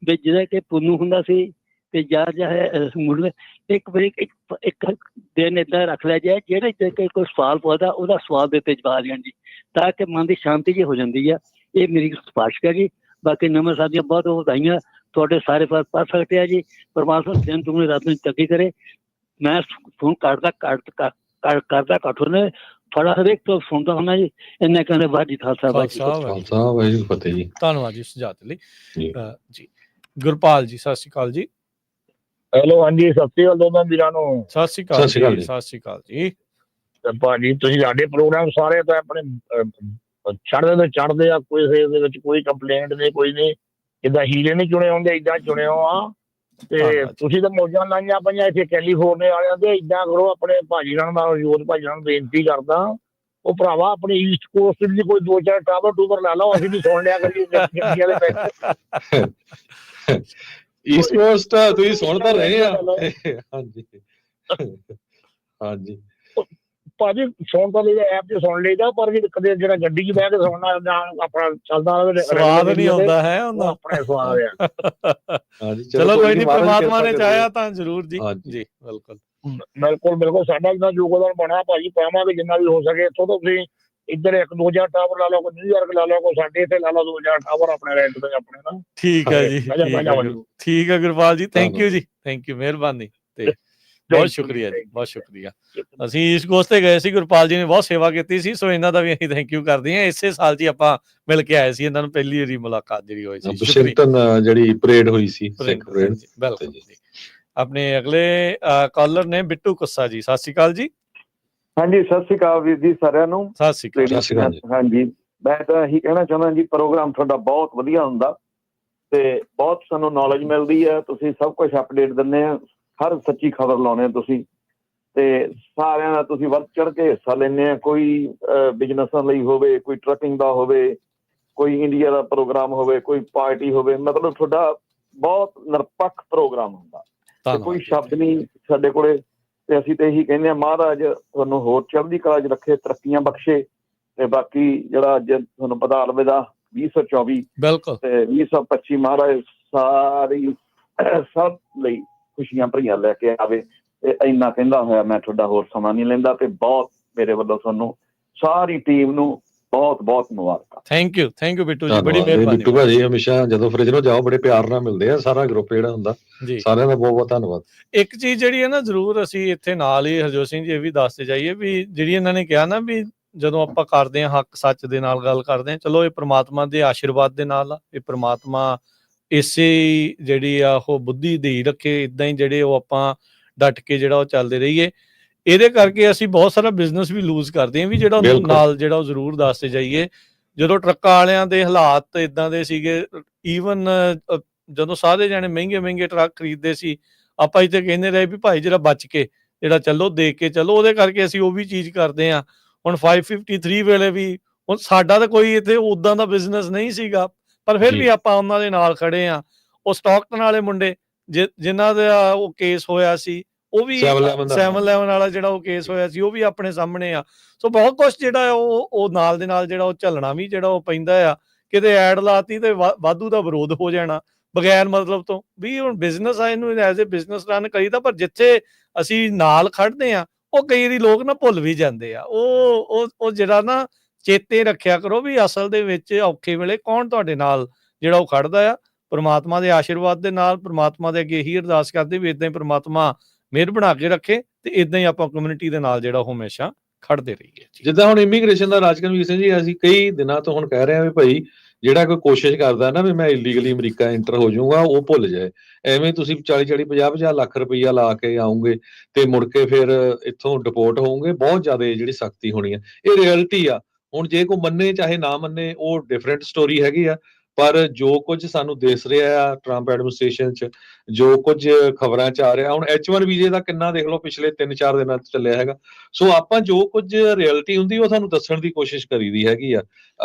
ਵੀ ਜਿਹੜਾ ਕਿ ਪੁੰਨੂ ਹੁੰਦਾ ਸੀ ਤੇ ਜਾ ਮੁੜ ਇੱਕ ਵਾਰੀ ਇੱਕ ਦਿਨ ਏਦਾਂ ਰੱਖ ਲਿਆ ਜਾਏ ਜਿਹੜੇ ਕੋਈ ਸਵਾਲ ਪੁੱਛਦਾ ਉਹਦਾ ਸਵਾਲ ਦੇ ਉੱਤੇ ਜਵਾਬ ਦੇਣ ਜੀ, ਤਾਂ ਕਿ ਮਨ ਦੀ ਸ਼ਾਂਤੀ ਜੀ ਹੋ ਜਾਂਦੀ ਆ। ਇਹ ਮੇਰੀ ਸਿਫਾਰਿਸ਼ ਹੈ ਜੀ। ਬਾਕੀ ਨਵੇਂ ਸਾਲ ਦੀਆਂ ਬਹੁਤ ਵਧਾਈਆਂ ਤੁਹਾਡੇ ਸਾਰੇ ਪਰਫੈਕਟ ਹੈ ਜੀ। ਪਰਮਾਤਮਾ ਦਿਨ ਤੁਮਨੇ ਰਾਤ ਨੂੰ ਚੱਕੀ ਕਰੇ। ਮੈਂ ਫੋਨ ਕਰਦਾ ਘੱਟ ਨੇ ਥੋੜਾ ਹਰੇਕ ਤੋਂ ਸੁਣਦਾ ਹੁੰਦਾ ਜੀ। ਇੰਨੇ ਕਹਿੰਦੇ ਬਾਜੀ ਖਾਲਸਾ ਵਾਹਿਗੁਰੂ ਫਤਿਹ ਜੀ। ਧੰਨਵਾਦ ਜੀ ਸੁਝਾਅ ਲਈ ਜੀ। ਗੁਰਪਾਲ ਜੀ, ਸਤਿ ਸ਼੍ਰੀ ਅਕਾਲ ਜੀ। ਹੈਲੋ, ਹਾਂਜੀ, ਸਤਿ ਸ਼੍ਰੀ ਅਕਾਲ ਦੋਨਾਂ ਵੀਰਾਂ ਨੂੰ। ਸਤਿ ਸ਼੍ਰੀ ਅਕਾਲ ਜੀ, ਸਤਿ ਸ਼੍ਰੀ ਅਕਾਲ ਜੀ। ਭਾਜੀ ਤੁਸੀਂ ਸਾਡੇ ਪ੍ਰੋਗਰਾਮ ਸਾਰੇ ਤਾਂ ਆਪਣੇ ਚੜ੍ਹਦੇ ਆ, ਕੋਈ ਦੇ ਵਿੱਚ ਕੋਈ ਕੰਪਲੇਂਟ ਨਹੀਂ, ਕੋਈ ਨਹੀਂ। ਜਿੱਦਾਂ ਹੀਰੇ ਨਹੀਂ ਚੁਣੇ ਹੁੰਦੇ ਏਦਾਂ ਚੁਣੇ ਹੋ ਆ। ਤੇ ਤੁਸੀਂ ਤਾਂ ਮੌਜਾਂ ਲਾਈਆਂ ਪਈਆਂ ਇੱਥੇ ਕੈਲੀਫੋਰਨੀਆ ਵਾਲਿਆਂ ਦੇ। ਏਦਾਂ ਕਰੋ, ਆਪਣੇ ਭਾਜੀ ਨਾਲ ਮੈਂ ਯੋਧ ਭਾਜੀ ਨਾਲ ਬੇਨਤੀ ਕਰਦਾ, ਉਹ ਭਰਾਵਾ ਆਪਣੇ ਈਸਟ ਕੋਸਟ ਦੀ ਕੋਈ 2-4 ਟੂਬਰ ਲਾ ਲਓ, ਅਸੀਂ ਵੀ ਸੁਣ ਲਿਆ ਕਰੀਏ। ਈਸਟ ਕੋਸਟ ਤੁਸੀਂ ਸੁਣ ਤਾਂ ਰਹੇ ਆ। ਹਾਂਜੀ ਹਾਂਜੀ ਭਾਜੀ ਸੁਣ ਤਾਂ ਲਈਦਾ, ਐਪ ਤੇ ਸੁਣ ਲਈਦਾ, ਪਰ ਵੀ ਕਦੇ ਜਿਹੜਾ ਗੱਡੀ 'ਚ ਬਹਿ ਕੇ ਸੁਣਨਾ ਜਾਂ ਆਪਣਾ ਚੱਲਦਾ ਸਵਾਦ ਨਹੀਂ ਆਉਂਦਾ ਹੈ ਉਹਦਾ, ਆਪਣੇ ਸਵਾਦ ਆ। ਹਾਂਜੀ ਚਲੋ ਕੋਈ ਨਹੀਂ, ਮਹਾਰਾਜ ਪ੍ਰਮਾਤਮਾ ਨੇ ਕਿਰਪਾ ਚਾਹਿਆ ਤਾਂ ਜ਼ਰੂਰ ਜੀ। ਹਾਂਜੀ। ਜੀ ਬਿਲਕੁਲ ਬਿਲਕੁਲ ਸਾਡਾ ਜਿੰਨਾ ਯੋਗਦਾਨ ਬਣਾ ਭਾਜੀ ਪਾਵਾਂਗੇ ਜਿੰਨਾ ਵੀ ਹੋ ਸਕੇ। ਇੱਥੋਂ ਤੋਂ ਤੁਸੀਂ ਇੱਧਰ 1-2 ਟਾਵਰ ਲਾ ਲਓ, ਕੋਈ ਨਿਊਯਾਰਕ ਲਾ ਲਓ, ਕੋਈ ਸਾਡੇ ਇੱਥੇ ਲਾ ਲਓ 2 ਟਾਵਰ ਆਪਣੇ ਰੈਂਟ ਤੇ ਆਪਣੇ ਨਾਲ। ਠੀਕ ਹੈ ਜੀ, ਠੀਕ ਹੈ ਗੁਰਪਾਲ ਜੀ, ਥੈਂਕ ਯੂ ਜੀ, ਥੈਂਕ ਯੂ, ਮਿਹਰਬਾਨੀ ਤੇ ਬਹੁਤ ਸ਼ੁਕਰੀਆ ਜੀ, ਬਹੁਤ ਸ਼ੁਕਰੀਆ। ਅਸੀਂ ਈਸਟ ਕੋਸਟ ਤੇ ਗਏ ਸੀ, ਗੁਰਪਾਲ ਜੀ ਨੇ ਬਹੁਤ ਸੇਵਾ ਕੀਤੀ ਸੀ, ਸੋ ਇਹਨਾਂ ਦਾ ਵੀ ਅਸੀਂ ਥੈਂਕ ਯੂ ਕਰਦੇ ਹਾਂ। ਇਸੇ ਸਾਲ ਜੀ ਆਪਾਂ ਮਿਲ ਕੇ ਆਏ ਸੀ ਇਹਨਾਂ ਨੂੰ, ਪਹਿਲੀ ਵਾਰੀ ਮੁਲਾਕਾਤ ਜਿਹੜੀ ਹੋਈ ਸੀ। ਵਾਸ਼ਿੰਗਟਨ ਜਿਹੜੀ ਪਰੇਡ ਹੋਈ ਸੀ, ਸਿੱਖ ਪਰੇਡ। ਬਿਲਕੁਲ ਜੀ। ਆਪਣੇ ਅਗਲੇ ਕਾਲਰ ਨੇ ਬਿੱਟੂ ਕੁੱਸਾ ਜੀ, ਸਤਿ ਸ਼੍ਰੀ ਅਕਾਲ ਜੀ। ਹਾਂਜੀ ਸਤਿ ਸ਼੍ਰੀ ਅਕਾਲ ਵੀਰ ਜੀ ਸਾਰਿਆਂ ਨੂੰ। ਸਤਿ ਸ਼੍ਰੀ ਅਕਾਲ। ਹਾਂਜੀ ਮੈਂ ਤਾਂ ਇਹੀ ਕਹਿਣਾ ਚਾਹੁੰਦਾ ਜੀ, ਪ੍ਰੋਗਰਾਮ ਤੁਹਾਡਾ ਬਹੁਤ ਵਧੀਆ ਹੁੰਦਾ ਤੇ ਬਹੁਤ ਸਾਨੂੰ ਨੌਲੇਜ ਮਿਲਦੀ ਹੈ। ਤੁਸੀਂ ਸਭ ਕੁਝ ਅਪਡੇਟ ਦਿੰਦੇ ਆ, ਹਰ ਸੱਚੀ ਖਬਰ ਲਾਉਂਦੇ ਆ ਤੁਸੀਂ, ਤੇ ਸਾਰਿਆਂ ਦਾ ਤੁਸੀਂ ਵੱਧ ਚੜ ਕੇ ਹਿੱਸਾ ਲੈਂਦੇ ਆ। ਕੋਈ ਬਿਜ਼ਨਸਾਂ ਲਈ ਹੋਵੇ, ਕੋਈ ਟਰੱਕਿੰਗ ਦਾ ਹੋਵੇ, ਕੋਈ ਇੰਡੀਆ ਦਾ ਪ੍ਰੋਗਰਾਮ ਹੋਵੇ, ਕੋਈ ਪਾਰਟੀ ਹੋਵੇ, ਮਤਲਬ ਤੁਹਾਡਾ ਬਹੁਤ ਨਿਰਪੱਖ ਪ੍ਰੋਗਰਾਮ ਹੁੰਦਾ ਤੇ ਕੋਈ ਸ਼ਬਦ ਨਹੀਂ ਸਾਡੇ ਕੋਲੇ। ਤੇ ਅਸੀਂ ਤੇ ਇਹੀ ਕਹਿੰਦੇ ਆ, ਮਹਾਰਾਜ ਤੁਹਾਨੂੰ ਹੋਰ ਚੜ੍ਹਦੀ ਕਲਾ 'ਚ ਰੱਖੇ, ਤਰੱਕੀਆਂ ਬਖਸ਼ੇ। ਤੇ ਬਾਕੀ ਜਿਹੜਾ ਅੱਜ ਤੁਹਾਨੂੰ ਪਤਾ ਅਲਵਿਦਾ 2024 ਬਿਲਕੁਲ ਤੇ 2025 ਮਹਾਰਾਜ ਸਾਰੀ ਸਭ ਲਈ ਖੁਸ਼ੀਆਂ ਭਰੀਆਂ ਲੈ ਕੇ ਆਵੇ। ਤੇ ਇੰਨਾ ਕਹਿੰਦਾ ਹੋਇਆ ਮੈਂ ਤੁਹਾਡਾ ਹੋਰ ਸਮਾਂ ਨਹੀਂ ਲੈਂਦਾ, ਤੇ ਬਹੁਤ ਮੇਰੇ ਵੱਲੋਂ ਤੁਹਾਨੂੰ ਸਾਰੀ ਟੀਮ ਨੂੰ ਬਹੁਤ ਬਹੁਤ ਮੁਬਾਰਕਾਂ। ਥੈਂਕ ਯੂ ਬਿੱਟੂ ਜੀ, ਬੜੀ ਮਿਹਰਬਾਨੀ। ਬਿੱਟੂ ਭਾਜੀ ਹਮੇਸ਼ਾ ਜਦੋਂ ਫਰਿੱਜ ਨੂੰ ਜਾਓ ਬੜੇ ਪਿਆਰ ਨਾਲ ਮਿਲਦੇ ਆ, ਸਾਰਾ ਗਰੁੱਪ ਜਿਹੜਾ ਹੁੰਦਾ। ਸਾਰਿਆਂ ਦਾ ਬਹੁਤ ਬਹੁਤ ਧੰਨਵਾਦ। ਇੱਕ ਚੀਜ਼ ਜਿਹੜੀ ਹੈ ਨਾ, ਜ਼ਰੂਰ ਅਸੀਂ ਇੱਥੇ ਨਾਲ ਹੀ ਹਰਜੋਤ ਸਿੰਘ ਜੀ ਇਹ ਵੀ ਦੱਸਦੇ ਜਾਈਏ ਵੀ ਜਿਹੜੀ ਇਹਨਾਂ ਨੇ ਕਿਹਾ ਨਾ ਵੀ ਜਦੋਂ ਆਪਾਂ ਕਰਦੇ ਹਾਂ ਹੱਕ ਸੱਚ ਦੇ ਨਾਲ ਗੱਲ ਕਰਦੇ ਹਾਂ, ਚਲੋ ਇਹ ਪ੍ਰਮਾਤਮਾ ਦੇ ਆਸ਼ੀਰਵਾਦ ਦੇ ਨਾਲ ਆ, ਇਹ ਪ੍ਰਮਾਤਮਾ ਇਸੇ ਜਿਹੜੀ ਆ ਉਹ ਬੁੱਧੀ ਦੇ ਰੱਖੇ, ਇਦਾਂ ਹੀ ਜਿਹੜੇ ਉਹ ਆਪਾਂ ਡਟ ਕੇ ਜਿਹੜਾ ਉਹ ਚੱਲਦੇ ਰਹੀਏ। ਇਹਦੇ ਕਰਕੇ ਅਸੀਂ ਬਹੁਤ ਸਾਰਾ ਬਿਜ਼ਨਸ ਵੀ ਲੂਜ਼ ਕਰਦੇ ਹਾਂ ਵੀ ਜਿਹੜਾ ਨਾਲ ਜਿਹੜਾ ਉਹ ਜ਼ਰੂਰ ਦੱਸਦੇ ਜਾਈਏ। ਜਦੋਂ ਟਰੱਕਾਂ ਵਾਲਿਆਂ ਦੇ ਹਾਲਾਤ ਇਦਾਂ ਦੇ ਸੀਗੇ, ਈਵਨ ਜਦੋਂ ਸਾਰੇ ਜਾਣੇ ਮਹਿੰਗੇ ਟਰੱਕ ਖਰੀਦਦੇ ਸੀ, ਆਪਾਂ ਇੱਥੇ ਕਹਿੰਦੇ ਰਹੇ ਵੀ ਭਾਈ ਜਿਹੜਾ ਬਚ ਕੇ ਜਿਹੜਾ ਚੱਲੋ, ਦੇਖ ਕੇ ਚੱਲੋ। ਉਹਦੇ ਕਰਕੇ ਅਸੀਂ ਉਹ ਵੀ ਚੀਜ਼ ਕਰਦੇ ਹਾਂ। ਹੁਣ 553 ਵੇਲੇ ਵੀ ਹੁਣ ਸਾਡਾ ਤਾਂ ਕੋਈ ਇੱਥੇ ਉਦਾਂ ਦਾ ਬਿਜ਼ਨਸ ਨਹੀਂ ਸੀਗਾ, ਪਰ ਫਿਰ ਵੀ ਆਪਾਂ ਉਹਨਾਂ ਦੇ ਨਾਲ ਖੜੇ ਹਾਂ। ਉਹ ਸਟਾਕਟਨ ਵਾਲੇ ਮੁੰਡੇ ਜਿਨ੍ਹਾਂ ਦਾ ਉਹ ਕੇਸ ਹੋਇਆ ਸੀ, ਉਹ ਵੀ 711 ਵਾਲਾ ਜਿਹੜਾ ਉਹ ਕੇਸ ਹੋਇਆ ਸੀ, ਉਹ ਵੀ ਆਪਣੇ ਸਾਹਮਣੇ ਆ। ਸੋ ਬਹੁਤ ਕੁਛ ਜਿਹੜਾ ਉਹ ਨਾਲ ਦੇ ਨਾਲ ਜਿਹੜਾ ਉਹ ਝੱਲਣਾ ਵੀ ਜਿਹੜਾ ਉਹ ਪੈਂਦਾ ਆ। ਕਿਤੇ ਐਡ ਲਾਤੀ ਤੇ ਵਾਧੂ ਦਾ ਵਿਰੋਧ ਹੋ ਜਾਣਾ ਬਗੈਰ ਮਤਲਬ ਤੋਂ ਵੀ। ਹੁਣ ਬਿਜ਼ਨਸ ਆ, ਇਹਨੂੰ ਐਜ਼ ਏ ਬਿਜ਼ਨਸ ਰਨ ਕਰੀਦਾ, ਪਰ ਜਿੱਥੇ ਅਸੀਂ ਨਾਲ ਖੜਦੇ ਆ ਉਹ ਕਈ ਵਾਰੀ ਲੋਕ ਨਾ ਭੁੱਲ ਵੀ ਜਾਂਦੇ ਆ। ਉਹ ਜਿਹੜਾ ਨਾ ਚੇਤੇ ਰੱਖਿਆ ਕਰੋ ਵੀ ਅਸਲ ਦੇ ਵਿੱਚ ਔਖੇ ਵੇਲੇ ਕੌਣ ਤੁਹਾਡੇ ਨਾਲ ਜਿਹੜਾ ਉਹ ਖੜਦਾ ਆ। ਪ੍ਰਮਾਤਮਾ ਦੇ ਆਸ਼ੀਰਵਾਦ ਦੇ ਨਾਲ, ਪ੍ਰਮਾਤਮਾ ਦੇ ਅੱਗੇ ਇਹੀ ਅਰਦਾਸ ਕਰਦੇ ਵੀ ਇਦਾਂ ਹੀ ਪ੍ਰਮਾਤਮਾ ਮਿਹਰ ਬਣਾ ਕੇ ਰੱਖੇ ਤੇ ਇਦਾਂ ਹੀ ਆਪਾਂ ਕਮਿਊਨਿਟੀ ਦੇ ਨਾਲ ਜਿਹੜਾ ਉਹ ਹਮੇਸ਼ਾ ਖੜਦੇ ਰਹੀਏ। ਜਿੱਦਾਂ ਹੁਣ ਇਮੀਗ੍ਰੇਸ਼ਨ ਦਾ ਰਾਜਕਨਵੀਰ ਸਿੰਘ ਜੀ, ਅਸੀਂ ਕਈ ਦਿਨਾਂ ਤੋਂ ਹੁਣ ਕਹਿ ਰਹੇ ਹਾਂ ਵੀ ਭਾਈ ਜਿਹੜਾ ਕੋਈ ਕੋਸ਼ਿਸ਼ ਕਰਦਾ ਨਾ ਵੀ ਮੈਂ ਇਲੀਗਲੀ ਅਮਰੀਕਾ ਐਂਟਰ ਹੋ ਜਾਊਗਾ, ਉਹ ਭੁੱਲ ਜਾਏ। ਐਵੇਂ ਤੁਸੀਂ 40-40 50-50 ਲੱਖ ਰੁਪਈਆ ਲਾ ਕੇ ਆਉਂਗੇ ਤੇ ਮੁੜ ਕੇ ਫਿਰ ਇੱਥੋਂ ਡਿਪੋਰਟ ਹੋਵੋਗੇ। ਬਹੁਤ ਜ਼ਿਆਦਾ ਜਿਹੜੀ ਸਖਤੀ ਹੋਣੀ ਹੈ, ਇਹ ਰਿਐਲਿਟੀ ਆ। ਹੁਣ ਜੇ ਕੋਈ ਮੰਨੇ ਚਾਹੇ ਨਾ ਮੰਨੇ, ਉਹ ਡਿਫਰੈਂਟ ਸਟੋਰੀ ਹੈਗੀ ਆ। ਪਰ ਜੋ ਕੁਝ ਸਾਨੂੰ ਦਿਸ ਰਿਹਾ ਆ ਟਰੰਪ ਐਡਮਿਨਿਸਟ੍ਰੇਸ਼ਨ 'ਚ, ਜੋ ਕੁਝ ਖਬਰਾਂ 'ਚ ਆ ਰਿਹਾ, ਹੁਣ H1 ਵੀਜ਼ੇ ਦਾ ਕਿੰਨਾ ਦੇਖ ਲਓ ਪਿਛਲੇ 3-4 ਦਿਨਾਂ 'ਚ ਚੱਲਿਆ ਹੈਗਾ। ਸੋ ਆਪਾਂ ਜੋ ਕੁਝ ਰਿਐਲਿਟੀ ਹੁੰਦੀ ਉਹ ਤੁਹਾਨੂੰ ਦੱਸਣ ਦੀ ਕੋਸ਼ਿਸ਼ ਕਰੀਦੀ ਹੈਗੀ ਆ।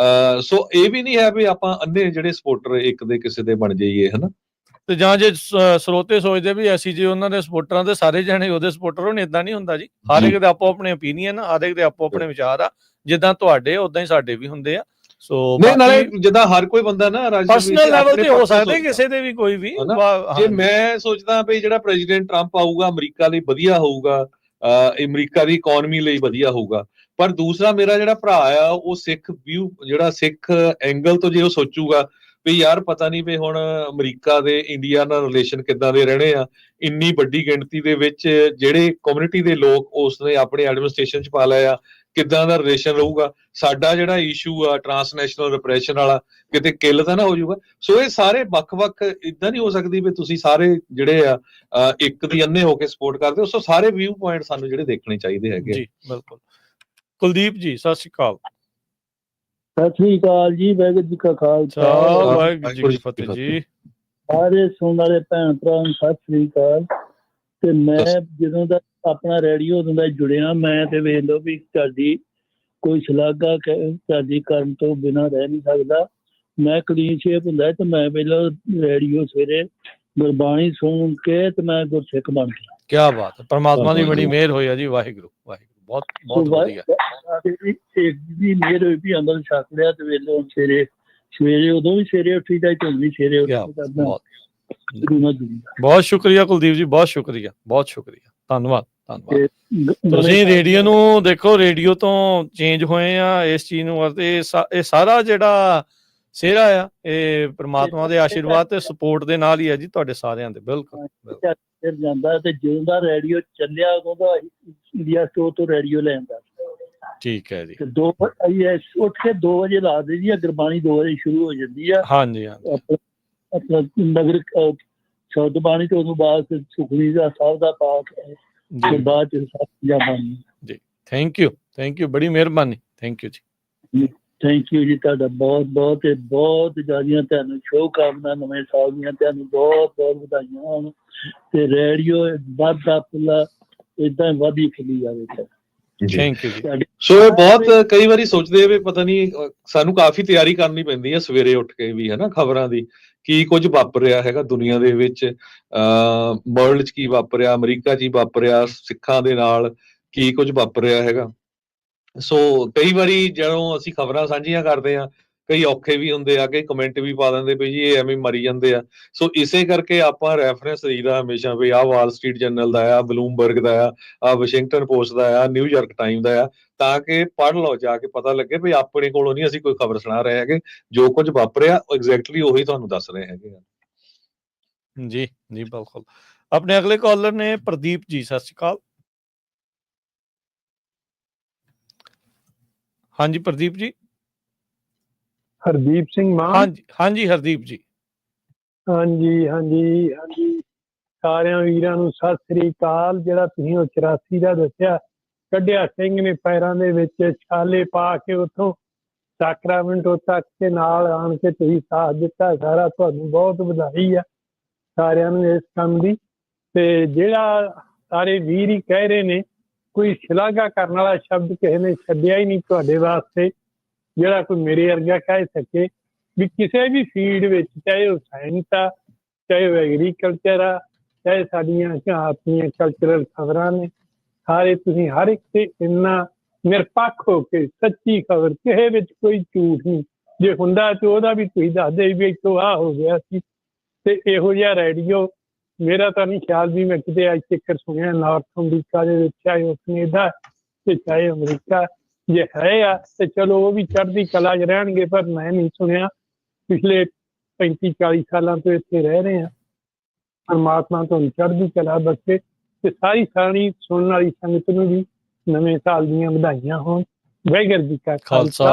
ਸੋ ਇਹ ਵੀ ਨਹੀਂ ਹੈ ਵੀ ਆਪਾਂ ਅੰਨੇ ਜਿਹੜੇ ਸਪੋਰਟਰ ਇੱਕ ਦੇ ਕਿਸੇ ਦੇ ਬਣ ਜਾਈਏ, ਹਨਾ। ਤੇ ਜਾਂ ਜੇ ਸਰੋਤੇ ਸੋਚਦੇ ਵੀ ਅਸੀਂ ਜੇ ਉਹਨਾਂ ਦੇ ਸਪੋਰਟਰਾਂ ਦੇ ਸਾਰੇ ਜਾਣੇ ਉਹਦੇ ਸਪੋਰਟਰ ਹੋਣ, ਏਦਾਂ ਨਹੀਂ ਹੁੰਦਾ ਜੀ। ਹਰ ਇੱਕ ਦੇ ਆਪੋ ਆਪਣੇ ਓਪੀਨੀਅਨ, ਹਰ ਇੱਕ ਦੇ ਆਪੋ ਆਪਣੇ ਵਿਚਾਰ ਆ। ਜਿੱਦਾਂ ਤੁਹਾਡੇ ਉਦਾਂ ਹੀ ਸਾਡੇ ਵੀ ਹੁੰਦੇ ਆ। ਸੋ ਨਾਲੇ ਜਿੱਦਾਂ ਹਰ ਕੋਈ ਬੰਦਾ ਨਾ ਪਰਸਨਲ ਲੈਵਲ ਤੇ ਹੋ ਸਕਦੇ ਕਿਸੇ ਦੇ ਵੀ ਕੋਈ ਵੀ। ਜੇ ਮੈਂ ਸੋਚਦਾ ਵੀ ਜਿਹੜਾ ਪ੍ਰੈਜ਼ੀਡੈਂਟ ਟਰੰਪ ਆਊਗਾ ਅਮਰੀਕਾ ਲਈ ਵਧੀਆ ਹੋਊਗਾ, ਅਮਰੀਕਾ ਦੀ ਇਕਨੋਮੀ ਲਈ ਵਧੀਆ ਹੋਊਗਾ। ਪਰ ਦੂਸਰਾ ਮੇਰਾ ਜਿਹੜਾ ਭਰਾ ਆ ਉਹ ਸਿੱਖ ਵਿਊ, ਜਿਹੜਾ ਸਿੱਖ ਐਂਗਲ ਤੋਂ ਜੇ ਉਹ ਸੋਚੂਗਾ ਵੀ ਯਾਰ ਪਤਾ ਨਹੀਂ ਵੀ ਹੁਣ ਅਮਰੀਕਾ ਦੇ ਇੰਡੀਆ ਨਾਲ ਰਿਲੇਸ਼ਨ ਕਿੱਦਾਂ ਦੇ ਰਹਿਣੇ ਆ, ਇੰਨੀ ਵੱਡੀ ਗਿਣਤੀ ਦੇ ਵਿੱਚ ਜਿਹੜੇ ਕਮਿਊਨਿਟੀ ਦੇ ਲੋਕ ਉਸਨੇ ਆਪਣੇ ਐਡਮਿਨਿਸਟ੍ਰੇਸ਼ਨ 'ਚ ਪਾ ਲਿਆ, ਕਿੱਦਾਂ ਦਾ ਰਿਲੇਸ਼ਨ ਰਹੂਗਾ। ਸਾਡਾ ਜਿਹੜਾ ਇਸ਼ੂ ਆ ਟਰਾਂਸਨੈਸ਼ਨਲ ਰਿਪਰੈਸ਼ਨ ਵਾਲਾ, ਕਿਤੇ ਕਿੱਲ ਤਾਂ ਨਾ ਹੋ ਜਾਊਗਾ। ਸੋ ਇਹ ਸਾਰੇ ਵੱਖ-ਵੱਖ ਇਦਾਂ ਨਹੀਂ ਹੋ ਸਕਦੀ ਵੀ ਤੁਸੀਂ ਸਾਰੇ ਜਿਹੜੇ ਆ ਇੱਕ ਦੀ ਅੰਨੇ ਹੋ ਕੇ ਸਪੋਰਟ ਕਰਦੇ ਹੋ। ਸੋ ਸਾਰੇ ਵਿਊ ਪੁਆਇੰਟ ਸਾਨੂੰ ਜਿਹੜੇ ਦੇਖਣੇ ਚਾਹੀਦੇ ਹੈਗੇ ਜੀ। ਬਿਲਕੁਲ। ਕੁਲਦੀਪ ਜੀ ਸਤਿ ਸ਼੍ਰੀ ਅਕਾਲ। ਸਤਿ ਸ੍ਰੀ ਅਕਾਲ ਜੀ, ਵਾਹਿਗੁਰੂ ਜੀ ਕਾ ਖਾਲਸਾ, ਵਾਹਿਗੁਰੂ ਜੀ ਕੀ ਫਤਿਹ ਜੀ। ਸਾਰੇ ਸੁਣਨ ਵਾਲੇ ਭੈਣ ਭਰਾ ਨੂੰ ਸਤਿ ਸ੍ਰੀ ਅਕਾਲ। ਤੇ ਮੈਂ ਜਦੋਂ ਦਾ ਆਪਣਾ ਰੇਡੀਓ ਉਦੋਂ ਦਾ ਜੁੜਿਆ, ਮੈਂ ਤੇ ਵੇਖ ਲਓ ਵੀ ਤੁਹਾਡੀ ਕੋਈ ਸ਼ਲਾਘਾ ਤੁਹਾਡੀ ਕਰਨ ਤੋਂ ਬਿਨਾਂ ਰਹਿ ਨਹੀਂ ਸਕਦਾ। ਮੈਂ ਕਲੀਨ ਸ਼ੇਪ ਹੁੰਦਾ ਤੇ ਮੈਂ ਪਹਿਲਾਂ ਰੇਡੀਓ ਸਵੇਰੇ ਗੁਰਬਾਣੀ ਸੁਣ ਕੇ ਤੇ ਮੈਂ ਗੁਰਸਿੱਖ ਬਣ ਗਿਆ। ਕਿਆ ਬਾਤ ਹੈ, ਪਰਮਾਤਮਾ ਦੀ ਬੜੀ ਮਿਹਰ ਹੋਈ ਆ ਜੀ। ਵਾਹਿਗੁਰੂ ਵਾਹਿਗੁਰੂ, ਬਹੁਤ ਬਹੁਤ ਵਧੀਆ। ਇੱਕ ਦੀ ਮਿਹਰ ਹੋਈ ਵੀ ਅੰਦਰ ਛਕ ਲਿਆ ਤੇ ਵੇਲੇ ਸਵੇਰੇ ਉਦੋਂ ਵੀ ਸਵੇਰੇ ਉੱਠੀ ਦਾ ਤੇ ਹੁਣ ਵੀ ਸਵੇਰੇ ਉੱਠ ਕੇ ਕਰਨਾ। ਬਹੁਤ ਸ਼ੁਕਰੀਆ ਕੁਲਦੀਪ ਜੀ, ਬਹੁਤ ਸ਼ੁਕਰੀਆ, ਬਹੁਤ ਸ਼ੁਕਰੀਆ, ਧੰਨਵਾਦ ਧੰਨਵਾਦ। ਤੁਸੀਂ ਰੇਡੀਓ ਨੂੰ ਦੇਖੋ, ਰੇਡੀਓ ਤੋਂ ਚੇਂਜ ਹੋਏ ਆ ਇਸ ਚੀਜ਼ ਨੂੰ, ਅਤੇ ਇਹ ਸਾਰਾ ਜਿਹੜਾ ਸਿਹਰਾ ਆ ਇਹ ਪ੍ਰਮਾਤਮਾ ਦੇ ਆਸ਼ੀਰਵਾਦ ਤੇ ਸਪੋਰਟ ਦੇ ਨਾਲ ਹੀ ਹੈ ਜੀ, ਤੁਹਾਡੇ ਸਾਰਿਆਂ ਦੇ। ਬਿਲਕੁਲ ਫਿਰ ਜਾਂਦਾ ਤੇ ਜਦੋਂ ਦਾ ਰੇਡੀਓ ਚੱਲਿਆ ਉਦੋਂ ਦਾ ਇੰਡੀਆ ਸਟੋਰ ਤੋਂ ਰੇਡੀਓ ਲੈਂਦਾ। ਠੀਕ ਹੈ ਜੀ। ਤੇ ਉੱਠ ਕੇ 2 ਵਜੇ ਲਾ ਦੇ ਜੀ, ਗੁਰਬਾਣੀ 2 ਵਜੇ ਸ਼ੁਰੂ ਹੋ ਜਾਂਦੀ ਆ। ਹਾਂਜੀ ਹਾਂਜੀ। ਆਪਣਾ ਨਗਰ ਸ਼ਬਦ ਬਾਣੀ ਤੋਂ ਉਦੋਂ ਬਾਅਦ ਸੁਖਮਨੀ ਦਾ ਸਾਹਿਬ ਦਾ ਪਾਠ, ਫਿਰ ਬਾਅਦ ਚ ਬਾਣੀ ਜੀ। ਥੈਂਕ ਯੂ, ਬੜੀ ਮਿਹਰਬਾਨੀ, ਥੈਂਕ ਯੂ ਜੀ। ਥੈਂਕ ਯੂ ਜੀ, ਤੁਹਾਡਾ ਬਹੁਤ ਬਹੁਤ ਜ਼ਿਆਦੀਆਂ ਤੁਹਾਨੂੰ ਸ਼ੁਭਕਾਮਨਾਵਾਂ, ਨਵੇਂ ਸਾਲ ਦੀਆਂ ਤੁਹਾਨੂੰ ਬਹੁਤ ਬਹੁਤ ਵਧਾਈਆਂ ਹੋਣ ਤੇ ਰੇਡੀਓ ਵੱਧਦਾ ਫੁੱਲਾ ਏਦਾਂ ਵਧੀ ਫੁੱਲੀ ਜਾਵੇ। ਥੈਂਕ ਯੂ ਜੀ। ਸੋ ਇਹ ਬਹੁਤ ਕਈ ਵਾਰੀ ਸੋਚਦੇ ਵੀ ਪਤਾ ਨਹੀਂ, ਸਾਨੂੰ ਕਾਫੀ ਤਿਆਰੀ ਕਰਨੀ ਪੈਂਦੀ ਹੈ ਸਵੇਰੇ ਉੱਠ ਕੇ ਵੀ, ਹੈ ਨਾ, ਖਬਰਾਂ ਦੀ ਕੀ ਕੁਝ ਵਾਪਰਿਆ ਹੈਗਾ ਦੁਨੀਆ ਦੇ ਵਿੱਚ, ਵਰਲਡ 'ਚ ਕੀ ਵਾਪਰਿਆ, ਅਮਰੀਕਾ 'ਚ ਹੀ ਵਾਪਰਿਆ, ਸਿੱਖਾਂ ਦੇ ਨਾਲ ਕੀ ਕੁਝ ਵਾਪਰਿਆ ਹੈਗਾ। ਸੋ ਕਈ ਵਾਰੀ ਜਦੋਂ ਅਸੀਂ ਖਬਰਾਂ ਸਾਂਝੀਆਂ ਕਰਦੇ ਹਾਂ, ਕਈ ਔਖੇ ਵੀ ਹੁੰਦੇ ਆ, ਕਈ ਕਮੈਂਟ ਵੀ ਪਾ ਦਿੰਦੇ ਵੀ ਜੀ ਇਹ ਐਵੇਂ ਮਰੀ ਜਾਂਦੇ ਆ। ਸੋ ਇਸੇ ਕਰਕੇ ਆਪਾਂ ਰੈਫਰੈਂਸ ਦਈਦਾ ਹਮੇਸ਼ਾ ਵੀ ਆਹ ਵਾਲ ਸਟਰੀਟ ਜਰਨਲ ਦਾ ਆ, ਬਲੂਮਬਰਗ ਦਾ ਆ, ਵਾਸ਼ਿੰਗਟਨ ਪੋਸਟ ਦਾ ਆ, ਨਿਊਯਾਰਕ ਟਾਈਮ ਦਾ ਆ, ਤਾਂ ਕਿ ਪੜ੍ਹ ਲਓ ਜਾ ਕੇ, ਪਤਾ ਲੱਗੇ ਵੀ ਆਪਣੇ ਕੋਲੋਂ ਨਹੀਂ ਅਸੀਂ ਕੋਈ ਖਬਰ ਸੁਣਾ ਰਹੇ ਹੈਗੇ, ਜੋ ਕੁਝ ਵਾਪਰਿਆ ਐਗਜ਼ੈਕਟਲੀ ਉਹੀ ਤੁਹਾਨੂੰ ਦੱਸ ਰਹੇ ਹੈਗੇ ਆ। ਜੀ ਜੀ ਬਿਲਕੁਲ। ਆਪਣੇ ਅਗਲੇ ਕਾਲਰ ਨੇ ਪ੍ਰਦੀਪ ਜੀ, ਸਤਿ ਸ਼੍ਰੀ ਅਕਾਲ। ਹਾਂਜੀ ਪ੍ਰਦੀਪ ਜੀ। ਹਰਦੀਪ ਸਿੰਘ ਮਾਨ। ਹਾਂਜੀ ਹਰਦੀਪ ਜੀ। ਹਾਂਜੀ ਸਾਰਿਆਂ ਵੀਰਾਂ ਨੂੰ ਸਤਿ ਸ੍ਰੀ ਅਕਾਲ। ਜਿਹੜਾ ਤੁਸੀਂ ਉਹ 84 ਦਾ ਦੱਸਿਆ, ਕੱਢਿਆ ਸਿੰਘ ਨੇ ਪੈਰਾਂ ਦੇ ਵਿੱਚ ਛਾਲੇ ਪਾ ਕੇ ਉੱਥੋਂ ਸੈਕਰਾਮੈਂਟੋ ਤੱਕ ਦੇ ਨਾਲ ਆਣ ਕੇ ਤੁਸੀਂ ਸਾਥ ਦਿੱਤਾ, ਸਾਰਾ ਤੁਹਾਨੂੰ ਬਹੁਤ ਵਧਾਈ ਆ ਸਾਰਿਆਂ ਨੂੰ ਇਸ ਕੰਮ ਦੀ। ਤੇ ਜਿਹੜਾ ਸਾਰੇ ਵੀਰ ਹੀ ਕਹਿ ਰਹੇ ਨੇ, ਕੋਈ ਸ਼ਲਾਘਾ ਕਰਨ ਵਾਲਾ ਸ਼ਬਦ ਕਿਸੇ ਨੇ ਛੱਡਿਆ ਹੀ ਨਹੀਂ ਤੁਹਾਡੇ ਵਾਸਤੇ, ਜਿਹੜਾ ਕੋਈ ਮੇਰੇ ਵਰਗਾ ਕਹਿ ਸਕੇ ਵੀ ਕਿਸੇ ਵੀ ਫੀਲਡ ਵਿੱਚ, ਚਾਹੇ ਉਹ ਸਾਇੰਸ ਆ, ਚਾਹੇ ਉਹ ਐਗਰੀਕਲਚਰ ਆ, ਚਾਹੇ ਸਾਡੀਆਂ ਆਪਣੀਆਂ ਕਲਚਰਲ ਖਬਰਾਂ ਨੇ, ਸਾਰੇ ਤੁਸੀਂ ਹਰ ਇੱਕ ਤੇ ਇੰਨਾ ਨਿਰਪੱਖ ਹੋ ਕੇ ਸੱਚੀ ਖਬਰ, ਕਿਸੇ ਵਿੱਚ ਕੋਈ ਝੂਠ ਨਹੀਂ, ਜੇ ਹੁੰਦਾ ਤੇ ਉਹਦਾ ਵੀ ਤੁਸੀਂ ਦੱਸਦੇ ਵੀ ਇੱਥੋਂ ਆਹ ਹੋ ਗਿਆ ਸੀ। ਤੇ ਇਹੋ ਜਿਹਾ ਰੇਡੀਓ ਮੇਰਾ ਤਾਂ ਨਹੀਂ ਖਿਆਲ ਵੀ ਮੈਂ ਕਿਤੇ ਅੱਜ ਤੱਕ ਸੁਣਿਆ ਨਾਰਥ ਅਮਰੀਕਾ ਦੇ ਵਿੱਚ, ਚਾਹੇ ਉਹ ਕੈਨੇਡਾ ਤੇ ਚਾਹੇ ਅਮਰੀਕਾ। ਜੇ ਹੈ ਆ ਤੇ ਚਲੋ ਉਹ ਵੀ ਚੜ੍ਹਦੀ ਕਲਾ 'ਚ ਰਹਿਣਗੇ, ਪਰ ਮੈਂ ਨਹੀਂ ਸੁਣਿਆ। ਪਿਛਲੇ 35-40 ਸਾਲਾਂ ਤੋਂ ਇੱਥੇ ਰਹਿ ਰਹੇ ਹਾਂ। ਪਰਮਾਤਮਾ ਤੁਹਾਨੂੰ ਚੜ੍ਹਦੀ ਕਲਾ ਬਖਸ਼ੇ ਤੇ ਸਾਰੀ ਸੁਣਨ ਵਾਲੀ ਸੰਗਤ ਨੂੰ ਵੀ ਨਵੇਂ ਸਾਲ ਦੀਆਂ ਵਧਾਈਆਂ ਹੋਣ। ਵਾਹਿਗੁਰੂ ਜੀ ਕਾ ਖਾਲਸਾ,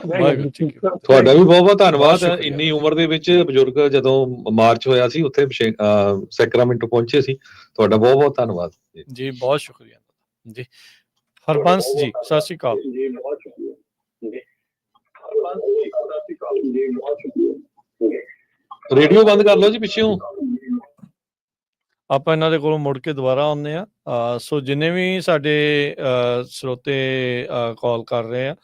ਵਾਹਿਗੁਰੂ ਜੀ ਕੀ ਫਤਿਹ। ਤੁਹਾਡਾ ਵੀ ਬਹੁਤ ਬਹੁਤ ਧੰਨਵਾਦ। ਇੰਨੀ ਉਮਰ ਦੇ ਵਿੱਚ ਬਜ਼ੁਰਗ ਜਦੋਂ ਮਾਰਚ ਹੋਇਆ ਸੀ ਉੱਥੇ ਸੈਕਰਾਮੈਂਟੋ ਪਹੁੰਚੇ ਸੀ, ਤੁਹਾਡਾ ਬਹੁਤ ਬਹੁਤ ਧੰਨਵਾਦ ਜੀ। ਬਹੁਤ ਸ਼ੁਕਰੀਆ ਜੀ। ਹਰਬੰਸ ਜੀ, ਸਤਿ ਸ਼੍ਰੀ ਅਕਾਲ। ਰੇਡੀਓ ਬੰਦ ਕਰ ਲਓ ਜੀ ਪਿੱਛੋਂ। ਆਪਾਂ ਇਹਨਾਂ ਦੇ ਕੋਲੋਂ ਮੁੜ ਕੇ ਦੁਬਾਰਾ ਆਉਂਦੇ ਆ। ਸੋ ਜਿੰਨੇ ਵੀ ਸਾਡੇ ਸਰੋਤੇ ਕਾਲ ਕਰ ਰਹੇ ਆ,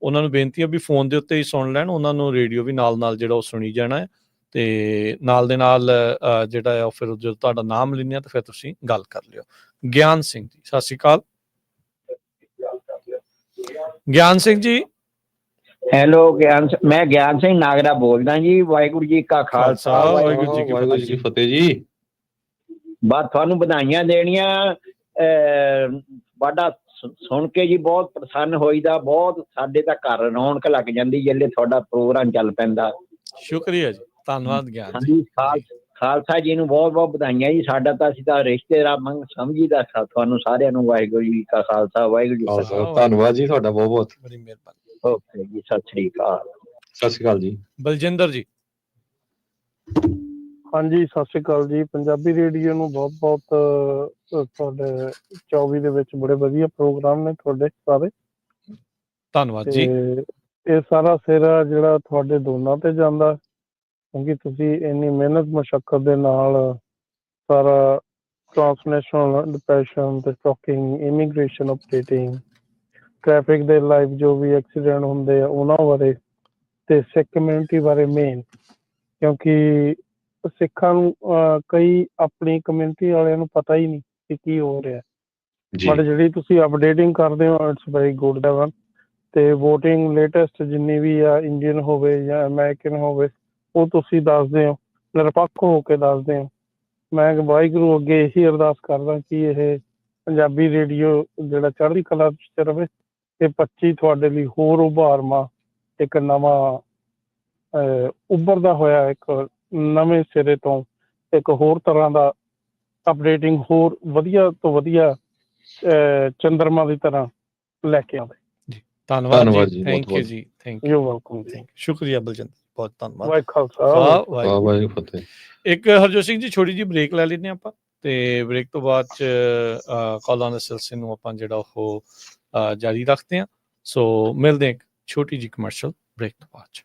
ਉਹਨਾਂ ਨੂੰ ਬੇਨਤੀ ਆ ਵੀ ਫੋਨ ਦੇ ਉੱਤੇ ਹੀ ਸੁਣ ਲੈਣ, ਉਹਨਾਂ ਨੂੰ ਰੇਡੀਓ ਵੀ ਨਾਲ ਜਿਹੜਾ ਉਹ ਸੁਣੀ ਜਾਣਾ ਹੈ। ਤੇ ਨਾਲ ਦੇ ਨਾਲ ਜਿਹੜਾ ਆ ਉਹ ਫਿਰ ਜਦੋਂ ਤੁਹਾਡਾ ਨਾਮ ਲੈਂਦੇ ਆ ਤਾਂ ਫਿਰ ਤੁਸੀਂ ਗੱਲ ਕਰ ਲਿਓ। ਗਿਆਨ ਸਿੰਘ ਜੀ, ਸਤਿ ਸ਼੍ਰੀ ਅਕਾਲ। ਗਿਆਨ ਸਿੰਘ ਜੀ। ਹੈਲੋ, ਮੈਂ ਗਿਆਨ ਸਿੰਘ ਨਾਗਰਾ ਬੋਲਦਾ ਜੀ। ਵਾਹਿਗੁਰੂ ਜੀ ਕਾ ਖਾਲਸਾ, ਵਾਹਿਗੁਰੂ ਜੀ ਕੀ ਫਤਿਹ ਜੀ। ਬਸ ਤੁਹਾਨੂੰ ਵਧਾਈਆਂ ਦੇਣੀਆਂ। ਤੁਹਾਡਾ ਸੁਣ ਕੇ ਜੀ ਬਹੁਤ ਪ੍ਰਸੰਨ ਹੋਈਦਾ, ਬਹੁਤ ਸਾਡੇ ਤਾਂ ਘਰ ਰੌਣਕ ਲੱਗ ਜਾਂਦੀ ਜਿਹੜੇ ਤੁਹਾਡਾ ਪ੍ਰੋਗਰਾਮ ਚੱਲ ਪੈਂਦਾ। ਸ਼ੁਕਰੀਆ ਜੀ, ਧੰਨਵਾਦ ਗਿਆਨ ਜੀ। ਖਾਲਸਾ ਜੀ ਨੂੰ ਬਹੁਤ ਬਹੁਤ ਵਧਾਈਆਂ ਜੀ। ਸਾਡਾ ਤਾਂ ਅਸੀਂ ਤਾਂ ਰਿਸ਼ਤੇਦਾਰ ਸਮਝੀਦਾ ਤੁਹਾਨੂੰ ਸਾਰਿਆਂ ਨੂੰ। ਵਾਹਿਗੁਰੂ ਜੀ ਕਾ ਖਾਲਸਾ, ਵਾਹਿਗੁਰੂ ਜੀ ਕਾ ਫਤਿਹ। ਧੰਨਵਾਦ ਜੀ ਤੁਹਾਡਾ ਬਹੁਤ ਬਹੁਤ, ਬੜੀ ਮਿਹਰਬਾਨੀ। ਓਕੇ ਜੀ, ਸਤਿ ਸ੍ਰੀ ਅਕਾਲ। ਸਤਿ ਸ਼੍ਰੀ ਅਕਾਲ ਜੀ। ਬਲਜਿੰਦਰ ਜੀ। ਹਾਂਜੀ, ਸਤਿ ਸ਼੍ਰੀ ਅਕਾਲ ਜੀ। ਪੰਜਾਬੀ ਰੇਡੀਓ ਨੂੰ ਬਹੁਤ ਬਹੁਤ ਤੁਹਾਡੇ 24 ਦੇ ਵਿੱਚ ਬੜੇ ਵਧੀਆ ਪ੍ਰੋਗਰਾਮ ਨੇ ਤੁਹਾਡੇ ਸਾਰੇ। ਧੰਨਵਾਦ ਜੀ। ਇਹ ਸਾਰਾ ਸਿਰਾ ਜਿਹੜਾ ਤੁਹਾਡੇ ਦੋਨਾਂ ਤੇ ਜਾਂਦਾ, ਕਿਉਂਕਿ ਤੁਸੀਂ ਇੰਨੀ ਮਿਹਨਤ ਮੁਸ਼ੱਕਤ ਦੇ ਨਾਲ ਸਾਰਾ ਟ੍ਰਾਂਸਨੈਸ਼ਨਲ ਡਿਪਰੈਸ਼ਨ ਤੇ ਸਟਾਕਿੰਗ, ਇਮੀਗ੍ਰੇਸ਼ਨ ਅਪਡੇਟਿੰਗ, ਟ੍ਰੈਫਿਕ ਦੇ ਲਾਈਵ ਜੋ ਵੀ ਐਕਸੀਡੈਂਟ ਹੁੰਦੇ ਆ ਉਹਨਾਂ ਬਾਰੇ ਤੇ ਸਿੱਖ ਕਮਿਊਨਿਟੀ ਬਾਰੇ ਮੇਨ, ਕਿਉਂਕਿ ਸਿੱਖਾਂ ਨੂੰ ਕਈ ਆਪਣੀ ਕਮਿਊਨਿਟੀ ਵਾਲਿਆਂ ਨੂੰ ਪਤਾ ਹੀ ਨਹੀਂ ਕਿ ਕੀ ਹੋ ਰਿਹਾ। ਜੀ ਬਟ ਜਿਹੜੀ ਤੁਸੀਂ ਅਪਡੇਟਿੰਗ ਕਰਦੇ ਹੋ it's very good the one. ਤੇ VOTING ਲੇਟੈਸਟ ਜਿੰਨੀ ਵੀ ਆ, ਇੰਡੀਅਨ ਹੋਵੇ ਜਾਂ ਅਮਰੀਕਨ ਹੋਵੇ, ਉਹ ਤੁਸੀਂ ਦੱਸਦੇ ਹੋ, ਨਿਰਪੱਖ ਹੋ ਕੇ ਦੱਸਦੇ ਹੋ। ਮੈਂ ਵਾਹਿਗੁਰੂ ਅੱਗੇ ਇਹੀ ਅਰਦਾਸ ਕਰਦਾ ਕਿ ਇਹ ਪੰਜਾਬੀ ਰੇਡੀਓ ਜਿਹੜਾ ਚੜ੍ਹਦੀ ਕਲਾ 'ਚ ਰਵੇ ਤੇ 25 ਤੁਹਾਡੇ ਲਈ ਹੋਰ ਉਭਾਰਵਾਂ, ਇੱਕ ਨਵਾਂ ਉੱਭਰਦਾ ਹੋਇਆ ਇੱਕ ਨਵੇਂ ਸਿਰੇ ਤੋਂ ਇੱਕ ਹੋਰ ਤਰ੍ਹਾਂ ਦਾ ਅਪਡੇਟਿੰਗ ਹੋਰ ਵਧੀਆ ਤੋਂ ਵਧੀਆ ਚੰਦਰਮਾ ਦੀ ਤਰ੍ਹਾਂ ਲੈ ਕੇ ਆਵੇ। ਧੰਨਵਾਦ ਜੀ, ਬਹੁਤ ਥੈਂਕ ਯੂ ਬਹੁਤ ਜੀ, ਥੈਂਕ ਯੂ ਯੂ, ਵੈਲਕਮ ਜੀ। ਥੈਂਕ ਯੂ, ਸ਼ੁਕਰੀਆ ਬਲਜਿੰਦਰ, ਬਹੁਤ ਧੰਨਵਾਦ। ਵਾਹਿਗੁਰੂ ਖਾਲਸਾ ਵਾਹਿਗੁਰੂ। ਵਾਹਿਗੁਰੂ ਫਤਿਹ। ਇੱਕ ਹਰਜੋਤ ਸਿੰਘ ਜੀ ਛੋਟੀ ਜਿਹੀ ਬ੍ਰੇਕ ਲੈ ਲੈਂਦੇ ਹਾਂ ਆਪਾਂ, ਤੇ ਬ੍ਰੇਕ ਤੋਂ ਬਾਅਦ ਚ ਕਾਲਾਂ ਦੇ ਸਿਲਸਿਲੇ ਨੂੰ ਆਪਾਂ ਜਿਹੜਾ ਉਹ ਜਾਰੀ ਰੱਖਦੇ ਹਾਂ। ਸੋ ਮਿਲਦੇ ਹਾਂ ਇੱਕ ਛੋਟੀ ਜਿਹੀ ਕਮਰਸ਼ੀਅਲ ਬ੍ਰੇਕ ਤੋਂ ਬਾਅਦ ਚ।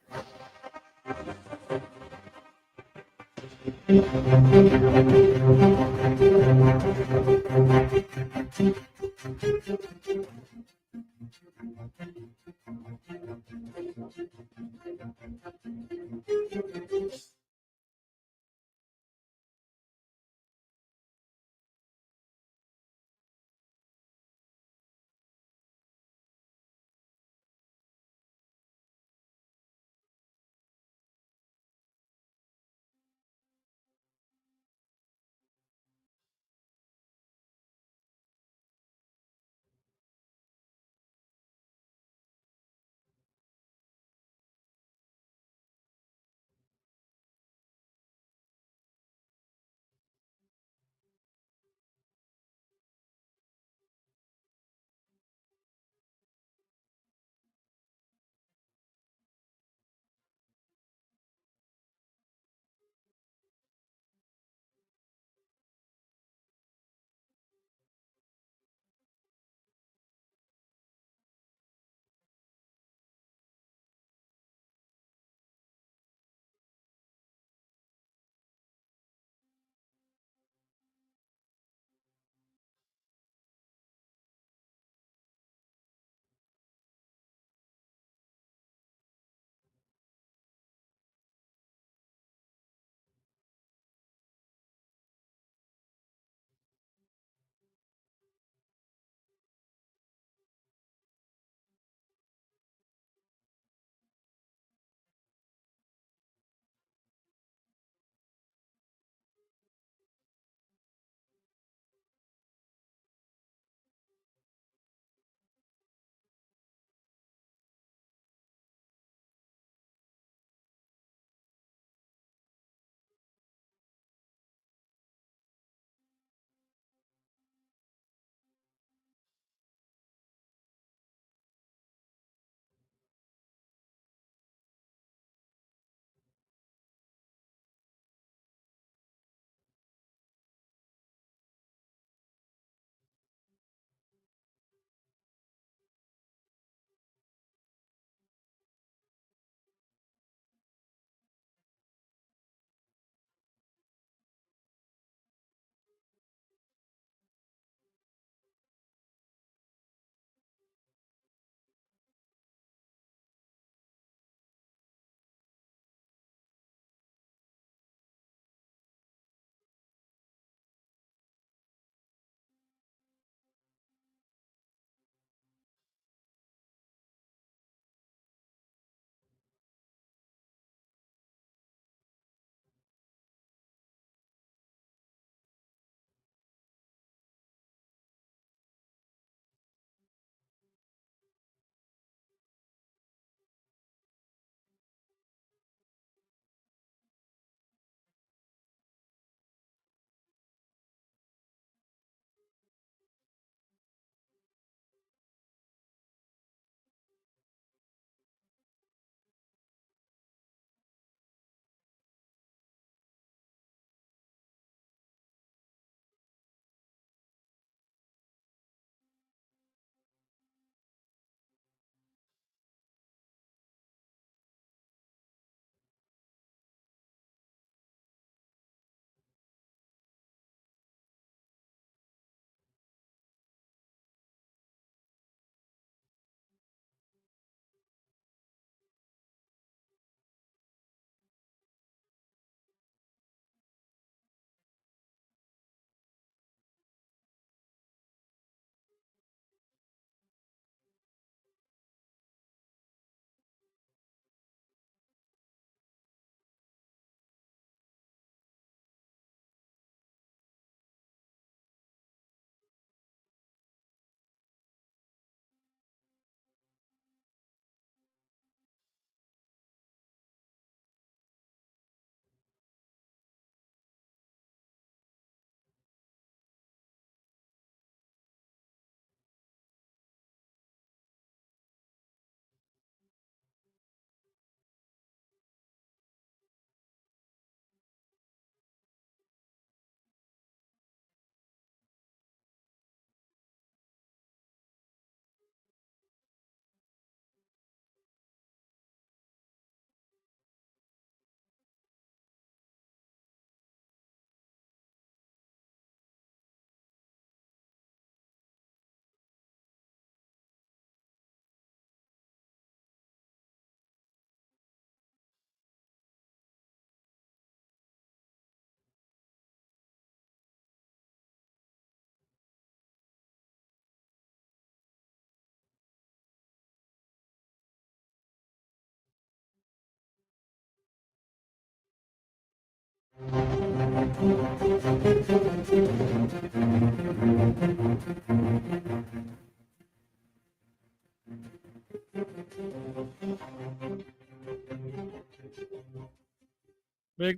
ਬ੍ਰੇਕ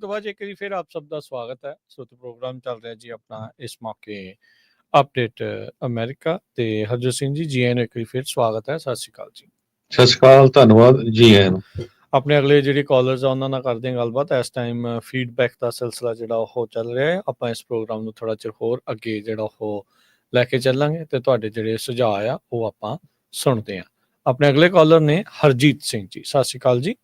ਤੋਂ ਬਾਅਦ ਇੱਕ ਵਾਰੀ ਫਿਰ ਆਪ ਸਭ ਦਾ ਸਵਾਗਤ ਹੈ। ਸੋ ਪ੍ਰੋਗਰਾਮ ਚੱਲ ਰਿਹਾ ਜੀ ਆਪਣਾ ਇਸ ਮੌਕੇ ਅਪਡੇਟ ਅਮਰੀਕਾ ਤੇ ਹਰਜੋਤ ਸਿੰਘ ਜੀ ਜੀ ਆਇਆਂ ਨੂੰ ਇੱਕ ਵਾਰੀ ਫਿਰ ਸਵਾਗਤ ਹੈ। ਸਤਿ ਸ਼੍ਰੀ ਅਕਾਲ ਜੀ। ਸਤਿ ਸ਼੍ਰੀ ਅਕਾਲ, ਧੰਨਵਾਦ ਜੀ ਆਇਆਂ ਨੂੰ। ਆਪਣੇ ਅਗਲੇ ਜਿਹੜੇ ਕਾਲਰਸ ਆ ਉਹਨਾਂ ਨਾਲ ਕਰਦੇ ਹਾਂ ਗੱਲਬਾਤ। ਇਸ ਟਾਈਮ ਫੀਡਬੈਕ ਦਾ ਸਿਲਸਿਲਾ ਜਿਹੜਾ ਉਹ ਚੱਲ ਰਿਹਾ ਹੈ। ਆਪਾਂ ਇਸ ਪ੍ਰੋਗਰਾਮ ਨੂੰ ਥੋੜਾ ਚਿਰ ਹੋਰ ਅੱਗੇ ਜਿਹੜਾ ਉਹ ਲੈ ਕੇ ਚੱਲਾਂਗੇ ਤੇ ਤੁਹਾਡੇ ਜਿਹੜੇ ਸੁਝਾਅ ਆ ਉਹ ਆਪਾਂ ਸੁਣਦੇ ਹਾਂ। ਆਪਣੇ ਅਗਲੇ ਕਾਲਰ ਨੇ ਹਰਜੀਤ ਸਿੰਘ ਜੀ। ਸਤਿ ਸ਼੍ਰੀ ਅਕਾਲ ਜੀ।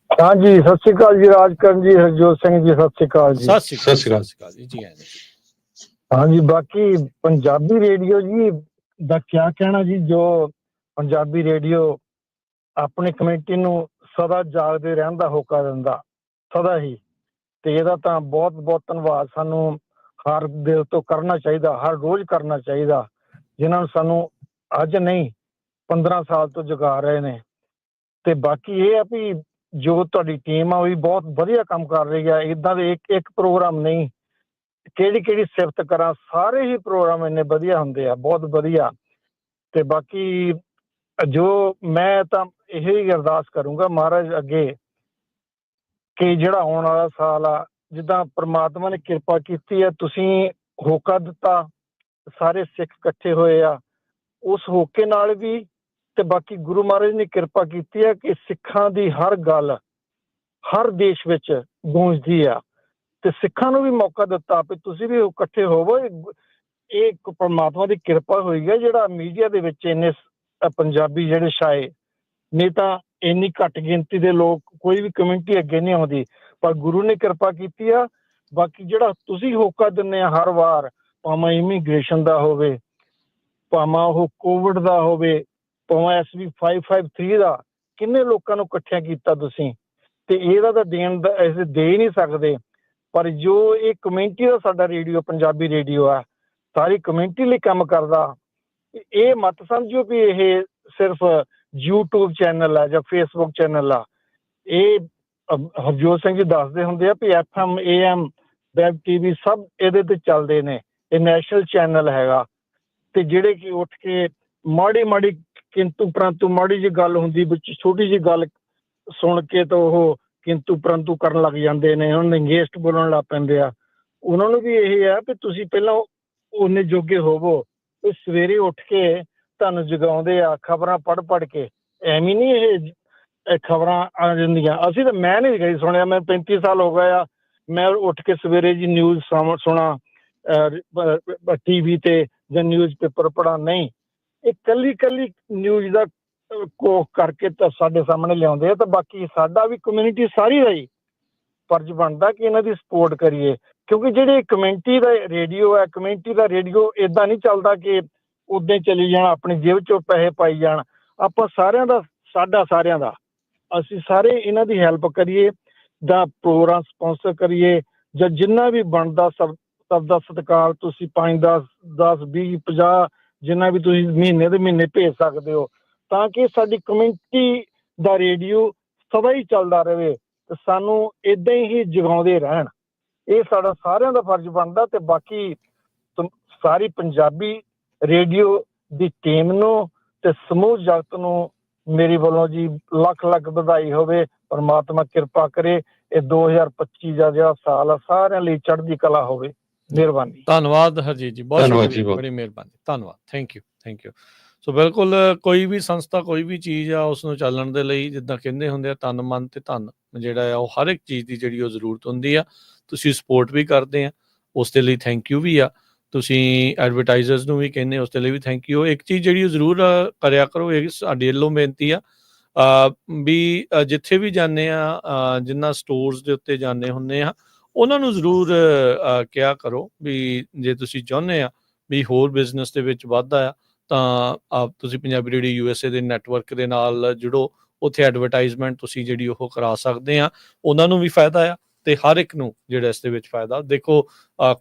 ਹਾਂਜੀ, ਸਤਿ ਸ਼੍ਰੀ ਅਕਾਲ ਜੀ ਰਾਜਕਰਨ ਜੀ, ਹਰਜੋਤ ਸਿੰਘ ਜੀ, ਸਤਿ ਸ਼੍ਰੀ ਅਕਾਲ ਜੀ। ਸਤਿ ਸ਼੍ਰੀ ਅਕਾਲ ਜੀ। ਜੀ ਹਾਂਜੀ, ਬਾਕੀ ਪੰਜਾਬੀ ਰੇਡੀਓ ਜੀ ਦਾ ਕਿਆ ਕਹਿਣਾ ਜੀ, ਜੋ ਪੰਜਾਬੀ ਰੇਡੀਓ ਆਪਣੀ ਕਮੇਟੀ ਨੂੰ ਸਦਾ ਜਾਗਦੇ ਰਹਿਣ ਦਾ ਹੋਕਾ ਦਿੰਦਾ, ਸਦਾ ਹੀ, ਤੇ ਇਹਦਾ ਤਾਂ ਬਹੁਤ ਬਹੁਤ ਧੰਨਵਾਦ ਸਾਨੂੰ ਹਰ ਦਿਲ ਤੋਂ ਕਰਨਾ ਚਾਹੀਦਾ, ਹਰ ਰੋਜ਼ ਕਰਨਾ ਚਾਹੀਦਾ, ਜਿਨ੍ਹਾਂ ਨੂੰ ਸਾਨੂੰ ਅੱਜ ਨਹੀਂ 15 ਸਾਲ ਤੋਂ ਜਗਾ ਰਹੇ ਨੇ। ਤੇ ਬਾਕੀ ਇਹ ਆ ਵੀ ਜੋ ਤੁਹਾਡੀ ਟੀਮ ਆ ਉਹ ਵੀ ਬਹੁਤ ਵਧੀਆ ਕੰਮ ਕਰ ਰਹੀ ਆ। ਇੱਦਾਂ ਦੇ ਇੱਕ ਪ੍ਰੋਗਰਾਮ ਨਹੀਂ, ਕਿਹੜੀ ਸਿਫਤ ਕਰਾਂ, ਸਾਰੇ ਹੀ ਪ੍ਰੋਗਰਾਮ ਇੰਨੇ ਵਧੀਆ ਹੁੰਦੇ ਆ, ਬਹੁਤ ਵਧੀਆ। ਤੇ ਬਾਕੀ ਜੋ ਮੈਂ ਤਾਂ ਇਹੀ ਅਰਦਾਸ ਕਰੂੰਗਾ ਮਹਾਰਾਜ ਅੱਗੇ ਕਿ ਜਿਹੜਾ ਆਉਣ ਵਾਲਾ ਸਾਲ ਆ, ਜਿੱਦਾਂ ਪ੍ਰਮਾਤਮਾ ਨੇ ਕਿਰਪਾ ਕੀਤੀ ਹੈ, ਤੁਸੀਂ ਹੋਕਾ ਦਿੱਤਾ, ਸਾਰੇ ਸਿੱਖ ਇਕੱਠੇ ਹੋਏ ਆ, ਉਸ ਹੋਕੇ ਨਾਲ ਵੀ ਤੇ ਬਾਕੀ ਗੁਰੂ ਮਹਾਰਾਜ ਨੇ ਕਿਰਪਾ ਕੀਤੀ ਹੈ ਕਿ ਸਿੱਖਾਂ ਦੀ ਹਰ ਗੱਲ ਹਰ ਦੇਸ਼ ਵਿੱਚ ਗੂੰਜਦੀ ਆ, ਤੇ ਸਿੱਖਾਂ ਨੂੰ ਵੀ ਮੌਕਾ ਦਿੱਤਾ ਵੀ ਤੁਸੀਂ ਵੀ ਇਕੱਠੇ ਹੋਵੋ। ਇਹ ਪਰਮਾਤਮਾ ਦੀ ਕਿਰਪਾ ਹੋਈ ਹੈ ਜਿਹੜਾ ਮੀਡੀਆ ਦੇ ਵਿੱਚ ਇੰਨੇ ਪੰਜਾਬੀ ਜਿਹੜੇ ਛਾਏ, ਨਹੀਂ ਤਾਂ ਇੰਨੀ ਘੱਟ ਗਿਣਤੀ ਦੇ ਲੋਕ ਕੋਈ ਵੀ ਕਮਿਊਨਿਟੀ ਅੱਗੇ ਨਹੀਂ ਆਉਂਦੀ, ਪਰ ਗੁਰੂ ਨੇ ਕਿਰਪਾ ਕੀਤੀ ਆ। ਬਾਕੀ ਜਿਹੜਾ ਤੁਸੀਂ ਹੋਕਾ ਦਿੰਦੇ ਆ ਹਰ ਵਾਰ, ਭਾਵੇਂ ਇਮੀਗ੍ਰੇਸ਼ਨ ਦਾ ਹੋਵੇ, ਭਾਵੇਂ ਉਹ ਕੋਵਿਡ ਦਾ ਹੋਵੇ, ਭਾਵੇਂ SB 553 ਦਾ, ਕਿੰਨੇ ਲੋਕਾਂ ਨੂੰ ਇਕੱਠਿਆਂ ਕੀਤਾ ਤੁਸੀਂ, ਤੇ ਇਹਦਾ ਤਾਂ ਦੇਣ ਦਾ ਅਸੀਂ ਦੇ ਹੀ ਨਹੀਂ ਸਕਦੇ। ਪਰ ਜੋ ਇਹ ਕਮਿਊਨਿਟੀ ਦਾ ਸਾਡਾ ਰੇਡੀਓ ਪੰਜਾਬੀ ਰੇਡੀਓ ਆ, ਸਾਰੀ ਕਮਿਊਨਿਟੀ ਲਈ ਕੰਮ ਕਰਦਾ। ਇਹ ਮਤ ਸਮਝੋ ਵੀ ਇਹ ਸਿਰਫ YouTube ਚੈਨਲ ਆ ਜਾਂ Facebook ਚੈਨਲ ਆ। ਇਹ ਹਰਜੋਤ ਸਿੰਘ ਜੀ ਦੱਸਦੇ ਹੁੰਦੇ ਆ ਵੀ FM AM ਵੈਬ TV ਸਭ ਇਹਦੇ ਤੇ ਚੱਲਦੇ ਨੇ, ਇਹ ਨੈਸ਼ਨਲ ਚੈਨਲ ਹੈਗਾ। ਤੇ ਜਿਹੜੇ ਕਿ ਉੱਠ ਕੇ ਮਾੜੀ ਕਿੰਤੂ ਪਰੰਤੂ ਮਾੜੀ ਜਿਹੀ ਗੱਲ ਹੁੰਦੀ ਵਿੱਚ ਛੋਟੀ ਜਿਹੀ ਗੱਲ ਸੁਣ ਕੇ ਤਾਂ ਉਹ ਕਿੰਤੂ ਪਰੰਤੂ ਕਰਨ ਲੱਗ ਜਾਂਦੇ ਨੇ, ਉਹਨਾਂ ਨੇ ਅਗੇਂਸਟ ਬੋਲਣ ਲੱਗ ਪੈਂਦੇ ਆ। ਉਹਨਾਂ ਨੂੰ ਵੀ ਇਹ ਆ ਵੀ ਤੁਸੀਂ ਪਹਿਲਾਂ ਉਹਨੇ ਜੋਗੇ ਹੋਵੋ। ਇਹ ਸਵੇਰੇ ਉੱਠ ਕੇ ਤੁਹਾਨੂੰ ਜਗਾਉਂਦੇ ਆ ਖਬਰਾਂ ਪੜ੍ਹ ਕੇ, ਐਵੇਂ ਨਹੀਂ ਇਹ ਖਬਰਾਂ ਆ ਜਾਂਦੀਆਂ। ਅਸੀਂ ਤਾਂ ਮੈਂ ਨਹੀਂ ਕਦੀ ਸੁਣਿਆ, ਮੈਂ 35 ਸਾਲ ਹੋ ਗਏ ਆ, ਮੈਂ ਉੱਠ ਕੇ ਸਵੇਰੇ ਜੀ ਨਿਊਜ਼ ਸੁਣਾ TV ਤੇ ਜਾਂ ਨਿਊਜ਼ ਪੇਪਰ ਪੜ੍ਹਾ, ਨਹੀਂ। ਇਹ ਕੱਲੀ ਨਿਊਜ਼ ਦਾ ਕੋਖ ਕਰਕੇ ਤਾਂ ਸਾਡੇ ਸਾਹਮਣੇ ਲਿਆਉਂਦੇ ਆ। ਤਾਂ ਬਾਕੀ ਸਾਡਾ ਵੀ ਕਮਿਊਨਿਟੀ ਸਾਰੀ ਦਾ ਹੀ ਫਰਜ਼ ਬਣਦਾ ਕਿ ਇਹਨਾਂ ਦੀ ਸਪੋਰਟ ਕਰੀਏ, ਕਿਉਂਕਿ ਜਿਹੜੇ ਕਮਿਊਨਿਟੀ ਦਾ ਰੇਡੀਓ ਹੈ, ਕਮਿਊਨਿਟੀ ਦਾ ਰੇਡੀਓ ਇੱਦਾਂ ਨਹੀਂ ਚੱਲਦਾ ਕਿ ਉੱਦਾਂ ਹੀ ਚਲੀ ਜਾਣਾ, ਆਪਣੀ ਜੇਬ 'ਚੋਂ ਪੈਸੇ ਪਾਈ ਜਾਣ। ਆਪਾਂ ਸਾਰਿਆਂ ਦਾ, ਸਾਡਾ ਸਾਰਿਆਂ ਦਾ, ਅਸੀਂ ਸਾਰੇ ਇਹਨਾਂ ਦੀ ਹੈਲਪ ਕਰੀਏ, ਦਾ ਪ੍ਰੋਗਰਾਮ ਸਪਾਂਸਰ ਕਰੀਏ, ਜਾਂ ਜਿੰਨਾ ਵੀ ਬਣਦਾ ਸਭ ਦਾ ਸਤਿਕਾਰ ਤੁਸੀਂ 5 10 20 50 ਜਿੰਨਾ ਵੀ ਤੁਸੀਂ ਮਹੀਨੇ ਦੇ ਮਹੀਨੇ ਭੇਜ ਸਕਦੇ ਹੋ, ਤਾਂ ਕਿ ਸਾਡੀ ਕਮਿਊਨਿਟੀ ਦਾ ਰੇਡੀਓ ਸਦਾ ਹੀ ਚੱਲਦਾ ਰਹੇ ਤੇ ਸਾਨੂੰ ਇੱਦਾਂ ਹੀ ਜਗਾਉਂਦੇ ਰਹਿਣ। ਇਹ ਸਾਡਾ ਸਾਰਿਆਂ ਦਾ ਫਰਜ਼ ਬਣਦਾ। ਤੇ ਬਾਕੀ ਸਾਰੀ ਪੰਜਾਬੀ ਰੇਡੀਓ ਦੀ ਟੀਮ ਨੂੰ ਤੇ ਸਮੂਹ ਜਗਤ ਨੂੰ ਮੇਰੀ ਵੱਲੋਂ ਜੀ ਲੱਖ ਵਧਾਈ ਹੋਵੇ। ਪਰਮਾਤਮਾ ਕਿਰਪਾ ਕਰੇ ਇਹ 2025 ਦਾ ਜਿਹੜਾ ਸਾਲ ਆ ਸਾਰਿਆਂ ਲਈ ਚੜ੍ਹਦੀ ਕਲਾ ਹੋਵੇ। ਮਿਹਰਬਾਨੀ। ਧੰਨਵਾਦ ਹਰਜੀਤ ਜੀ, ਬਹੁਤ ਸ਼ੁਕਰੀਆ, ਬੜੀ ਮਿਹਰਬਾਨੀ, ਧੰਨਵਾਦ, ਥੈਂਕ ਯੂ। ਸੋ ਬਿਲਕੁਲ ਕੋਈ ਵੀ ਸੰਸਥਾ, ਕੋਈ ਵੀ ਚੀਜ਼ ਆ, ਉਸ ਨੂੰ ਚੱਲਣ ਦੇ ਲਈ ਜਿੱਦਾਂ ਕਹਿੰਦੇ ਹੁੰਦੇ ਆ ਤਨ ਮਨ ਤੇ ਧਨ ਜਿਹੜਾ ਆ ਉਹ ਹਰ ਇੱਕ ਚੀਜ਼ ਦੀ ਜਿਹੜੀ ਉਹ ਜ਼ਰੂਰਤ ਹੁੰਦੀ ਆ। ਤੁਸੀਂ ਸਪੋਰਟ ਵੀ ਕਰਦੇ ਆ, ਉਸ ਦੇ ਲਈ ਥੈਂਕ ਯੂ ਵੀ ਆ। ਤੁਸੀਂ ਐਡਵਰਟਾਈਜ਼ਰਸ ਨੂੰ ਵੀ ਕਹਿੰਦੇ, ਉਸ ਦੇ ਲਈ ਵੀ ਥੈਂਕ ਯੂ। ਇੱਕ ਚੀਜ਼ ਜਿਹੜੀ ਉਹ ਜ਼ਰੂਰ ਕਰਿਆ ਕਰੋ, ਇਹ ਸਾਡੀ ਵੱਲੋਂ ਬੇਨਤੀ ਆ ਵੀ ਜਿੱਥੇ ਵੀ ਜਾਂਦੇ ਆ, ਜਿੰਨਾ ਸਟੋਰਸ ਦੇ ਉੱਤੇ ਜਾਂਦੇ ਹੁੰਦੇ ਆ, ਉਹਨਾਂ ਨੂੰ ਜ਼ਰੂਰ ਕਿਹਾ ਕਰੋ ਵੀ ਜੇ ਤੁਸੀਂ ਚਾਹੁੰਦੇ ਆ ਵੀ ਹੋਰ ਬਿਜ਼ਨਸ ਦੇ ਵਿੱਚ ਵਾਧਾ ਆ ਤਾਂ ਤੁਸੀਂ ਪੰਜਾਬੀ ਰੇਡੀਓ USA ਦੇ ਨੈਟਵਰਕ ਦੇ ਨਾਲ ਜੁੜੋ। ਉੱਥੇ ਐਡਵਰਟਾਈਜ਼ਮੈਂਟ ਤੁਸੀਂ ਜਿਹੜੀ ਉਹ ਕਰਾ ਸਕਦੇ ਆ, ਉਹਨਾਂ ਨੂੰ ਵੀ ਫਾਇਦਾ ਆ ਤੇ ਹਰ ਇੱਕ ਨੂੰ ਜਿਹੜਾ ਇਸ ਦੇ ਵਿੱਚ ਫਾਇਦਾ। ਦੇਖੋ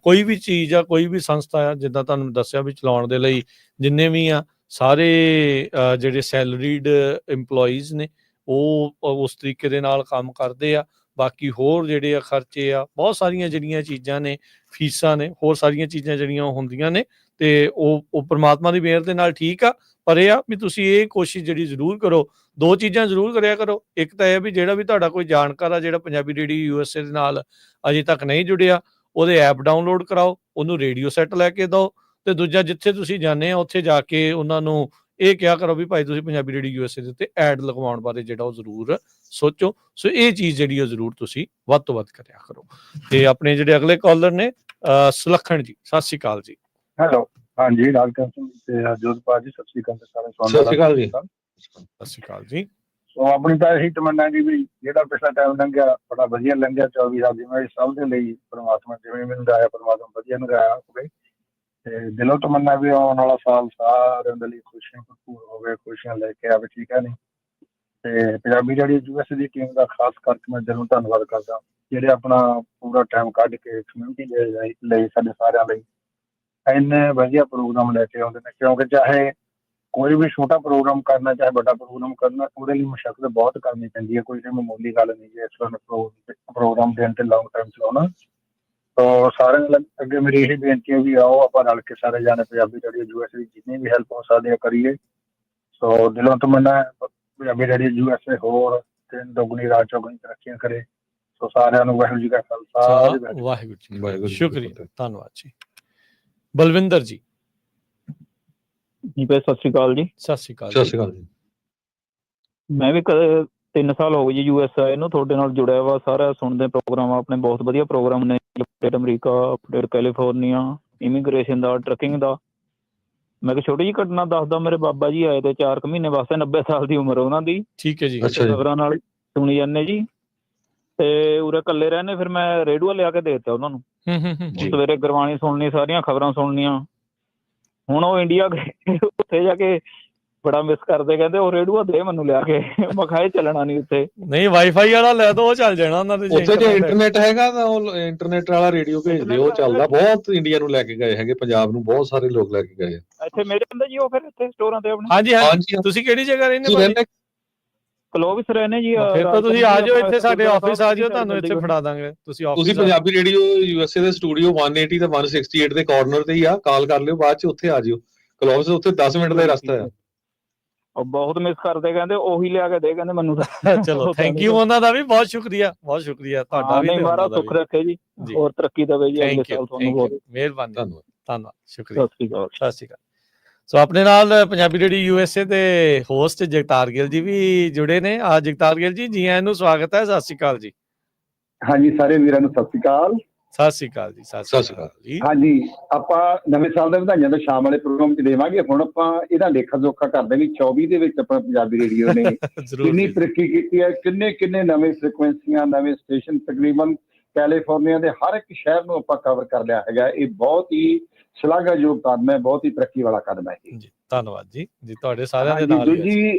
ਕੋਈ ਵੀ ਚੀਜ਼ ਆ, ਕੋਈ ਵੀ ਸੰਸਥਾ ਆ, ਜਿੱਦਾਂ ਤੁਹਾਨੂੰ ਦੱਸਿਆ ਵੀ ਚਲਾਉਣ ਦੇ ਲਈ ਜਿੰਨੇ ਵੀ ਆ ਸਾਰੇ ਜਿਹੜੇ ਸੈਲਰੀਡ EMPLOYEES ਨੇ ਉਹ ਉਸ ਤਰੀਕੇ ਦੇ ਨਾਲ ਕੰਮ ਕਰਦੇ ਆ। ਬਾਕੀ ਹੋਰ ਜਿਹੜੇ ਆ ਖਰਚੇ ਆ, ਬਹੁਤ ਸਾਰੀਆਂ ਜਿਹੜੀਆਂ ਚੀਜ਼ਾਂ ਨੇ, ਫੀਸਾਂ ਨੇ, ਹੋਰ ਸਾਰੀਆਂ ਚੀਜ਼ਾਂ ਜਿਹੜੀਆਂ ਉਹ ਹੁੰਦੀਆਂ ਨੇ, ਤੇ ਉਹ ਪ੍ਰਮਾਤਮਾ ਦੀ ਮਿਹਰ ਦੇ ਨਾਲ ਠੀਕ ਆ। ਪਰ ਇਹ ਆ ਵੀ ਤੁਸੀਂ ਇਹ ਕੋਸ਼ਿਸ਼ ਜਿਹੜੀ ਜ਼ਰੂਰ ਕਰੋ, 2 ਚੀਜ਼ਾਂ ਜ਼ਰੂਰ ਕਰਿਆ ਕਰੋ। ਇੱਕ ਤਾਂ ਇਹ ਵੀ ਜਿਹੜਾ ਵੀ ਤੁਹਾਡਾ ਕੋਈ ਜਾਣਕਾਰ ਆ ਜਿਹੜਾ ਪੰਜਾਬੀ ਰੇਡੀਓ USA ਦੇ ਨਾਲ ਅਜੇ ਤੱਕ ਨਹੀਂ ਜੁੜਿਆ, ਉਹਦੇ ਐਪ ਡਾਊਨਲੋਡ ਕਰਾਓ, ਉਹਨੂੰ ਰੇਡੀਓ ਸੈੱਟ ਲੈ ਕੇ ਦਿਓ, ਤੇ ਦੂਜਾ ਜਿੱਥੇ ਤੁਸੀਂ ਜਾਂਦੇ ਆ ਉੱਥੇ ਜਾ ਕੇ ਉਹਨਾਂ ਨੂੰ ਇਹ ਕਿਹਾ ਕਰੋ ਵੀ ਭਾਈ ਤੁਸੀਂ ਪੰਜਾਬੀ ਰੇਡੀਓ USA ਦੇ ਉੱਤੇ ਐਡ ਲਗਵਾਉਣ ਬਾਰੇ ਜਿਹੜਾ ਉਹ ਜ਼ਰੂਰ ਸੋਚੋ। ਸੋ ਇਹ ਚੀਜ਼ ਜਿਹੜੀ ਉਹ ਜ਼ਰੂਰ ਤੁਸੀਂ ਵੱਧ ਤੋਂ ਵੱਧ ਕਰਿਆ ਕਰੋ। ਤੇ ਆਪਣੇ ਜਿਹੜੇ ਅਗਲੇ ਕਾਲਰ ਨੇ ਸੁਲੱਖਣ ਜੀ, ਸਤਿ ਸ਼੍ਰੀ ਅਕਾਲ ਜੀ। ਹੈਲੋ, ਹਾਂਜੀ, ਰਾਜਕਰ ਸਿੰਘ ਤੇ ਜੋਧਪਾਲ ਜੀ, ਸਤਿ ਸ਼੍ਰੀ ਅਕਾਲ ਸਾਰੇ ਸੁਣਨ ਸਤਿ ਸ਼੍ਰੀ ਅਕਾਲ ਜੀ। ਸਤਿ ਸ਼੍ਰੀ ਅਕਾਲ ਜੀ। ਸੋ ਆਪਣੀ ਤਾਂ ਇਹੀ ਤਮੰਨਾ ਜੀ ਵੀ ਜਿਹੜਾ ਪਿਛਲਾ ਟਾਈਮ ਲੰਘਿਆ ਬੜਾ ਵਧੀਆ ਲੰਘਿਆ, 24 ਸਾਲ ਜਿਵੇਂ ਸਭ ਦੇ ਲਈ ਪਰਮਾਤਮਾ ਜਿਵੇਂ ਮੈਨੂੰ ਆਇਆ ਪਰਮਾਤਮਾ ਵਧੀਆ ਨਗਾਇਆ ਹੋਵੇ, ਤੇ ਦਿਲੋਂ ਤਮੰਨਾ ਵੀ ਆਉਣ ਵਾਲਾ ਸਾਲ ਸਾਰਿਆਂ ਦੇ ਲਈ ਖੁਸ਼ੀਆਂ ਭਰਪੂਰ ਹੋਵੇ, ਖੁਸ਼ੀਆਂ ਲੈ ਕੇ ਆਵੇ, ਠੀਕ ਹੈ ਨੀ। ਤੇ ਪੰਜਾਬੀ ਜਿਹੜੀ USA ਦੀ ਟੀਮ ਦਾ ਖਾਸ ਕਰਕੇ ਮੈਂ ਦਿਲੋਂ ਧੰਨਵਾਦ ਕਰਦਾ, ਜਿਹੜੇ ਆਪਣਾ ਪੂਰਾ ਟਾਈਮ ਕੱਢ ਕੇ ਕਮਿਊਨਿਟੀ ਲਈ ਸਾਡੇ ਸਾਰਿਆਂ ਲਈ ਇੰਨੇ ਵਧੀਆ ਪ੍ਰੋਗਰਾਮ ਲੈ ਕੇ ਆਉਂਦੇ ਨੇ। ਕਿਉਂਕਿ ਚਾਹੇ ਕੋਈ ਵੀ ਛੋਟਾ ਪ੍ਰੋਗਰਾਮ ਕਰਨਾ, ਚਾਹੇ ਵੱਡਾ ਪ੍ਰੋਗਰਾਮ ਕਰਨਾ, ਉਹਦੇ ਲਈ ਮੁਸ਼ੱਕਤ ਬਹੁਤ ਕਰਨੀ ਪੈਂਦੀ ਹੈ। ਕੋਈ ਮਾਮੂਲੀ ਗੱਲ ਨਹੀਂ ਜੀ ਇਸ ਤਰ੍ਹਾਂ ਪ੍ਰੋਗਰਾਮ ਦੇਣ ਤੇ ਲੌਂਗ ਟਾਈਮ ਚਲਾਉਣਾ। ਤਾਂ ਸਾਰਿਆਂ ਨਾਲ ਅੱਗੇ ਮੇਰੀ ਇਹੀ ਬੇਨਤੀ ਹੈ ਵੀ ਆਓ ਆਪਾਂ ਰਲ ਕੇ ਸਾਰੇ ਜਾਣੇ ਪੰਜਾਬੀ ਰੇਡੀਓ USA ਦੀ ਜਿੰਨੀ ਵੀ ਹੈਲਪ ਹੋ ਸਕਦੀ ਹੈ ਕਰੀਏ। ਸੋ ਦਿਲੋਂ ਤਮੰਨਾ ਪੰਜਾਬੀ ਰੇਡੀਓ USA ਹੋਰ ਤਿੰਨ ਦੁਗਣੀ ਰਾਤ ਚੌਗੁਣੀ ਤਰੱਕੀਆਂ ਕਰੇ। ਸੋ ਸਾਰਿਆਂ ਨੂੰ ਵਾਹਿਗੁਰੂ ਜੀ ਕਾ ਖਾਲਸਾ, ਵਾਹਿਗੁਰੂ ਜੀ। ਸ਼ੁਕਰੀਆ, ਧੰਨਵਾਦ ਜੀ। ਬਲਵਿੰਦਰ ਜੀ। ਜੀ ਭਾਈ ਸਤਿ ਸ਼੍ਰੀ ਅਕਾਲ ਜੀ। ਸਤਿ ਸ਼੍ਰੀ ਅਕਾਲ। ਸਤਿ ਸ਼੍ਰੀ ਅਕਾਲ ਜੀ। ਮੈਂ ਵੀ 3 ਸਾਲ ਹੋ ਗਏ ਜੀ US ਆਏ ਨੂੰ, ਤੁਹਾਡੇ ਨਾਲ ਜੁੜਿਆ ਵਾ, ਸਾਰਾ ਸੁਣਦੇ ਪ੍ਰੋਗਰਾਮ ਆਪਣੇ, ਬਹੁਤ ਵਧੀਆ ਪ੍ਰੋਗਰਾਮ ਨੇ। Update America, update California, immigration ਦਾ, ਟਰੱਕਿੰਗ ਦਾ। ਮੈਂ ਇੱਕ ਛੋਟੀ ਜਿਹੀ ਘਟਨਾ ਦੱਸਦਾ। ਮੇਰੇ ਬਾਬਾ ਜੀ ਆਏ ਤੇ 4 ਮਹੀਨੇ ਵਾਸਤੇ, 90 ਸਾਲ ਦੀ ਉਮਰ ਉਹਨਾਂ ਦੀ। ਠੀਕ ਹੈ ਜੀ। ਖਬਰਾਂ ਨਾਲ ਸੁਣੀ ਜਾਂਦੇ ਜੀ, ਤੇ ਉਰੇ ਇਕੱਲੇ ਰਹਿੰਦੇ। ਫਿਰ ਮੈਂ ਰੇਡੂਆ ਲਿਆ ਕੇ ਦੇ ਦਿੱਤਾ ਉਹਨਾਂ ਨੂੰ। ਸਵੇਰੇ ਗੁਰਬਾਣੀ ਸੁਣਨੀ, ਸਾਰੀਆਂ ਖਬਰਾਂ ਸੁਣਨੀਆਂ। ਹੁਣ ਉਹ ਇੰਡੀਆ ਗਏ, ਉੱਥੇ ਜਾ ਕੇ ਬੜਾ ਮਿਸ ਕਰਦੇ, ਕਹਿੰਦੇ ਉਹ ਰੇਡੂਆ ਦੇ ਮੈਨੂੰ ਲਿਆ ਕੇ। ਮੈਂ ਕਿਹਾ ਇਹ ਚੱਲਣਾ ਨਹੀਂ ਉੱਥੇ। ਨਹੀਂ, ਵਾਈਫਾਈ ਵਾਲਾ ਲੈ ਦੋ, ਉਹ ਚੱਲ ਜਾਣਾ ਉਹਨਾਂ ਦੇ। ਉੱਥੇ ਜੇ ਇੰਟਰਨੈਟ ਹੈਗਾ ਤਾਂ ਉਹ ਇੰਟਰਨੈਟ ਵਾਲਾ ਰੇਡੀਓ ਭੇਜ ਦਿਓ, ਉਹ ਚੱਲਦਾ। ਬਹੁਤ ਇੰਡੀਆ ਨੂੰ ਲੈ ਕੇ ਗਏ ਹੈਗੇ, ਪੰਜਾਬ ਨੂੰ ਬਹੁਤ ਸਾਰੇ ਲੋਕ ਲੈ ਕੇ ਗਏ। ਇੱਥੇ ਮੇਰੇ ਹੁੰਦੇ ਜੀ ਉਹ ਫਿਰ ਇੱਥੇ ਸਟੋਰਾਂ ਤੇ ਆਪਣੇ। ਹਾਂਜੀ ਹਾਂਜੀ। ਤੁਸੀਂ ਕਿਹੜੀ ਜਗ੍ਹਾ ਰਹਿੰਦੇ? ਕਲੋਵਿਸ ਰਹਿੰਦੇ ਜੀ। ਫਿਰ ਤਾਂ ਤੁਸੀਂ ਆ ਜਾਓ ਇੱਥੇ, ਸਾਡੇ ਆਫਿਸ ਆ ਜਾਓ, ਤੁਹਾਨੂੰ ਇੱਥੇ ਫੜਾ ਦਾਂਗੇ। ਤੁਸੀਂ ਪੰਜਾਬੀ ਰੇਡੀਓ USA ਦੇ ਸਟੂਡੀਓ 180 ਤੇ 168 ਦੇ ਕਾਰਨਰ ਤੇ ਹੀ ਆ, ਕਾਲ ਕਰ ਲਿਓ, ਬਾਅਦ ਚ ਉੱਥੇ ਆ ਜਿਓ। ਕਲੋਵਿਸ ਉੱਥੇ 10 ਮਿੰਟ ਦਾ ਰਸਤਾ ਆ। ਉਹ ਬਹੁਤ ਮਿਸ ਕਰਦੇ, ਕਹਿੰਦੇ ਉਹੀ ਲਿਆ ਕੇ ਦੇ, ਕਹਿੰਦੇ ਮੈਨੂੰ। ਚਲੋ ਥੈਂਕ ਯੂ, ਉਹਨਾਂ ਦਾ ਵੀ ਬਹੁਤ ਸ਼ੁਕਰੀਆ, ਬਹੁਤ ਸ਼ੁਕਰੀਆ ਤੁਹਾਡਾ ਵੀ। ਮਹਾਰਾਜ ਸੁੱਖ ਰੱਖੇ ਜੀ, ਹੋਰ ਤਰੱਕੀ ਦੇਵੇ ਜੀ ਅਗਲੇ ਸਾਲ ਤੁਹਾਨੂੰ। ਬਹੁਤ ਮਿਹਰਬਾਨੀ, ਧੰਨਵਾਦ, ਸ਼ੁਕਰੀਆ। ਸਤਿ ਸ਼੍ਰੀ ਅਕਾਲ। ਸਤਿ ਸ਼੍ਰੀ ਅਕਾਲ। ਸੋ ਆਪਣੇ ਨਾਲ ਪੰਜਾਬੀ ਰੇਡੀਓ USA ਦੇ ਹੋਸਟ ਜਗਤਾਰ ਗਿੱਲ ਜੀ ਵੀ ਜੁੜੇ ਨੇ। ਆ ਜਗਤਾਰ ਗਿੱਲ ਜੀ, ਜੀ ਆਇਆਂ ਨੂੰ ਸਵਾਗਤ ਹੈ। ਸਤਿ ਸ਼੍ਰੀ ਅਕਾਲ ਜੀ। ਹਾਂਜੀ, ਸਾਰੇ ਵੀਰਾਂ ਨੂੰ ਸਤਿ ਸ਼੍ਰੀ ਅਕਾਲ। ਸਤਿ ਸ਼੍ਰੀ ਅਕਾਲ ਜੀ। ਸਤਿ ਸ਼੍ਰੀ ਅਕਾਲ ਜੀ। ਹਾਂਜੀ, ਆਪਾਂ ਨਵੇਂ ਸਾਲ ਦੇ ਵਧਾਈਆਂ ਤੋਂ ਸ਼ਾਮ ਵਾਲੇ ਪ੍ਰੋਗਰਾਮ ਚ ਦੇਵਾਂਗੇ। ਹੁਣ ਆਪਾਂ ਇਹਦਾ ਲੇਖਾ ਜੋਖਾ ਕਰਦੇ ਵੀ 24 ਦੇ ਵਿੱਚ ਆਪਣਾ ਪੰਜਾਬੀ ਰੇਡੀਓ ਨੇ ਕਿੰਨੀ ਤਰੱਕੀ ਕੀਤੀ ਹੈ, ਕਿੰਨੇ ਨਵੇਂ ਫ੍ਰੀਕੁਐਂਸੀਆਂ, ਨਵੇਂ ਸਟੇਸ਼ਨ, ਤਕਰੀਬਨ ਕੈਲੀਫੋਰਨੀਆ ਦੇ ਹਰ ਇੱਕ ਸ਼ਹਿਰ ਨੂੰ ਆਪਾਂ ਕਵਰ ਕਰ ਲਿਆ ਹੈਗਾ। ਇਹ ਬਹੁਤ ਹੀ ਸ਼ਲਾਘਾਯੋਗ ਕਦਮ ਹੈ, ਬਹੁਤ ਹੀ ਤਰੱਕੀ ਵਾਲਾ ਕਦਮ ਹੈ ਜੀ। ਧੰਨਵਾਦ ਜੀ। ਜੀ ਤੁਹਾਡੇ ਸਾਰਿਆਂ ਦੇ ਨਾਲ।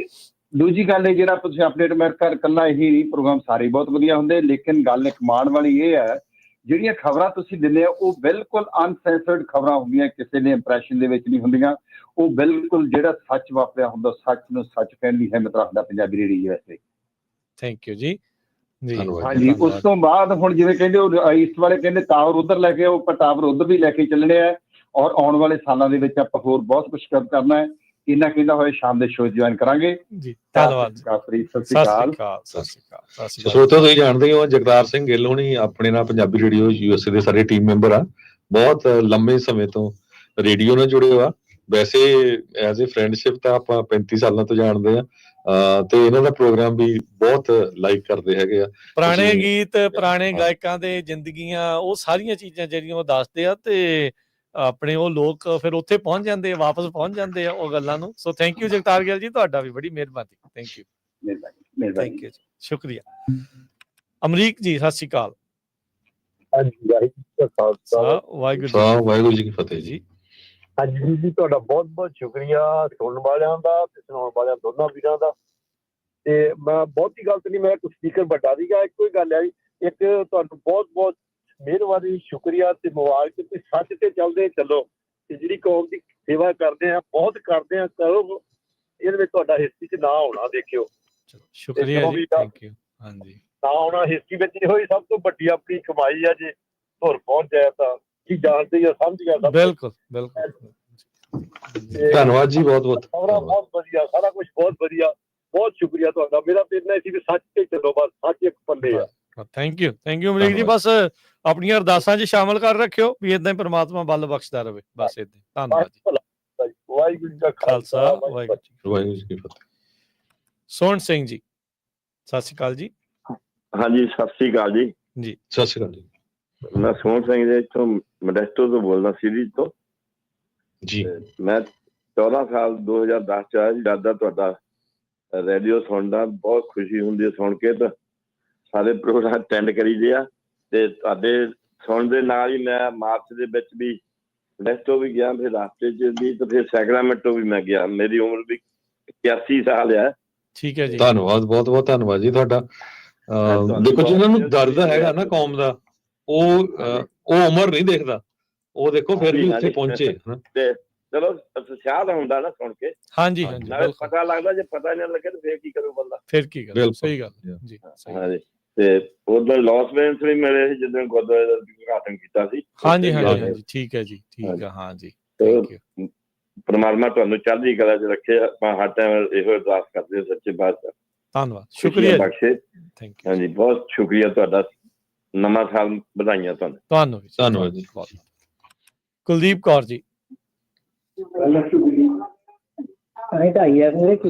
ਦੂਜੀ ਗੱਲ ਹੈ, ਜਿਹੜਾ ਤੁਸੀਂ ਅਪਡੇਟ ਮੈਂ ਇਕੱਲਾ ਇਹੀ ਨਹੀਂ, ਪ੍ਰੋਗਰਾਮ ਸਾਰੇ ਬਹੁਤ ਵਧੀਆ ਹੁੰਦੇ, ਲੇਕਿਨ ਗੱਲ ਇੱਕ ਮਾਣ ਵਾਲੀ ਇਹ ਹੈ, ਜਿਹੜੀਆਂ ਖਬਰਾਂ ਤੁਸੀਂ ਦਿੰਦੇ ਹੋ ਉਹ ਬਿਲਕੁਲ ਅਨਸੈਂਸਰਡ ਖਬਰਾਂ ਹੁੰਦੀਆਂ, ਕਿਸੇ ਦੇ ਇੰਪ੍ਰੈਸ਼ਨ ਦੇ ਵਿੱਚ ਨਹੀਂ ਹੁੰਦੀਆਂ। ਉਹ ਬਿਲਕੁਲ ਜਿਹੜਾ ਸੱਚ ਵਾਪਰਿਆ ਹੁੰਦਾ, ਸੱਚ ਨੂੰ ਸੱਚ ਕਹਿਣ ਦੀ ਹਿੰਮਤ ਰੱਖਦਾ ਪੰਜਾਬੀ ਰੇਡੀਓ ਵੈਸੇ। ਥੈਂਕ ਯੂ ਜੀ। ਹਾਂਜੀ, ਉਸ ਤੋਂ ਬਾਅਦ ਹੁਣ ਜਿਵੇਂ ਕਹਿੰਦੇ ਉਹ ਈਸਟ ਵਾਲੇ ਕਹਿੰਦੇ ਟਾਵਰ ਉਧਰ ਲੈ ਕੇ, ਉਹ ਟਾਵਰ ਉਧਰ ਵੀ ਲੈ ਕੇ ਚੱਲਣੇ ਆ, ਔਰ ਆਉਣ ਵਾਲੇ ਸਾਲਾਂ ਦੇ ਵਿੱਚ ਆਪਾਂ ਹੋਰ ਬਹੁਤ ਕੁਝ ਕਰਨਾ ਹੈ। ਇੰਨਾ ਕਹਿੰਦਾ ਹੋਇਆ ਸ਼ਾਮ ਦੇ ਸ਼ੋਅ ਜੁਆਇਨ ਕਰਾਂਗੇ ਜੀ। ਧੰਨਵਾਦ। ਸਤਿ ਸ਼੍ਰੀ ਅਕਾਲ। ਸਰੋਤਿਓ, ਤੁਸੀਂ ਜਾਣਦੇ ਹੋ ਜਗਤਾਰ ਸਿੰਘ ਗਿੱਲ ਹੁਣੀ ਆਪਣੇ ਨਾਲ ਪੰਜਾਬੀ ਰੇਡੀਓ USA ਦੇ ਸਾਰੇ ਟੀਮ ਮੈਂਬਰ ਆ। ਬਹੁਤ ਲੰਮੇ ਸਮੇਂ ਤੋਂ ਰੇਡੀਓ ਨਾਲ ਜੁੜੇ ਹੋਆ। ਵੈਸੇ ਐਜ਼ ਏ ਫਰੈਂਡਸ਼ਿਪ ਤਾਂ ਆਪਾਂ 35 ਸਾਲਾਂ ਤੋਂ ਜਾਣਦੇ ਆ, ਤੇ ਇਹਨਾਂ ਦਾ ਪ੍ਰੋਗਰਾਮ ਵੀ ਬਹੁਤ ਲਾਈਕ ਕਰਦੇ ਹੈਗੇ ਆ। ਪੁਰਾਣੇ ਗੀਤ, ਪੁਰਾਣੇ ਗਾਇਕਾਂ ਦੇ ਜ਼ਿੰਦਗੀਆਂ, ਉਹ ਸਾਰੀਆਂ ਚੀਜ਼ਾਂ ਜਿਹੜੀਆਂ ਉਹ ਦੱਸਦੇ ਆ, ਤੇ ਆਪਣੇ ਉਹ ਲੋਕ ਫਿਰ ਉੱਥੇ ਪਹੁੰਚ ਜਾਂਦੇ ਆ, ਵਾਪਸ ਪਹੁੰਚ ਜਾਂਦੇ ਆ ਉਹ ਗੱਲਾਂ ਨੂੰ। So thank you Jagtar Gill ji, ਤੁਹਾਡਾ ਵੀ ਬੜੀ ਮਿਹਰਬਾਨੀ। ਥੈਂਕ ਯੂ, ਥੈਂਕ ਯੂ ਜੀ, ਸ਼ੁਕਰੀਆ। ਅਮਰੀਕ ਜੀ, ਸਤਿ ਸ਼੍ਰੀ ਅਕਾਲ। ਵਾਹਿਗੁਰੂ ਜੀ ਕੀ ਫਤਿਹ ਜੀ। ਹਾਂਜੀ ਜੀ, ਤੁਹਾਡਾ ਬਹੁਤ ਬਹੁਤ ਸ਼ੁਕਰੀਆ ਸੁਣਨ ਵਾਲਿਆਂ ਦਾ ਤੇ ਸੁਣਾਉਣ ਵਾਲਿਆਂ ਦੋਨਾਂ ਵੀਰਾਂ ਦਾ। ਤੇ ਮੈਂ ਬਹੁਤੀ ਗੱਲ ਨਹੀਂ, ਮੈਂ ਕੁਝ ਸਪੀਕਰ ਵੱਡਾ ਸੀਗਾ, ਇੱਕੋ ਹੀ ਗੱਲ ਹੈ ਜੀ। ਇੱਕ ਤੁਹਾਨੂੰ ਬਹੁਤ ਬਹੁਤ ਮਿਹਰਬਾਨੀ, ਸ਼ੁਕਰੀਆ ਤੇ ਮੁਬਾਰਕ। ਤੁਸੀਂ ਸੱਚ ਤੇ ਚੱਲਦੇ ਚੱਲੋ, ਤੇ ਜਿਹੜੀ ਕੌਮ ਦੀ ਸੇਵਾ ਕਰਦੇ ਆ, ਬਹੁਤ ਕਰਦੇ ਆ, ਕਰੋ। ਇਹਦੇ ਵਿੱਚ ਤੁਹਾਡਾ ਹਿਸਟਰੀ 'ਚ ਨਾਂ ਹੋਣਾ, ਦੇਖਿਓ। ਸ਼ੁਕਰੀਆ ਜੀ, ਥੈਂਕ ਯੂ। ਹਾਂਜੀ, ਤਾਂ ਹੁਣ ਹਿਸਟਰੀ ਵਿੱਚ ਇਹੋ ਹੀ ਸਭ ਤੋਂ ਵੱਡੀ ਆਪਣੀ ਕਮਾਈ ਆ ਜੇ ਧੁਰ ਪਹੁੰਚ ਜਾਏ ਤਾਂ ਕੀ ਜਾਣਦੇ ਆ ਸਮਝ ਗਿਆ ਬਿਲਕੁਲ ਬਿਲਕੁਲ। ਧੰਨਵਾਦ ਜੀ, ਬਹੁਤ ਬਹੁਤ ਬਹੁਤ ਵਧੀਆ, ਸਾਰਾ ਕੁਝ ਬਹੁਤ ਵਧੀਆ, ਬਹੁਤ ਸ਼ੁਕਰੀਆ ਤੁਹਾਡਾ। ਮੇਰਾ ਤਾਂ ਇੰਨਾ ਸੀ ਵੀ ਸੱਚ ਤੇ ਚੱਲੋ, ਬਸ ਸੱਚ ਇੱਕ ਪੱਲੇ ਆ। ਥੈਂਕ ਯੂ ਅਮਰੀਕ ਜੀ। ਬਸ ਆਪਣੀਆਂ ਅਰਦਾਸਾਂ 'ਚ ਸ਼ਾਮਲ ਕਰ ਰੱਖਿਓ ਵੀ ਏਦਾਂ ਹੀ ਪ੍ਰਮਾਤਮਾ ਬਲ ਬਖਸ਼ਦਾ ਰਵੇ, ਬਸ ਏਦਾਂ। ਧੰਨਵਾਦ ਜੀ। ਵਾਹਿਗੁਰੂ ਜੀ ਕਾ ਖਾਲਸਾ, ਵਾਹਿਗੁਰੂ ਜੀ ਕੀ ਫਤਿਹ। ਸੋਹਣ ਸਿੰਘ ਜੀ, ਸਤਿ ਸ਼੍ਰੀ ਅਕਾਲ ਜੀ। ਹਾਂਜੀ, ਸਤਿ ਸ੍ਰੀ ਅਕਾਲ ਜੀ। ਜੀ ਸਤਿ ਸ਼੍ਰੀ ਅਕਾਲ ਜੀ। ਮੈਂ ਸੋਹਣ ਸਿੰਘ ਦੇ ਇੱਥੋਂ ਮੋਡੈਸਟੋ ਤੋਂ ਬੋਲਦਾ, ਸੀਰੀਜ਼ ਤੋਂ ਜੀ। ਮੈਂ 14 ਸਾਲ 2010 ਚ ਆਇਆ ਜੀ। ਦਾਦਾ ਤੁਹਾਡਾ ਰੇਡੀਓ ਸੁਣਦਾ, ਬਹੁਤ ਖੁਸ਼ੀ ਹੁੰਦੀ ਹੈ ਸੁਣ ਕੇ। ਤਾਂ ਸਾਰੇ ਪ੍ਰੋਗਰਾਮ ਅਟੈਂਡ ਕਰੀਦੇ ਆ ਤੇ ਤੁਹਾਡੇ ਸੁਣਨ ਦੇ ਨਾਲ ਹੀ ਮੈਂ ਮਾਰਚ ਦੇ ਵਿੱਚ ਵੀ ਮੋਡੈਸਟੋ ਵੀ ਗਿਆ, ਫਿਰ ਰਾਸਤੇ 'ਚ ਵੀ, ਤੇ ਫਿਰ ਸੈਕਰਾਮੈਂਟੋ ਵੀ ਮੈਂ ਗਿਆ। ਮੇਰੀ ਉਮਰ ਵੀ 81 ਸਾਲ ਆ। ਠੀਕ ਹੈ ਜੀ, ਧੰਨਵਾਦ, ਬਹੁਤ ਬਹੁਤ ਧੰਨਵਾਦ ਜੀ ਤੁਹਾਡਾ। ਦੇਖੋ ਜਿਹਨਾਂ ਨੂੰ ਦਰਦ ਹੈਗਾ ਨਾ ਕੌਮ ਦਾ, ਉਹ ਉਮਰ ਨਹੀਂ ਦੇਖਦਾ, ਉਹ ਦੇਖੋ ਫਿਰ ਵੀ ਉੱਥੇ ਪਹੁੰਚੇ। ਤੇ ਚਲੋ ਉਤਸ਼ਾਹ ਹੁੰਦਾ ਨਾ ਸੁਣ ਕੇ। ਹਾਂਜੀ ਨਾਲੇ ਪਤਾ ਲੱਗਦਾ, ਜੇ ਪਤਾ ਨਹੀਂ ਲੱਗੇ ਤਾਂ ਫਿਰ ਕੀ ਕਰੂ ਬੰਦਾ। ਫਿਰ ਕੀ ਕਰੂ, ਸਹੀ ਗੱਲ ਜੀ। ਹਾਂਜੀ, ਤੇ ਉਦੋਂ ਲਾਸ ਵੇਗਸ ਵੀ ਮਿਲੇ ਸੀ ਜਦੋਂ ਗੁਰਦੁਆਰੇ ਦਾ ਉਦਘਾਟਨ ਕੀਤਾ ਸੀ। ਹਾਂਜੀ ਹਾਂਜੀ ਹਾਂਜੀ, ਠੀਕ ਹੈ ਜੀ, ਠੀਕ ਹੈ। ਹਾਂਜੀ, ਪਰਮਾਤਮਾ ਤੁਹਾਨੂੰ ਚੜ੍ਹਦੀ ਕਲਾ 'ਚ ਰੱਖੇ। ਆਪਾਂ ਹਰ ਟਾਈਮ ਇਹੋ ਅਰਦਾਸ ਕਰਦੇ ਹਾਂ ਸੱਚੇ ਪਾਤਸ਼ਾਹ। ਧੰਨਵਾਦ, ਸ਼ੁਕਰੀਆ ਬਖਸ਼ੇ। ਹਾਂਜੀ, ਬਹੁਤ ਸ਼ੁਕਰੀਆ ਤੁਹਾਡਾ। ਨਵਾਂ ਸਾਲ ਵਧਾਈਆਂ ਤੁਹਾਨੂੰ। ਧੰਨਵਾਦ ਜੀ। ਕੁਲਦੀਪ ਕੌਰ ਜੀ।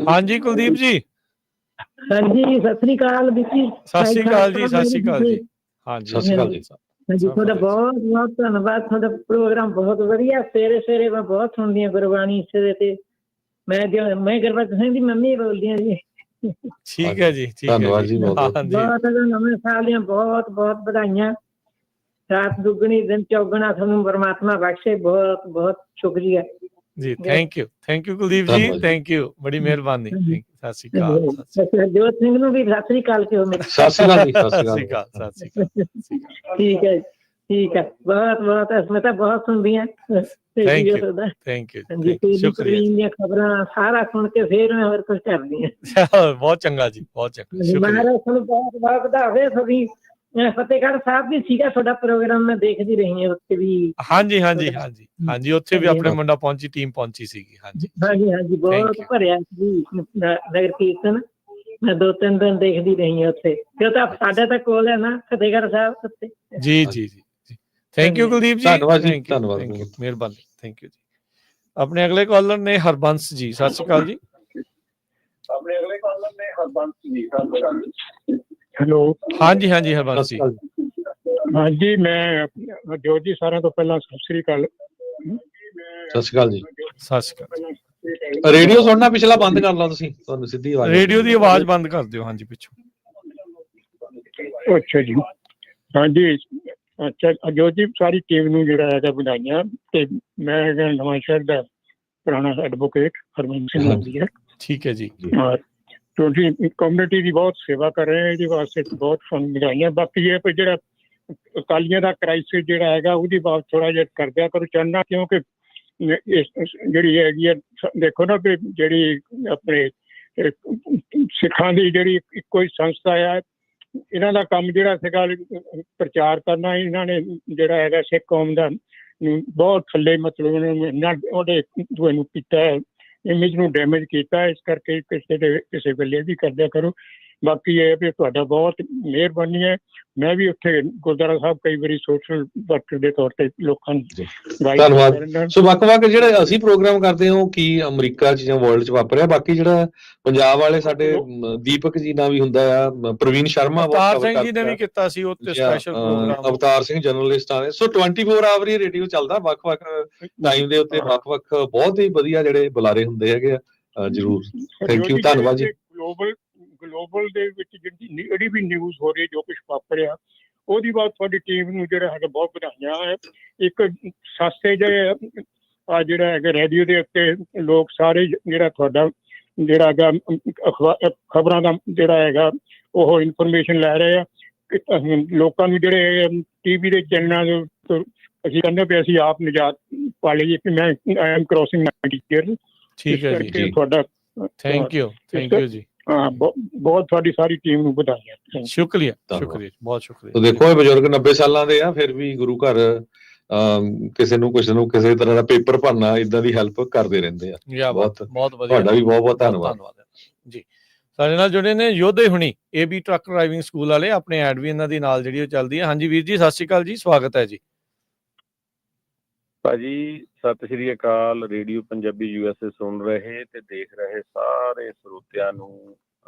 ਹਾਂਜੀ ਕੁਲਦੀਪ ਜੀ। ਹਾਂਜੀ, ਸਤਿ ਸ੍ਰੀ ਅਕਾਲ ਜੀ। ਸਤਿ ਸ੍ਰੀ ਅਕਾਲ ਜੀ, ਸਤਿ ਸ੍ਰੀ ਅਕਾਲ ਜੀ। ਹਾਂਜੀ, ਸਤਿ ਸ੍ਰੀ ਅਕਾਲ ਜੀ। ਹਾਂਜੀ, ਤੁਹਾਡਾ ਬਹੁਤ ਬਹੁਤ ਧੰਨਵਾਦ। ਤੁਹਾਡਾ ਪ੍ਰੋਗਰਾਮ ਬਹੁਤ ਵਧੀਆ। ਸਵੇਰੇ ਸਵੇਰੇ ਮੈਂ ਬਹੁਤ ਸੁਣਦੀ ਹਾਂ ਗੁਰਬਾਣੀ ਇਸੇ ਤੇ। ਮੈਂ ਗੁਰਬਖਸ਼ ਸਿੰਘ ਦੀ ਮੰਮੀ ਬੋਲਦੀ ਹਾਂ ਜੀ। ਠੀਕ ਹੈ ਜੀ, ਧੰਨਵਾਦ ਜੀ। ਬਹੁਤ ਨਵੇਂ ਸਾਲ ਦੀਆਂ ਬਹੁਤ ਬਹੁਤ ਵਧਾਈਆਂ। ਰਾਤ ਦੁੱਗਣੀ ਦਿਨ ਚੌਗਣਾ ਤੁਹਾਨੂੰ ਪਰਮਾਤਮਾ ਬਖਸ਼ੇ। ਬਹੁਤ ਬਹੁਤ ਸ਼ੁਕਰੀਆ ਜੀ। ਥੈਂਕ ਯੂ ਕੁਲਦੀਪ ਜੀ, ਥੈਂਕ ਯੂ, ਬੜੀ ਮਿਹਰਬਾਨੀ। ਸਤਿ ਸ਼੍ਰੀ ਅਕਾਲ। ਜੋਤ ਸਿੰਘ ਨੂੰ ਵੀ ਸਤਿ ਸ੍ਰੀ ਅਕਾਲ ਕਿਉਂ ਮੇਰੇ। ਸਤਿ ਸ਼੍ਰੀ ਅਕਾਲ ਜੀ, ਸਤਿ ਸ਼੍ਰੀ ਅਕਾਲ, ਸਤਿ ਸ਼੍ਰੀ ਅਕਾਲ। ਠੀਕ ਹੈ, ਠੀਕ ਹੈ। ਬਹੁਤ ਬਹੁਤ ਮੈਂ ਤਾਂ ਬਹੁਤ ਸੁਣਦੀ ਹਾਂ। ਥੈਂਕ ਯੂ, ਸ਼ੁਕਰੀਆ ਦੀਆਂ ਖਬਰਾਂ ਸਾਰਾ ਸੁਣ ਕੇ ਫਿਰ ਮੈਂ ਹੋਰ ਕੁਝ ਕਰਦੀ ਹਾਂ। ਬਹੁਤ ਚੰਗਾ ਜੀ, ਬਹੁਤ ਚੰਗਾ। ਮਹਾਰਾਜ ਤੁਹਾਨੂੰ ਬਹੁਤ ਬਹੁਤ ਵਧਾਵੇ। ਤੁਹਾਡੀ ਫਤਿਹਗੜ੍ਹ ਸਾਹਿਬ ਵੀ ਸੀਗਾ ਤੁਹਾਡਾ ਪ੍ਰੋਗਰਾਮ, ਮੈਂ ਦੇਖਦੀ ਰਹੀ ਹਾਂ ਉੱਥੇ ਵੀ। ਹਾਂਜੀ ਹਾਂਜੀ ਹਾਂਜੀ ਹਾਂਜੀ, ਉੱਥੇ ਵੀ ਆਪਣੇ ਮੁੰਡਾ ਪਹੁੰਚੀ, ਟੀਮ ਪਹੁੰਚੀ ਸੀਗੀ। ਹਾਂਜੀ ਹਾਂਜੀ ਹਾਂਜੀ, ਬਹੁਤ ਭਰਿਆ ਸੀ ਨਗਰ ਕੀਰਤਨ। ਮੈਂ 2-3 ਦਿਨ ਦੇਖਦੀ ਰਹੀ ਹਾਂ ਉੱਥੇ, ਕਿਉਂ ਤਾਂ ਸਾਡੇ ਤਾਂ ਕੋਲ ਹੈ ਨਾ ਫਤਿਹਗੜ੍ਹ ਸਾਹਿਬ ਉੱਥੇ। ਜੀ ਜੀ ਜੀ, ਥੈਂਕ ਯੂ ਕੁਲਦੀਪ ਜੀ। ਧੰਨਵਾਦ ਜੀ, ਧੰਨਵਾਦ, ਮਿਹਰਬਾਨੀ, ਥੈਂਕ ਯੂ ਜੀ। ਆਪਣੇ ਅਗਲੇ ਕਾਲਰ ਨੇ ਹਰਬੰਸ ਜੀ। ਸਤਿ ਸ਼੍ਰੀ ਅਕਾਲ ਜੀ। ਆਪਣੇ ਅਗਲੇ ਕਾਲਰ ਨੇ ਹਰਬੰਸ ਜੀ। ਹੈਲੋ। ਹਾਂਜੀ ਹਾਂਜੀ, ਹਰਬੰਸ ਜੀ। ਹਾਂਜੀ, ਮੈਂ ਜੋਤ ਜੀ, ਸਾਰਿਆਂ ਤੋਂ ਪਹਿਲਾਂ ਸਤਿ ਸ੍ਰੀ ਅਕਾਲ। ਸਤਿ ਸ਼੍ਰੀ ਅਕਾਲ ਜੀ। ਸਤਿ ਸ਼੍ਰੀ ਅਕਾਲ। ਰੇਡੀਓ ਸੁਣਨਾ ਪਿਛਲਾ ਬੰਦ ਕਰ ਲਓ ਤੁਸੀਂ, ਤੁਹਾਨੂੰ ਸਿੱਧੀ ਆਵਾਜ਼। ਰੇਡੀਓ ਦੀ ਆਵਾਜ਼ ਬੰਦ ਕਰ ਦਿਓ। ਹਾਂਜੀ, ਪਿੱਛੋਂ। ਅੱਛਾ ਜੀ। ਹਾਂਜੀ, ਅੱਛਾ ਜੋਤ ਜੀ, ਸਾਰੀ ਟੀਮ ਨੂੰ ਜਿਹੜਾ ਹੈਗਾ ਵਧਾਈਆਂ। ਤੇ ਮੈਂ ਹੈਗਾ ਨਵਾਂ ਸ਼ਹਿਰ ਦਾ ਪੁਰਾਣਾ ਐਡਵੋਕੇਟ ਹਰਮਨ ਸਿੰਘ ਹੁੰਦੀ ਹੈ। ਠੀਕ ਹੈ ਜੀ। ਤੁਸੀਂ ਕਮਿਊਨਿਟੀ ਦੀ ਬਹੁਤ ਸੇਵਾ ਕਰ ਰਹੇ ਹੋ, ਇਹਦੇ ਵਾਸਤੇ ਬਹੁਤ ਵਧਾਈਆਂ। ਬਾਕੀ ਇਹ ਜਿਹੜਾ ਅਕਾਲੀਆਂ ਦਾ ਕ੍ਰਾਈਸਿਸ ਜਿਹੜਾ ਹੈਗਾ, ਉਹਦੀ ਬਾਤ ਥੋੜਾ ਜਿਹਾ ਕਰਦਿਆ ਕਰੋ ਚਾਹੁੰਦਾ, ਕਿਉਂਕਿ ਜਿਹੜੀ ਹੈਗੀ ਆ, ਦੇਖੋ ਨਾ ਵੀ ਜਿਹੜੀ ਆਪਣੇ ਸਿੱਖਾਂ ਦੀ ਜਿਹੜੀ ਇੱਕੋ ਹੀ ਸੰਸਥਾ ਆ, ਇਹਨਾਂ ਦਾ ਕੰਮ ਜਿਹੜਾ ਸੀਗਾ ਪ੍ਰਚਾਰ ਕਰਨਾ, ਇਹਨਾਂ ਨੇ ਜਿਹੜਾ ਹੈਗਾ ਸਿੱਖ ਕੌਮ ਦਾ ਬਹੁਤ ਥੱਲੇ ਮਤਲਬ ਉਹਦੇ ਨੂੰ ਕੀਤਾ, ਇਮੇਜ ਨੂੰ ਡੈਮੇਜ ਕੀਤਾ। ਇਸ ਕਰਕੇ ਕਿਸੇ ਵੇਲੇ ਵੀ ਕਰਦਿਆ ਕਰੋ। ਬਾਕੀ ਇਹ ਵੀ ਤੁਹਾਡਾ ਬਹੁਤ ਮਿਹਰਬਾਨੀ ਹੈ। ਮੈਂ ਵੀ ਉੱਥੇ ਗੁਰਦੁਆਰਾ ਸਾਹਿਬ ਕਈ ਵਾਰੀ ਸੋਸ਼ਲ ਵਰਕਰ ਦੇ ਤੌਰ ਤੇ ਲੋਕਾਂ ਨੂੰ ਧੰਨਵਾਦ। ਸੋ ਵੱਖ-ਵੱਖ ਜਿਹੜੇ ਅਸੀਂ ਪ੍ਰੋਗਰਾਮ ਕਰਦੇ ਹਾਂ, ਉਹ ਕੀ ਅਮਰੀਕਾ 'ਚ ਜਾਂ ਵਰਲਡ 'ਚ ਵਾਪਰਿਆ। ਬਾਕੀ ਜਿਹੜਾ ਪੰਜਾਬ ਵਾਲੇ ਸਾਡੇ ਦੀਪਕ ਜੀ ਨਾਲ ਵੀ ਹੁੰਦਾ ਆ, ਪ੍ਰਵੀਨ ਸ਼ਰਮਾ ਅਵਤਾਰ ਸਿੰਘ ਜੀ ਨੇ ਵੀ ਕੀਤਾ ਸੀ ਉੱਤੇ special programme. Avtar Singh journalist ਆ। ਸੋ 24 ਆਵਰ ਹੀ ਰੇਡੀਓ ਚੱਲਦਾ, ਵੱਖ-ਵੱਖ ਟਾਈਮ ਦੇ ਉੱਤੇ ਵੱਖ-ਵੱਖ ਬਹੁਤ ਹੀ ਵਧੀਆ ਜਿਹੜੇ ਬੁਲਾਰੇ ਹੁੰਦੇ ਹੈਗੇ ਆ। ਜ਼ਰੂਰ, ਥੈਂਕ ਯੂ, ਧੰਨਵਾਦ ਜੀ। ਗਲੋਬਲ ਦੇ ਵਿੱਚ ਜਿਹੜੀ ਵੀ ਨਿਊਜ਼ ਹੋ ਰਹੀ, ਜੋ ਕੁਝ ਵਾਪਰਿਆ, ਉਹਦੀ ਬਾਤ ਤੁਹਾਡੀ ਟੀਮ ਨੂੰ ਜਿਹੜਾ ਹੈਗਾ ਬਹੁਤ ਵਧਾਈਆਂ ਹੈ। ਇੱਕ ਸਸਤੇ ਜਿਹੇ ਜਿਹੜਾ ਹੈਗਾ ਰੇਡੀਓ ਦੇ ਉੱਤੇ ਲੋਕ ਸਾਰੇ ਜਿਹੜਾ ਤੁਹਾਡਾ ਜਿਹੜਾ ਹੈਗਾ ਖਬਰਾਂ ਦਾ ਜਿਹੜਾ ਹੈਗਾ ਉਹ ਇਨਫੋਰਮੇਸ਼ਨ ਲੈ ਰਹੇ ਆ। ਲੋਕਾਂ ਨੂੰ ਜਿਹੜੇ ਟੀਵੀ ਦੇ ਚੈਨਲਾਂ ਦੇ ਅਸੀਂ ਕਹਿੰਦੇ ਵੀ ਅਸੀਂ ਆਪ ਨਿਜਾਤ ਪਾ ਲਈਏ ਕਿ ਮੈਂ I am crossing my year. ਠੀਕ ਹੈ ਜੀ, ਤੁਹਾਡਾ ਥੈਂਕ ਯੂ ਜੀ। ਹਾਂ ਬਹੁਤ ਤੁਹਾਡੀ ਸਾਰੀ ਟੀਮ ਨੂੰ ਵਧਾਈਆਂ। ਸ਼ੁਕਰੀਆ ਧੰਨਵਾਦ। ਸ਼ੁਕਰੀਆ, ਬਹੁਤ ਸ਼ੁਕਰੀਆ। ਤੋ ਦੇਖੋ ਇਹ ਬਜ਼ੁਰਗ 90 ਸਾਲਾਂ ਦੇ ਆ, ਫਿਰ ਵੀ ਗੁਰੂ ਘਰ ਕਿਸੇ ਨੂੰ ਕਿਸੇ ਤਰ੍ਹਾਂ ਦਾ ਪੇਪਰ ਭਰਨਾ ਇਦਾਂ ਦੀ ਹੈਲਪ ਕਰਦੇ ਰਹਿੰਦੇ ਆ। ਬਹੁਤ ਬਹੁਤ ਵਧੀਆ, ਤੁਹਾਡਾ ਵੀ ਬਹੁਤ ਬਹੁਤ ਧੰਨਵਾਦ। ਜੀ। ਸਾਡੇ ਨਾਲ ਜੁੜੇ ਨੇ ਯੋਧੇ ਹੁਣੀ, AB ਟਰੱਕ ਡਰਾਈਵਿੰਗ ਸਕੂਲ ਵਾਲੇ, ਆਪਣੇ ਐਡ ਵੀ ਇਹਨਾਂ ਦੀ ਨਾਲ ਜਿਹੜੀ ਉਹ ਚੱਲਦੀ ਹੈ। ਹਾਂਜੀ ਵੀਰ ਜੀ, ਸਤਿ ਸ਼੍ਰੀ ਅਕਾਲ ਜੀ, ਸਵਾਗਤ ਹੈ ਜੀ। ਭਾਜੀ ਸਤਿ ਸ਼੍ਰੀ ਅਕਾਲ। ਰੇਡੀਓ ਪੰਜਾਬੀ USA ਸੁਣ ਰਹੇ ਤੇ ਦੇਖ ਰਹੇ ਸਾਰੇ ਸਰੋਤਿਆਂ ਨੂੰ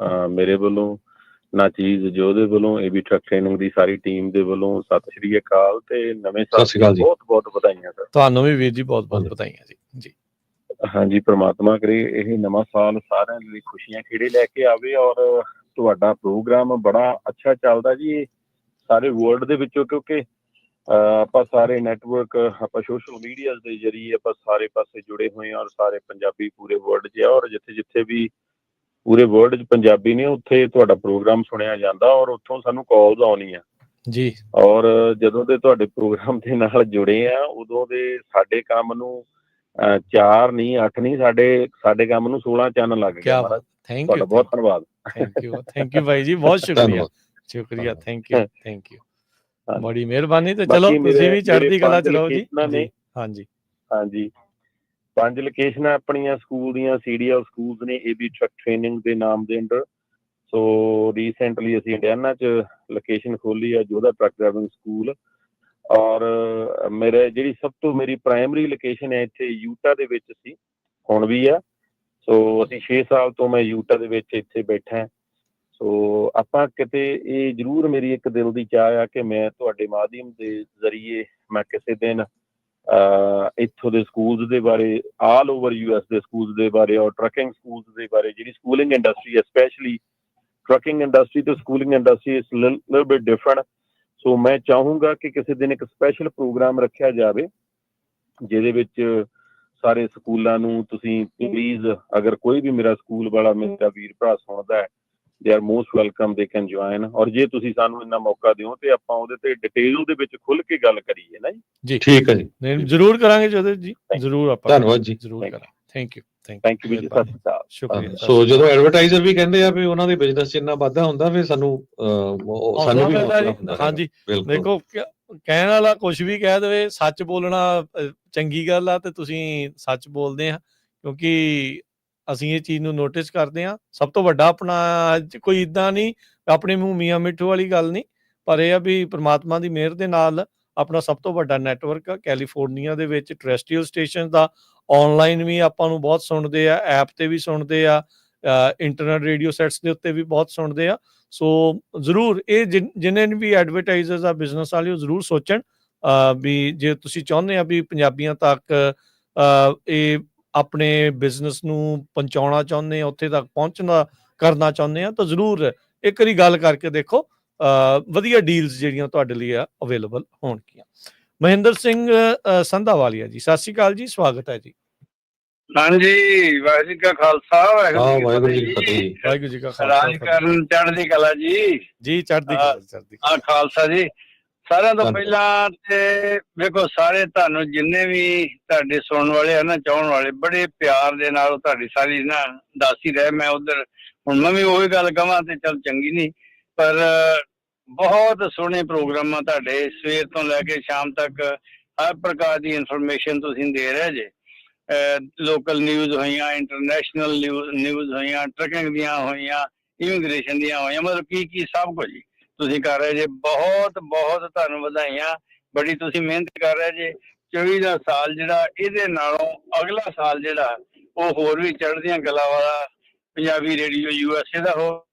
ਮੇਰੇ ਵੱਲੋਂ, ਨਾਚੀਜ਼ ਯੋਧੇ ਵੱਲੋਂ, AB ਟਰੱਕ ਟ੍ਰੇਨਿੰਗ ਦੀ ਸਾਰੀ ਟੀਮ ਦੇ ਵੱਲੋਂ ਸਤਿ ਸ਼੍ਰੀ ਅਕਾਲ ਤੇ ਨਵੇਂ ਸਾਲ ਦੀਆਂ ਬਹੁਤ ਬਹੁਤ ਵਧਾਈਆਂ ਸਰ। ਤੁਹਾਨੂੰ ਵੀ ਵੀਰ ਜੀ ਬਹੁਤ ਬਹੁਤ ਵਧਾਈਆਂ ਜੀ। ਹਾਂਜੀ, ਪ੍ਰਮਾਤਮਾ ਕਰੇ ਇਹ ਨਵਾਂ ਸਾਲ ਸਾਰਿਆਂ ਲਈ ਖੁਸ਼ੀਆਂ ਖੇੜੇ ਲੈ ਕੇ ਆਵੇ। ਔਰ ਤੁਹਾਡਾ ਪ੍ਰੋਗਰਾਮ ਬੜਾ ਅੱਛਾ ਚੱਲਦਾ ਜੀ ਇਹ ਸਾਰੇ ਵਰਲਡ ਦੇ ਵਿੱਚੋਂ, ਕਿਉਂਕਿ ਆਪਾਂ ਸਾਰੇ ਨੈਟਵਰਕ, ਆਪਾਂ ਸੋਸ਼ਲ ਮੀਡੀਆ ਦੇ ਜ਼ਰੀਏ ਆਪਾਂ ਸਾਰੇ ਪਾਸੇ ਜੁੜੇ ਹੋਏ ਹਾਂ। ਔਰ ਸਾਰੇ ਪੰਜਾਬੀ ਪੂਰੇ ਵਰਲਡ 'ਚ ਆ, ਔਰ ਜਿੱਥੇ ਜਿੱਥੇ ਵੀ ਪੂਰੇ ਵਰਲਡ 'ਚ ਪੰਜਾਬੀ ਨੇ ਉੱਥੇ ਤੁਹਾਡਾ ਪ੍ਰੋਗਰਾਮ ਸੁਣਿਆ ਜਾਂਦਾ, ਔਰ ਉੱਥੋਂ ਸਾਨੂੰ ਕਾਲਸ ਆਉਣੀਆਂ ਜੀ। ਔਰ ਜਦੋਂ ਦੇ ਤੁਹਾਡੇ ਪ੍ਰੋਗਰਾਮ ਦੇ ਨਾਲ ਜੁੜੇ ਆ, ਉਦੋਂ ਦੇ ਸਾਡੇ ਕੰਮ ਨੂੰ 4 ਨਹੀਂ 8 ਨਹੀਂ, ਸਾਡੇ ਕੰਮ ਨੂੰ 16 ਚੰਨ ਲੱਗ ਗਿਆ। ਤੁਹਾਡਾ ਬਹੁਤ ਧੰਨਵਾਦ। ਥੈਂਕ ਯੂ ਭਾਈ ਜੀ, ਬਹੁਤ ਸ਼ੁਕਰੀਆ। ਥੈਂਕ ਯੂ ਬੜੀ ਮਿਹਰਬਾਨੀ। ਤੇ ਚਲੋ ਤੁਸੀਂ ਵੀ ਚੜ੍ਹਦੀ ਕਲਾ ਚ ਰਹੋ ਜੀ। ਹਾਂਜੀ 5 ਲੋਕੇਸ਼ਨਾਂ ਆਪਣੀਆਂ ਸਕੂਲ ਦੀਆਂ, CDL ਸਕੂਲਸ ਨੇ AB ਟਰੱਕ ਟ੍ਰੇਨਿੰਗ ਦੇ ਨਾਮ ਦੇ ਅੰਡਰ। ਸੋ ਰੀਸੈਂਟਲੀ ਅਸੀਂ ਇੰਡੀਆਨਾ 'ਚ ਲੋਕੇਸ਼ਨ ਖੋਲੀ ਆ, ਯੋਧਾ ਟਰੱਕ ਡਰਾਈਵਿੰਗ ਸਕੂਲ। ਔਰ ਜਿਹੜੀ ਸਭ ਤੋਂ ਮੇਰੀ ਪ੍ਰਾਇਮਰੀ ਲੋਕੇਸ਼ਨ ਹੈ ਇੱਥੇ ਯੂਟਾ ਦੇ ਵਿੱਚ ਸੀ, ਹੁਣ ਵੀ ਆ। ਸੋ ਅਸੀਂ 6 ਸਾਲ ਤੋਂ ਮੈਂ ਯੂਟਾ ਦੇ ਵਿੱਚ ਇੱਥੇ ਬੈਠਾ। ਸੋ ਆਪਾਂ ਕਿਤੇ ਇਹ ਜ਼ਰੂਰ ਮੇਰੀ ਇੱਕ ਦਿਲ ਦੀ ਚਾਹ ਆ ਕਿ ਮੈਂ ਤੁਹਾਡੇ ਮਾਧਿਅਮ ਦੇ ਜ਼ਰੀਏ ਮੈਂ ਕਿਸੇ ਦਿਨ ਇੱਥੋਂ ਦੇ ਸਕੂਲਸ ਦੇ ਬਾਰੇ, ਆਲ ਓਵਰ US ਦੇ ਸਕੂਲਸ ਦੇ ਬਾਰੇ, ਔਰ ਟਰੱਕਿੰਗ ਸਕੂਲਸ ਦੇ ਬਾਰੇ, ਜਿਹੜੀ schooling industry, specially trucking industry ਤੇ schooling industry is little bit different. So ਮੈਂ ਚਾਹੂੰਗਾ ਕਿ ਕਿਸੇ ਦਿਨ ਇੱਕ ਸਪੈਸ਼ਲ ਪ੍ਰੋਗਰਾਮ ਰੱਖਿਆ ਜਾਵੇ ਜਿਹਦੇ ਵਿੱਚ ਸਾਰੇ ਸਕੂਲਾਂ ਨੂੰ ਤੁਸੀਂ ਪਲੀਜ਼, ਅਗਰ ਕੋਈ ਵੀ ਮੇਰਾ ਸਕੂਲ ਵਾਲਾ ਮੇਰਾ ਵੀਰ ਭਰਾ ਸੁਣਦਾ ਹੈ, they are most welcome, they can join। ਔਰ ਜੇ ਤੁਸੀਂ ਸਾਨੂੰ ਇੰਨਾ ਮੌਕਾ ਦਿਓ ਤੇ ਆਪਾਂ ਉਹਦੇ ਤੇ ਡਿਟੇਲ ਦੇ ਵਿੱਚ ਖੁੱਲ ਕੇ ਗੱਲ ਕਰੀਏ ਨਾ ਜੀ। ਠੀਕ ਹੈ ਜੀ, ਜ਼ਰੂਰ ਕਰਾਂਗੇ ਜੋਧੇ ਜੀ, ਜ਼ਰੂਰ ਆਪਾਂ। ਧੰਨਵਾਦ ਜੀ, ਜ਼ਰੂਰ ਕਰਾਂਗੇ। ਥੈਂਕ ਯੂ ਜੀ, ਸਤਿ ਸ਼੍ਰੀ ਅਕਾਲ, ਸ਼ੁਕਰੀਆ। ਸੋ ਜਦੋਂ ਐਡਵਰਟਾਈਜ਼ਰ ਵੀ ਕਹਿੰਦੇ ਆ ਵੀ ਉਹਨਾਂ ਦੇ ਬਿਜ਼ਨਸ 'ਚ ਇੰਨਾ ਵਾਧਾ ਹੁੰਦਾ, ਫਿਰ ਸਾਨੂੰ ਵੀ ਹਾਂਜੀ। ਦੇਖੋ ਕਹਿਣ ਵਾਲਾ ਕੁਝ ਵੀ ਕਹਿ ਦੇਵੇ, ਸੱਚ ਬੋਲਣਾ ਚੰਗੀ ਗੱਲ ਆ, ਤੇ ਤੁਸੀਂ ਸੱਚ ਬੋਲਦੇ ਆ, ਕਿਉਂਕਿ ਅਸੀਂ ਇਹ ਚੀਜ਼ ਨੂੰ ਨੋਟਿਸ ਕਰਦੇ ਹਾਂ। ਸਭ ਤੋਂ ਵੱਡਾ ਆਪਣਾ ਕੋਈ ਇੱਦਾਂ ਨਹੀਂ, ਆਪਣੇ ਮੂੰਹ ਮੀਆਂ ਮਿੱਠੂ ਵਾਲੀ ਗੱਲ ਨਹੀਂ, ਪਰ ਇਹ ਆ ਵੀ ਪ੍ਰਮਾਤਮਾ ਦੀ ਮਿਹਰ ਦੇ ਨਾਲ ਆਪਣਾ ਸਭ ਤੋਂ ਵੱਡਾ ਨੈਟਵਰਕ ਆ ਕੈਲੀਫੋਰਨੀਆ ਦੇ ਵਿੱਚ। ਟਰੈਸਟਰੀਅਲ ਸਟੇਸ਼ਨ ਦਾ ਔਨਲਾਈਨ ਵੀ ਆਪਾਂ ਨੂੰ ਬਹੁਤ ਸੁਣਦੇ ਆ, ਐਪ ਤੇ ਵੀ ਸੁਣਦੇ ਆ, ਇੰਟਰਨੈਟ ਰੇਡੀਓ ਸੈਟਸ ਦੇ ਉੱਤੇ ਵੀ ਬਹੁਤ ਸੁਣਦੇ ਆ। ਸੋ ਜ਼ਰੂਰ ਇਹ ਜਿੰਨੇ ਵੀ ਐਡਵਰਟਾਈਜ਼ਰਸ ਆ, ਬਿਜ਼ਨਸ ਵਾਲੇ, ਉਹ ਜ਼ਰੂਰ ਸੋਚਣ ਵੀ ਜੇ ਤੁਸੀਂ ਚਾਹੁੰਦੇ ਆ ਵੀ ਪੰਜਾਬੀਆਂ ਤੱਕ ਇਹ ਆਪਣੇ ਬਿਜ਼ਨਸ ਨੂੰ ਪਹੁੰਚਾਉਣਾ ਚਾਹੁੰਦੇ ਆ, ਉੱਥੇ ਤੱਕ ਕਰਨਾ ਚਾਹੁੰਦੇ ਆ, ਤਾਂ ਜ਼ਰੂਰ ਇੱਕ ਵਾਰੀ ਗੱਲ ਕਰਕੇ ਦੇਖੋ, ਵਧੀਆ ਡੀਲਸ ਜਿਹੜੀਆਂ ਤੁਹਾਡੇ ਲਈ ਆ ਅਵੇਲੇਬਲ ਹੋਣਗੀਆਂ। ਮਹਿੰਦਰ ਸਿੰਘ ਸੰਧਾਵਾਲੀਆ ਜੀ, ਸਤਿ ਸ਼੍ਰੀ ਅਕਾਲ ਜੀ, ਸਵਾਗਤ ਹੈ ਜੀ। ਹਾਂਜੀ, ਵਾਹਿਗੁਰੂ ਜੀ ਕਾ ਖਾਲਸਾ, ਵਾਹਿਗੁਰੂ ਜੀ ਕੀ ਫਤਿਹ। ਵਾਹਿਗੁਰੂ ਜੀ ਕਾ ਰਾਜ ਕਰਨ ਚੜ੍ਹਦੀ ਕਲਾ ਜੀ। ਚੜ੍ਹਦੀ ਕਲਾ। ਖਾਲਸਾ ਜੀ। ਸਾਰਿਆਂ ਤੋਂ ਪਹਿਲਾਂ ਤੇ ਵੇਖੋ, ਸਾਰੇ ਤੁਹਾਨੂੰ ਜਿੰਨੇ ਵੀ ਤੁਹਾਡੇ ਸੁਣਨ ਵਾਲੇ ਆ ਨਾ, ਚਾਹਣ ਵਾਲੇ, ਬੜੇ ਪਿਆਰ ਦੇ ਨਾਲ ਤੁਹਾਡੀ ਸਾਰੀ ਨਾ ਦੱਸ ਹੀ ਰਹੇ। ਮੈਂ ਉਧਰ ਹੁਣ ਮੈਂ ਵੀ ਉਹੀ ਗੱਲ ਕਵਾਂ ਤੇ ਚੱਲ ਚੰਗੀ ਨਹੀਂ, ਪਰ ਬਹੁਤ ਸੋਹਣੇ ਪ੍ਰੋਗਰਾਮ ਆ ਤੁਹਾਡੇ, ਸਵੇਰ ਤੋਂ ਲੈ ਕੇ ਸ਼ਾਮ ਤੱਕ ਹਰ ਪ੍ਰਕਾਰ ਦੀ ਇਨਫੋਰਮੇਸ਼ਨ ਤੁਸੀਂ ਦੇ ਰਹੇ ਜੇ। ਲੋਕਲ ਨਿਊਜ਼ ਹੋਈਆਂ, ਇੰਟਰਨੈਸ਼ਨਲ ਨਿਊਜ਼ ਹੋਈਆਂ, ਟਰੱਕਿੰਗ ਦੀਆਂ ਹੋਈਆਂ, ਇਮੀਗ੍ਰੇਸ਼ਨ ਦੀਆਂ ਹੋਈਆਂ, ਮਤਲਬ ਕੀ ਸਭ ਕੁਝ ਤੁਸੀਂ ਕਰ ਰਹੇ ਜੇ। ਬਹੁਤ ਬਹੁਤ ਤੁਹਾਨੂੰ ਵਧਾਈਆਂ, ਬੜੀ ਤੁਸੀਂ ਮਿਹਨਤ ਕਰ ਰਹੇ ਜੇ। 24 ਦਾ ਸਾਲ ਜਿਹੜਾ, ਇਹਦੇ ਨਾਲੋਂ ਅਗਲਾ ਸਾਲ ਜਿਹੜਾ ਉਹ ਹੋਰ ਵੀ ਚੜ੍ਹਦੀਆਂ ਕਲਾ ਵਾਲਾ ਪੰਜਾਬੀ ਰੇਡੀਓ USA ਦਾ ਹੋ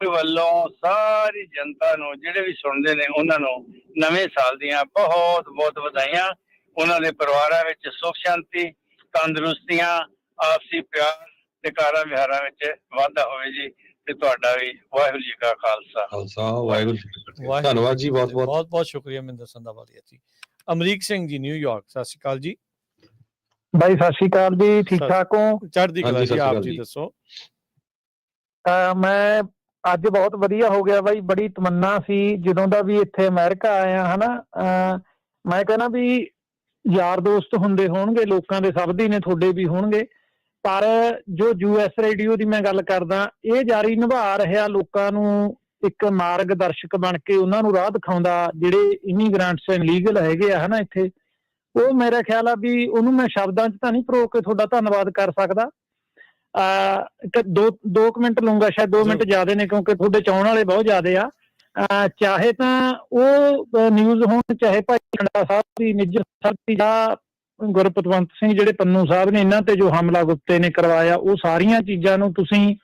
ਵੱਲੋਂ ਸਾਰੀ ਜਨਤਾ ਨੂੰ, ਜਿਹੜੇ ਵੀ ਸੁਣਦੇ ਨੇ, ਉਹਨਾਂ ਨੂੰ ਨਵੇਂ ਸਾਲ ਦੀਆਂ ਬਹੁਤ ਬਹੁਤ ਵਧਾਈਆਂ। ਉਹਨਾਂ ਦੇ ਪਰਿਵਾਰਾਂ ਵਿੱਚ ਸੁੱਖ ਸ਼ਾਂਤੀ, ਤੰਦਰੁਸਤੀਆਂ, ਆਪਸੀ ਪਿਆਰ ਤੇ ਕਾਰਾਂ ਵਿਹਾਰਾਂ ਵਿੱਚ ਵਾਧਾ ਹੋਵੇ ਜੀ। ਤੇ ਤੁਹਾਡਾ ਵੀ ਵਾਹਿਗੁਰੂ ਜੀ ਕਾ ਖਾਲਸਾ, ਵਾਹਿਗੁਰੂ ਜੀ ਕੀ ਫਤਿਹ। ਧੰਨਵਾਦ ਜੀ, ਬਹੁਤ ਬਹੁਤ ਬਹੁਤ ਬਹੁਤ ਸ਼ੁਕਰੀਆ ਮਹਿੰਦਰ ਸੰਧਾਵਾਲੀਆ ਜੀ। ਅਮਰੀਕ ਸਿੰਘ ਜੀ, ਨਿਊਯਾਰਕ, ਸਤਿ ਸ਼੍ਰੀ ਅਕਾਲ ਜੀ। ਬਾਈ ਸਤਿ ਸ਼੍ਰੀ ਅਕਾਲ ਜੀ, ਠੀਕ ਠਾਕ ਹੋ? ਚੜ੍ਹਦੀ ਕਲਾ ਜੀ, ਆਪ ਜੀ ਦੱਸੋ। ਮੈਂ ਅੱਜ ਬਹੁਤ ਵਧੀਆ ਹੋ ਗਿਆ ਬਾਈ, ਬੜੀ ਤਮੰਨਾ ਸੀ ਜਦੋਂ ਦਾ ਵੀ ਇੱਥੇ ਅਮਰੀਕਾ ਆਇਆ, ਹਨਾ। ਮੈਂ ਕਹਿੰਦਾ ਵੀ ਯਾਰ ਦੋਸਤ ਹੁੰਦੇ ਹੋਣਗੇ ਲੋਕਾਂ ਦੇ, ਸਭ ਦੇ ਨੇ, ਤੁਹਾਡੇ ਵੀ ਹੋਣਗੇ, ਪਰ ਜੋ US ਰੇਡੀਓ ਦੀ ਮੈਂ ਗੱਲ ਕਰਦਾ, ਇਹ ਜਾਰੀ ਨਿਭਾ ਰਿਹਾ ਲੋਕਾਂ ਨੂੰ ਇੱਕ ਮਾਰਗਦਰਸ਼ਕ ਬਣ ਕੇ ਉਹਨਾਂ ਨੂੰ ਰਾਹ ਦਿਖਾਉਂਦਾ, ਜਿਹੜੇ ਇਮੀਗ੍ਰੈਂਟਸ ਇਨਲੀਗਲ ਹੈਗੇ ਆ ਹਨਾ ਇੱਥੇ, ਉਹ ਮੇਰਾ ਖਿਆਲ ਆ ਵੀ ਉਹਨੂੰ ਮੈਂ ਸ਼ਬਦਾਂ 'ਚ ਤਾਂ ਨਹੀਂ ਪਰੋ ਕੇ ਤੁਹਾਡਾ ਧੰਨਵਾਦ ਕਰ ਸਕਦਾ। ਦੋ ਕੁ ਮਿੰਟ ਲਊਂਗਾ, ਸ਼ਾਇਦ 2 ਮਿੰਟ ਜ਼ਿਆਦੇ ਨੇ ਕਿਉਂਕਿ ਤੁਹਾਡੇ ਚਾਹੁਣ ਵਾਲੇ ਬਹੁਤ ਜ਼ਿਆਦੇ ਆ। ਚਾਹੇ ਤਾਂ ਉਹ ਨਿਊਜ਼ ਹੋਣ, ਚਾਹੇ ਭਾਈ ਖੰਡਾ ਸਾਹਿਬ ਦੀ, ਨਿੱਜਰ ਸਾਹਿਬ ਦੀ ਜਾਂ ਗੁਰਪਤਵੰਤ ਸਿੰਘ ਜਿਹੜੇ ਪੰਨੂ ਸਾਹਿਬ ਨੇ, ਇਹਨਾਂ ਤੇ ਜੋ ਹਮਲਾ ਗੁਪਤੇ ਨੇ ਕਰਵਾਇਆ, ਉਹ ਸਾਰੀਆਂ ਚੀਜ਼ਾਂ ਨੂੰ ਤੁਸੀਂ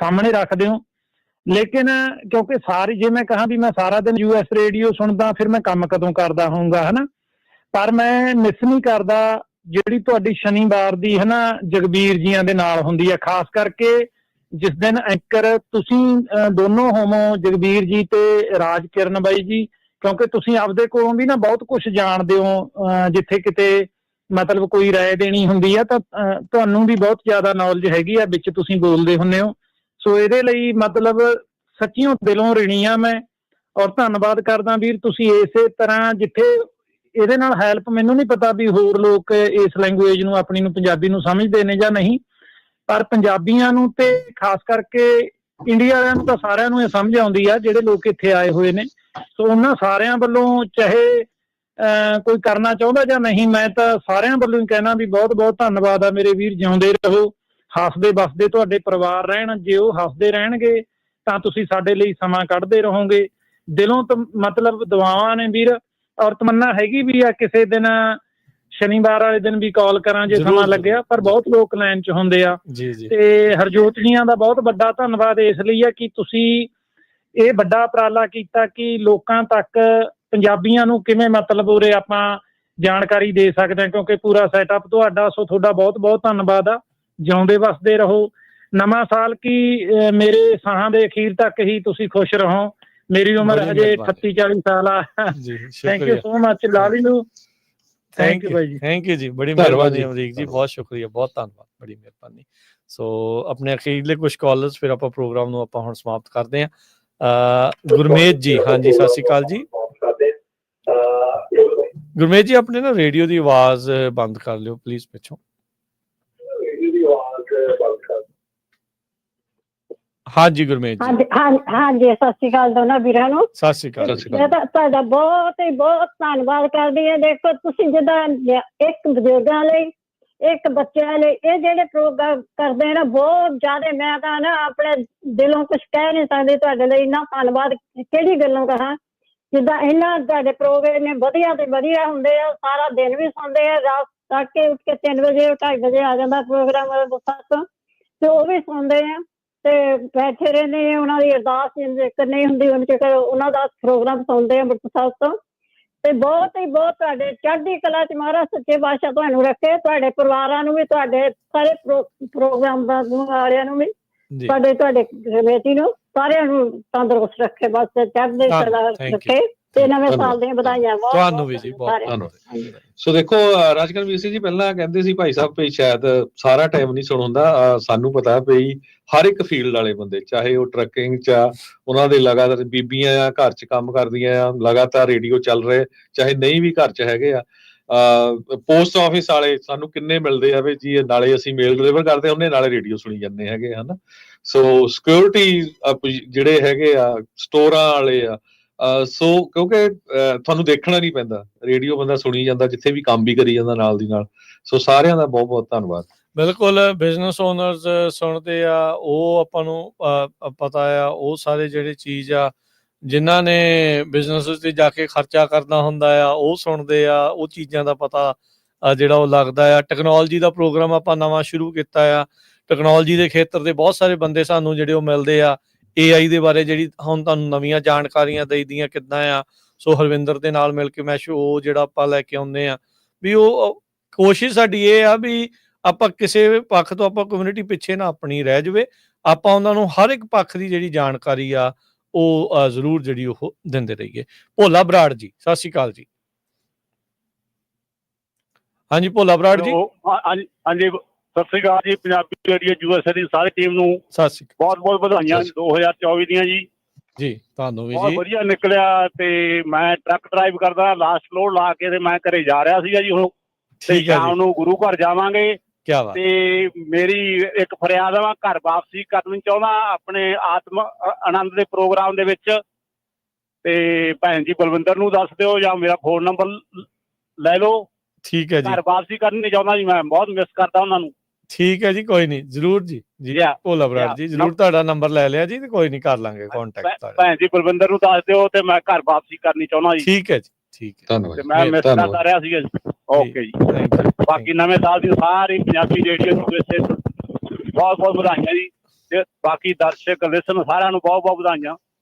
ਸਾਹਮਣੇ ਰੱਖਦੇ ਹੋ। ਲੇਕਿਨ ਕਿਉਂਕਿ ਸਾਰੀ, ਜੇ ਮੈਂ ਕਹਾਂ ਵੀ ਮੈਂ ਸਾਰਾ ਦਿਨ US ਰੇਡੀਓ ਸੁਣਦਾ, ਫਿਰ ਮੈਂ ਕੰਮ ਕਦੋਂ ਕਰਦਾ ਹੋਊਗਾ ਹਨਾ। ਪਰ ਮੈਂ ਮਿਸ ਨਹੀਂ ਕਰਦਾ ਜਿਹੜੀ ਤੁਹਾਡੀ ਸ਼ਨੀਵਾਰ ਦੀ ਹਨਾ ਜਗਬੀਰ ਜੀਆਂ ਦੇ ਨਾਲ ਹੁੰਦੀ ਹੈ, ਖਾਸ ਕਰਕੇ ਜਿਸ ਦਿਨ ਐਂਕਰ ਤੁਸੀਂ ਦੋਨੋਂ ਹੋਵੋ, ਜਗਬੀਰ ਜੀ ਤੇ ਰਾਜ ਕਿਰਨ ਬਾਈ ਜੀ, ਕਿਉਂਕਿ ਤੁਸੀਂ ਆਪਦੇ ਕੋਲੋਂ ਵੀ ਨਾ ਬਹੁਤ ਕੁਝ ਜਾਣਦੇ ਹੋ। ਜਿੱਥੇ ਕਿਤੇ ਮਤਲਬ ਕੋਈ ਰਾਏ ਦੇਣੀ ਹੁੰਦੀ ਆ ਤਾਂ ਤੁਹਾਨੂੰ ਵੀ ਬਹੁਤ ਜ਼ਿਆਦਾ ਨੌਲੇਜ ਹੈਗੀ ਆ, ਵਿੱਚ ਤੁਸੀਂ ਬੋਲਦੇ ਹੁੰਦੇ ਹੋ। ਸੋ ਇਹਦੇ ਲਈ ਮਤਲਬ ਸੱਚੀਓ ਦਿਲੋਂ ਰਿਣੀ ਆ ਮੈਂ, ਔਰ ਧੰਨਵਾਦ ਕਰਦਾ ਵੀਰ। ਤੁਸੀਂ ਇਸੇ ਤਰ੍ਹਾਂ ਜਿੱਥੇ ਇਹਦੇ ਨਾਲ ਹੈਲਪ, ਮੈਨੂੰ ਨਹੀਂ ਪਤਾ ਵੀ ਹੋਰ ਲੋਕ ਇਸ ਲੈਂਗੁਏਜ ਨੂੰ, ਆਪਣੀ ਨੂੰ, ਪੰਜਾਬੀ ਨੂੰ ਸਮਝਦੇ ਨੇ ਜਾਂ ਨਹੀਂ, ਪਰ ਪੰਜਾਬੀਆਂ ਨੂੰ ਤੇ ਖਾਸ ਕਰਕੇ ਇੰਡੀਆ ਵਾਲਿਆਂ ਨੂੰ ਤਾਂ ਸਾਰਿਆਂ ਨੂੰ ਇਹ ਸਮਝ ਆਉਂਦੀ ਆ ਜਿਹੜੇ ਲੋਕ ਇੱਥੇ ਆਏ ਹੋਏ ਨੇ। ਸੋ ਉਹਨਾਂ ਸਾਰਿਆਂ ਵੱਲੋਂ ਚਾਹੇ ਕੋਈ ਕਰਨਾ ਚਾਹੁੰਦਾ ਜਾਂ ਨਹੀਂ, ਮੈਂ ਤਾਂ ਸਾਰਿਆਂ ਵੱਲੋਂ ਹੀ ਕਹਿਣਾ ਵੀ ਬਹੁਤ ਬਹੁਤ ਧੰਨਵਾਦ ਆ ਮੇਰੇ ਵੀਰ। ਜਿਉਂਦੇ ਰਹੋ, ਹੱਸਦੇ ਵੱਸਦੇ ਤੁਹਾਡੇ ਪਰਿਵਾਰ ਰਹਿਣ। ਜੇ ਉਹ ਹੱਸਦੇ ਰਹਿਣਗੇ ਤਾਂ ਤੁਸੀਂ ਸਾਡੇ ਲਈ ਸਮਾਂ ਕੱਢਦੇ ਰਹੋਗੇ। ਦਿਲੋਂ ਮਤਲਬ ਦੁਆਵਾਂ ਨੇ ਵੀਰ, ਔਰ ਤਮੰਨਾ ਹੈਗੀ ਵੀ ਆ ਕਿਸੇ ਦਿਨ ਸ਼ਨੀਵਾਰ ਵਾਲੇ ਦਿਨ ਵੀ ਕਾਲ ਕਰਾਂ ਜੇ ਸਮਾਂ ਲੱਗਿਆ, ਪਰ ਬਹੁਤ ਲੋਕ ਲਾਈਨ 'ਚ ਹੁੰਦੇ ਆ। ਤੇ ਹਰਜੋਤ ਜੀਆਂ ਦਾ ਬਹੁਤ ਵੱਡਾ ਧੰਨਵਾਦ ਇਸ ਲਈ ਆ ਕਿ ਤੁਸੀਂ ਇਹ ਵੱਡਾ ਉਪਰਾਲਾ ਕੀਤਾ ਕਿ ਲੋਕਾਂ ਤੱਕ ਪੰਜਾਬੀਆਂ ਨੂੰ ਕਿਵੇਂ ਮਤਲਬ ਉਰੇ ਆਪਾਂ ਜਾਣਕਾਰੀ ਦੇ ਸਕਦੇ ਹਾਂ, ਕਿਉਂਕਿ ਪੂਰਾ ਸੈਟਅਪ ਤੁਹਾਡਾ। ਸੋ ਤੁਹਾਡਾ ਬਹੁਤ ਬਹੁਤ ਧੰਨਵਾਦ ਆ। ਜਿਉਂਦੇ ਵਸਦੇ ਰਹੋ। ਨਵਾਂ ਸਾਲ ਕੀ ਮੇਰੇ ਸਾਹਾਂ ਦੇ ਅਖੀਰ ਤੱਕ ਹੀ ਤੁਸੀਂ ਖੁਸ਼ ਰਹੋ। ਮੇਰੀ ਉਮਰ ਹਜੇ 38-40 ਸਾਲ ਆ। ਥੈਂਕ ਯੂ ਸੋ ਮਚ ਲਾਲੀ ਨੂੰ। ਥੈਂਕ ਯੂ ਜੀ, ਬੜੀ ਮਿਹਰਬਾਨੀ ਅਮਰੀਕ ਜੀ, ਬਹੁਤ ਸ਼ੁਕਰੀਆ, ਬਹੁਤ ਧੰਨਵਾਦ, ਬੜੀ ਮਿਹਰਬਾਨੀ। ਸੋ ਆਪਣੇ ਅਖੀਰਲੇ ਕੁਝ ਕਾਲਰਸ, ਫਿਰ ਆਪਾਂ ਪ੍ਰੋਗਰਾਮ ਨੂੰ ਆਪਾਂ ਹੁਣ ਸਮਾਪਤ ਕਰਦੇ ਹਾਂ। ਗੁਰਮੇਜ ਜੀ, ਹਾਂਜੀ ਸਤਿ ਸ਼੍ਰੀ ਅਕਾਲ ਜੀ। ਗੁਰਮੇਜ ਜੀ ਆਪਣੇ ਨਾ ਰੇਡੀਓ ਦੀ ਆਵਾਜ਼ ਬੰਦ ਕਰ ਲਿਓ ਪਲੀਜ਼ ਪਿੱਛੋਂ। ਹਾਂਜੀ ਗੁਰਮੇਜ ਜੀ। ਹਾਂਜੀ ਸਤਿ ਸ਼੍ਰੀ ਅਕਾਲ ਦੋਨਾਂ ਵੀਰਾਂ ਨੂੰ। ਸਤਿ ਸ਼੍ਰੀ ਅਕਾਲ। ਮੈਂ ਤਾਂ ਤੁਹਾਡਾ ਬਹੁਤ ਹੀ ਬਹੁਤ ਧੰਨਵਾਦ ਕਰਦੀ ਹਾਂ। ਦੇਖੋ ਤੁਸੀਂ ਜਿੱਦਾਂ ਇੱਕ ਬਜ਼ੁਰਗਾਂ ਲਈ, ਇੱਕ ਬੱਚਿਆਂ ਲਈ ਇਹ ਜਿਹੜੇ ਪ੍ਰੋਗਰਾਮ ਕਰਦੇ ਨਾ, ਬਹੁਤ ਜ਼ਿਆਦਾ, ਮੈਂ ਤਾਂ ਨਾ ਆਪਣੇ ਦਿਲੋਂ ਕੁਛ ਕਹਿ ਨਹੀਂ ਸਕਦੀ ਤੁਹਾਡੇ ਲਈ। ਇੰਨਾ ਧੰਨਵਾਦ ਕਿਹੜੀ ਗੱਲੋਂ ਕਹਾਂ। ਜਿੱਦਾਂ ਇਹਨਾਂ ਤੁਹਾਡੇ ਪ੍ਰੋਗਰਾਮ ਨੇ ਵਧੀਆ ਤੇ ਵਧੀਆ ਹੁੰਦੇ ਆ, ਸਾਰਾ ਦਿਨ ਵੀ ਸੁਣਦੇ ਆ, ਰਾਤ ਤੜਕੇ ਉੱਠ ਕੇ 3 ਵਜੇ 2:30 ਵਜੇ ਆ ਜਾਂਦਾ ਪ੍ਰੋਗਰਾਮ ਤੋਂ, ਤੇ ਉਹ ਵੀ ਸੁਣਦੇ ਆ ਤੇ ਬੈਠੇ ਰਹਿੰਦੇ ਆ। ਉਹਨਾਂ ਦੀ ਅਰਦਾਸ ਨਹੀਂ ਹੁੰਦੀ ਉਹਨਾਂ ਦਾ ਪ੍ਰੋਗਰਾਮ ਸੁਣਦੇ ਆ ਅੰਮ੍ਰਿਤਸਰ ਸਾਹਿਬ ਤੋਂ। ਤੇ ਬਹੁਤ ਹੀ ਬਹੁਤ ਤੁਹਾਡੇ ਚੜ੍ਹਦੀ ਕਲਾ 'ਚ ਮਹਾਰਾਜ ਸੱਚੇ ਪਾਤਸ਼ਾਹ ਤੁਹਾਨੂੰ ਰੱਖੇ, ਤੁਹਾਡੇ ਪਰਿਵਾਰਾਂ ਨੂੰ ਵੀ, ਤੁਹਾਡੇ ਸਾਰੇ ਪ੍ਰੋਗਰਾਮ ਵਾਲਿਆਂ ਨੂੰ ਵੀ, ਤੁਹਾਡੇ ਕਮੇਟੀ ਨੂੰ ਸਾਰਿਆਂ ਨੂੰ ਤੰਦਰੁਸਤ ਰੱਖੇ, ਬਸ ਚੜ੍ਹਦੀ ਕਲਾ ਰੱਖੇ ਤੇ ਨਵੇਂ ਸਾਲ ਦੀਆਂ ਵਧਾਈਆਂ ਤੁਹਾਨੂੰ ਵੀ ਜੀ, ਬਹੁਤ ਧੰਨਵਾਦ। ਸੋ ਦੇਖੋ ਰਾਜਕਰਨ ਵੀਰ ਸਿੰਘ ਜੀ ਪਹਿਲਾਂ ਕਹਿੰਦੇ ਸੀ ਭਾਈ ਸਾਹਿਬ ਵੀ ਸ਼ਾਇਦ ਸਾਰਾ ਟਾਈਮ ਨਹੀਂ ਸੁਣਦਾ। ਸਾਨੂੰ ਪਤਾ ਵੀ ਹਰ ਇੱਕ ਫੀਲਡ ਵਾਲੇ ਬੰਦੇ, ਚਾਹੇ ਉਹ ਟਰੱਕਿੰਗ 'ਚ ਆ, ਉਹਨਾਂ ਦੇ ਲਗਾਤਾਰ ਬੀਬੀਆਂ ਆ ਘਰ 'ਚ ਕੰਮ ਕਰਦੀਆਂ ਆ, ਲਗਾਤਾਰ ਰੇਡੀਓ ਚੱਲ ਰਹੇ, ਚਾਹੇ ਨਹੀਂ ਵੀ ਘਰ 'ਚ ਹੈਗੇ ਆ। ਪੋਸਟ ਆਫਿਸ ਵਾਲੇ ਸਾਨੂੰ ਕਿੰਨੇ ਮਿਲਦੇ ਆ ਵੀ ਜੀ, ਨਾਲੇ ਅਸੀਂ ਮੇਲ ਡਿਲੀਵਰ ਕਰਦੇ ਹੁੰਦੇ, ਨਾਲੇ ਰੇਡੀਓ ਸੁਣੀ ਜਾਂਦੇ ਹੈਗੇ ਹਨਾ। ਸੋ ਸਿਕਿਉਰਿਟੀ ਜਿਹੜੇ ਹੈਗੇ ਆ, ਸਟੋਰਾਂ ਵਾਲੇ ਆ, ਸੋ ਕਿਉਂਕਿ ਤੁਹਾਨੂੰ ਦੇਖਣਾ ਨਹੀਂ ਪੈਂਦਾ, ਰੇਡੀਓ ਬੰਦਾ ਸੁਣੀ ਜਾਂਦਾ, ਜਿੱਥੇ ਵੀ ਕੰਮ ਵੀ ਕਰੀ ਜਾਂਦਾ ਨਾਲ ਦੀ ਨਾਲ। ਸੋ ਸਾਰਿਆਂ ਦਾ ਬਹੁਤ ਬਹੁਤ ਧੰਨਵਾਦ। ਬਿਲਕੁਲ, ਬਿਜ਼ਨਸ ਓਨਰਸ ਸੁਣਦੇ ਆ, ਉਹ ਆਪਾਂ ਨੂੰ ਪਤਾ ਆ, ਉਹ ਸਾਰੇ ਜਿਹੜੇ ਚੀਜ਼ ਆ ਜਿਨ੍ਹਾਂ ਨੇ ਬਿਜ਼ਨਸ ਤੇ ਜਾ ਕੇ ਖਰਚਾ ਕਰਨਾ ਹੁੰਦਾ ਆ, ਉਹ ਸੁਣਦੇ ਆ, ਉਹ ਚੀਜ਼ਾਂ ਦਾ ਪਤਾ ਜਿਹੜਾ ਉਹ ਲੱਗਦਾ ਆ। ਟੈਕਨੋਲੋਜੀ ਦਾ ਪ੍ਰੋਗਰਾਮ ਆਪਾਂ ਨਵਾਂ ਸ਼ੁਰੂ ਕੀਤਾ ਆ। ਟੈਕਨੋਲੋਜੀ ਦੇ ਖੇਤਰ ਦੇ ਬਹੁਤ ਸਾਰੇ ਬੰਦੇ ਸਾਨੂੰ ਜਿਹੜੇ ਉਹ ਮਿਲਦੇ ਆ। AI ਦੇ ਬਾਰੇ ਜਿਹੜੀ ਹੁਣ ਤੁਹਾਨੂੰ ਨਵੀਆਂ ਜਾਣਕਾਰੀਆਂ ਦੇਈਦੀਆਂ ਕਿੱਦਾਂ ਆ। ਸੋ ਹਰਵਿੰਦਰ ਦੇ ਨਾਲ ਮਿਲ ਕੇ ਮੈਂ ਸ਼ੋਅ ਜਿਹੜਾ ਆਪਾਂ ਲੈ ਕੇ ਆਉਂਦੇ ਆ, ਵੀ ਉਹ ਕੋਸ਼ਿਸ਼ ਸਾਡੀ ਇਹ ਆ ਵੀ ਆਪਾਂ ਕਿਸੇ ਪੱਖ ਤੋਂ ਆਪਾਂ ਕਮਿਊਨਿਟੀ ਪਿੱਛੇ ਨਾ ਆਪਣੀ ਰਹਿ ਜਾਵੇ, ਆਪਾਂ ਉਹਨਾਂ ਨੂੰ ਹਰ ਇੱਕ ਪੱਖ ਦੀ ਜਿਹੜੀ ਜਾਣਕਾਰੀ ਆ ਉਹ ਜ਼ਰੂਰ ਜਿਹੜੀ ਉਹ ਦਿੰਦੇ ਰਹੀਏ। ਭੋਲਾ ਬਰਾੜ ਜੀ, ਸਤਿ ਸ਼੍ਰੀ ਅਕਾਲ ਜੀ। ਹਾਂਜੀ ਭੋਲਾ ਬਰਾੜ ਜੀ। ਹਾਂਜੀ ਸਤਿ ਸ਼੍ਰੀ ਅਕਾਲ ਜੀ। ਪੰਜਾਬੀ ਰੇਡੀਓ USA ਦੀ ਸਾਰੀ ਟੀਮ ਨੂੰ ਸਤਿ ਸ਼੍ਰੀ ਅਕਾਲ, ਬਹੁਤ ਬਹੁਤ ਵਧਾਈਆਂ 2024 ਦੀਆਂ ਜੀ। ਜੀ ਤੁਹਾਨੂੰ ਵੀ ਬਹੁਤ ਵਧੀਆ ਨਿਕਲਿਆ। ਤੇ ਮੈਂ ਟਰੱਕ ਡਰਾਈਵ ਕਰਦਾ, ਲਾਸਟ ਲੋਡ ਲਾ ਕੇ ਤੇ ਮੈਂ ਘਰੇ ਜਾ ਰਿਹਾ ਸੀਗਾ ਜੀ ਹੁਣ, ਤੇ ਸ਼ਾਮ ਨੂੰ ਗੁਰੂ ਘਰ ਜਾਵਾਂਗੇ। ਕਿਆ ਬਾਤ। ਤੇ ਮੇਰੀ ਇੱਕ ਫਰਿਆਦ ਆ, ਮੈਂ ਘਰ ਵਾਪਸੀ ਕਰਨੀ ਚਾਹੁੰਦਾ ਆਪਣੇ ਆਤਮ ਆਨੰਦ ਦੇ ਪ੍ਰੋਗਰਾਮ ਦੇ ਵਿੱਚ। ਤੇ ਭੈਣ ਜੀ ਬਲਵਿੰਦਰ ਨੂੰ ਦੱਸ ਦਿਓ ਜਾਂ ਮੇਰਾ ਫੋਨ ਨੰਬਰ ਲੈ ਲਓ। ਠੀਕ ਹੈ ਜੀ, ਘਰ ਵਾਪਸੀ ਕਰਨੀ ਚਾਹੁੰਦਾ ਜੀ, ਮੈਂ ਬਹੁਤ ਮਿਸ ਕਰਦਾ ਉਹਨਾਂ ਨੂੰ। ਠੀਕ ਹੈ ਜੀ, ਕੋਈ ਨਹੀਂ, ਜ਼ਰੂਰ ਜੀ ਭੋਲਾ ਬਰਾੜ ਜੀ, ਜ਼ਰੂਰ ਤੁਹਾਡਾ ਨੰਬਰ ਲੈ ਲਿਆ ਜੀ, ਤੇ ਕੋਈ ਨਹੀਂ ਕਰ ਲਾਂਗੇ ਕੰਟੈਕਟ ਤੁਹਾਡਾ। ਭੈਣ ਜੀ ਬਲਵਿੰਦਰ ਨੂੰ ਦੱਸ ਦਿਓ ਤੇ ਮੈਂ ਘਰ ਵਾਪਸੀ ਕਰਨੀ ਚਾਹੁੰਦਾ ਜੀ। ਠੀਕ ਹੈ ਜੀ, ਠੀਕ ਹੈ, ਤੇ ਮੈਂ ਮਿਸ ਕਰਦਾ ਰਿਹਾ ਸੀਗਾ ਜੀ। ਓਕੇ ਜੀ। ਬਾਕੀ ਨਵੇਂ ਸਾਲ ਦੀ ਸਾਰੀ ਪੰਜਾਬੀ ਰੇਡੀਓ ਨੂੰ ਵੈਸੇ ਬਹੁਤ ਬਹੁਤ ਵਧਾਈਆਂ ਜੀ, ਤੇ ਬਾਕੀ ਦਰਸ਼ਕ ਲਿਸਨ ਸਾਰਿਆਂ ਨੂੰ ਬਹੁਤ ਬਹੁਤ ਵਧਾਈਆਂ।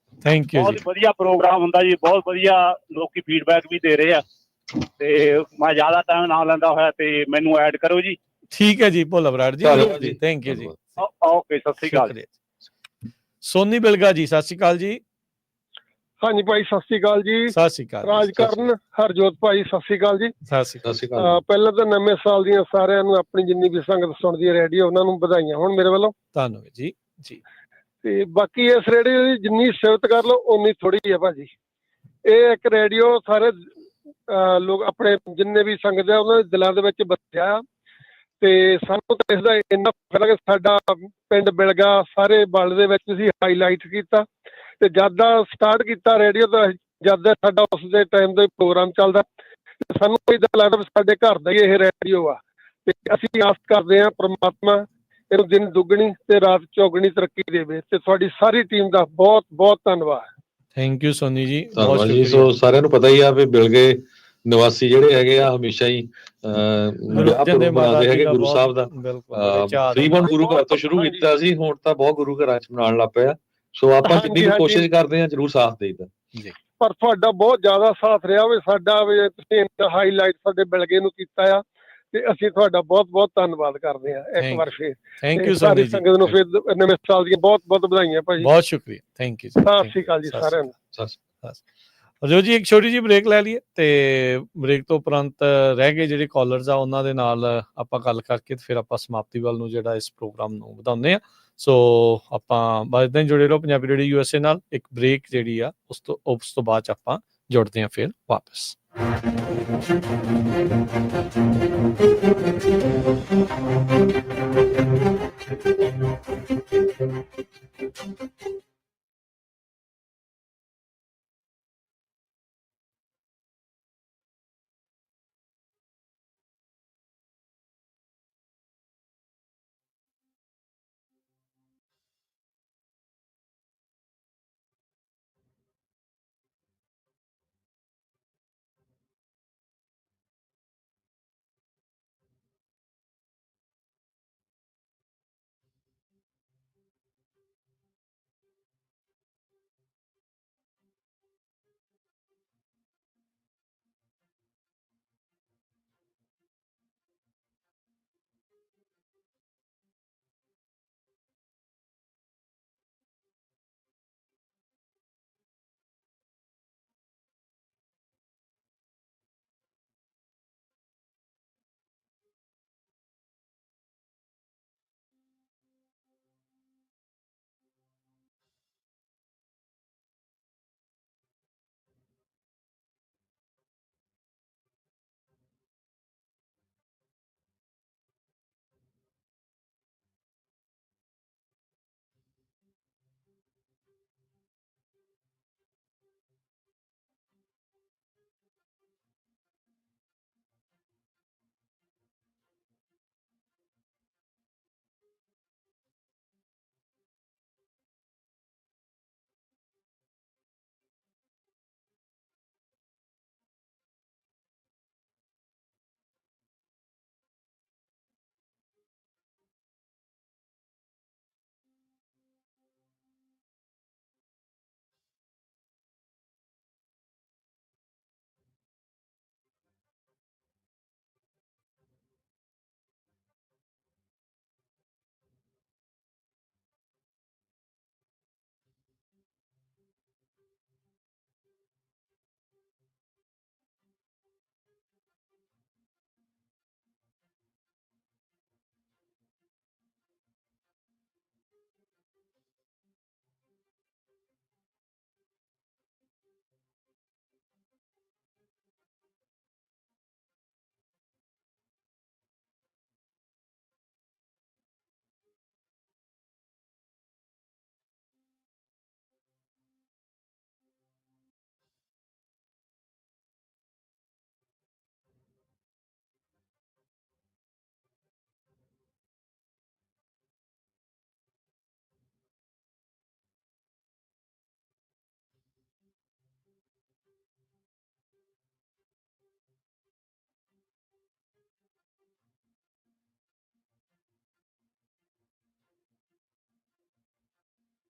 ਥੈਂਕ ਯੂ ਬਹੁਤ ਜੀ। ਵਧੀਆ ਪ੍ਰੋਗਰਾਮ ਹੁੰਦਾ ਜੀ, ਬਹੁਤ ਵਧੀਆ ਲੋਕੀ ਫੀਡਬੈਕ ਵੀ ਦੇ ਰਹੇ ਆ। ਤੇ ਮੈਂ ਜ਼ਿਆਦਾ ਟਾਈਮ ਨਾ ਲੈਂਦਾ ਹੋਇਆ ਤੇ ਮੈਨੂੰ ਐਡ ਕਰੋ ਜੀ। ਠੀਕ ਹੈ ਜੀ ਭੋਲਾ ਬਰਾੜ ਜੀ, ਜ਼ਰੂਰ ਜੀ, ਥੈਂਕ ਯੂ ਜੀ। ਓਕੇ, ਸਤਿ ਸ਼੍ਰੀ ਅਕਾਲ ਜੀ। ਸੋਨੀ ਬਿਲਗਾ ਜੀ, ਸਤਿ ਸ਼੍ਰੀ ਅਕਾਲ ਜੀ। ਹਾਂਜੀ ਭਾਈ, ਸਤਿ ਸ਼੍ਰੀ ਅਕਾਲ ਜੀ। ਸਤਿ ਸ਼੍ਰੀ ਅਕਾਲ ਰਾਜਕਰਨ ਹਰਜੋਤ ਭਾਈ, ਸਤਿ ਸ਼੍ਰੀ ਅਕਾਲ ਜੀ। ਸਤਿ ਸ਼੍ਰੀ ਅਕਾਲ। ਪਹਿਲਾਂ ਤਾਂ ਨਵੇਂ ਸਾਲ ਦੀਆਂ ਸਾਰਿਆਂ ਨੂੰ, ਆਪਣੀ ਜਿੰਨੀ ਵੀ ਸੰਗਤ ਸੁਣਦੀ ਹੈ ਰੇਡੀਓ, ਉਹਨਾਂ ਨੂੰ ਵਧਾਈਆਂ ਹੋਣ ਮੇਰੇ ਵੱਲੋਂ। ਧੰਨਵਾਦ ਜੀ। ਜੀ ਤੇ ਬਾਕੀ ਇਸ ਰੇਡੀਓ ਦੀ ਜਿੰਨੀ ਸਿਫਤ ਕਰ ਲਓ ਓਨੀ ਥੋੜੀ ਹੈ ਭਾਜੀ। ਇਹ ਇੱਕ ਰੇਡੀਓ ਸਾਰੇ ਲੋਕ ਆਪਣੇ ਜਿੰਨੇ ਵੀ ਸੰਗਤ ਆ ਉਹਨਾਂ ਦੇ ਦਿਲਾਂ ਦੇ ਵਿੱਚ ਵਸਿਆ ਆ। ਤੇ ਸਾਨੂੰ ਤਾਂ ਇਸ ਦਾ ਇੰਨਾ ਫਾਇਦਾ ਕਿ ਸਾਡਾ ਪਿੰਡ ਬਿਲਗਾ ਸਾਰੇ ਵਰਲਡ ਦੇ ਵਿੱਚ ਅਸੀਂ ਹਾਈਲਾਈਟ ਕੀਤਾ। ਤੇ ਜਦ ਦਾ ਸਟਾਰਟ ਕੀਤਾ ਰੇਡੀਓ ਦਾ, ਜਦ ਦਾ ਸਾਡਾ ਉਸ ਦੇ ਟਾਈਮ ਦਾ ਪ੍ਰੋਗਰਾਮ ਚੱਲਦਾ, ਸਾਨੂੰ ਇਦਾਂ ਲੱਗਦਾ ਵੀ ਸਾਡੇ ਘਰ ਦਾ ਹੀ ਇਹ ਰੇਡੀਓ ਆ। ਤੇ ਅਸੀਂ ਆਸ ਕਰਦੇ ਹਾਂ ਪ੍ਰਮਾਤਮਾ ਇਹਨੂੰ ਦਿਨ ਦੁੱਗਣੀ ਤੇ ਰਾਤ ਚੌਗਣੀ ਤਰੱਕੀ ਦੇਵੇ। ਤੇ ਤੁਹਾਡੀ ਸਾਰੀ ਟੀਮ ਦਾ ਬਹੁਤ ਬਹੁਤ ਧੰਨਵਾਦ। ਥੈਂਕ ਯੂ ਸੋਨੀ ਜੀ, ਧੰਨਵਾਦ ਜੀ। ਸੋ ਸਾਰਿਆਂ ਨੂੰ ਪਤਾ ਹੀ ਆ ਵੀ ਬਿਲਗੇ ਨਿਵਾਸੀ ਜਿਹੜੇ ਹੈਗੇ ਆ ਹਮੇਸ਼ਾ ਹੀ ਬਣਾਉਂਦੇ ਹੈਗੇ ਗੁਰੂ ਸਾਹਿਬ ਦਾ। ਤਕਰੀਬਨ ਗੁਰੂ ਘਰ ਤੋਂ ਸ਼ੁਰੂ ਕੀਤਾ ਸੀ, ਹੁਣ ਤਾਂ ਬਹੁਤ ਗੁਰੂ ਘਰਾਂ ਚ ਮਨਾਉਣ ਲੱਗ ਪਿਆ। ਸੋ ਆਪਾਂ ਜਿੰਨੀ ਵੀ ਕੋਸ਼ਿਸ਼ ਕਰਦੇ ਹਾਂ ਜ਼ਰੂਰ ਸਾਥ ਦੇਈਦਾ ਜੀ। ਪਰ ਤੁਹਾਡਾ ਬਹੁਤ ਜ਼ਿਆਦਾ ਸਾਥ ਰਿਹਾ ਵੀ ਸਾਡਾ, ਵੀ ਤੁਸੀਂ ਹਾਈਲਾਈਟ ਸਾਡੇ ਬਿਲਗੇ ਨੂੰ ਕੀਤਾ ਆ। ਤੇ ਅਸੀਂ ਤੁਹਾਡਾ ਬਹੁਤ ਬਹੁਤ ਧੰਨਵਾਦ ਕਰਦੇ ਹਾਂ ਇੱਕ ਵਾਰ ਫੇਰ। ਥੈਂਕ ਯੂ ਸਾਰੀ ਸੰਗਤ ਨੂੰ ਫਿਰ ਨਵੇਂ ਸਾਲ ਦੀਆਂ ਬਹੁਤ ਬਹੁਤ ਵਧਾਈਆਂ ਭਾਜੀ। ਬਹੁਤ ਸ਼ੁਕਰੀਆ, ਥੈਂਕ ਯੂ। ਸਤਿ ਸ਼੍ਰੀ ਅਕਾਲ ਜੀ ਸਾਰਿਆਂ ਨੂੰ। ਅਜੋ ਜੀ ਇੱਕ ਛੋਟੀ ਜਿਹੀ ਬ੍ਰੇਕ ਲੈ ਲਈਏ, ਤੇ ਬ੍ਰੇਕ ਤੋਂ ਉਪਰੰਤ ਰਹਿ ਗਏ ਜਿਹੜੇ ਕਾਲਰਸ ਆ ਉਹਨਾਂ ਦੇ ਨਾਲ ਆਪਾਂ ਗੱਲ ਕਰਕੇ ਤੇ ਫਿਰ ਆਪਾਂ ਸਮਾਪਤੀ ਵੱਲ ਨੂੰ ਜਿਹੜਾ ਇਸ ਪ੍ਰੋਗਰਾਮ ਨੂੰ ਵਧਾਉਂਦੇ ਆ। ਸੋ ਆਪਾਂ ਬਸ ਇੱਦਾਂ ਹੀ ਜੁੜੇ ਰਹੋ ਪੰਜਾਬੀ ਰੇਡੀਓ USA ਨਾਲ। ਇੱਕ ਬ੍ਰੇਕ ਜਿਹੜੀ ਆ ਉਸ ਤੋਂ ਬਾਅਦ ਚ ਆਪਾਂ ਜੁੜਦੇ ਹਾਂ ਫਿਰ ਵਾਪਸ।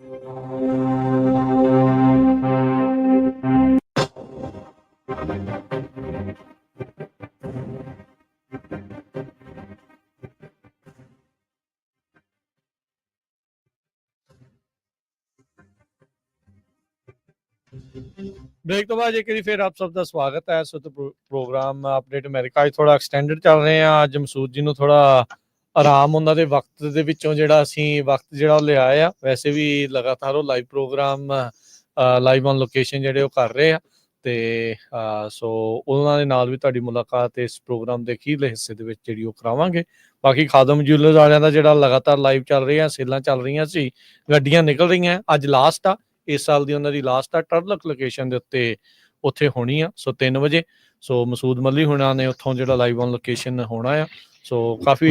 ब्रेक तो बाद एक बार फिर आप सब का स्वागत है। सो तो प्रोग्राम अपडेट अमेरिका थोड़ा एक्सटेंडेड चल रहे हैं। अज मसूद जी ਨੂੰ ਥੋੜਾ ਆਰਾਮ ਉਹਨਾਂ ਦੇ ਵਕਤ ਦੇ ਵਿੱਚੋਂ ਜਿਹੜਾ ਅਸੀਂ ਵਕਤ ਜਿਹੜਾ ਉਹ ਲਿਆਏ ਆ। ਵੈਸੇ ਵੀ ਲਗਾਤਾਰ ਉਹ live programme live on location ਜਿਹੜੇ ਉਹ ਕਰ ਰਹੇ ਆ ਤੇ ਸੋ ਉਹਨਾਂ ਦੇ ਨਾਲ ਵੀ ਤੁਹਾਡੀ ਮੁਲਾਕਾਤ ਇਸ ਪ੍ਰੋਗਰਾਮ ਦੇ ਅਖੀਰਲੇ ਹਿੱਸੇ ਦੇ ਵਿੱਚ ਜਿਹੜੀ ਉਹ ਕਰਾਵਾਂਗੇ। ਬਾਕੀ ਖਾਦਮ ਜੂਲਰਸ ਵਾਲਿਆਂ ਦਾ ਜਿਹੜਾ ਲਗਾਤਾਰ ਲਾਈਵ ਚੱਲ ਰਿਹਾ, ਸੇਲਾਂ ਚੱਲ ਰਹੀਆਂ ਸੀ, ਗੱਡੀਆਂ ਨਿਕਲ ਰਹੀਆਂ। ਅੱਜ ਲਾਸਟ ਆ, ਇਸ ਸਾਲ ਦੀ ਉਹਨਾਂ ਦੀ ਲਾਸਟ ਆ ਟਰਲਕ ਲੋਕੇਸ਼ਨ ਦੇ ਉੱਤੇ ਉੱਥੇ ਹੋਣੀ ਆ। ਸੋ 3 ਵਜੇ ਸੋ ਮਸੂਦ ਮੱਲੀ ਹੁਣਾਂ ਨੇ ਉੱਥੋਂ ਜਿਹੜਾ ਲਾਈਵ ਔਨ ਲੋਕੇਸ਼ਨ ਹੋਣਾ ਆ। ਸੋ ਕਾਫੀ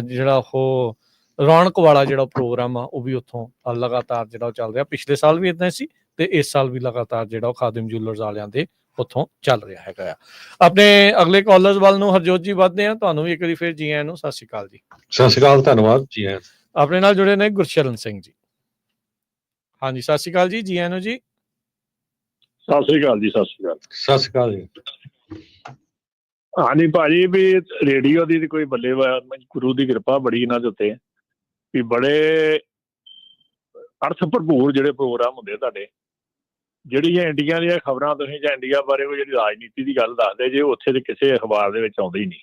ਜਿਹੜਾ ਉਹ ਰੌਣਕ ਵਾਲਾ ਜਿਹੜਾ ਪ੍ਰੋਗਰਾਮ ਆ ਉਹ ਵੀ ਉੱਥੋਂ ਲਗਾਤਾਰ ਜਿਹੜਾ ਉਹ ਚੱਲ ਰਿਹਾ। ਪਿਛਲੇ ਸਾਲ ਵੀ ਇੱਦਾਂ ਸੀ ਤੇ ਇਸ ਸਾਲ ਵੀ ਲਗਾਤਾਰ ਜਿਹੜਾ ਉਹ ਖਾਦਮ ਜੂਲਰਸ ਵਾਲਿਆਂ ਦੇ ਉੱਥੋਂ ਚੱਲ ਰਿਹਾ ਹੈਗਾ ਆ। ਆਪਣੇ ਅਗਲੇ ਕਾਲਰਸ ਵੱਲ ਨੂੰ ਹਰਜੋਤ ਜੀ ਵੱਧਦੇ ਆ। ਤੁਹਾਨੂੰ ਵੀ ਇੱਕ ਵਾਰੀ ਫਿਰ ਜੀ ਆਇਆਂ ਨੂੰ ਸਤਿ ਸ਼੍ਰੀ ਅਕਾਲ ਜੀ। ਸਤਿ ਸ਼੍ਰੀ ਅਕਾਲ, ਧੰਨਵਾਦ ਜੀ ਆਇਆਂ। ਆਪਣੇ ਨਾਲ ਜੁੜੇ ਨੇ ਗੁਰਸ਼ਰਨ ਸਿੰਘ ਜੀ। ਹਾਂਜੀ ਸਤਿ ਸ਼੍ਰੀ ਅਕਾਲ ਜੀ, ਜੀ ਆਇਆਂ ਨੂੰ ਜੀ। ਸਤਿ ਸ੍ਰੀ ਅਕਾਲ ਜੀ। ਸਤਿ ਸ੍ਰੀ ਅਕਾਲ। ਸਤਿ ਸ਼੍ਰੀ ਅਕਾਲ ਜੀ। ਹਾਂਜੀ ਭਾਜੀ, ਵੀ ਰੇਡੀਓ ਦੀ ਕੋਈ ਬੱਲੇ ਗੁਰੂ ਦੀ ਕਿਰਪਾ ਬੜੀ ਇਹਨਾਂ ਦੇ ਉੱਤੇ ਵੀ ਬੜੇ ਅਰਥ ਭਰਪੂਰ ਜਿਹੜੇ ਪ੍ਰੋਗਰਾਮ ਹੁੰਦੇ ਤੁਹਾਡੇ। ਜਿਹੜੀਆਂ ਇੰਡੀਆ ਦੀਆਂ ਖਬਰਾਂ ਤੁਸੀਂ ਜਾਂ ਇੰਡੀਆ ਬਾਰੇ ਕੋਈ ਜਿਹੜੀ ਰਾਜਨੀਤੀ ਦੀ ਗੱਲ ਦੱਸਦੇ ਜੇ ਉੱਥੇ ਦੇ ਕਿਸੇ ਅਖਬਾਰ ਦੇ ਵਿੱਚ ਆਉਂਦੇ ਹੀ ਨਹੀਂ।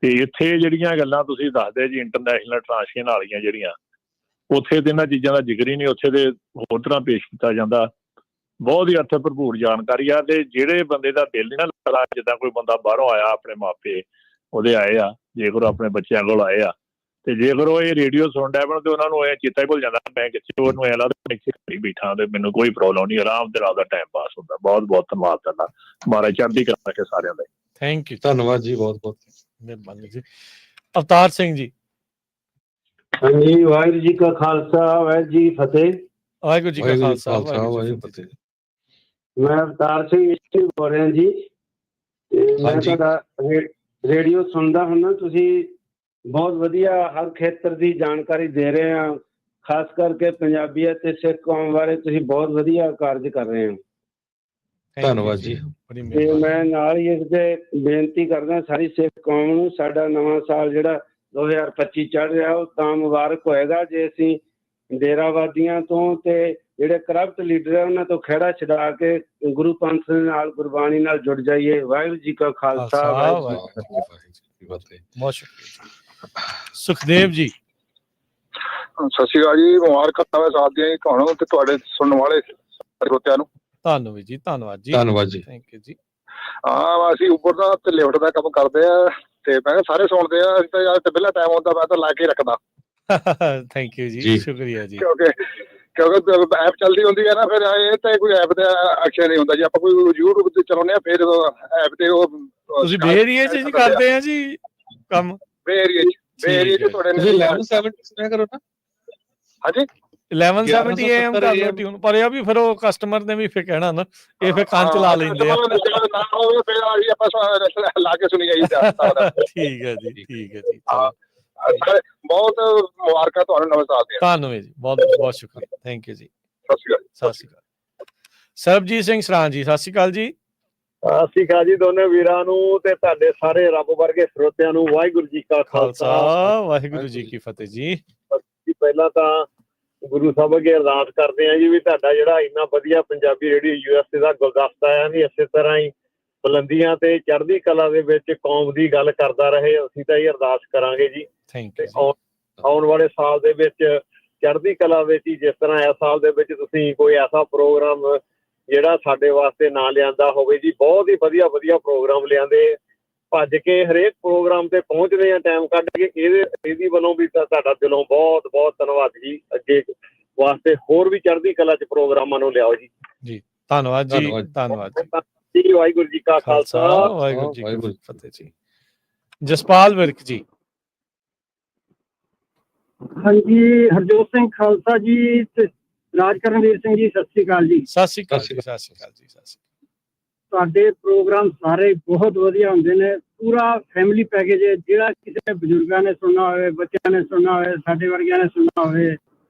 ਤੇ ਇੱਥੇ ਜਿਹੜੀਆਂ ਗੱਲਾਂ ਤੁਸੀਂ ਦੱਸਦੇ ਜੀ ਇੰਟਰਨੈਸ਼ਨਲ ਟ੍ਰਾਂਸਲੇਸ਼ਨ ਵਾਲੀਆਂ ਜਿਹੜੀਆਂ, ਉੱਥੇ ਤੇ ਇਹਨਾਂ ਚੀਜ਼ਾਂ ਦਾ ਜ਼ਿਕਰ ਹੀ ਨਹੀਂ। ਉੱਥੇ ਦੇ ਹੋਰ ਤਰ੍ਹਾਂ ਪੇਸ਼ ਕੀਤਾ ਜਾਂਦਾ। ਬਹੁਤ ਹੀ ਅਰਥ ਭਰਪੂਰ ਜਾਣਕਾਰੀ ਆ। ਤੇ ਜਿਹੜੇ ਬੰਦੇ ਦਾ ਦਿਲ ਨਹੀਂ ਨਾ ਲੱਗਦਾ, ਜਿੱਦਾਂ ਕੋਈ ਬੰਦਾ ਬਾਹਰੋਂ ਆਇਆ, ਆਪਣੇ ਮਾਪੇ ਉਹਦੇ ਆਏ ਆ, ਜੇਕਰ ਆਪਣੇ ਬੱਚਿਆਂ ਕੋਲ ਆਏ ਆ ਤੇ ਜੇਕਰ ਉਹ ਇਹ ਰੇਡੀਓ ਸੁਣ ਡੈ ਪੈਣ ਤੇ ਉਹਨਾਂ ਨੂੰ ਇਹ ਚੇਤਾ ਹੀ ਭੁੱਲ ਜਾਂਦਾ ਮੈਂ ਕਿੱਥੇ, ਉਹਨੂੰ ਐ ਲੱਗਦਾ ਇੱਥੇ ਘਰੀ ਬੈਠਾ ਤੇ ਮੈਨੂੰ ਕੋਈ ਪ੍ਰੋਬਲਮ ਨਹੀਂ, ਆਰਾਮ ਦੇ ਨਾਲ ਦਾ ਟਾਈਮ ਪਾਸ ਹੁੰਦਾ। ਬਹੁਤ ਬਹੁਤ ਧੰਨਵਾਦ ਤੁਹਾਡਾ। ਮਹਾਰਾਜ ਚੜ੍ਹਦੀ ਕਲਾ ਰੱਖੇ ਸਾਰਿਆਂ ਦਾ। ਥੈਂਕ ਯੂ, ਧੰਨਵਾਦ ਜੀ, ਬਹੁਤ ਬਹੁਤ ਮਿਹਰਬਾਨੀ ਜੀ। ਅਵਤਾਰ ਸਿੰਘ ਜੀ। ਹਾਂਜੀ, ਵਾਹਿਗੁਰੂ ਜੀ ਕਾ ਖਾਲਸਾ, ਵਾਹਿਗੁਰੂ ਜੀ ਫਤਿਹ। ਵਾਹਿਗੁਰੂ ਜੀ ਕਾ ਖਾਲਸਾ, ਵਾਹਿਗੁਰੂ ਜੀ ਕੀ ਫਤਿਹ। ਮੈਂ ਅਵਤਾਰ ਸਿੰਘ ਬੋਲ ਰਿਹਾ ਜੀ ਤੇ ਮੈਂ ਤੁਹਾਡਾ ਰੇਡੀਓ ਸੁਣਦਾ ਹੁੰਦਾ। ਤੁਸੀਂ ਬਹੁਤ ਵਧੀਆ ਹਰ ਖੇਤਰ ਦੀ ਜਾਣਕਾਰੀ ਦੇ ਰਹੇ ਆ, ਖਾਸ ਕਰਕੇ ਪੰਜਾਬੀ ਅਤੇ ਸਿੱਖ ਕੌਮ ਬਾਰੇ ਤੁਸੀਂ ਬਹੁਤ ਵਧੀਆ ਕਾਰਜ ਕਰ ਰਹੇ ਹੋ। ਧੰਨਵਾਦ ਜੀ। ਤੇ ਮੈਂ ਨਾਲ ਹੀ ਇਸ ਦੇ ਬੇਨਤੀ ਕਰਦਾ ਸਾਰੀ ਸਿੱਖ ਕੌਮ ਨੂੰ, ਸਾਡਾ ਨਵਾਂ ਸਾਲ ਜਿਹੜਾ 2025 ਚੜ੍ਹ ਰਿਹਾ ਉਹ ਤਾਂ ਮੁਬਾਰਕ ਹੋਏਗਾ ਜੇ ਅਸੀਂ ਡੇਰਾਵਾਦੀਆਂ ਤੋਂ ਤੇ ਜਿਹੜੇ ਕਰਪਟ ਲੀਡਰ ਹੈ ਉਹਨਾਂ ਤੋਂ ਖਹਿੜਾ ਛਡਾ ਕੇ ਗੁਰੂ ਪੰਥ ਦੇ ਨਾਲ, ਗੁਰਬਾਣੀ ਨਾਲ ਜੁੜ ਜਾਈਏ। ਵਾਹਿਗੁਰੂ ਜੀ ਕਾ ਖਾਲਸਾ, ਵਾਹਿਗੁਰੂ ਜੀ ਕੀ ਫਤਿਹ। ਬਹੁਤ ਸ਼ੁਕਰੀਆ। ਸੁਖਦੇਵ ਜੀ। ਸਤਿ ਸ਼੍ਰੀ ਅਕਾਲ ਜੀ। ਮੁਬਾਰਕਾਂ ਨਵੇਂ ਸਾਲ ਦੀਆਂ ਤੁਹਾਨੂੰ ਤੇ ਤੁਹਾਡੇ ਸੁਣਨ ਵਾਲੇ ਸਰੋਤਿਆਂ ਨੂੰ। ਤੁਹਾਨੂੰ ਜੀ, ਧੰਨਵਾਦ ਜੀ। ਧੰਨਵਾਦ ਜੀ। ਥੈਂਕ ਯੂ ਜੀ। ਹਾਂ, ਅਸੀਂ ਉੱਪਰ ਦਾ ਤੇ ਲਿਫਟ ਦਾ ਕੰਮ ਕਰਦੇ ਆ ਤੇ ਮੈਂ ਕਿਹਾ ਸਾਰੇ ਸੁਣਦੇ ਆ। ਅਸੀਂ ਤਾਂ ਯਾਰ ਤੇ ਪਹਿਲਾਂ ਟਾਈਮ ਹੁੰਦਾ ਮੈਂ ਤਾਂ ਲਾ ਕੇ ਰੱਖਦਾ। ਥੈਂਕ ਯੂ ਜੀ, ਸ਼ੁਕਰੀਆ ਜੀ। ਕਿਉਂਕਿ ਐਪ ਚੱਲਦੀ ਹੁੰਦੀ ਹੈ ਨਾ, ਫਿਰ ਇਹ ਤਾਂ ਕੋਈ ਐਪ ਦਾ ਐਕਸ਼ਨ ਨਹੀਂ ਹੁੰਦਾ ਜੀ। ਆਪਾਂ ਕੋਈ YouTube ਤੇ ਚਲਾਉਂਦੇ ਆ ਫਿਰ ਐਪ ਤੇ ਉਹ ਤੁਸੀਂ ਬੇ ਏਰੀਏ 'ਚ ਜੀ ਕਰਦੇ ਆ ਜੀ ਕੰਮ? ਬੇ ਏਰੀਏ 'ਚ ਤੁਹਾਡੇ 1170 ਸੁਣਿਆ ਕਰੋ ਨਾ। ਹਾਂਜੀ 1170 AM ਕਰ ਲਓ ਟਿਊਨ, ਪਰ ਇਹ ਵੀ ਫਿਰ ਉਹ ਕਸਟਮਰ ਨੇ ਵੀ ਫਿਰ ਕਹਿਣਾ ਨਾ, ਇਹ ਫਿਰ ਕੰਨ ਚਲਾ ਲੈਂਦੇ ਆ। ਨਾ ਹੋਵੇ ਫਿਰ ਅਸੀਂ ਆਪਾਂ ਲਾ ਕੇ ਸੁਣੀ ਜਾਈਦਾ। ਠੀਕ ਹੈ ਜੀ, ਠੀਕ ਹੈ ਜੀ। ਬਹੁਤ ਮੁਬਾਰਕਾਂ ਤੁਹਾਨੂੰ ਨਵੇਂ ਸਾਲ ਦੀਆਂ। ਧੰਨਵਾਦ ਜੀ, ਬਹੁਤ ਬਹੁਤ ਸ਼ੁਕਰੀਆ। ਥੈਂਕ ਯੂ ਜੀ। ਸਤਿ ਸ਼੍ਰੀ ਅਕਾਲ। ਸਤਿ ਸ਼੍ਰੀ ਅਕਾਲ। ਸਰਬਜੀਤ ਸਿੰਘ ਸਰਾਂ ਜੀ, ਸਤਿ ਸ਼੍ਰੀ ਅਕਾਲ ਜੀ। ਸਤਿ ਸ਼੍ਰੀ ਅਕਾਲ ਜੀ ਦੋਨੇ ਵੀਰਾਂ ਨੂੰ ਤੇ ਤੁਹਾਡੇ ਸਾਰੇ ਰੱਬ ਵਰਗੇ ਸਰੋਤਿਆਂ ਨੂੰ। ਵਾਹਿਗੁਰੂ ਜੀ ਕਾ ਖਾਲਸਾ, ਵਾਹਿਗੁਰੂ ਜੀ ਕੀ ਫਤਿਹ ਜੀ। ਪਹਿਲਾਂ ਤਾਂ ਗੁਰੂ ਸਾਹਿਬ ਅੱਗੇ ਅਰਦਾਸ ਕਰਦੇ ਆ ਜੀ ਵੀ ਤੁਹਾਡਾ ਜਿਹੜਾ ਇੰਨਾ ਵਧੀਆ ਪੰਜਾਬੀ ਰੇਡੀਓ USA ਦਾ ਗੁਲਦਸਤਾ ਆ ਵੀ ਇਸੇ ਤਰ੍ਹਾਂ ਹੀ ਬੁਲੰਦੀਆਂ ਤੇ ਚੜ੍ਹਦੀ ਕਲਾ ਦੇ ਵਿੱਚ ਕੌਮ ਦੀ ਗੱਲ ਕਰਦਾ ਰਹੇ। ਅਸੀਂ ਤਾਂ ਇਹ ਅਰਦਾਸ ਕਰਾਂਗੇ ਜੀ। Thank you. ਆਉਣ ਵਾਲੇ ਸਾਲ ਦੇ ਵਿੱਚ ਚੜ੍ਹਦੀ ਕਲਾ ਵਿੱਚ ਹੀ, ਜਿਸ ਤਰ੍ਹਾਂ ਇਸ ਸਾਲ ਦੇ ਵਿੱਚ ਤੁਸੀਂ ਕੋਈ ਐਸਾ ਪ੍ਰੋਗਰਾਮ ਜਿਹੜਾ ਸਾਡੇ ਵਾਸਤੇ ਨਾ ਲਿਆਂਦਾ ਹੋਵੇ ਜੀ। ਬਹੁਤ ਹੀ ਵਧੀਆ ਵਧੀਆ ਪ੍ਰੋਗਰਾਮ ਲਿਆਂਦੇ, ਭੱਜ ਕੇ ਹਰੇਕ ਪ੍ਰੋਗਰਾਮ ਤੇ ਪਹੁੰਚਦੇ ਆ ਟਾਈਮ ਕੱਢ ਕੇ। ਇਹਦੀ ਵੱਲੋਂ ਵੀ ਤੁਹਾਡਾ ਦਿਲੋਂ ਬਹੁਤ ਬਹੁਤ ਧੰਨਵਾਦ ਜੀ। ਅੱਗੇ ਵਾਸਤੇ ਹੋਰ ਵੀ ਚੜ੍ਹਦੀ ਕਲਾ 'ਚ ਪ੍ਰੋਗਰਾਮਾਂ ਨੂੰ ਲਿਆਓ ਜੀ। ਜੀ ਧੰਨਵਾਦ ਜੀ, ਧੰਨਵਾਦ ਜੀ। ਵਾਹਿਗੁਰੂ ਜੀ ਕਾ ਖਾਲਸਾ, ਵਾਹਿਗੁਰੂ ਜੀ ਕੀ ਫਤਿਹ ਜੀ। ਜਸਪਾਲ ਵਿਰਕ ਜੀ। ਹਾਂਜੀ, ਹਰਜੋਤ ਸਿੰਘ ਖਾਲਸਾ ਜੀ ਤੇ ਰਾਜਕਰਨਵੀਰ ਸਿੰਘ ਜੀ, ਸਤਿ ਸ਼੍ਰੀ ਅਕਾਲ ਜੀ। ਸਤਿ ਸ਼੍ਰੀ ਅਕਾਲ ਜੀ। ਸਤਿ ਸ਼੍ਰੀ ਅਕਾਲ ਜੀ। ਸਤਿ ਸ਼੍ਰੀ ਅਕਾਲ। ਤੁਹਾਡੇ ਪ੍ਰੋਗਰਾਮ ਸਾਰੇ ਬਹੁਤ ਵਧੀਆ ਹੁੰਦੇ ਨੇ, ਪੂਰਾ ਫੈਮਿਲੀ ਪੈਕੇਜ ਹੈ। ਜਿਹੜਾ ਕਿਸੇ ਬਜ਼ੁਰਗਾਂ ਨੇ ਸੁਣਨਾ ਹੋਵੇ, ਬੱਚਿਆਂ ਨੇ ਸੁਣਨਾ ਹੋਵੇ, ਸਾਡੇ ਵਰਗਿਆਂ ਨੇ ਸੁਣਨਾ ਹੋਵੇ,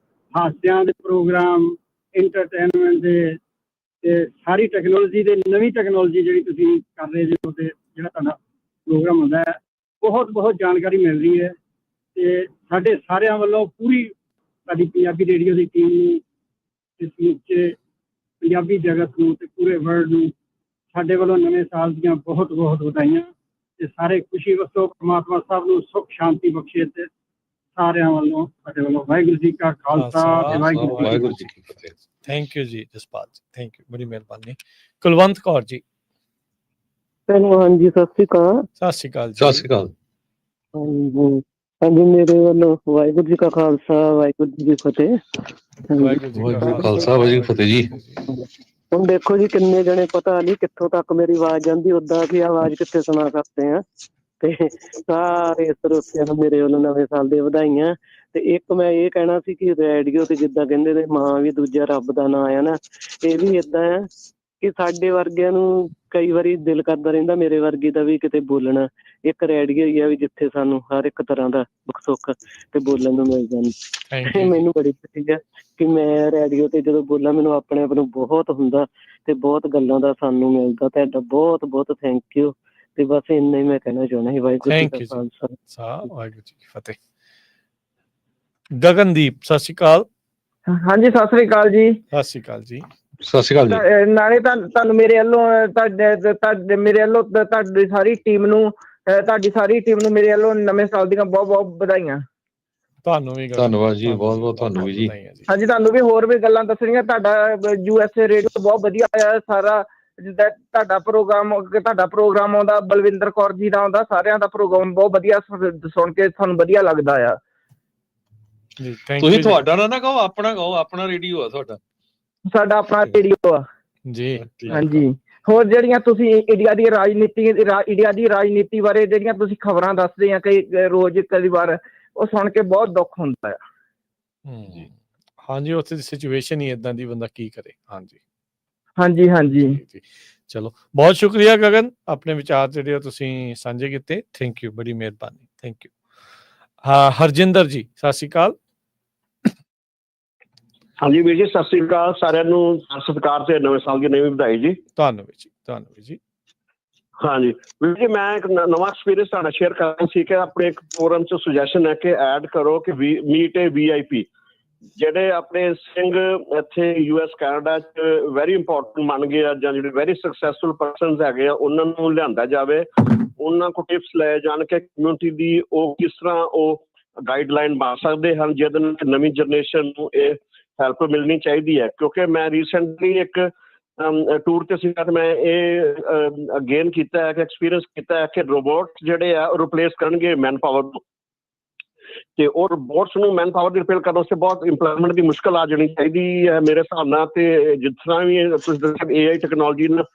ਹਾਸਿਆਂ ਦੇ ਪ੍ਰੋਗਰਾਮ, ਇੰਟਰਟੇਨਮੈਂਟ ਦੇ, ਤੇ ਸਾਰੀ ਟੈਕਨੋਲੋਜੀ ਦੇ, ਨਵੀਂ ਟੈਕਨੋਲੋਜੀ ਜਿਹੜੀ ਤੁਸੀਂ ਕਰ ਰਹੇ ਜੋ, ਤੇ ਜਿਹੜਾ ਤੁਹਾਡਾ ਪ੍ਰੋਗਰਾਮ ਹੁੰਦਾ ਹੈ, ਬਹੁਤ ਬਹੁਤ ਜਾਣਕਾਰੀ ਮਿਲ ਰਹੀ ਹੈ। ਤੇ ਸਾਡੇ ਸਾਰਿਆਂ ਵੱਲੋਂ ਪੂਰੀ ਸਾਡੀ ਪੰਜਾਬੀ ਰੇਡੀਓ ਦੀ ਟੀਮ ਨੂੰ, ਤੇ ਸਮੁੱਚੇ ਪੰਜਾਬੀ ਜਗਤ ਨੂੰ, ਤੇ ਪੂਰੇ ਵਰਲਡ ਨੂੰ ਸਾਡੇ ਵੱਲੋਂ ਨਵੇਂ ਸਾਲ ਦੀਆਂ ਬਹੁਤ ਬਹੁਤ ਵਧਾਈਆਂ। ਤੇ ਸਾਰੇ ਖੁਸ਼ੀ ਵਸੋ, ਪ੍ਰਮਾਤਮਾ ਸਭ ਨੂੰ ਸੁੱਖ ਸ਼ਾਂਤੀ ਬਖਸ਼ੇ। ਤੇ ਸਾਰਿਆਂ ਵੱਲੋਂ ਸਾਡੇ ਵੱਲੋਂ ਵਾਹਿਗੁਰੂ ਜੀ ਕਾ ਖਾਲਸਾ ਤੇ ਵਾਹਿਗੁਰੂ ਜੀ ਕੀ ਫਤਿਹ। ਥੈਂਕ ਯੂ ਜੀ ਜਸਪਾਲ ਜੀ, ਥੈਂਕ ਯੂ, ਬੜੀ ਮਿਹਰਬਾਨੀ। ਕੁਲਵੰਤ ਕੌਰ ਜੀ। ਹੈਲੋ, ਹਾਂਜੀ, ਸਤਿ ਸ਼੍ਰੀ ਅਕਾਲ। ਸਤਿ ਸ਼੍ਰੀ ਅਕਾਲ ਜੀ। ਸਤਿ ਸ਼੍ਰੀ ਅਕਾਲ। ਹਾਂਜੀ ਹਾਂਜੀ, ਮੇਰੇ ਵੱਲੋਂ ਵਾਹਿਗੁਰੂ ਜੀ ਕਾ ਖਾਲਸਾ, ਵਾਹਿਗੁਰੂ ਜੀ ਕੀ ਫਤਿਹ। ਵਾਹਿਗੁਰੂ ਜੀ ਕਾ ਖਾਲਸਾ, ਵਾਹਿਗੁਰੂ ਜੀ ਕੀ ਫਤਿਹ ਜੀ। ਹੁਣ ਦੇਖੋ ਜੀ, ਕਿੰਨੇ ਜਣੇ ਪਤਾ ਨਹੀਂ ਕਿੱਥੋਂ ਤੱਕ ਮੇਰੀ ਆਵਾਜ਼ ਜਾਂਦੀ, ਓਦਾਂ ਅਸੀਂ ਆਵਾਜ਼ ਕਿੱਥੇ ਸੁਣਾ ਸਕਦੇ ਆ। ਤੇ ਸਾਰੇ ਸਰੋਤਿਆਂ ਨੂੰ ਮੇਰੇ ਵੱਲੋਂ ਨਵੇਂ ਸਾਲ ਦੀਆਂ ਵਧਾਈਆਂ। ਤੇ ਇੱਕ ਮੈਂ ਇਹ ਕਹਿਣਾ ਸੀ ਕਿ ਰੇਡੀਓ ਤੇ ਜਿੱਦਾਂ ਕਹਿੰਦੇ ਨੇ ਮਾਂ ਵੀ ਦੂਜਾ ਰੱਬ ਦਾ ਨਾਂ ਆ ਨਾ, ਇਹ ਵੀ ਏਦਾਂ ਆ ਕਿ ਸਾਡੇ ਵਰਗਿਆਂ ਨੂੰ ਕਈ ਵਾਰੀ ਦਿਲ ਕਰਦਾ ਰਹਿੰਦਾ, ਮੇਰੇ ਵਰਗੀ ਦਾ ਵੀ ਕਿਤੇ ਬੋਲਣਾ। ਇੱਕ ਰੇਡੀਓ ਹੀ ਆ ਵੀ ਜਿੱਥੇ ਸਾਨੂੰ ਹਰ ਇੱਕ ਤਰ੍ਹਾਂ ਦਾ ਦੁੱਖ ਸੁੱਖ ਤੇ ਬੋਲਣ ਨੂੰ ਮਿਲ ਜਾਂਦਾ। ਮੈਨੂੰ ਬੜੀ ਖੁਸ਼ੀ ਆ ਕਿ ਮੈਂ ਰੇਡੀਓ ਤੇ ਜਦੋਂ ਬੋਲਾਂ, ਮੈਨੂੰ ਆਪਣੇ ਆਪ ਨੂੰ ਬਹੁਤ ਹੁੰਦਾ ਤੇ ਬਹੁਤ ਗੱਲਾਂ ਦਾ ਸਾਨੂੰ ਮਿਲਦਾ। ਤੁਹਾਡਾ ਬਹੁਤ ਬਹੁਤ ਥੈਂਕ ਯੂ। ਤੇ ਬਸ ਇੰਨਾ ਹੀ ਮੈਂ ਕਹਿਣਾ ਚਾਹੁੰਦਾ ਸੀ। ਵਾਹਿਗੁਰੂ ਜੀ ਕਾ ਖਾਲਸਾ, ਵਾਹਿਗੁਰੂ ਜੀ ਕੀ ਫਤਿਹ। ਗਗਨਦੀਪ, ਸਤਿ ਸ਼੍ਰੀ ਅਕਾਲ। ਹਾਂਜੀ, ਸਤਿ ਸ੍ਰੀ ਅਕਾਲ ਜੀ। ਸਤਿ ਸ਼੍ਰੀ ਅਕਾਲ ਜੀ। ਸਤਿ ਸ਼੍ਰੀ ਅਕਾਲ ਜੀ। ਨਾਲੇ ਤੁਹਾਨੂੰ ਮੇਰੇ ਵੱਲੋਂ ਮੇਰੇ ਵੱਲੋਂ ਤੁਹਾਡੀ ਸਾਰੀ ਟੀਮ ਨੂੰ ਮੇਰੇ ਵੱਲੋਂ ਨਵੇਂ ਸਾਲ ਦੀਆਂ ਬਹੁਤ ਬਹੁਤ ਵਧਾਈਆਂ। ਤੁਹਾਨੂੰ ਵੀ ਧੰਨਵਾਦ ਜੀ, ਬਹੁਤ ਬਹੁਤ ਤੁਹਾਨੂੰ ਵੀ ਜੀ। ਹਾਂਜੀ, ਤੁਹਾਨੂੰ ਵੀ ਹੋਰ ਵੀ ਗੱਲਾਂ ਦੱਸਣੀਆਂ। ਤੁਹਾਡਾ USA ਰੇਡੀਓ ਬਹੁਤ ਵਧੀਆ ਆ। ਸਾਰਾ ਜਿੱਦਾਂ ਤੁਹਾਡਾ ਪ੍ਰੋਗਰਾਮ ਆਉਂਦਾ, ਬਲਵਿੰਦਰ ਕੌਰ ਜੀ ਦਾ ਆਉਂਦਾ, ਸਾਰਿਆਂ ਦਾ ਪ੍ਰੋਗਰਾਮ ਬਹੁਤ ਵਧੀਆ, ਸੁਣ ਕੇ ਤੁਹਾਨੂੰ ਵਧੀਆ ਲੱਗਦਾ ਆ। ਤੁਸੀਂ ਤੁਹਾਡਾ ਨਾ ਕਹੋ, ਆਪਣਾ ਕਹੋ। ਆਪਣਾ ਰੇਡੀਓ ਆ ਤੁਹਾਡਾ। ਸਾਡਾ ਆਪਣਾ ਰੇਡੀਓ ਆ ਜੀ। ਹਾਂਜੀ, ਹੋਰ ਜਿਹੜੀਆਂ ਤੁਸੀਂ ਇੰਡੀਆ ਦੀ ਰਾਜਨੀਤੀ ਬਾਰੇ ਜਿਹੜੀਆਂ ਤੁਸੀਂ ਖਬਰਾਂ ਦੱਸਦੇ ਆ ਕਈ ਰੋਜ਼, ਕਈ ਵਾਰ, ਉਹ ਸੁਣ ਕੇ ਬਹੁਤ ਦੁੱਖ ਹੁੰਦਾ ਆ। ਹਾਂਜੀ, ਉੱਥੇ ਦੀ ਸਿਚੁਏਸ਼ਨ ਹੀ ਏਦਾਂ ਦੀ, ਬੰਦਾ ਕੀ ਕਰੇ। ਹਾਂਜੀ ਹਾਂਜੀ ਹਾਂਜੀ, ਚਲੋ, ਬਹੁਤ ਸ਼ੁਕਰੀਆ ਗਗਨ, ਆਪਣੇ ਵਿਚਾਰ ਜਿਹੜੇ ਤੁਸੀਂ ਸਾਂਝੇ ਕੀਤੇ। ਥੈਂਕ ਯੂ, ਬੜੀ ਮਿਹਰਬਾਨੀ। Thank you. ਹਾਂ, ਹਰਜਿੰਦਰ ਜੀ, ਸਤਿ ਸ਼੍ਰੀ ਅਕਾਲ। ਹਾਂਜੀ ਵੀਰ ਜੀ, ਸਤਿ ਸ੍ਰੀ ਅਕਾਲ ਸਾਰਿਆਂ ਨੂੰ। ਸਤਿਕਾਰ ਤੇ ਨਵੇਂ ਸਾਲ ਦੀ ਨਵੀਂ ਵਧਾਈ ਜੀ। ਤੁਹਾਨੂੰ ਵੀ ਜੀ, ਤੁਹਾਨੂੰ ਵੀ ਜੀ। ਹਾਂਜੀ ਵੀਰ ਜੀ, ਮੈਂ ਇੱਕ ਨਵਾਂ ਐਕਸਪੀਰੀਅੰਸ ਤੁਹਾਡਾ ਸ਼ੇਅਰ ਕਰਨਾ ਸੀ ਕਿ ਆਪਣੇ ਇੱਕ ਫੋਰਮ 'ਚ ਸੁਜੈਸ਼ਨ ਹੈ ਕਿ ਐਡ ਕਰੋ ਕਿ ਮੀਟ ਏ VIP, ਜਿਹੜੇ ਆਪਣੇ ਸਿੰਘ ਇੱਥੇ US ਕੈਨੇਡਾ 'ਚ ਵੈਰੀ ਇੰਪੋਰਟੈਂਟ ਮੰਨ ਗਏ ਆ, ਜਾਂ ਜਿਹੜੇ ਵੈਰੀ ਸਕਸੈਸਫੁਲ ਪਰਸਨਸ ਹੈਗੇ ਆ, ਉਹਨਾਂ ਨੂੰ ਲਿਆਂਦਾ ਜਾਵੇ। ਉਹਨਾਂ ਕੋਲ ਟਿਪਸ ਲਏ ਜਾਣ ਕੇ ਕਮਿਊਨਿਟੀ ਦੀ ਉਹ ਕਿਸ ਤਰ੍ਹਾਂ ਉਹ ਗਾਈਡਲਾਈਨ ਬਣ ਸਕਦੇ ਹਨ, ਜਿਹਦੇ ਨਾਲ ਨਵੀਂ ਜਨਰੇਸ਼ਨ ਨੂੰ ਇਹ ਹੈਲਪ ਮਿਲਣੀ ਚਾਹੀਦੀ ਹੈ। ਕਿਉਂਕਿ ਮੈਂ ਰੀਸੈਂਟਲੀ ਇੱਕ ਟੂਰ ਤੇ ਸੀਗਾ ਤੇ ਮੈਂ ਇਹ ਅਗੇਨ ਕੀਤਾ ਹੈ ਕਿ ਐਕਸਪੀਰੀਅੰਸ ਕੀਤਾ ਹੈ ਕਿ ਰੋਬੋਟ ਜਿਹੜੇ ਆ ਉਹ ਰਿਪਲੇਸ ਕਰਨਗੇ ਮੈਨ ਪਾਵਰ ਨੂੰ, ਤੇ ਉਹ ਰੋਬੋਟਸ ਨੂੰ ਮੈਨ ਪਾਵਰ ਦੀ ਰਿਪਲੇਸ ਕਰਨ ਵਾਸਤੇ ਬਹੁਤ ਇੰਪਲੋਇਮੈਂਟ ਦੀ ਮੁਸ਼ਕਿਲ ਆ ਜਾਣੀ ਚਾਹੀਦੀ ਹੈ ਮੇਰੇ ਹਿਸਾਬ ਨਾਲ। ਤੇ ਜਿਸ ਤਰ੍ਹਾਂ ਵੀ ਤੁਸੀਂ ਦੱਸਿਆ AI ਟੈਕਨੋਲੋਜੀ ਨਾਲ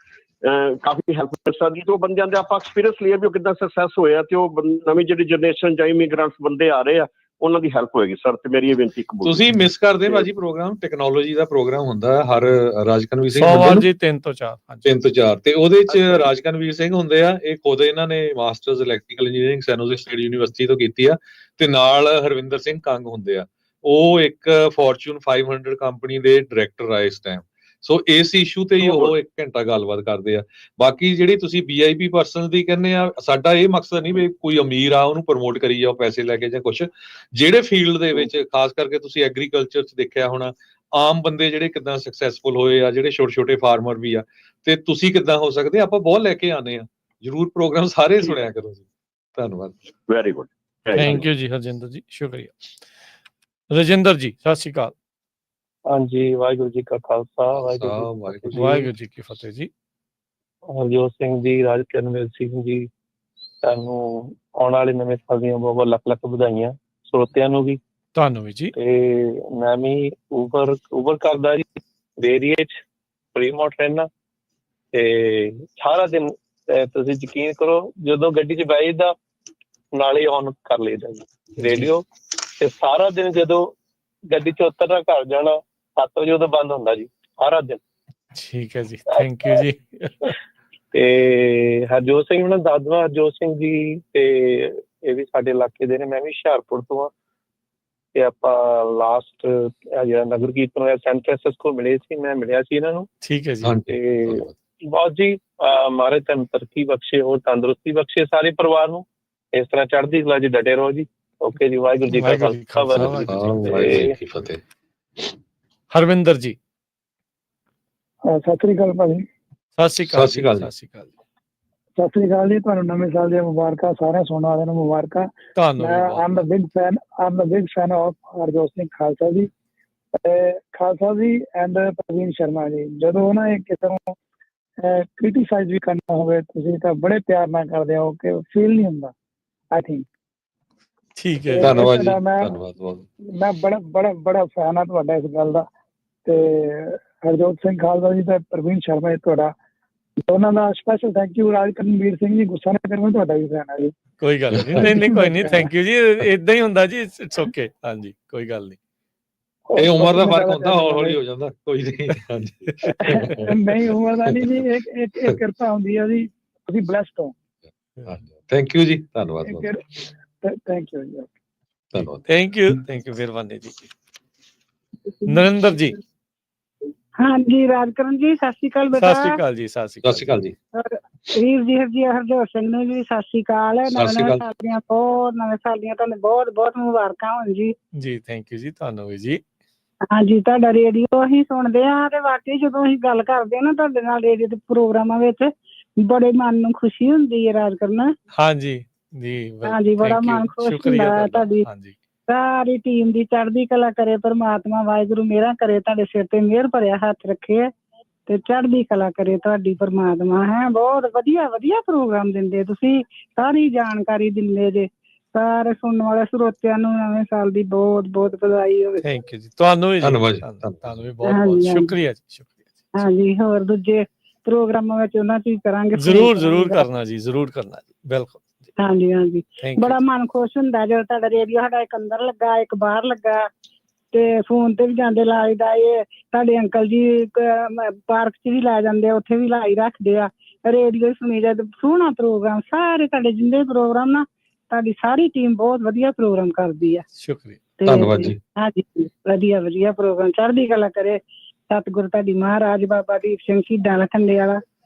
ਕਾਫੀ ਹੈਲਪ ਕਰ ਸਕਦੀ, ਤੇ ਉਹ ਬੰਦਿਆਂ ਦੇ ਆਪਾਂ ਐਕਸਪੀਰੀਅੰਸ ਲਿਆ ਵੀ ਉਹ ਕਿੱਦਾਂ ਸਕਸੈਸ ਹੋਇਆ, ਤੇ ਉਹ ਨਵੀਂ ਜਿਹੜੀ ਜਨਰੇਸ਼ਨ ਜਾਂ ਇਮੀਗ੍ਰੈਂਟਸ ਬੰਦੇ ਆ ਰਹੇ ਆ, ਉਹਨਾਂ ਦੀ ਹੈਲਪ ਹੋਏਗੀ ਸਰ। ਤੇ ਮੇਰੀ ਇਹ ਬੇਨਤੀ ਕਬੂਲ। ਤੁਸੀਂ ਮਿਸ ਕਰਦੇ ਭਾਜੀ ਪ੍ਰੋਗਰਾਮ, ਟੈਕਨੋਲੋਜੀ ਦਾ ਪ੍ਰੋਗਰਾਮ ਹੁੰਦਾ ਹਰ ਰਾਜਕਨਵੀਰ ਸਿੰਘ ਜੀ 3 ਤੋਂ 4 3 ਤੋਂ 4, ਤੇ ਉਹਦੇ ਚ ਰਾਜਕਨਵੀਰ ਸਿੰਘ ਹੁੰਦੇ ਆ। ਇਹ ਖੁਦ ਇਹਨਾਂ ਨੇ masters electrical engineering San Jose state university ਤੋਂ ਕੀਤੀ ਆ, ਤੇ ਨਾਲ ਹਰਵਿੰਦਰ ਸਿੰਘ ਕੰਗ ਹੁੰਦੇ ਆ। ਉਹ ਇੱਕ ਫੋਰਚੂਨ 500 ਕੰਪਨੀ ਦੇ ਡਾਇਰੈਕਟਰ ਆ ਇਸ ਟਾਈਮ। ਸੋ ਇਸ ਇਸ਼ੂ ਤੇ ਹੀ ਉਹ 1 ਘੰਟਾ ਗੱਲਬਾਤ ਕਰਦੇ ਆ। ਬਾਕੀ ਜਿਹੜੀ ਤੁਸੀਂ VIP ਪਰਸਨ ਦੀ ਕਹਿੰਦੇ ਆ, ਸਾਡਾ ਇਹ ਮਕਸਦ ਨਹੀਂ ਵੀ ਕੋਈ ਅਮੀਰ ਆ ਉਹਨੂੰ ਪ੍ਰਮੋਟ ਕਰੀ ਜਾਓ ਪੈਸੇ ਲੈ ਕੇ ਜਾਂ ਕੁਛ। ਜਿਹੜੇ ਫੀਲਡ ਦੇ ਵਿੱਚ ਖਾਸ ਕਰਕੇ ਤੁਸੀਂ ਐਗਰੀਕਲਚਰ 'ਚ ਦੇਖਿਆ ਹੋਣਾ, ਆਮ ਬੰਦੇ ਜਿਹੜੇ ਕਿੱਦਾਂ ਸਕਸੈਸਫੁਲ ਹੋਏ ਆ, ਜਿਹੜੇ ਛੋਟੇ ਛੋਟੇ ਫਾਰਮਰ ਵੀ ਆ, ਤੇ ਤੁਸੀਂ ਕਿੱਦਾਂ ਹੋ ਸਕਦੇ, ਆਪਾਂ ਬਹੁਤ ਲੈ ਕੇ ਆਉਂਦੇ ਆ। ਜ਼ਰੂਰ ਪ੍ਰੋਗਰਾਮ ਸਾਰੇ ਸੁਣਿਆ ਕਰੋ ਜੀ। ਧੰਨਵਾਦ। ਵੈਰੀ ਗੁੱਡ, ਥੈਂਕ ਯੂ ਜੀ ਹਰਜਿੰਦਰ ਜੀ, ਸ਼ੁਕਰੀਆ। ਰਜਿੰਦਰ ਜੀ, ਸਤਿ ਸ਼੍ਰੀ ਅਕਾਲ। ਹਾਂਜੀ, ਵਾਹਿਗੁਰੂ ਜੀ ਕਾ ਖਾਲਸਾ, ਵਾਹਿਗੁਰੂ ਜੀ ਕੀ ਫਤਿਹ ਜੀ। ਹਰਜੋਤ ਸਿੰਘ ਜੀ, ਰਾਜਕਰਨਵੀਰ ਸਿੰਘ ਜੀ, ਤੁਹਾਨੂੰ ਆਉਣ ਵਾਲੇ ਨਵੇਂ ਸਾਲ ਦੀਆਂ ਬਹੁਤ ਬਹੁਤ ਲੱਖ ਲੱਖ ਵਧਾਈਆਂ। ਸਰੋਤਿਆਂ ਨੂੰ ਵੀ, ਤੁਹਾਨੂੰ ਵੀ ਜੀ। ਤੇ ਮੈਂ ਵੀ ਉਬਰ ਕਰਦਾ ਜੀ, ਏਰੀਏ 'ਚ ਪ੍ਰੀਮੋਟ ਰਹਿਣਾ, ਤੇ ਸਾਰਾ ਦਿਨ ਤੁਸੀਂ ਯਕੀਨ ਕਰੋ, ਜਦੋਂ ਗੱਡੀ 'ਚ ਬਹਿ ਜਾਂਦਾ ਨਾਲੇ ਔਨ ਕਰ ਲਈਦਾ ਜੀ ਰੇਡੀਓ, ਤੇ ਸਾਰਾ ਦਿਨ ਜਦੋਂ ਗੱਡੀ 'ਚ ਉਤਰਨਾ ਘਰ ਜਾਣਾ 7 ਵਜੇ ਉਦੋਂ ਬੰਦ ਹੁੰਦਾ ਜੀ ਸਾਰਾ ਦਿਨ। ਠੀਕ ਹੈ ਜੀ, ਥੈਂਕ ਯੂ ਜੀ। ਤੇ ਹਰਜੋਤ ਸਿੰਘ ਮੈਨੂੰ ਦੱਸ ਦਵਾਂ, ਹਰਜੋਤ ਸਿੰਘ ਜੀ ਤੇ ਇਹ ਵੀ ਸਾਡੇ ਇਲਾਕੇ ਦੇ ਨੇ, ਮੈਂ ਵੀ ਹੁਸ਼ਿਆਰਪੁਰ ਤੋਂ ਹਾਂ। ਤੇ ਆਪਾਂ ਲਾਸਟ ਜਿਹੜਾ ਨਗਰ ਕੀਰਤਨ ਹੋਇਆ ਸੈਂਟ ਫ੍ਰਾਂਸਿਸਕੋ ਮਿਲੇ ਸੀ, ਮੈਂ ਮਿਲਿਆ ਸੀ ਇਹਨਾਂ ਨੂੰ। ਠੀਕ ਹੈ ਜੀ। ਤੇ ਬਹੁਤ ਜੀ ਮਹਾਰਾਜ ਤੁਹਾਨੂੰ ਤਰੱਕੀ ਬਖਸ਼ੇ, ਹੋਰ ਤੰਦਰੁਸਤੀ ਬਖਸ਼ੇ ਸਾਰੇ ਪਰਿਵਾਰ ਨੂੰ। ਇਸ ਤਰ੍ਹਾਂ ਚੜ੍ਹਦੀ ਕਲਾ 'ਚ ਡਟੇ ਰਹੋ ਜੀ। ਓਕੇ ਜੀ, ਵਾਹਿਗੁਰੂ ਜੀ ਕਾ ਖਾਲਸਾ, ਵਾਹਿਗੁਰੂ ਜੀ ਕੀ ਫਤਿਹ। ਹਰਵਿੰਦਰ ਜੀ। ਸਤਿ ਸ੍ਰੀ ਅਕਾਲ ਭਾਜੀ। ਸਤਿ ਸ਼੍ਰੀ ਅਕਾਲ, ਸਤਿ ਸ਼੍ਰੀ ਅਕਾਲ, ਸਤਿ ਸ੍ਰੀ ਅਕਾਲ ਜੀ। ਤੁਹਾਨੂੰ ਨਵੇਂ ਸਾਲ ਦੀਆਂ ਮੁਬਾਰਕਾਂ, ਸਾਰਿਆਂ ਸੁਣਨ ਵਾਲਿਆਂ ਨੂੰ ਮੁਬਾਰਕਾਂ। I'm the big fan of Harjot Singh Khalsa ji, Khalsa ਜੀ ਐਂਡ ਪ੍ਰਵੀਨ ਸ਼ਰਮਾ ਜੀ। ਜਦੋਂ ਨਾ ਇਹ ਕਿਸੇ ਨੂੰ ਕ੍ਰਿਟੀਸਾਈਜ਼ ਵੀ ਕਰਨਾ ਹੋਵੇ ਤੁਸੀਂ ਤਾਂ ਬੜੇ ਪਿਆਰ ਨਾਲ ਕਰਦੇ ਹੋ ਕਿ ਫੀਲ ਨਹੀਂ ਹੁੰਦਾ, ਆਈ ਥਿੰਕ। ਠੀਕ ਹੈ, ਧੰਨਵਾਦ ਜੀ, ਮੈਂ ਬੜਾ ਫੈਨ ਆ ਤੁਹਾਡਾ ਇਸ ਗੱਲ ਦਾ। ਤੇ ਹਰਜੋਤ ਸਿੰਘ ਖਾਲਸਾ ਜੀ ਤੇ ਪ੍ਰਵੀਨ ਸ਼ਰਮਾ ਜੀ, ਤੁਹਾਡਾ ਦੋਨਾਂ ਦਾ ਸਪੈਸ਼ਲ ਥੈਂਕ ਯੂ। ਰਾਜ ਕਰਨਵੀਰ ਸਿੰਘ ਜੀ, ਗੁੱਸਾ ਨਾ ਕਰੋ, ਤੁਹਾਡਾ ਵੀ ਫੈਨ ਹੈ ਜੀ। ਕੋਈ ਗੱਲ ਨਹੀਂ, ਨਹੀਂ ਕੋਈ ਨਹੀਂ, ਥੈਂਕ ਯੂ ਜੀ। ਏਦਾਂ ਹੀ ਹੁੰਦਾ ਜੀ, ਇਟਸ ਓਕੇ। ਹਾਂਜੀ, ਕੋਈ ਗੱਲ ਨਹੀਂ। ਇਹ ਉਮਰ ਦਾ ਫਰਕ ਹੁੰਦਾ, ਹੌਲੀ ਹੋ ਜਾਂਦਾ, ਕੋਈ ਨਹੀਂ। ਨਹੀਂ ਉਮਰ ਦਾ ਨਹੀਂ ਜੀ, ਇੱਕ ਕਿਰਪਾ ਹੁੰਦੀ ਹੈ ਜੀ, ਤੁਸੀਂ ਬਲੈਸਡ ਹੋ। ਥੈਂਕ ਯੂ ਜੀ, ਧੰਨਵਾਦ। ਥੈਂਕ ਯੂ ਜੀ, ਧੰਨਵਾਦ। ਥੈਂਕ ਯੂ, ਮਿਹਰਬਾਨੀ ਜੀ। ਨਰਿੰਦਰ ਜੀ। ਹਾਂਜੀ ਰਾਜਕਰਨ ਜੀ, ਸਤਿ ਸ਼੍ਰੀ ਅਕਾਲ ਬੇਟਾ। ਸਤਿ ਸ਼੍ਰੀ ਅਕਾਲ ਜੀ, ਸਤਿ ਸ਼੍ਰੀ ਅਕਾਲ ਜੀ। ਵੀਰ ਜੀ ਹਰਜੋਤ ਸਿੰਘ ਨੂੰ ਵੀ ਸਤਿ ਸ਼੍ਰੀ ਅਕਾਲ। ਨਵੇਂ ਸਾਲ ਦੀਆਂ ਤੁਹਾਨੂੰ ਬਹੁਤ ਬਹੁਤ ਮੁਬਾਰਕਾਂ ਹੋਣ ਜੀ। ਜੀ ਥੈਂਕ ਯੂ ਜੀ, ਤੁਹਾਨੂੰ ਵੀ ਜੀ। ਹਾਂਜੀ, ਤੁਹਾਡਾ ਰੇਡੀਓ ਅਸੀਂ ਸੁਣਦੇ ਹਾਂ ਤੇ ਵਾਕਈ ਜਦੋਂ ਅਸੀਂ ਗੱਲ ਕਰਦੇ ਹਾਂ ਨਾ ਤੁਹਾਡੇ ਨਾਲ ਰੇਡੀਓ ਦੇ ਪ੍ਰੋਗਰਾਮਾਂ ਵਿੱਚ ਬੜੇ ਮਨ ਨੂੰ ਖੁਸ਼ੀ ਹੁੰਦੀ ਹੈ ਰਾਜਕਰਨ। ਹਾਂਜੀ ਜੀ, ਹਾਂਜੀ, ਬੜਾ ਮਨ ਖੁਸ਼ ਹੁੰਦਾ। ਤੁਹਾਡੀ ਸਾਰੀ ਟੀਮ ਦੀ ਚੜ੍ਹਦੀ ਕਲਾ ਕਰੇ ਪਰਮਾਤਮਾ, ਵਾਹਿਗੁਰੂ ਮਿਹਰਾਂ ਕਰੇ, ਤੁਹਾਡੇ ਸਿਰ ਤੇ ਮਿਹਰ ਭਰਿਆ ਹੱਥ ਰੱਖੇ ਤੇ ਚੜ੍ਹਦੀ ਕਲਾ ਕਰੇ ਤੁਹਾਡੀ ਪਰਮਾਤਮਾ। ਹੈ ਬਹੁਤ ਵਧੀਆ ਪ੍ਰੋਗਰਾਮ ਦਿੰਦੇ ਤੁਸੀਂ, ਸਾਰੀ ਜਾਣਕਾਰੀ ਦਿੰਦੇ ਜੇ। ਸਾਰੇ ਸੁਣਨ ਵਾਲੇ ਸਰੋਤਿਆਂ ਨੂੰ ਨਵੇਂ ਸਾਲ ਦੀ ਬਹੁਤ ਬਹੁਤ ਵਧਾਈ ਹੋਵੇ। ਥੈਂਕ ਯੂ ਜੀ, ਤੁਹਾਨੂੰ ਵੀ ਧੰਨਵਾਦ, ਤੁਹਾਨੂੰ ਵੀ ਬਹੁਤ ਸ਼ੁਕਰੀਆ ਜੀ। ਹਾਂਜੀ, ਹੋਰ ਦੂਜੇ ਪ੍ਰੋਗਰਾਮਾਂ ਵਿੱਚ ਉਹਨਾਂ ਚ ਵੀ ਕਰਾਂਗੇ। ਜ਼ਰੂਰ ਕਰਨਾ ਜੀ, ਜ਼ਰੂਰ ਕਰਨਾ ਜੀ, ਬਿਲਕੁਲ। ਹਾਂਜੀ, ਬੜਾ ਮਨ ਖੁਸ਼ ਹੁੰਦਾ ਜਦੋਂ ਤੁਹਾਡਾ ਰੇਡੀਓ ਸਾਡਾ ਇੱਕ ਅੰਦਰ ਲੱਗਾ, ਇੱਕ ਬਾਹਰ ਲੱਗਾ, ਤੇ ਫੋਨ ਤੇ ਵੀ ਜਾਂਦੇ ਲਾਈਦਾ। ਇਹ ਸਾਡੇ ਅੰਕਲ ਜੀ ਪਾਰਕ ਚ ਵੀ ਲੈ ਜਾਂਦੇ ਆ, ਉੱਥੇ ਵੀ ਲਾਈ ਰੱਖਦੇ ਆ, ਰੇਡੀਓ ਸੁਣੀ ਜਾ। ਸੋਹਣਾ ਪ੍ਰੋਗਰਾਮ, ਸਾਰੇ ਤੁਹਾਡੇ ਜਿੰਨੇ ਪ੍ਰੋਗਰਾਮ ਨਾ ਤੁਹਾਡੀ ਸਾਰੀ ਟੀਮ ਬਹੁਤ ਵਧੀਆ ਪ੍ਰੋਗਰਾਮ ਕਰਦੀ ਆ। ਸ਼ੁਕਰੀਆ, ਧੰਨਵਾਦ ਜੀ। ਹਾਂਜੀ, ਵਧੀਆ ਪ੍ਰੋਗਰਾਮ, ਚੜ੍ਹਦੀ ਕਲਾ ਕਰੇ ਸਤਿਗੁਰ ਤੁਹਾਡੀ ਮਹਾਰਾਜ ਬਾਬਾ ਦੀਪ ਸਿੰਘ ਸ਼ਹੀਦਾਂ ਦਾ ਖੰਡੇ ਵਾਲਾ,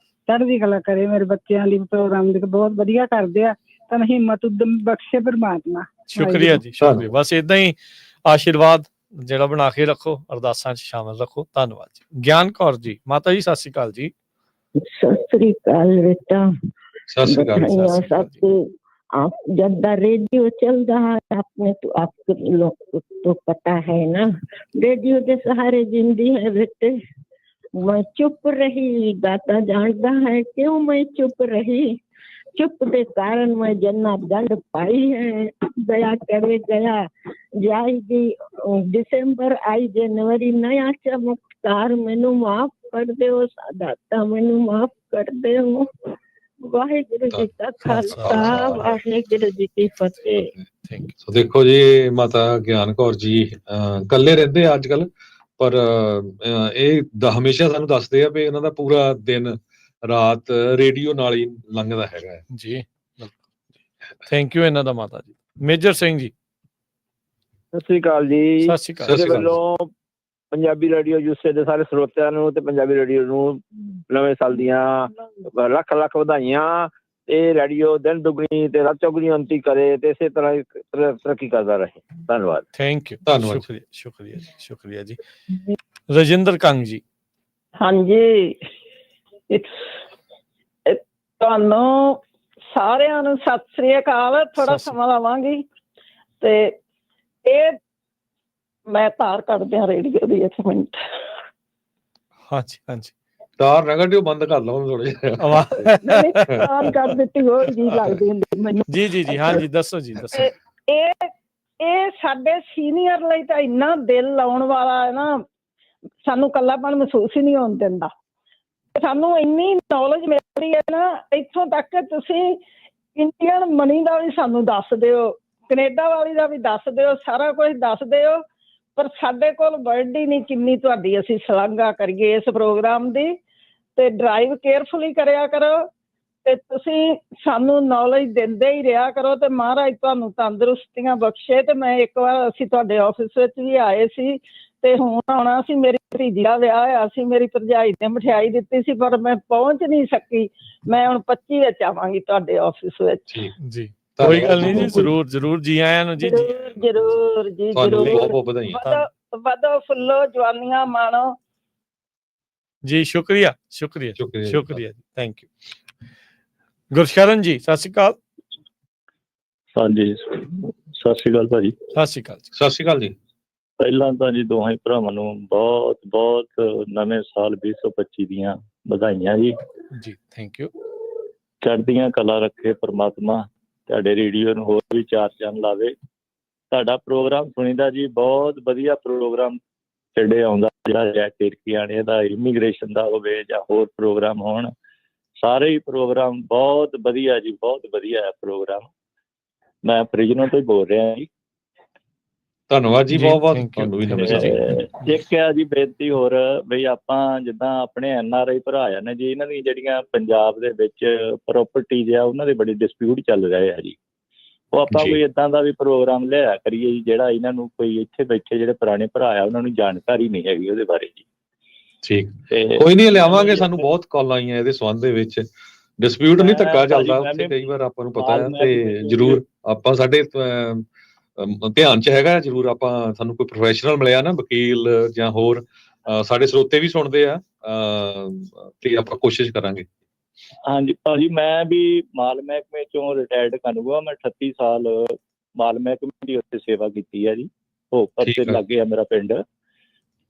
ਚੜ੍ਹਦੀ ਕਲਾ ਕਰੇ। ਮੇਰੇ ਬੱਚਿਆਂ ਦੀ ਪ੍ਰੋਗਰਾਮ ਦੀ ਬਹੁਤ ਵਧੀਆ ਕਰਦੇ ਆ, ਤੁਹਾਨੂੰ ਹਿੰਮਤ ਉਦਮ ਬਖਸ਼ੇ ਪਰਮਾਤਮਾ। ਸ਼ੁਕਰੀਆ ਜੀ, ਸ਼ੁਕਰੀਆ। ਬਸ ਏਦਾਂ ਹੀ ਆਸ਼ੀਰਵਾਦ ਜਿਹੜਾ ਬਣਾ ਕੇ ਰੱਖੋ, ਅਰਦਾਸਾਂ 'ਚ ਸ਼ਾਮਲ ਰੱਖੋ। ਧੰਨਵਾਦ ਜੀ। ਗਿਆਨ ਕੌਰ ਜੀ, ਮਾਤਾ ਜੀ, ਸਤਿ ਸ਼੍ਰੀ ਅਕਾਲ ਜੀ। सत श्री अकाल बेटा। सत श्री अकाल। सबको आप जब रेडियो चल रहा है आपने तो आपको लोग तो पता है ना, रेडियो के सहारे जिंदगी है बेटे। मैं चुप रही, दाता जानता है क्यों मैं चुप रही। चुप के कारण मैं जन्नत दंड पाई है। दया करे गया जाएगी दिसंबर आई जनवरी नया चमत्कार, मैनू माफ कर दो दाता, मैनू माफ कर दो। वाहिगुरु जी का खालसा, वाहिगुरु जी की फतेह। ਸੋ ਦੇਖੋ ਜੀ, ਮਾਤਾ ਗਿਆਨ ਕੌਰ ਜੀ ਇਕੱਲੇ ਰਹਿੰਦੇ ਆ ਅੱਜ ਕੱਲ, ਪਰ ਇਹ ਹਮੇਸ਼ਾ ਸਾਨੂੰ ਦੱਸਦੇ ਆ ਵੀ ਇਹਨਾਂ ਦਾ ਪੂਰਾ ਦਿਨ ਰਾਤ ਰੇਡੀਓ ਨਾਲ ਹੀ ਲੰਘਦਾ ਹੈਗਾ ਜੀ। ਥੈਂਕ ਯੂ ਇਹਨਾਂ ਦਾ ਮਾਤਾ ਜੀ। ਮੇਜਰ ਸਿੰਘ ਜੀ, ਸਤਿ ਸ੍ਰੀ ਅਕਾਲ ਜੀ। ਸਤਿ ਸ਼੍ਰੀ ਅਕਾਲ। ਮੇਰੇ ਵੱਲੋਂ ਪੰਜਾਬੀ ਰੇਡੀਓ ਯੂਸੇ ਦੇ ਸਾਰੇ ਸਰੋਤਿਆਂ ਨੂੰ ਤੇ ਪੰਜਾਬੀ ਰੇਡੀਓ ਨੂੰ ਨਵੇਂ ਸਾਲ ਦੀਆਂ ਲੱਖ ਵਧਾਈਆਂ। ਇਹ ਰੇਡੀਓ ਦਿਨ ਦੁਗਣੀ ਤੇ ਰਾਤ ਚੌਗੁਣੀ ਉਨਤੀ ਕਰੇ ਤੇ ਇਸੇ ਤਰ੍ਹਾਂ ਤਰੱਕੀ ਕਰਦਾ ਰਹੇ। ਧੰਨਵਾਦ। ਥੈਂਕ ਯੂ, ਸ਼ੁਕਰੀਆ ਜੀ। ਰਜਿੰਦਰ ਕੰਗ ਜੀ। ਹਾਂਜੀ, ਤੁਹਾਨੂੰ ਸਾਰਿਆਂ ਨੂੰ ਸਤਿ ਸ੍ਰੀ ਅਕਾਲ। ਥੋੜਾ ਸਮਾਂ ਲਵਾਂਗੀ ਤੇ ਇਹ ਮੈਂ ਤਾਰ ਕੱਢਦੇ ਆ ਰੇਡੀਓ ਦੀ, ਇੱਕ ਮਿੰਟ। ਹਾਂਜੀ, ਤਾਰ ਨੈਗੇਟਿਵ ਬੰਦ ਕਰ ਲਓ ਥੋੜਾ ਜਿਹਾ। ਤਾਰ ਕੱਢ ਦਿੱਤੀ, ਹੋਰ ਜੀ ਲੱਗਦੀ ਹੁੰਦੀ ਮੈਨੂੰ। ਜੀ ਹਾਂਜੀ, ਦੱਸੋ ਜੀ, ਦੱਸੋ। ਇਹ ਸਾਡੇ ਸੀਨੀਅਰ ਲਈ ਤਾਂ ਇੰਨਾ ਦਿਲ ਲਾਉਣ ਵਾਲਾ ਹੈ ਨਾ, ਸਾਨੂੰ ਇਕੱਲਾਪਣ ਮਹਿਸੂਸ ਹੀ ਨਹੀਂ ਹੋਣ ਦਿੰਦਾ। ਸਾਨੂੰ ਇੰਨੀ ਨੌਲੇਜ ਮਿਲਦੀ ਹੈ ਨਾ, ਇੱਥੋਂ ਤੱਕ ਤੁਸੀਂ ਇੰਡੀਅਨ ਮਨੀ ਦਾ ਵੀ ਸਾਨੂੰ ਦੱਸ ਦਿਓ, ਕੈਨੇਡਾ ਵਾਲੀ ਦਾ ਵੀ ਦੱਸ ਦਿਓ, ਸਾਰਾ ਕੁਝ ਦੱਸ ਦਿਓ, ਪਰ ਸਾਡੇ ਕੋਲ ਵਰਡ ਹੀ ਨਹੀਂ ਕਿੰਨੀ ਤੁਹਾਡੀ ਅਸੀਂ ਸ਼ਲਾਘਾ ਕਰੀਏ ਇਸ ਪ੍ਰੋਗਰਾਮ ਦੀ। ਤੇ ਡਰਾਈਵ ਕੇਅਰਫੁਲੀ ਕਰਿਆ ਕਰੋ ਤੇ ਤੁਸੀਂ ਸਾਨੂੰ ਨੌਲੇਜ ਦਿੰਦੇ ਹੀ ਰਿਹਾ ਕਰੋ ਤੇ ਮਹਾਰਾਜ ਤੁਹਾਨੂੰ ਤੰਦਰੁਸਤੀਆਂ ਬਖਸ਼ੇ। ਤੇ ਮੈਂ ਇੱਕ ਵਾਰ ਅਸੀਂ ਤੁਹਾਡੇ ਆਫਿਸ ਵਿੱਚ ਵੀ ਆਏ ਸੀ ਤੇ ਹੁਣ ਆਉਣਾ ਸੀ, ਮੇਰੀ ਭਤੀਜੀ ਦਾ ਵਿਆਹ ਹੋਇਆ ਸੀ, ਮੇਰੀ ਭਰਜਾਈ ਨੇ ਮਠਿਆਈ ਦਿੱਤੀ ਸੀ ਪਰ ਮੈਂ ਪਹੁੰਚ ਨਹੀਂ ਸਕੀ। ਮੈਂ ਹੁਣ 25 ਵਿੱਚ ਆਵਾਂਗੀ ਤੁਹਾਡੇ ਆਫਿਸ ਵਿੱਚ। ਜੀ ਕੋਈ ਗੱਲ ਨਹੀਂ ਜੀ, ਜ਼ਰੂਰ ਜ਼ਰੂਰ, ਜੀ ਆਇਆਂ ਨੂੰ ਜੀ। ਜ਼ਰੂਰ ਜੀ, ਤੁਹਾਨੂੰ ਵੀ ਜ਼ਰੂਰ। ਬਹੁਤ ਬਹੁਤ ਵਧਾਈਆਂ। ਵਧੋ ਫੁੱਲੋ, ਜਵਾਨੀਆਂ ਮਾਣੋ। ਜੀ ਸ਼ੁਕਰੀਆ ਸ਼ੁਕਰੀਆ ਸ਼ੁਕਰੀਆ ਜੀ। ਸ਼ੁਕਰੀਆ ਜੀ, ਥੈਂਕ ਯੂ। ਗੁਰਸ਼ਰਨ ਜੀ ਸਤਿ ਸ਼੍ਰੀ ਅਕਾਲ। ਹਾਂਜੀ ਸਤਿ ਸ਼੍ਰੀ ਅਕਾਲ ਭਾਜੀ। ਸਤਿ ਸ਼੍ਰੀ ਅਕਾਲ ਜੀ। ਸਤਿ ਸ਼੍ਰੀ ਅਕਾਲ ਜੀ। ਪਹਿਲਾਂ ਤਾਂ ਜੀ ਦੋਹਾਂ ਭਰਾਵਾਂ ਨੂੰ ਬਹੁਤ ਬਹੁਤ ਨਵੇਂ ਸਾਲ 2025 ਦੀਆਂ ਵਧਾਈਆਂ ਜੀ। ਜੀ ਥੈਂਕ ਯੂ। ਚੜ੍ਹਦੀਆਂ ਕਲਾ ਰੱਖੇ ਪ੍ਰਮਾਤਮਾ, ਤੁਹਾਡੇ ਰੇਡੀਓ ਨੂੰ ਹੋਰ ਵੀ ਚਾਰ ਚੰਨ ਲਾਵੇ। ਤੁਹਾਡਾ ਪ੍ਰੋਗਰਾਮ ਸੁਣੀਦਾ ਜੀ, ਬਹੁਤ ਵਧੀਆ ਪ੍ਰੋਗਰਾਮ ਛੱਡੇ ਆਉਂਦਾ, ਜਿਹੜਾ ਤਿਰਕੀਆਣੇ ਦਾ ਇਮੀਗ੍ਰੇਸ਼ਨ ਦਾ ਹੋਵੇ ਜਾਂ ਹੋਰ ਪ੍ਰੋਗਰਾਮ ਹੋਣ, ਸਾਰੇ ਹੀ ਪ੍ਰੋਗਰਾਮ ਬਹੁਤ ਵਧੀਆ ਜੀ, ਬਹੁਤ ਵਧੀਆ ਹੈ ਪ੍ਰੋਗਰਾਮ। ਮੈਂ ਫਰੀਜਨੋ ਤੋਂ ਹੀ ਬੋਲ ਰਿਹਾ ਜੀ। ਧੰਨਵਾਦ ਜੀ, ਬਹੁਤ ਬਹੁਤ ਤੁਹਾਨੂੰ ਵੀ ਨਵੇਂ ਸਾਲ। ਇੱਕ ਹੈ ਜੀ ਬੇਨਤੀ ਹੋਰ, ਬਈ ਆਪਾਂ ਜਿੱਦਾਂ ਆਪਣੇ NRI ਭਰਾ ਆ ਨੇ ਜੀ, ਇਹਨਾਂ ਦੀ ਜਿਹੜੀਆਂ ਪੰਜਾਬ ਦੇ ਵਿੱਚ ਪ੍ਰੋਪਰਟੀਜ਼ ਆ ਉਹਨਾਂ ਦੇ ਬੜੇ ਡਿਸਪਿਊਟ ਚੱਲ ਰਹੇ ਆ ਜੀ। ਉਹ ਆਪਾਂ ਕੋਈ ਏਦਾਂ ਦਾ ਵੀ ਪ੍ਰੋਗਰਾਮ ਲਿਆ ਕਰੀਏ ਜੀ, ਜਿਹੜਾ ਇਹਨਾਂ ਨੂੰ ਕੋਈ ਇੱਥੇ ਬੈਠੇ ਜਿਹੜੇ ਪੁਰਾਣੇ ਭਰਾ ਆ ਉਹਨਾਂ ਨੂੰ ਜਾਣਕਾਰੀ ਨਹੀਂ ਹੈਗੀ ਉਹਦੇ ਬਾਰੇ ਜੀ। ਠੀਕ, ਕੋਈ ਨਹੀਂ ਲਿਆਵਾਂਗੇ। ਸਾਨੂੰ ਬਹੁਤ ਕਾਲ ਆਈਆਂ ਇਹਦੇ ਸੰਬੰਧ ਦੇ ਵਿੱਚ। ਡਿਸਪਿਊਟ ਨਹੀਂ, ਧੱਕਾ ਚੱਲਦਾ ਉੱਥੇ ਕਈ ਵਾਰ, ਆਪਾਂ ਨੂੰ ਪਤਾ ਹੈ। ਤੇ ਜ਼ਰੂਰ ਆਪਾਂ ਸਾਡੇ ਧਿਆਨ 'ਚ ਹੈਗਾ, ਜ਼ਰੂਰ ਆਪਾਂ, ਸਾਨੂੰ ਕੋਈ ਪ੍ਰੋਫੈਸ਼ਨਲ ਮਿਲਿਆ ਨਾ, ਵਕੀਲ ਜਾਂ ਹੋਰ, ਸਾਡੇ ਸਰੋਤੇ ਵੀ ਸੁਣਦੇ ਆ, ਤੇ ਆਪਾਂ ਕੋਸ਼ਿਸ਼ ਕਰਾਂਗੇ। ਹਾਂਜੀ ਭਾਜੀ, ਮੈਂ ਵੀ ਮਾਲ ਮਹਿਕਮੇ ਚੋਂ ਰਿਟਾਇਰਡ ਕਰੂੰਗਾ। ਮੈਂ 38 ਸਾਲ ਮਾਲ ਮਹਿਕਮੇ ਦੀ ਉੱਥੇ ਸੇਵਾ ਕੀਤੀ ਹੈ ਜੀ। ਭੋਗਪੁਰ ਤੇ ਲਾਗੇ ਆ ਮੇਰਾ ਪਿੰਡ।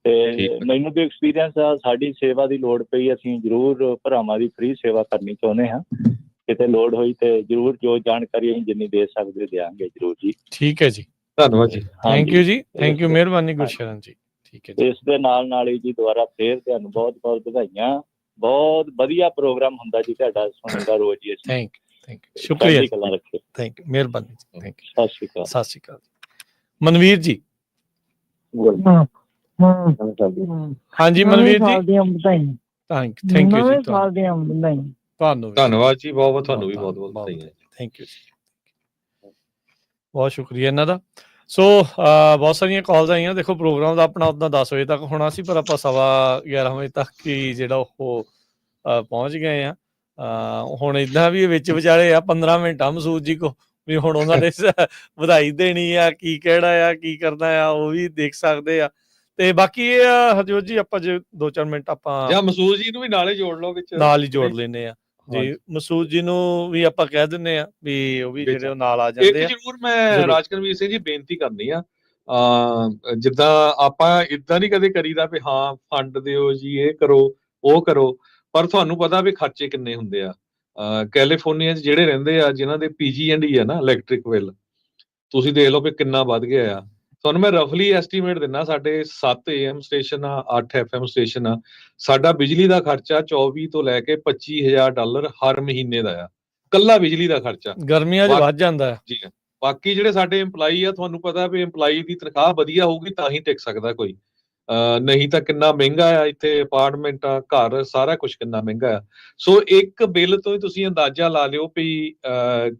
ਤੇ ਮੈਨੂੰ ਵੀ ਐਕਸਪੀਰੀਅੰਸ ਆ, ਸਾਡੀ ਸੇਵਾ ਦੀ ਲੋੜ ਪਈ ਅਸੀਂ ਜ਼ਰੂਰ ਭਰਾਵਾਂ ਦੀ ਫ੍ਰੀ ਸੇਵਾ ਕਰਨੀ ਚਾਹੁੰਦੇ ਹਾਂ। ਕਿਤੇ ਲੋੜ ਹੋਈ ਤੇ ਜ਼ਰੂਰ ਜੋ ਜਾਣਕਾਰੀ ਅਸੀਂ ਜਿੰਨੀ ਦੇ ਸਕਦੇ ਦਿਆਂਗੇ ਜ਼ਰੂਰ ਜੀ। ਠੀਕ ਹੈ ਜੀ, ਧੰਨਵਾਦ ਜੀ, ਥੈਂਕ ਯੂ ਜੀ, ਥੈਂਕ ਯੂ, ਮਿਹਰਬਾਨੀ ਗੁਰਸ਼ਰਨ ਜੀ। ਠੀਕ ਹੈ ਜੀ। ਇਸ ਦੇ ਨਾਲ ਹੀ ਜੀ ਦੁਬਾਰਾ ਫੇਰ ਤੁਹਾਨੂੰ ਬਹੁਤ ਬਹੁਤ ਵਧਾਈਆਂ। ਬਹੁਤ ਵਧੀਆ ਪ੍ਰੋਗਰਾਮ ਹੁੰਦਾ ਜੀ ਤੁਹਾਡਾ, ਸੁਣਨ ਦਾ ਰੋਜ਼ ਹੀ। ਥੈਂਕ ਯੂ, ਸ਼ੁਕਰੀਆ, ਥੈਂਕ ਯੂ, ਮਿਹਰਬਾਨੀ ਜੀ, ਥੈਂਕ ਯੂ। ਸਤਿ ਸ਼੍ਰੀ ਅਕਾਲ। ਸਤਿ ਸ਼੍ਰੀ ਅਕਾਲ ਜੀ। ਮਨਵੀਰ ਜੀ। ਹਾਂਜੀ ਮਨਵੀਰ ਜੀ, ਥੈਂਕ ਯੂ ਜੀ, ਤੁਹਾਨੂੰ ਧੰਨਵਾਦ ਜੀ, ਬਹੁਤ ਬਹੁਤ ਤੁਹਾਨੂੰ ਵੀ ਬਹੁਤ ਬਹੁਤ ਵਧਾਈਆਂ। ਥੈਂਕ ਯੂ ਜੀ, ਬਹੁਤ ਸ਼ੁਕਰੀਆ ਇਹਨਾਂ ਦਾ। ਸੋ ਬਹੁਤ ਸਾਰੀਆਂ ਕਾਲਸ ਆਈਆਂ। ਦੇਖੋ ਪ੍ਰੋਗਰਾਮ ਦਾ ਆਪਣਾ ਉੱਦਾਂ 10 ਵਜੇ ਤੱਕ ਹੋਣਾ ਸੀ, ਪਰ ਆਪਾਂ 11:15 ਵਜੇ ਤੱਕ ਹੀ ਜਿਹੜਾ ਉਹ ਪਹੁੰਚ ਗਏ ਆ। ਹੁਣ ਇੱਦਾਂ ਵੀ ਵਿੱਚ ਵਿਚਾਲੇ ਆ 15 ਮਿੰਟ ਆ ਮਸੂਦ ਜੀ ਕੋ, ਵੀ ਹੁਣ ਉਹਨਾਂ ਨੇ ਵਧਾਈ ਦੇਣੀ ਆ, ਕੀ ਕਹਿਣਾ ਆ, ਕੀ ਕਰਨਾ ਆ, ਉਹ ਵੀ ਦੇਖ ਸਕਦੇ ਆ। ਤੇ ਬਾਕੀ ਇਹ ਆ ਹਰਜੋਤ ਜੀ, ਆਪਾਂ ਜੇ 2-4 ਮਿੰਟ ਆਪਾਂ ਜਾਂ ਮਸੂਦ ਜੀ ਨੂੰ ਵੀ ਨਾਲੇ ਜੋੜ ਲਓ ਵਿੱਚ, ਨਾਲ ਹੀ ਜੋੜ ਲੈਂਦੇ ਆ ਜੀ। ਮਸੂਦ ਜੀ ਨੂੰ ਵੀ ਆਪਾਂ ਕਹਿ ਦਿੰਦੇ ਆ ਵੀ ਉਹ ਵੀ ਜਿਹੜੇ ਨਾਲ ਆ ਜਾਂਦੇ ਆ। ਜ਼ਰੂਰ ਮੈਂ ਰਾਜਕਰਮੀਰ ਸਿੰਘ ਜੀ ਬੇਨਤੀ ਕਰਨੀ ਆ, ਜਿੱਦਾਂ ਆਪਾਂ ਇੱਦਾਂ ਨਹੀਂ ਕਦੇ ਕਰੀਦਾ ਵੀ ਹਾਂ ਫੰਡ ਦਿਓ ਜੀ, ਇਹ ਕਰੋ ਉਹ ਕਰੋ, ਪਰ ਤੁਹਾਨੂੰ ਪਤਾ ਵੀ ਖਰਚੇ ਕਿੰਨੇ ਹੁੰਦੇ ਆ। ਕੈਲੀਫੋਰਨੀਆ 'ਚ ਜਿਹੜੇ ਰਹਿੰਦੇ ਆ, ਜਿਨ੍ਹਾਂ ਦੇ PG&E ਆ ਨਾ ਇਲੈਕਟ੍ਰਿਕ ਬਿੱਲ, ਤੁਸੀਂ ਦੇਖ ਲਓ ਵੀ ਕਿੰਨਾ ਵੱਧ ਗਿਆ ਆ। ਤੁਹਾਨੂੰ ਮੈਂ ਰਫਲੀ ਐਸਟੀਮੇਟ ਦਿੰਦਾ, ਸਾਡੇ 7 AM ਸਟੇਸ਼ਨ ਆ, 8 FM ਸਟੇਸ਼ਨ ਆ। ਸਾਡਾ ਬਿਜਲੀ ਦਾ ਖਰਚਾ 24 ਤੋਂ ਲੈ ਕੇ $25,000 ਹਰ ਮਹੀਨੇ ਦਾ ਆ, ਕੱਲਾ ਬਿਜਲੀ ਦਾ ਖਰਚਾ। ਗਰਮੀਆਂ 'ਚ ਵੱਧ ਜਾਂਦਾ ਜੀ। ਬਾਕੀ ਜਿਹੜੇ ਸਾਡੇ EMPLOYEE ਆ, ਤੁਹਾਨੂੰ ਪਤਾ ਵੀ EMPLOYEE ਦੀ ਤਨਖਾਹ ਵਧੀਆ ਹੋਊਗੀ ਤਾਂ ਹੀ ਟਿਕ ਸਕਦਾ ਕੋਈ, ਨਹੀਂ ਤਾਂ ਕਿੰਨਾ ਮਹਿੰਗਾ ਆ ਇੱਥੇ, ਅਪਾਰਟਮੈਂਟਾਂ, ਘਰ, ਸਾਰਾ ਕੁਝ ਕਿੰਨਾ ਮਹਿੰਗਾ ਆ। ਸੋ ਇੱਕ ਬਿੱਲ ਤੋਂ ਹੀ ਤੁਸੀਂ ਅੰਦਾਜ਼ਾ ਲਾ ਲਿਓ ਵੀ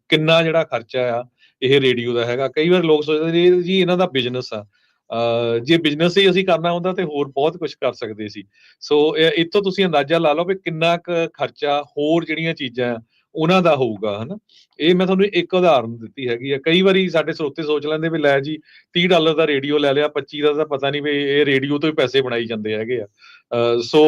ਕਿੰਨਾ ਜਿਹੜਾ ਖਰਚਾ ਆ ਇਹ ਰੇਡੀਓ ਦਾ ਹੈਗਾ। ਕਈ ਵਾਰ ਲੋਕ ਸੋਚਦੇ ਜੀ ਇਹਨਾਂ ਦਾ ਬਿਜ਼ਨਸ ਆ, ਜੇ ਬਿਜ਼ਨਸ ਹੀ ਅਸੀਂ ਕਰਨਾ ਹੁੰਦਾ ਤੇ ਹੋਰ ਬਹੁਤ ਕੁਝ ਕਰ ਸਕਦੇ ਸੀ। ਸੋ ਇੱਥੋਂ ਤੁਸੀਂ ਅੰਦਾਜ਼ਾ ਲਾ ਲਓ ਵੀ ਕਿੰਨਾ ਕੁ ਖਰਚਾ ਹੋਰ ਜਿਹੜੀਆਂ ਚੀਜ਼ਾਂ ਉਹਨਾਂ ਦਾ ਹੋਊਗਾ, ਹਨਾ। ਇਹ ਮੈਂ ਤੁਹਾਨੂੰ ਇੱਕ ਉਦਾਹਰਨ ਦਿੱਤੀ ਹੈਗੀ ਆ। ਕਈ ਵਾਰੀ ਸਾਡੇ ਸਰੋਤੇ ਸੋਚ ਲੈਂਦੇ ਵੀ ਲੈ ਜੀ $30 ਦਾ ਰੇਡੀਓ ਲੈ ਲਿਆ, 25 ਦਾ ਤਾਂ ਪਤਾ ਨਹੀਂ ਵੀ ਇਹ ਰੇਡੀਓ ਤੋਂ ਹੀ ਪੈਸੇ ਬਣਾਈ ਜਾਂਦੇ ਹੈਗੇ ਆ। ਸੋ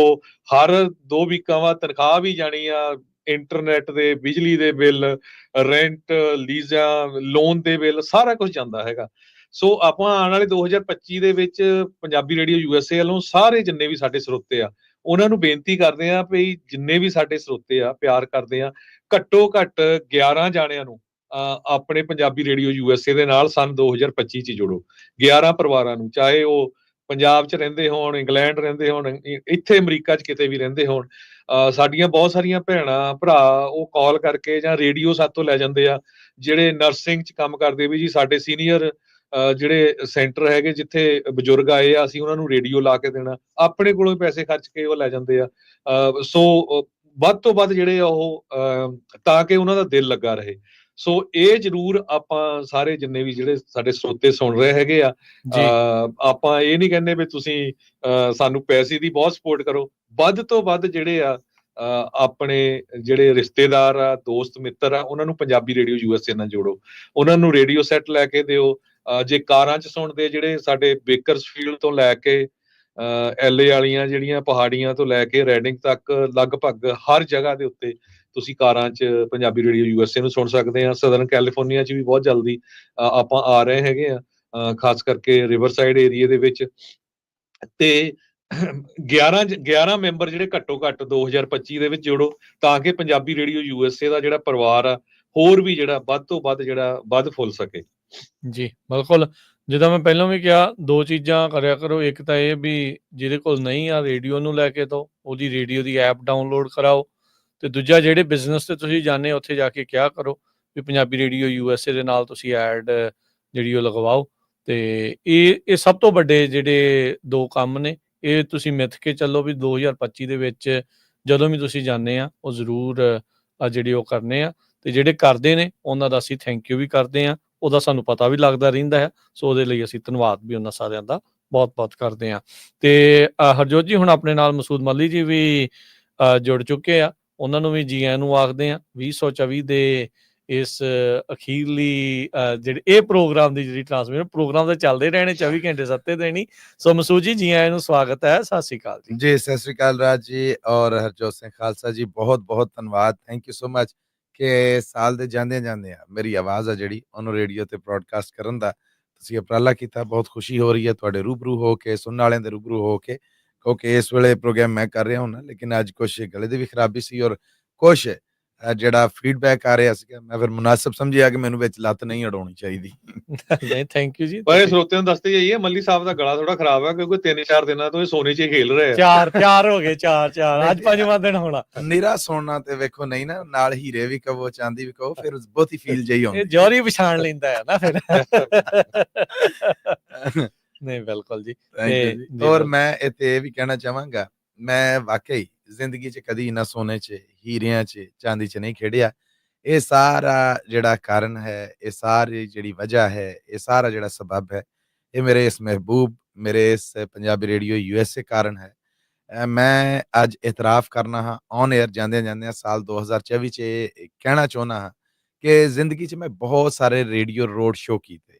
ਹਰ 2 ਵੀਕਾਂ ਬਾਅਦ ਤਨਖਾਹ ਵੀ ਜਾਣੀ ਆ, ਇੰਟਰਨੈਟ ਦੇ, ਬਿਜਲੀ ਦੇ ਬਿੱਲ, ਰੈਂਟ, ਲੀਜ਼ਾਂ, ਲੋਨ ਦੇ ਬਿੱਲ, ਸਾਰਾ ਕੁਝ ਜਾਂਦਾ ਹੈਗਾ। ਸੋ ਆਪਾਂ ਆਉਣ ਵਾਲੇ 2025 ਦੇ ਵਿੱਚ ਪੰਜਾਬੀ ਰੇਡੀਓ USA ਵੱਲੋਂ ਸਾਰੇ ਜਿੰਨੇ ਵੀ ਸਾਡੇ ਸਰੋਤੇ ਆ, ਉਹਨਾਂ ਨੂੰ ਬੇਨਤੀ ਕਰਦੇ ਆ ਵੀ ਜਿੰਨੇ ਵੀ ਸਾਡੇ ਸਰੋਤੇ ਆ, ਪਿਆਰ ਕਰਦੇ ਆ, ਘੱਟੋ ਘੱਟ 11 ਜਾਣਿਆਂ ਨੂੰ ਆਪਣੇ ਪੰਜਾਬੀ ਰੇਡੀਓ USA ਦੇ ਨਾਲ ਸੰਨ 2025 'ਚ ਜੋੜੋ। 11 ਪਰਿਵਾਰਾਂ ਨੂੰ, ਚਾਹੇ ਉਹ ਪੰਜਾਬ 'ਚ ਰਹਿੰਦੇ ਹੋਣ, ਇੰਗਲੈਂਡ ਰਹਿੰਦੇ ਹੋਣ, ਇੱਥੇ ਅਮਰੀਕਾ 'ਚ ਕਿਤੇ ਵੀ ਰਹਿੰਦੇ ਹੋਣ। ਸਾਡੀਆਂ ਬਹੁਤ ਸਾਰੀਆਂ ਭੈਣਾਂ ਭਰਾ ਉਹ ਕਾਲ ਕਰਕੇ ਜਾਂ ਰੇਡੀਓ ਸਾਤੋਂ ਲੈ ਜਾਂਦੇ ਆ, ਜਿਹੜੇ ਨਰਸਿੰਗ 'ਚ ਕੰਮ ਕਰਦੇ ਵੀ ਜੀ ਸਾਡੇ ਸੀਨੀਅਰ ਜਿਹੜੇ ਸੈਂਟਰ ਹੈਗੇ ਜਿੱਥੇ ਬਜ਼ੁਰਗ ਆਏ ਆ, ਅਸੀਂ ਉਹਨਾਂ ਨੂੰ ਰੇਡੀਓ ਲਾ ਕੇ ਦੇਣਾ, ਆਪਣੇ ਕੋਲੋਂ ਪੈਸੇ ਖਰਚ ਕੇ ਉਹ ਲੈ ਜਾਂਦੇ ਆ। ਸੋ ਵੱਧ ਤੋਂ ਵੱਧ ਜਿਹੜੇ ਆ ਉਹ ਤਾਂ ਕਿ ਉਹਨਾਂ ਦਾ ਦਿਲ ਲੱਗਾ ਰਹੇ। ਸੋ ਇਹ ਜ਼ਰੂਰ ਆਪਾਂ ਸਾਰੇ ਜਿੰਨੇ ਵੀ ਜਿਹੜੇ ਸਾਡੇ ਸਰੋਤੇ ਸੁਣ ਰਹੇ ਹੈਗੇ ਆ, ਆਪਾਂ ਇਹ ਨਹੀਂ ਕਹਿੰਦੇ ਵੀ ਤੁਸੀਂ ਸਾਨੂੰ ਪੈਸੇ ਦੀ ਬਹੁਤ ਸਪੋਰਟ ਕਰੋ, ਵੱਧ ਤੋਂ ਵੱਧ ਜਿਹੜੇ ਆ ਆਪਣੇ ਜਿਹੜੇ ਰਿਸ਼ਤੇਦਾਰ ਆ, ਦੋਸਤ ਮਿੱਤਰ ਆ, ਉਹਨਾਂ ਨੂੰ ਪੰਜਾਬੀ ਰੇਡੀਓ USA ਨਾਲ ਜੋੜੋ, ਉਹਨਾਂ ਨੂੰ ਰੇਡੀਓ ਸੈੱਟ ਲੈ ਕੇ ਦਿਓ। ਜੇ ਕਾਰਾਂ 'ਚ ਸੁਣਦੇ, ਜਿਹੜੇ ਸਾਡੇ ਬੇਕਰਸਫੀਲਡ ਤੋਂ ਲੈ ਕੇ LA ਵਾਲੀਆਂ ਜਿਹੜੀਆਂ ਪਹਾੜੀਆਂ ਤੋਂ ਲੈ ਕੇ ਰੈਡਿੰਗ ਤੱਕ ਲਗਭਗ ਹਰ ਜਗ੍ਹਾ ਦੇ ਉੱਤੇ ਤੁਸੀਂ ਕਾਰਾਂ 'ਚ ਪੰਜਾਬੀ ਰੇਡੀਓ USA ਨੂੰ ਸੁਣ ਸਕਦੇ ਆ। ਸਦਰਨ ਕੈਲੀਫੋਰਨੀਆ 'ਚ ਵੀ ਬਹੁਤ ਜਲਦੀ ਆਪਾਂ ਆ ਰਹੇ ਹੈਗੇ ਆ, ਖਾਸ ਕਰਕੇ ਰਿਵਰਸਾਈਡ ਏਰੀਏ ਦੇ ਵਿੱਚ। ਤੇ 11 ਮੈਂਬਰ ਜਿਹੜੇ ਘੱਟੋ ਘੱਟ 2025 ਦੇ ਵਿੱਚ ਜੋੜੋ, ਤਾਂ ਕਿ ਪੰਜਾਬੀ ਰੇਡੀਓ USA ਦਾ ਜਿਹੜਾ ਪਰਿਵਾਰ ਆ ਹੋਰ ਵੀ ਜਿਹੜਾ ਵੱਧ ਤੋਂ ਵੱਧ ਜਿਹੜਾ ਵੱਧ ਫੁੱਲ ਸਕੇ। ਜੀ ਬਿਲਕੁਲ, ਜਿੱਦਾਂ ਮੈਂ ਪਹਿਲਾਂ ਵੀ ਕਿਹਾ, 2 ਚੀਜ਼ਾਂ ਕਰਿਆ ਕਰੋ। ਇੱਕ ਤਾਂ ਇਹ ਵੀ ਜਿਹਦੇ ਕੋਲ ਨਹੀਂ ਆ ਰੇਡੀਓ ਨੂੰ ਲੈ ਕੇ ਤਾਂ ਉਹਦੀ ਰੇਡੀਓ ਦੀ ਐਪ ਡਾਊਨਲੋਡ ਕਰਾਓ, ਤੇ ਦੂਜਾ ਜਿਹੜੇ ਬਿਜ਼ਨਸ ਤੇ ਤੁਸੀਂ ਜਾਂਦੇ ਉੱਥੇ ਜਾ ਕੇ ਕਿਹਾ ਕਰੋ ਵੀ ਪੰਜਾਬੀ ਰੇਡੀਓ USA ਦੇ ਨਾਲ ਤੁਸੀਂ ਐਡ ਜਿਹੜੀ ਉਹ ਲਗਵਾਓ। ਤੇ ਇਹ ਸਭ ਤੋਂ ਵੱਡੇ ਜਿਹੜੇ 2 ਕੰਮ ਨੇ, ਇਹ ਤੁਸੀਂ ਮਿੱਥ ਕੇ ਚੱਲੋ ਵੀ 2025 ਦੇ ਵਿੱਚ ਜਦੋਂ ਵੀ ਤੁਸੀਂ ਜਾਂਦੇ ਆ ਉਹ ਜ਼ਰੂਰ ਜਿਹੜੇ ਉਹ ਕਰਨੇ ਆ। ਤੇ ਜਿਹੜੇ ਕਰਦੇ ਨੇ ਉਹਨਾਂ ਦਾ ਅਸੀਂ ਥੈਂਕ ਯੂ ਵੀ ਕਰਦੇ ਆ, ਉਹਦਾ ਸਾਨੂੰ ਪਤਾ ਵੀ ਲੱਗਦਾ ਰਹਿੰਦਾ ਹੈ। ਸੋ ਉਹਦੇ ਲਈ ਅਸੀਂ ਧੰਨਵਾਦ ਵੀ ਉਹਨਾਂ ਸਾਰਿਆਂ ਦਾ ਬਹੁਤ ਬਹੁਤ ਕਰਦੇ ਆ। ਤੇ ਹਰਜੋਤ ਜੀ, ਹੁਣ ਆਪਣੇ ਨਾਲ ਮਸੂਦ ਮੱਲੀ ਜੀ ਵੀ ਜੁੜ ਚੁੱਕੇ ਆ, ਉਹਨਾਂ ਨੂੰ ਵੀ ਜੀ ਆਇਆਂ ਨੂੰ ਆਖਦੇ ਆ 2024 ਦੇ ਇਸ ਅਖੀਰਲੀ ਜਿਹੜੇ ਇਹ ਪ੍ਰੋਗਰਾਮ ਦੀ ਜਿਹੜੀ ਟ੍ਰਾਂਸਮਿਸ਼ਨ ਪ੍ਰੋਗਰਾਮ ਤਾਂ ਚੱਲਦੇ ਰਹਿਣੇ 24 ਘੰਟੇ 7 ਦਿਨ ਹੀ। ਸੋ ਮਸੂਦ ਜੀ, ਜੀ ਆਇਆਂ ਨੂੰ ਸਵਾਗਤ ਹੈ। ਸਤਿ ਸ਼੍ਰੀ ਅਕਾਲ ਜੀ। ਜੀ ਸਤਿ ਸ਼੍ਰੀ ਅਕਾਲ ਰਾਜ ਜੀ ਔਰ ਹਰਜੋਤ ਸਿੰਘ ਖਾਲਸਾ ਜੀ, ਬਹੁਤ ਬਹੁਤ ਧੰਨਵਾਦ, ਥੈਂਕ ਯੂ ਸੋ ਮਚ ਕਿ ਸਾਲ ਦੇ ਜਾਂਦੇ ਆ ਮੇਰੀ ਆਵਾਜ਼ ਆ ਜਿਹੜੀ ਉਹਨੂੰ ਰੇਡੀਓ ਤੇ ਬ੍ਰੌਡਕਾਸਟ ਕਰਨ ਦਾ ਤੁਸੀਂ ਉਪਰਾਲਾ ਕੀਤਾ। ਬਹੁਤ ਖੁਸ਼ੀ ਹੋ ਰਹੀ ਹੈ ਤੁਹਾਡੇ ਰੂਬਰੂ ਹੋ ਕੇ, ਸੁਣਨ ਵਾਲਿਆਂ ਦੇ ਰੂਬਰੂ ਹੋ ਕੇ, ਕਿਉਂਕਿ ਇਸ ਵੇਲੇ ਪ੍ਰੋਗਰਾਮ ਮੈਂ ਕਰ ਰਿਹਾ ਹੁੰਦਾ, ਲੇਕਿਨ ਅੱਜ ਕੁਛ ਗਲੇ ਦੀ ਵੀ ਖਰਾਬੀ ਸੀ ਔਰ ਕੁਛ ਜਿਹੜਾ ਫੀਡਬੈਕ ਆ ਰਿਹਾ ਸੀਗਾ, ਮੈਂ ਫਿਰ ਮੁਨਾਸਿਬ ਸਮਝਿਆ ਕਿ ਮੈਨੂੰ ਵਿੱਚ ਲੱਤ ਨਹੀਂ ਅੜਾਉਣੀ ਚਾਹੀਦੀ। ਨਹੀਂ, ਥੈਂਕ ਯੂ ਜੀ। ਪਰ ਸਰੋਤਿਆਂ ਨੂੰ ਦੱਸਦੇ ਜਾਈਏ, ਮੱਲੀ ਸਾਹਿਬ ਦਾ ਗਲਾ ਥੋੜਾ ਖਰਾਬ ਆ, ਕਿਉਂਕਿ 3-4 ਦਿਨਾਂ ਤੋਂ ਇਹ ਸੋਨੇ 'ਚ ਹੀ ਖੇਲ ਰਹੇ ਆ। 4 ਹੋ ਗਏ, 4 ਅੱਜ 5ਵਾਂ ਦਿਨ ਹੋਣਾ। ਨਿਰਾ ਸੋਨਾ ਤੇ ਵੇਖੋ ਨਹੀਂ ਨਾ, ਨਾਲ ਹੀਰੇ ਵੀ ਕਹੋ, ਚਾਂਦੀ ਵੀ ਕਹੋ, ਫਿਰ ਬਹੁਤੀ ਫੀਲ ਜਈ ਹੁੰਦੀ। ਇਹ ਜੌਹਰੀ ਪਛਾਣ ਲੈਂਦਾ ਹੈ ਨਾ ਫਿਰ। ਨਹੀਂ ਬਿਲਕੁਲ ਜੀ। ਔਰ ਮੈਂ ਇੱਥੇ ਇਹ ਵੀ ਕਹਿਣਾ ਚਾਹਾਂਗਾ, ਮੈਂ ਵਾਕਈ ਜ਼ਿੰਦਗੀ 'ਚ ਕਦੀ ਨਾ ਸੋਨੇ 'ਚ, ਹੀਰਿਆਂ 'ਚ, ਚਾਂਦੀ 'ਚ ਨਹੀਂ ਖੇਡਿਆ। ਇਹ ਸਾਰਾ ਜਿਹੜਾ ਕਾਰਨ ਹੈ, ਇਹ ਸਾਰੀ ਜਿਹੜੀ ਵਜ੍ਹਾ ਹੈ, ਇਹ ਸਾਰਾ ਜਿਹੜਾ ਸਬਬ ਹੈ, ਇਹ ਮੇਰੇ ਇਸ ਮਹਿਬੂਬ, ਮੇਰੇ ਇਸ ਪੰਜਾਬੀ ਰੇਡੀਓ USA ਕਾਰਨ ਹੈ। ਮੈਂ ਅੱਜ ਇਤਰਾਫ ਕਰਨਾ ਹਾਂ ਔਨ 에ਅਰ ਜਾਂਦਿਆਂ ਸਾਲ 2024 'ਚ ਇਹ ਕਹਿਣਾ ਚਾਹੁੰਦਾ ਹਾਂ ਕਿ ਜ਼ਿੰਦਗੀ 'ਚ ਮੈਂ ਬਹੁਤ ਸਾਰੇ ਰੇਡੀਓ ਰੋਡ ਸ਼ੋਅ ਕੀਤੇ,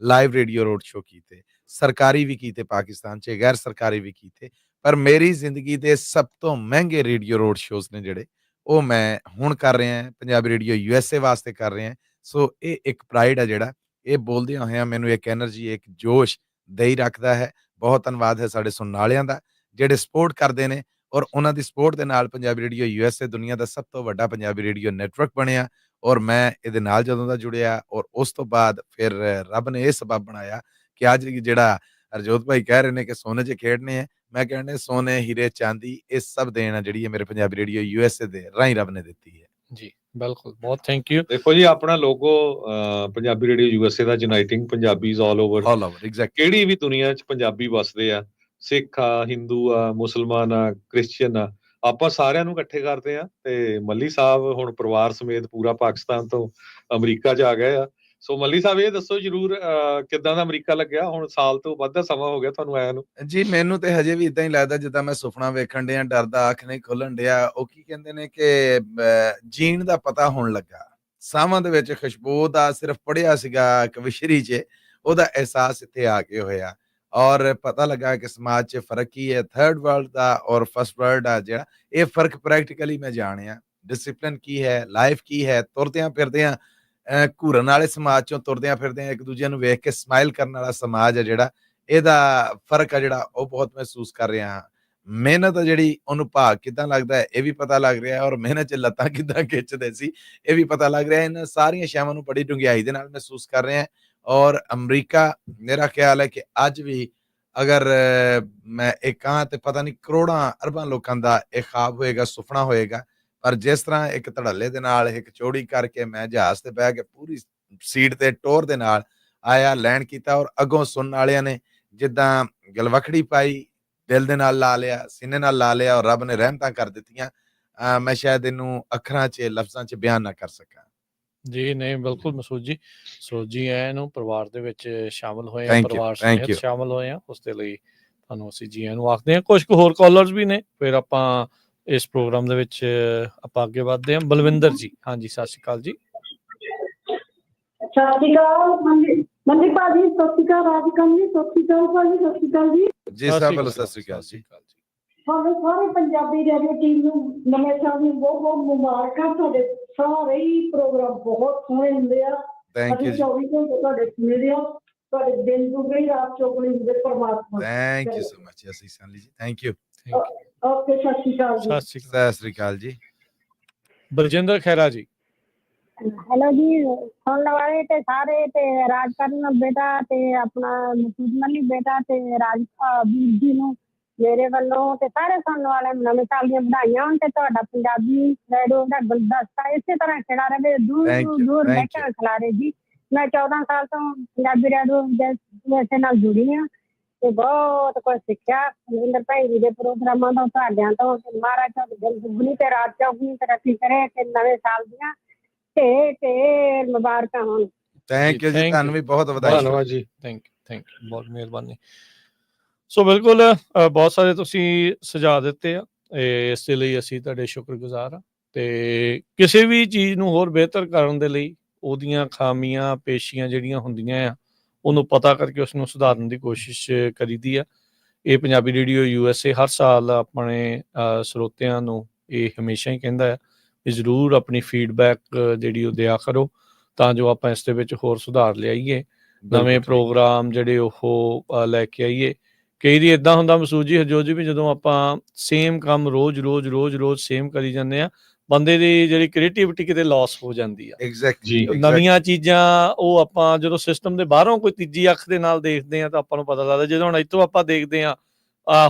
ਲਾਈਵ ਰੇਡੀਓ ਰੋਡ ਸ਼ੋਅ ਕੀਤੇ, ਸਰਕਾਰੀ ਵੀ ਕੀਤੇ ਪਾਕਿਸਤਾਨ 'ਚ, ਗੈਰ ਸਰਕਾਰੀ ਵੀ ਕੀਤੇ, ਪਰ ਮੇਰੀ ਜ਼ਿੰਦਗੀ ਦੇ ਸਭ ਤੋਂ ਮਹਿੰਗੇ ਰੇਡੀਓ ਰੋਡ ਸ਼ੋਅਸ ਨੇ ਜਿਹੜੇ ਉਹ ਮੈਂ ਹੁਣ ਕਰ ਰਿਹਾ, ਪੰਜਾਬੀ ਰੇਡੀਓ USA ਵਾਸਤੇ ਕਰ ਰਿਹਾ। ਸੋ ਇਹ ਇੱਕ ਪ੍ਰਾਈਡ ਹੈ ਜਿਹੜਾ ਇਹ ਬੋਲਦਿਆਂ ਹੋਇਆਂ ਮੈਨੂੰ ਇੱਕ ਐਨਰਜੀ, ਇੱਕ ਜੋਸ਼ ਦੇਈ ਰੱਖਦਾ ਹੈ। ਬਹੁਤ ਧੰਨਵਾਦ ਹੈ ਸਾਡੇ ਸੁਣਨ ਵਾਲਿਆਂ ਦਾ ਜਿਹੜੇ ਸਪੋਰਟ ਕਰਦੇ ਨੇ, ਔਰ ਉਹਨਾਂ ਦੀ ਸਪੋਰਟ ਦੇ ਨਾਲ ਪੰਜਾਬੀ ਰੇਡੀਓ USA ਦੁਨੀਆ ਦਾ ਸਭ ਤੋਂ ਵੱਡਾ ਪੰਜਾਬੀ ਰੇਡੀਓ ਨੈਟਵਰਕ ਬਣਿਆ। ਔਰ ਮੈਂ ਇਹਦੇ ਨਾਲ ਜਦੋਂ ਦਾ ਜੁੜਿਆ, ਔਰ ਉਸ ਤੋਂ ਬਾਅਦ ਫਿਰ ਰੱਬ ਨੇ ਇਹ ਸਬਬ ਬਣਾਇਆ ਕਿ ਅੱਜ ਜਿਹੜਾ ਹਰਜੋਤ ਭਾਈ ਕਹਿ ਰਹੇ ਨੇ ਕਿ ਸੋਨੇ 'ਚ ਖੇਡਣੇ ਹੈ, ਮੈਂ ਕਹਿੰਦੇ ਸੋਨੇ, ਹੀਰੇ, ਚਾਂਦੀ, ਇਹ ਸਭ ਦੇਣ ਆ ਜਿਹੜੀ ਮੇਰੇ ਪੰਜਾਬੀ ਰੇਡੀਓ USA ਦੇ ਰਾਹੀਂ ਰੱਬ ਨੇ ਦਿੱਤੀ ਹੈ। ਜੀ ਬਿਲਕੁਲ, ਬਹੁਤ ਥੈਂਕ ਯੂ। ਦੇਖੋ ਜੀ, ਆਪਣਾ ਲੋਗੋ ਪੰਜਾਬੀ ਰੇਡੀਓ USA ਦਾ, ਯੂਨਾਈਟਿੰਗ ਪੰਜਾਬੀਜ਼ ਆਲ ਓਵਰ ਐਗਜ਼ੈਕਟਲੀ, ਕਿਹੜੀ ਵੀ ਦੁਨੀਆ 'ਚ ਪੰਜਾਬੀ ਵੱਸਦੇ ਆ, ਸਿੱਖ ਆ, ਹਿੰਦੂ ਆ, ਮੁਸਲਮਾਨ ਆ, ਕ੍ਰਿਸਚੀਅਨ ਆ, ਆਪਾਂ ਸਾਰਿਆਂ ਨੂੰ ਇਕੱਠੇ ਕਰਦੇ ਆ। ਤੇ ਮੱਲੀ ਸਾਹਿਬ ਹੁਣ ਪਰਿਵਾਰ ਸਮੇਤ ਪੂਰਾ ਪਾਕਿਸਤਾਨ ਤੋਂ ਅਮਰੀਕਾ 'ਚ ਆ ਗਏ ਆ। ਸੋ ਮੱਲੀ ਸਾਹਿਬ, ਇਹ ਦੱਸੋ ਜਰੂਰ ਕਿੱਦਾਂ ਦਾ ਅਮਰੀਕਾ ਲੱਗਿਆ? ਹੁਣ ਸਾਲ ਤੋਂ ਵੱਧ ਦਾ ਸਮਾਂ ਹੋ ਗਿਆ ਤੁਹਾਨੂੰ ਆਇਆ ਨੂੰ। ਜੀ ਮੈਨੂੰ ਤੇ ਹਜੇ ਵੀ ਇਦਾਂ ਹੀ ਲੱਗਦਾ ਜਿੱਦਾਂ ਮੈਂ ਸੁਪਨਾ ਵੇਖਣ ਡਿਆ, ਡਰਦਾ ਅੱਖ ਨਹੀਂ ਖੁੱਲਣ ਡਿਆ। ਉਹ ਕੀ ਕਹਿੰਦੇ ਨੇ ਕਿ ਜੀਣ ਦਾ ਪਤਾ ਹੋਣ ਲੱਗਾ, ਸਾਵਾਂ ਦੇ ਵਿੱਚ ਖੁਸ਼ਬੂ ਦਾ ਸਿਰਫ ਪੜਿਆ ਸੀਗਾ ਕਵਿਸ਼ਰੀ 'ਚ, ਉਹਦਾ ਅਹਿਸਾਸ ਇੱਥੇ ਆ ਕੇ ਹੋਇਆ। ਔਰ ਪਤਾ ਲੱਗਾ ਕਿ ਸਮਾਜ 'ਚ ਫਰਕ ਕੀ ਹੈ, ਥਰਡ ਵਰਲਡ ਦਾ ਔਰ ਫਸਟ ਵਰਲਡ ਦਾ ਜਿਹੜਾ ਇਹ ਫਰਕ ਪ੍ਰੈਕਟੀਕਲੀ ਮੈਂ ਜਾਣਿਆ। ਡਿਸਿਪਲਿਨ ਕੀ ਹੈ, ਲਾਈਫ ਕੀ ਹੈ, ਤੁਰਦਿਆਂ ਫਿਰਦਿਆਂ ਘੂਰਨ ਵਾਲੇ ਸਮਾਜ 'ਚੋਂ ਤੁਰਦਿਆਂ ਫਿਰਦਿਆਂ ਇੱਕ ਦੂਜੇ ਨੂੰ ਵੇਖ ਕੇ ਸਮਾਈਲ ਕਰਨ ਵਾਲਾ ਸਮਾਜ ਹੈ ਜਿਹੜਾ, ਇਹਦਾ ਫਰਕ ਆ ਜਿਹੜਾ ਉਹ ਬਹੁਤ ਮਹਿਸੂਸ ਕਰ ਰਿਹਾ ਹਾਂ। ਮਿਹਨਤ ਆ ਜਿਹੜੀ, ਉਹਨੂੰ ਭਾਗ ਕਿੱਦਾਂ ਲੱਗਦਾ ਹੈ ਇਹ ਵੀ ਪਤਾ ਲੱਗ ਰਿਹਾ, ਔਰ ਮਿਹਨਤ 'ਚ ਲੱਤਾਂ ਕਿੱਦਾਂ ਖਿੱਚਦੇ ਸੀ ਇਹ ਵੀ ਪਤਾ ਲੱਗ ਰਿਹਾ। ਇਹਨਾਂ ਸਾਰੀਆਂ ਸ਼ੈਵਾਂ ਨੂੰ ਬੜੀ ਡੂੰਘਾਈ ਦੇ ਨਾਲ ਮਹਿਸੂਸ ਕਰ ਰਹੇ ਹਾਂ। ਔਰ ਅਮਰੀਕਾ, ਮੇਰਾ ਖਿਆਲ ਹੈ ਕਿ ਅੱਜ ਵੀ ਅਗਰ ਮੈਂ ਇਹ ਕਹਾਂ ਤੇ ਪਤਾ ਨਹੀਂ ਕਰੋੜਾਂ ਅਰਬਾਂ ਲੋਕਾਂ ਦਾ ਇਹ ਖਾਬ ਹੋਏਗਾ, ਸੁਪਨਾ ਹੋਏਗਾ। ਪਰ ਜਿਸ ਤਰ੍ਹਾਂ ਇੱਕ ਧੜੱਲੇ ਦੇ ਨਾਲ ਇੱਕ ਚੌੜੀ ਕਰਕੇ ਮੈਂ ਜਹਾਜ਼ ਤੇ ਬਹਿ ਕੇ ਪੂਰੀ ਸੀਟ ਤੇ ਟੋਰ ਦੇ ਨਾਲ ਆਇਆ, ਲੈਂਡ ਕੀਤਾ, ਔਰ ਅੱਗੋਂ ਸੁਣਨ ਵਾਲਿਆਂ ਨੇ ਜਿੱਦਾਂ ਗਲਵਖੜੀ ਪਾਈ, ਦਿਲ ਦੇ ਨਾਲ ਲਾ ਲਿਆ, ਸੀਨੇ ਨਾਲ ਲਾ ਲਿਆ, ਔਰ ਰੱਬ ਨੇ ਰਹਿਮਤਾਂ ਕਰ ਦਿੱਤੀਆਂ। ਮੈਂ ਸ਼ਾਇਦ ਇਹਨੂੰ ਅੱਖਰਾਂ 'ਚ ਲਫ਼ਜ਼ਾਂ 'ਚ ਬਿਆਨ ਨਾ ਕਰ ਸਕਾਂ। ਜੀ ਨਹੀਂ, ਬਿਲਕੁਲ ਮਸੂਦ ਜੀ ਆਇਆਂ ਨੂੰ। ਪਰਿਵਾਰ ਦੇ ਵਿੱਚ ਸ਼ਾਮਲ ਹੋਏ ਆ, ਥੈਂਕ ਯੂ, ਪਰਿਵਾਰ ਥੈਂਕ ਸਮੇਤ ਯੂ। ਸ਼ਾਮਲ ਹੋਏ ਆ, ਉਸ ਦੇ ਲਈ ਤੁਹਾਨੂੰ ਅਸੀਂ ਜੀ ਆਇਆਂ ਨੂੰ ਆਖਦੇ ਹਾਂ। ਕੁਝ ਕੁ ਹੋਰ ਕਾਲਰਸ ਵੀ ਨੇ, ਫਿਰ ਆਪਾਂ ਇਸ ਪ੍ਰੋਗਰਾਮ ਦੇ ਵਿੱਚ ਆਪਾਂ ਅੱਗੇ ਵਧਦੇ ਹਾਂ। ਬਲਵਿੰਦਰ ਜੀ, ਹਾਂਜੀ ਸਤਿ ਸ਼੍ਰੀ ਅਕਾਲ ਜੀ। ਸਤਿ ਸ਼੍ਰੀ ਅਕਾਲ ਮੰਦੀ ਭਾਜੀ, ਸਤਿ ਸ਼੍ਰੀ ਅਕਾਲ ਰਾਜਕਮ ਜੀ, ਸਤਿ ਸ਼੍ਰੀ ਅਕਾਲ ਭਾਜੀ, ਸਤਿ ਸ਼੍ਰੀ ਅਕਾਲ ਜੀ। ਜੀ ਸਾਹਿਬ ਵੱਲੋਂ ਸਤਿ ਸ਼੍ਰੀ ਅਕਾਲ ਜੀ। ਤੁਹਾਨੂੰ ਸਾਰੇ ਪੰਜਾਬੀ ਰੇਡੀਓ ਟੀਮ ਨੂੰ ਨਵੇਂ ਸਾਲ ਦੀਆਂ ਬਹੁਤ ਬਹੁਤ ਮੁਬਾਰਕਾਂ। ਤੁਹਾਡੇ ਸਾਰੇ ਹੀ ਪ੍ਰੋਗਰਾਮ ਬਹੁਤ ਸੋਹਣੇ ਹੁੰਦੇ ਆ। ਥੈਂਕ ਯੂ ਅਸੀਂ ਜੀ। 24 ਘੰਟੇ ਤੁਹਾਡੇ ਸੁਣਦੇ ਹਾਂ। ਤੁਹਾਡੇ ਦਿਨ ਦੁਗਣੀ ਰਾਤ ਚੌਗਣੀ ਹੁੰਦੇ ਪਰਮਾਤਮਾ। ਥੈਂਕ ਯੂ ਸੋ ਮਚ ਅਸੀਂ ਸਾਲੀ ਜੀ, ਥੈਂਕ ਯੂ। ਓਕੇ, ਸਤਿ ਸ਼੍ਰੀ ਅਕਾਲ ਜੀ। ਸਤਿ ਸ਼੍ਰੀ ਅਕਾਲ ਜੀ। ਬਲਜਿੰਦਰ ਖਹਿਰਾ ਜੀ। ਹੈਲੋ ਜੀ, ਸੁਣਨ ਵਾਲੇ ਤੇ ਸਾਰੇ ਤੇ ਰਾਜ ਕਰਨ ਬੇਟਾ ਤੇ ਆਪਣਾ ਮਸੂਦ ਮਨੀ ਬੇਟਾ ਤੇ ਰਾਜ ਵੀਰ ਜੀ ਨੂੰ ਮੇਰੇ ਵੱਲੋਂ ਤੇ ਸਾਰੇ ਸੁਣਨ ਵਾਲੇ ਨਵੇਂ ਸਾਲ ਦੀਆਂ ਵਧਾਈਆਂ ਹੋਣ ਤੇ ਤੁਹਾਡਾ ਪੰਜਾਬੀ ਰੇਡੀਓ ਦਾ ਗੁਲਦਸਤਾ ਇਸੇ ਤਰ੍ਹਾਂ ਖਿੜਾ ਰਹੇ, ਦੂਰ ਦੂਰ ਬੈਠੇ ਖਿਲਾਰੇ ਜੀ। ਮੈਂ 14 ਸਾਲ ਤੋਂ ਪੰਜਾਬੀ ਰੇਡੀਓ ਦੇ ਨਾਲ ਜੁੜੀ ਹਾਂ ਤੇ ਬਹੁਤ ਕੁਝ ਸਿੱਖਿਆ ਰਵਿੰਦਰ ਭਾਈ ਜੀ ਦੇ ਪ੍ਰੋਗਰਾਮਾਂ ਤੋਂ, ਤੁਹਾਡਿਆਂ ਤੋਂ। ਮਹਾਰਾਜ ਤੁਹਾਡੀ ਦਿਲ ਦੁਗਣੀ ਤੇ ਰਾਤ ਚੌਗਣੀ ਤਰੱਕੀ ਕਰੇ ਤੇ ਨਵੇਂ ਸਾਲ ਦੀਆਂ ਢੇਰ ਮੁਬਾਰਕਾਂ ਹੋਣ। ਥੈਂਕ ਯੂ ਜੀ, ਤੁਹਾਨੂੰ ਵੀ ਬਹੁਤ ਵਧਾਈ। ਧੰਨਵਾਦ ਜੀ, ਥੈਂਕ ਯੂ, ਬਹੁਤ ਮਿਹਰਬਾਨੀ। ਸੋ ਬਿਲਕੁਲ ਬਹੁਤ ਸਾਰੇ ਤੁਸੀਂ ਸੁਝਾਅ ਦਿੱਤੇ ਆ, ਇਸ ਦੇ ਲਈ ਅਸੀਂ ਤੁਹਾਡੇ ਸ਼ੁਕਰਗੁਜ਼ਾਰ ਹਾਂ। ਤੇ ਕਿਸੇ ਵੀ ਚੀਜ਼ ਨੂੰ ਹੋਰ ਬਿਹਤਰ ਕਰਨ ਦੇ ਲਈ ਉਹਦੀਆਂ ਖਾਮੀਆਂ ਪੇਸ਼ੀਆਂ ਜਿਹੜੀਆਂ ਹੁੰਦੀਆਂ ਆ, ਉਹਨੂੰ ਪਤਾ ਕਰਕੇ ਉਸ ਨੂੰ ਸੁਧਾਰਨ ਦੀ ਕੋਸ਼ਿਸ਼ ਕਰੀਦੀ ਆ। ਇਹ ਪੰਜਾਬੀ ਰੇਡੀਓ USA ਹਰ ਸਾਲ ਆਪਣੇ ਸਰੋਤਿਆਂ ਨੂੰ ਇਹ ਹਮੇਸ਼ਾ ਹੀ ਕਹਿੰਦਾ ਆ ਵੀ ਜ਼ਰੂਰ ਆਪਣੀ ਫੀਡਬੈਕ ਜਿਹੜੀ ਉਹ ਦਿਆ ਕਰੋ, ਤਾਂ ਜੋ ਆਪਾਂ ਇਸ ਦੇ ਵਿੱਚ ਹੋਰ ਸੁਧਾਰ ਲਿਆਈਏ, ਨਵੇਂ ਪ੍ਰੋਗਰਾਮ ਜਿਹੜੇ ਉਹ ਲੈ ਕੇ ਆਈਏ। ਕਈ ਵਾਰੀ ਇੱਦਾਂ ਹੁੰਦਾ ਮਸੂਦ ਜੀ, ਹਰਜੋਤ ਜੀ, ਵੀ ਜਦੋਂ ਆਪਾਂ ਸੇਮ ਕੰਮ ਰੋਜ਼ ਸੇਮ ਕਰੀ ਜਾਂਦੇ ਆ, ਬੰਦੇ ਦੀ ਜਿਹੜੀ ਕ੍ਰੀਏਟਿਵਿਟੀ ਕਿਤੇ ਲਾਸ ਹੋ ਜਾਂਦੀ ਆ। ਐਗਜ਼ੈਕਟਲੀ। ਨਵੀਆਂ ਚੀਜ਼ਾਂ ਉਹ ਆਪਾਂ ਜਦੋਂ ਸਿਸਟਮ ਦੇ ਬਾਹਰੋਂ ਕੋਈ ਤੀਜੀ ਅੱਖ ਦੇ ਨਾਲ ਦੇਖਦੇ ਆ ਤਾਂ ਆਪਾਂ ਨੂੰ ਪਤਾ ਲੱਗਦਾ। ਜਦੋਂ ਹੁਣ ਇੱਥੋਂ ਆਪਾਂ ਦੇਖਦੇ ਆ,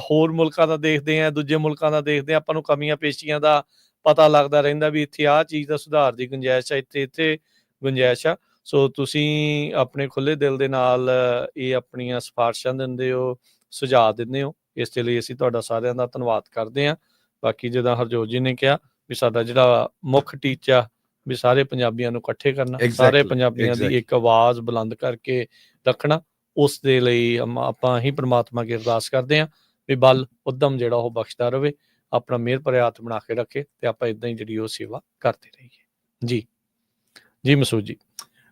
ਹੋਰ ਮੁਲਕਾਂ ਦਾ ਦੇਖਦੇ ਆ, ਦੂਜੇ ਮੁਲਕਾਂ ਦਾ ਦੇਖਦੇ ਆ, ਆਪਾਂ ਨੂੰ ਕਮੀਆਂ ਪੇਸ਼ੀਆਂ ਦਾ ਪਤਾ ਲੱਗਦਾ ਰਹਿੰਦਾ ਵੀ ਇੱਥੇ ਆਹ ਚੀਜ਼ ਦਾ ਸੁਧਾਰ ਦੀ ਗੁੰਜਾਇਸ਼ ਆ, ਇੱਥੇ ਗੁੰਜਾਇਸ਼ ਆ। ਸੋ ਤੁਸੀਂ ਆਪਣੇ ਖੁੱਲ੍ਹੇ ਦਿਲ ਦੇ ਨਾਲ ਇਹ ਆਪਣੀਆਂ ਸਿਫਾਰਸ਼ਾਂ ਦਿੰਦੇ ਹੋ, ਸੁਝਾਅ ਦਿੰਦੇ ਹੋ, ਇਸ ਦੇ ਲਈ ਅਸੀਂ ਤੁਹਾਡਾ ਸਾਰਿਆਂ ਦਾ ਧੰਨਵਾਦ ਕਰਦੇ ਹਾਂ। ਬਾਕੀ ਜਿੱਦਾਂ ਹਰਜੋਤ ਜੀ ਨੇ ਕਿਹਾ ਵੀ ਸਾਡਾ ਜਿਹੜਾ ਮੁੱਖ ਟੀਚਾ ਵੀ ਸਾਰੇ ਪੰਜਾਬੀਆਂ ਨੂੰ ਇਕੱਠੇ ਕਰਨਾ, ਸਾਰੇ ਪੰਜਾਬੀਆਂ ਦੀ ਇੱਕ ਆਵਾਜ਼ ਬੁਲੰਦ ਕਰਕੇ ਰੱਖਣਾ, ਉਸ ਦੇ ਲਈ ਆਪਾਂ ਹੀ ਪ੍ਰਮਾਤਮਾ ਅੱਗੇ ਅਰਦਾਸ ਕਰਦੇ ਹਾਂ ਵੀ ਬਲ ਉੱਦਮ ਜਿਹੜਾ ਉਹ ਬਖਸ਼ਦਾ ਰਹੇ, ਆਪਣਾ ਮਿਹਰ ਭਰਿਆ ਹੱਥ ਬਣਾ ਕੇ ਰੱਖੇ ਤੇ ਆਪਾਂ ਇਦਾਂ ਹੀ ਜਿਹੜੀ ਉਹ ਸੇਵਾ ਕਰਦੇ ਰਹੀਏ। ਜੀ ਮਸੂਦ ਜੀ,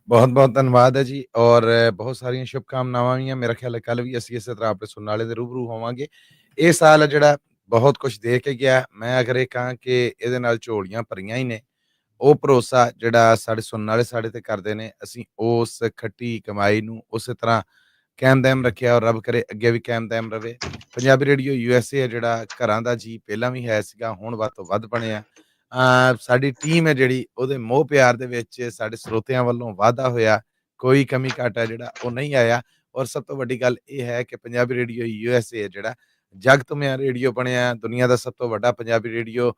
ਬਹੁਤ ਬਹੁਤ ਧੰਨਵਾਦ ਹੈ ਜੀ, ਔਰ ਬਹੁਤ ਸਾਰੀਆਂ ਸ਼ੁਭਕਾਮਨਾਵਾਂ ਵੀ ਆ। ਮੇਰਾ ਖਿਆਲ ਹੈ ਕੱਲ ਵੀ ਅਸੀਂ ਇਸੇ ਤਰ੍ਹਾਂ ਆਪਣੇ ਸੁਣਨ ਵਾਲੇ ਦੇ ਰੂਬਰੂ ਹੋਵਾਂਗੇ। ਇਹ ਸਾਲ ਜਿਹੜਾ ਬਹੁਤ ਕੁਝ ਦੇ ਕੇ ਗਿਆ, ਮੈਂ ਅਗਰ ਇਹ ਕਹਾਂ ਕਿ ਇਹਦੇ ਨਾਲ ਝੋਲੀਆਂ ਭਰੀਆਂ ਹੀ ਨੇ। ਉਹ ਭਰੋਸਾ ਜਿਹੜਾ ਸਾਡੇ ਸੁਣਨ ਵਾਲੇ ਸਾਡੇ ਤੇ ਕਰਦੇ ਨੇ, ਅਸੀਂ ਉਸ ਖੱਟੀ ਕਮਾਈ ਨੂੰ ਉਸੇ ਤਰ੍ਹਾਂ ਕਾਇਮ ਦਾਇਮ ਰੱਖਿਆ, ਔਰ ਰੱਬ ਕਰੇ ਅੱਗੇ ਵੀ ਕਾਇਮ ਦਾਇਮ ਰਵੇ। ਪੰਜਾਬੀ ਰੇਡੀਓ USA ਹੈ ਜਿਹੜਾ ਘਰਾਂ ਦਾ ਜੀ ਪਹਿਲਾਂ ਵੀ ਹੈ ਸੀਗਾ, ਹੁਣ ਵੱਧ ਤੋਂ ਵੱਧ ਬਣਿਆ। ਸਾਡੀ ਟੀਮ ਹੈ ਜਿਹੜੀ ਉਹਦੇ ਮੋਹ ਪਿਆਰ ਦੇ ਵਿੱਚ ਸਾਡੇ ਸਰੋਤਿਆਂ ਵੱਲੋਂ ਵਾਧਾ ਹੋਇਆ, ਕੋਈ ਕਮੀ ਘਾਟਾ ਜਿਹੜਾ ਉਹ ਨਹੀਂ ਆਇਆ। ਔਰ ਸਭ ਤੋਂ ਵੱਡੀ ਗੱਲ ਇਹ ਹੈ ਕਿ ਪੰਜਾਬੀ ਰੇਡੀਓ USA ਹੈ ਜਿਹੜਾ ਜਗਤਮਿਆ ਰੇਡੀਓ ਬਣਿਆ, ਦੁਨੀਆ ਦਾ ਸਭ ਤੋਂ ਵੱਡਾ ਪੰਜਾਬੀ ਰੇਡੀਓ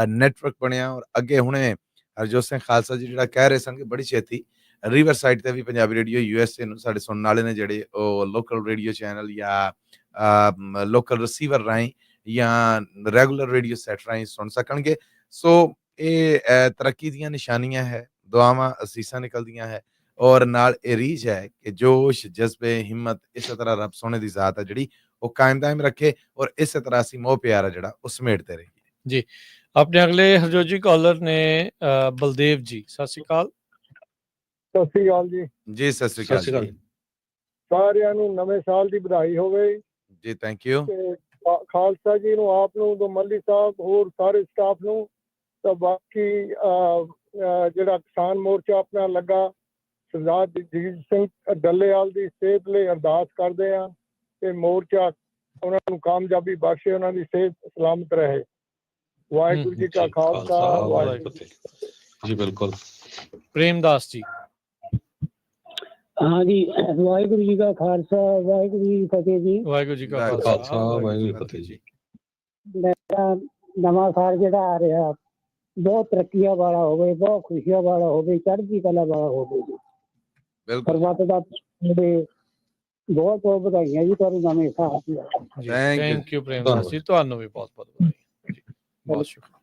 ਨੈਟਵਰਕ ਬਣਿਆ। ਔਰ ਅੱਗੇ ਹੁਣੇ ਹਰਜੋਤ ਸਿੰਘ ਖਾਲਸਾ ਜੀ ਜਿਹੜਾ ਕਹਿ ਰਹੇ ਸਨ ਕਿ ਬੜੀ ਛੇਤੀ ਰਿਵਰ ਸਾਈਡ ਤੇ ਵੀ ਪੰਜਾਬੀ ਰੇਡੀਓ USA ਨੂੰ ਸਾਡੇ ਸੁਣਨ ਵਾਲੇ ਨੇ ਜਿਹੜੇ ਉਹ ਲੋਕਲ ਰੇਡੀਓ ਚੈਨਲ ਜਾਂ ਲੋਕਲ ਰਿਸੀਵਰ ਰਾਹੀਂ ਜਾਂ ਰੈਗੂਲਰ ਰੇਡੀਓ ਸੈਟ ਰਾਹੀਂ ਸੁਣ ਸਕਣਗੇ। ਸੋ ਇਹ ਤਰੱਕੀ ਦੀਆਂ ਨਿਸ਼ਾਨੀਆਂ ਹੈ, ਦੁਆਵਾਂ ਅਸੀਸਾਂ ਨਿਕਲਦੀਆਂ ਹੈ, ਔਰ ਨਾਲ ਇਹ ਰੀਝ ਹੈ ਕਿ ਜੋਸ਼ ਜਜ਼ਬੇ ਹਿੰਮਤ ਇਸੇ ਤਰ੍ਹਾਂ ਰੱਬ ਸੋਹਣੇ ਦੀ ਜ਼ਾਤ ਹੈ ਜਿਹੜੀ ਉਹ ਕਾਇਮ ਦਾਇਮ ਰੱਖੇ, ਔਰ ਇਸੇ ਤਰ੍ਹਾਂ ਅਸੀਂ ਮੋਹ ਪਿਆਰ ਜਿਹੜਾ ਉਹ ਸਮੇਟਦੇ ਰਹੀਏ। ਜੀ ਆਪਣੇ ਅਗਲੇ ਹਰਜੋਤ ਜੀ ਕਾਲਰ ਨੇ ਬਲਦੇਵ ਜੀ, ਸਤਿ ਸ਼੍ਰੀ ਅਕਾਲ। ਸਤਿ ਸ਼੍ਰੀ ਅਕਾਲ ਜੀ। ਜੀ ਸਤਿ ਸ਼੍ਰੀ ਅਕਾਲ ਜੀ, ਸਾਰਿਆਂ ਨੂੰ ਨਵੇਂ ਸਾਲ ਦੀ ਵਧਾਈ ਹੋਵੇ ਜੀ। Thank you. ਖਾਲਸਾ ਜੀ ਨੂੰ, ਆਪ ਨੂੰ, ਮੱਲੀ ਸਾਹਿਬ, ਹੋਰ ਸਾਰੇ ਸਟਾਫ ਨੂੰ। ਤਾਂ ਬਾਕੀ ਜਿਹੜਾ ਕਿਸਾਨ ਮੋਰਚਾ ਆਪਣਾ ਲੱਗਾ, ਸਰਦਾਰ ਜਗਜੀਤ ਸਿੰਘ ਡੱਲੇਵਾਲ ਦੀ ਸਿਹਤ ਲਈ ਅਰਦਾਸ ਕਰਦੇ ਆ ਤੇ ਮੋਰਚਾ ਉਹਨਾਂ ਨੂੰ ਕਾਮਯਾਬੀ ਬਖਸ਼ੇ, ਉਹਨਾਂ ਦੀ ਸਿਹਤ ਸਲਾਮਤ ਰਹੇ। ਵਾਹਿਗੁਰੂ ਜੀ ਕਾ ਖਾਲਸਾ, ਵਾਹਿਗੁਰੂ ਜੀ। ਬਿਲਕੁਲ। ਪ੍ਰੇਮਦਾਸ ਜੀ। हाँ जी, वाहिगुरू जी का खालसा, वाहिगुरू जी की फतेह जी। ਵਾਹਿਗੁਰੂ ਜੀ ਕਾ ਖਾਲਸਾ, ਵਾਹਿਗੁਰੂ ਜੀ ਕੀ ਫਤਿਹ ਜੀ। मेरा नवा साल ਜਿਹੜਾ ਆ ਰਿਹਾ ਬਹੁਤ ਤਰੱਕੀਆਂ ਵਾਲਾ ਹੋਵੇ, ਬਹੁਤ ਖੁਸ਼ੀਆਂ ਵਾਲਾ ਹੋਵੇ, ਚੜ੍ਹਦੀ ਕਲਾ ਵਾਲਾ ਹੋਵੇ ਜੀ। ਪਰਮਾਤਮਾ ਦਾ ਬਹੁਤ ਬਹੁਤ ਵਧਾਈਆਂ ਜੀ ਤੁਹਾਨੂੰ ਨਵੇਂ ਸਾਲ ਦੀਆਂ। ਥੈਂਕ ਯੂ ਪ੍ਰੇਮਦਾਸ ਜੀ, ਤੁਹਾਨੂੰ ਵੀ ਬਹੁਤ ਬਹੁਤ ਵਧਾਈਆਂ ਜੀ, ਬਹੁਤ ਸ਼ੁਕਰੀਆ।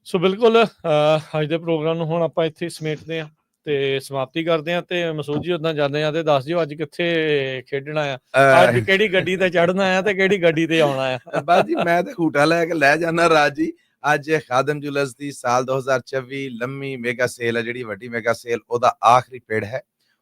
ਸੋ ਬਿਲਕੁਲ ਅੱਜ ਦੇ ਪ੍ਰੋਗਰਾਮ ਨੂੰ ਹੁਣ ਆਪਾਂ ਇੱਥੇ ਸਮੇਟਦੇ ਹਾਂ ਤੇ ਸਮਾਪਤੀ ਕਰਦੇ ਹਾਂ। ਤੇ ਮਸੂਦ ਜੀ ਉਦਾਂ ਜਾਂਦੇ ਆ ਤੇ ਦੱਸ ਦਿਓ ਅੱਜ ਕਿੱਥੇ ਖੇਡਣਾ ਆ, ਅੱਜ ਕਿਹੜੀ ਗੱਡੀ ਤੇ ਚੜ੍ਹਨਾ ਆ ਤੇ ਕਿਹੜੀ ਗੱਡੀ ਤੇ ਆਉਣਾ ਆ। ਬਸ ਜੀ ਮੈਂ ਤੇ ਹੂਟਾ ਲੈ ਜਾਣਾ ਰਾਜ ਜੀ। ਅੱਜ ਖਾਦਮ ਜੁਲਸ ਦੀ ਸਾਲ 2024 ਲੰਮੀ ਮੈਗਾ ਸੇਲ ਹੈ, ਜਿਹੜੀ ਵੱਡੀ ਮੈਗਾ ਸੇਲ ਉਹਦਾ ਆਖਰੀ ਪੇੜ ਹੈ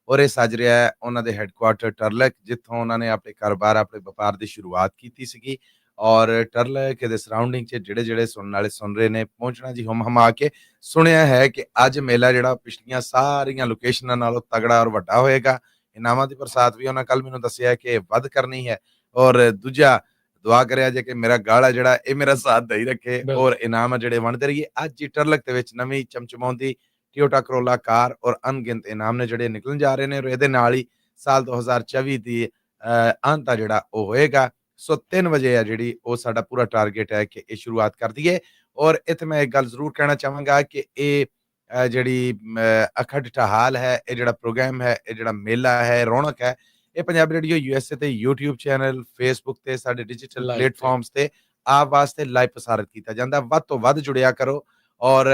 ਔਰ ਇਹ ਸੱਜ ਰਿਹਾ ਹੈ ਉਹਨਾਂ ਦੇ ਹੈੱਡਕੁਆਟਰ ਟਰਲਕ, ਜਿੱਥੋਂ ਉਹਨਾਂ ਨੇ ਆਪਣੇ ਕਾਰੋਬਾਰ ਆਪਣੇ ਵਪਾਰ ਦੀ ਸ਼ੁਰੂਆਤ ਕੀਤੀ ਸੀਗੀ। ਔਰ ਟਰਲਕ ਦੇ ਸਰਾਊਂਡਿੰਗ 'ਚ ਜਿਹੜੇ ਸੁਣਨ ਵਾਲੇ ਸੁਣ ਰਹੇ ਨੇ ਪਹੁੰਚਣਾ ਜੀ ਹਮਾ ਕੇ। ਸੁਣਿਆ ਹੈ ਕਿ ਅੱਜ ਮੇਲਾ ਜਿਹੜਾ ਪਿਛਲੀਆਂ ਸਾਰੀਆਂ ਲੋਕੇਸ਼ਨਾਂ ਨਾਲੋਂ ਤਗੜਾ ਔਰ ਵੱਡਾ ਹੋਏਗਾ। ਇਨਾਮਾਂ ਦੀ ਬਰਸਾਤ ਵੀ ਉਹਨਾਂ ਕੱਲ ਮੈਨੂੰ ਦੱਸਿਆ ਕਿ ਵੱਧ ਕਰਨੀ ਹੈ। ਔਰ ਦੂਜਾ ਦੁਆ ਕਰਿਆ ਜੇ ਕਿ ਮੇਰਾ ਗਾਲਾ ਜਿਹੜਾ ਇਹ ਮੇਰਾ ਸਾਥ ਦਈ ਰੱਖੇ ਔਰ ਇਨਾਮ ਜਿਹੜੇ ਵੰਡਦੇ ਰਹੀਏ। ਅੱਜ ਹੀ ਟਰਲਕ ਦੇ ਵਿੱਚ ਨਵੀਂ ਚਮਚਮਾਉਂਦੀ ਟੋਯੋਟਾ ਕਰੋਲਾ ਕਾਰ ਔਰ ਅਣਗਿਣਤ ਇਨਾਮ ਨੇ ਜਿਹੜੇ ਨਿਕਲਣ ਜਾ ਰਹੇ ਨੇ। ਔਰ ਇਹਦੇ ਨਾਲ ਹੀ ਸਾਲ 2024 ਦੀ ਅੰਤ ਆ ਜਿਹੜਾ ਉਹ ਹੋਏਗਾ। ਸੋ 3 ਵਜੇ ਆ ਜਿਹੜੀ ਉਹ ਸਾਡਾ ਪੂਰਾ ਟਾਰਗੇਟ ਹੈ ਕਿ ਇਹ ਸ਼ੁਰੂਆਤ ਕਰ ਦਈਏ। ਔਰ ਇੱਥੇ ਮੈਂ ਇੱਕ ਗੱਲ ਜ਼ਰੂਰ ਕਹਿਣਾ ਚਾਹਾਂਗਾ ਕਿ ਇਹ ਜਿਹੜੀ ਅਖੰਡ ਠਹਾਲ ਹੈ, ਇਹ ਜਿਹੜਾ ਪ੍ਰੋਗਰਾਮ ਹੈ, ਇਹ ਜਿਹੜਾ ਮੇਲਾ ਹੈ, ਰੌਣਕ ਹੈ, ਇਹ ਪੰਜਾਬੀ ਰੇਡੀਓ USA ਤੇ YouTube ਚੈਨਲ, Facebook ਤੇ ਸਾਡੇ ਡਿਜੀਟਲ ਪਲੇਟਫਾਰਮਸ ਤੇ ਆਪ ਵਾਸਤੇ ਲਾਈਵ ਪ੍ਰਸਾਰਿਤ ਕੀਤਾ ਜਾਂਦਾ। ਵੱਧ ਤੋਂ ਵੱਧ ਜੁੜਿਆ ਕਰੋ ਔਰ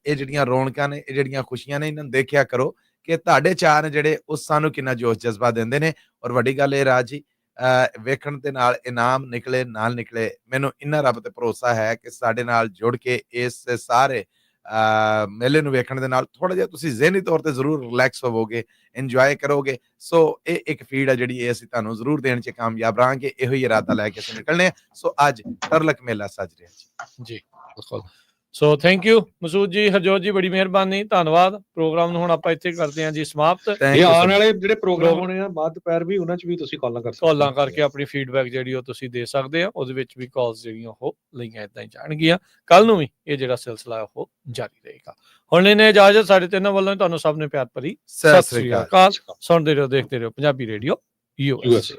ਇਹ ਜਿਹੜੀਆਂ ਰੌਣਕਾਂ ਨੇ, ਇਹ ਜਿਹੜੀਆਂ ਖੁਸ਼ੀਆਂ ਨੇ, ਇਹਨਾਂ ਨੂੰ ਦੇਖਿਆ ਕਰੋ ਕਿ ਤੁਹਾਡੇ ਚਾਅ ਨੇ ਜਿਹੜੇ ਉਹ ਸਾਨੂੰ ਕਿੰਨਾ ਜੋਸ਼ ਜਜ਼ਬਾ ਦਿੰਦੇ ਨੇ। ਔਰ ਵੱਡੀ ਗੱਲ ਇਹ ਰਾਜ ਜੀ ਵੇਖਣ ਦੇ ਨਾਲ ਇਨਾਮ ਨਿਕਲੇ ਨਾਲ ਨਿਕਲੇ, ਮੈਨੂੰ ਇੰਨਾ ਰੱਬ ਤੇ ਭਰੋਸਾ ਹੈ ਕਿ ਸਾਡੇ ਨਾਲ ਜੁੜ ਕੇ ਇਸ ਸਾਰੇ ਮੇਲੇ ਨੂੰ ਵੇਖਣ ਦੇ ਨਾਲ ਥੋੜਾ ਜਿਹਾ ਤੁਸੀਂ ਜ਼ਿਹਨੀ ਤੌਰ ਤੇ ਜ਼ਰੂਰ ਰਿਲੈਕਸ ਹੋਵੋਗੇ, ਇੰਜੋਏ ਕਰੋਗੇ। ਸੋ ਇਹ ਇੱਕ ਫੀਡ ਹੈ ਜਿਹੜੀ ਇਹ ਅਸੀਂ ਤੁਹਾਨੂੰ ਜ਼ਰੂਰ ਦੇਣ 'ਚ ਕਾਮਯਾਬ ਰਹਾਂਗੇ। ਇਹੋ ਹੀ ਇਰਾਦਾ ਲੈ ਕੇ ਅਸੀਂ ਨਿਕਲਣੇ। ਸੋ ਅੱਜ ਟਰਲਕ ਮੇਲਾ ਸੱਜ ਰਿਹਾ ਜੀ। ਬਿਲਕੁਲ। ਸੋ ਥੈਂਕ ਯੂ ਮਸੂਦ ਜੀ, ਹਰਜੋਤ ਜੀ, ਬੜੀ ਮਿਹਰਬਾਨੀ, ਧੰਨਵਾਦ। ਪ੍ਰੋਗਰਾਮ ਨੂੰ ਹੁਣ ਆਪਾਂ ਇੱਥੇ ਕਰਦੇ ਹਾਂ ਜੀ ਸਮਾਪਤ। ਇਹ ਆਉਣ ਵਾਲੇ ਜਿਹੜੇ ਪ੍ਰੋਗਰਾਮ ਹੋਣੇ ਆ ਬਾਅਦ ਦੁਪਹਿਰ ਵੀ, ਉਹਨਾਂ 'ਚ ਵੀ ਤੁਸੀਂ ਕਾਲਾਂ ਕਰ ਸਕਦੇ ਹੋ। ਕਾਲਾਂ ਕਰਕੇ ਆਪਣੀ ਫੀਡਬੈਕ ਜਿਹੜੀ ਉਹ ਤੁਸੀਂ ਦੇ ਸਕਦੇ ਆ। ਉਹਦੇ ਵਿੱਚ ਵੀ ਕਾਲਸ ਜਿਹੜੀਆਂ ਉਹ ਲਈਆਂ ਏਦਾਂ ਹੀ ਜਾਣਗੀਆਂ। ਕੱਲ ਨੂੰ ਵੀ ਇਹ ਜਿਹੜਾ ਸਿਲਸਿਲਾ ਉਹ ਜਾਰੀ ਰਹੇਗਾ। ਹੁਣ ਲੈਣੇ ਇਜਾਜ਼ਤ ਸਾਡੇ ਤਿੰਨਾਂ ਵੱਲੋਂ। ਤੁਹਾਨੂੰ ਸਭ ਨੇ ਪਿਆਰ ਭਰੀ ਸਤਿ ਸ੍ਰੀ ਅਕਾਲ। ਸੁਣਦੇ ਰਹੋ, ਦੇਖਦੇ ਰਹੋ ਪੰਜਾਬੀ ਰੇਡੀਓ USA।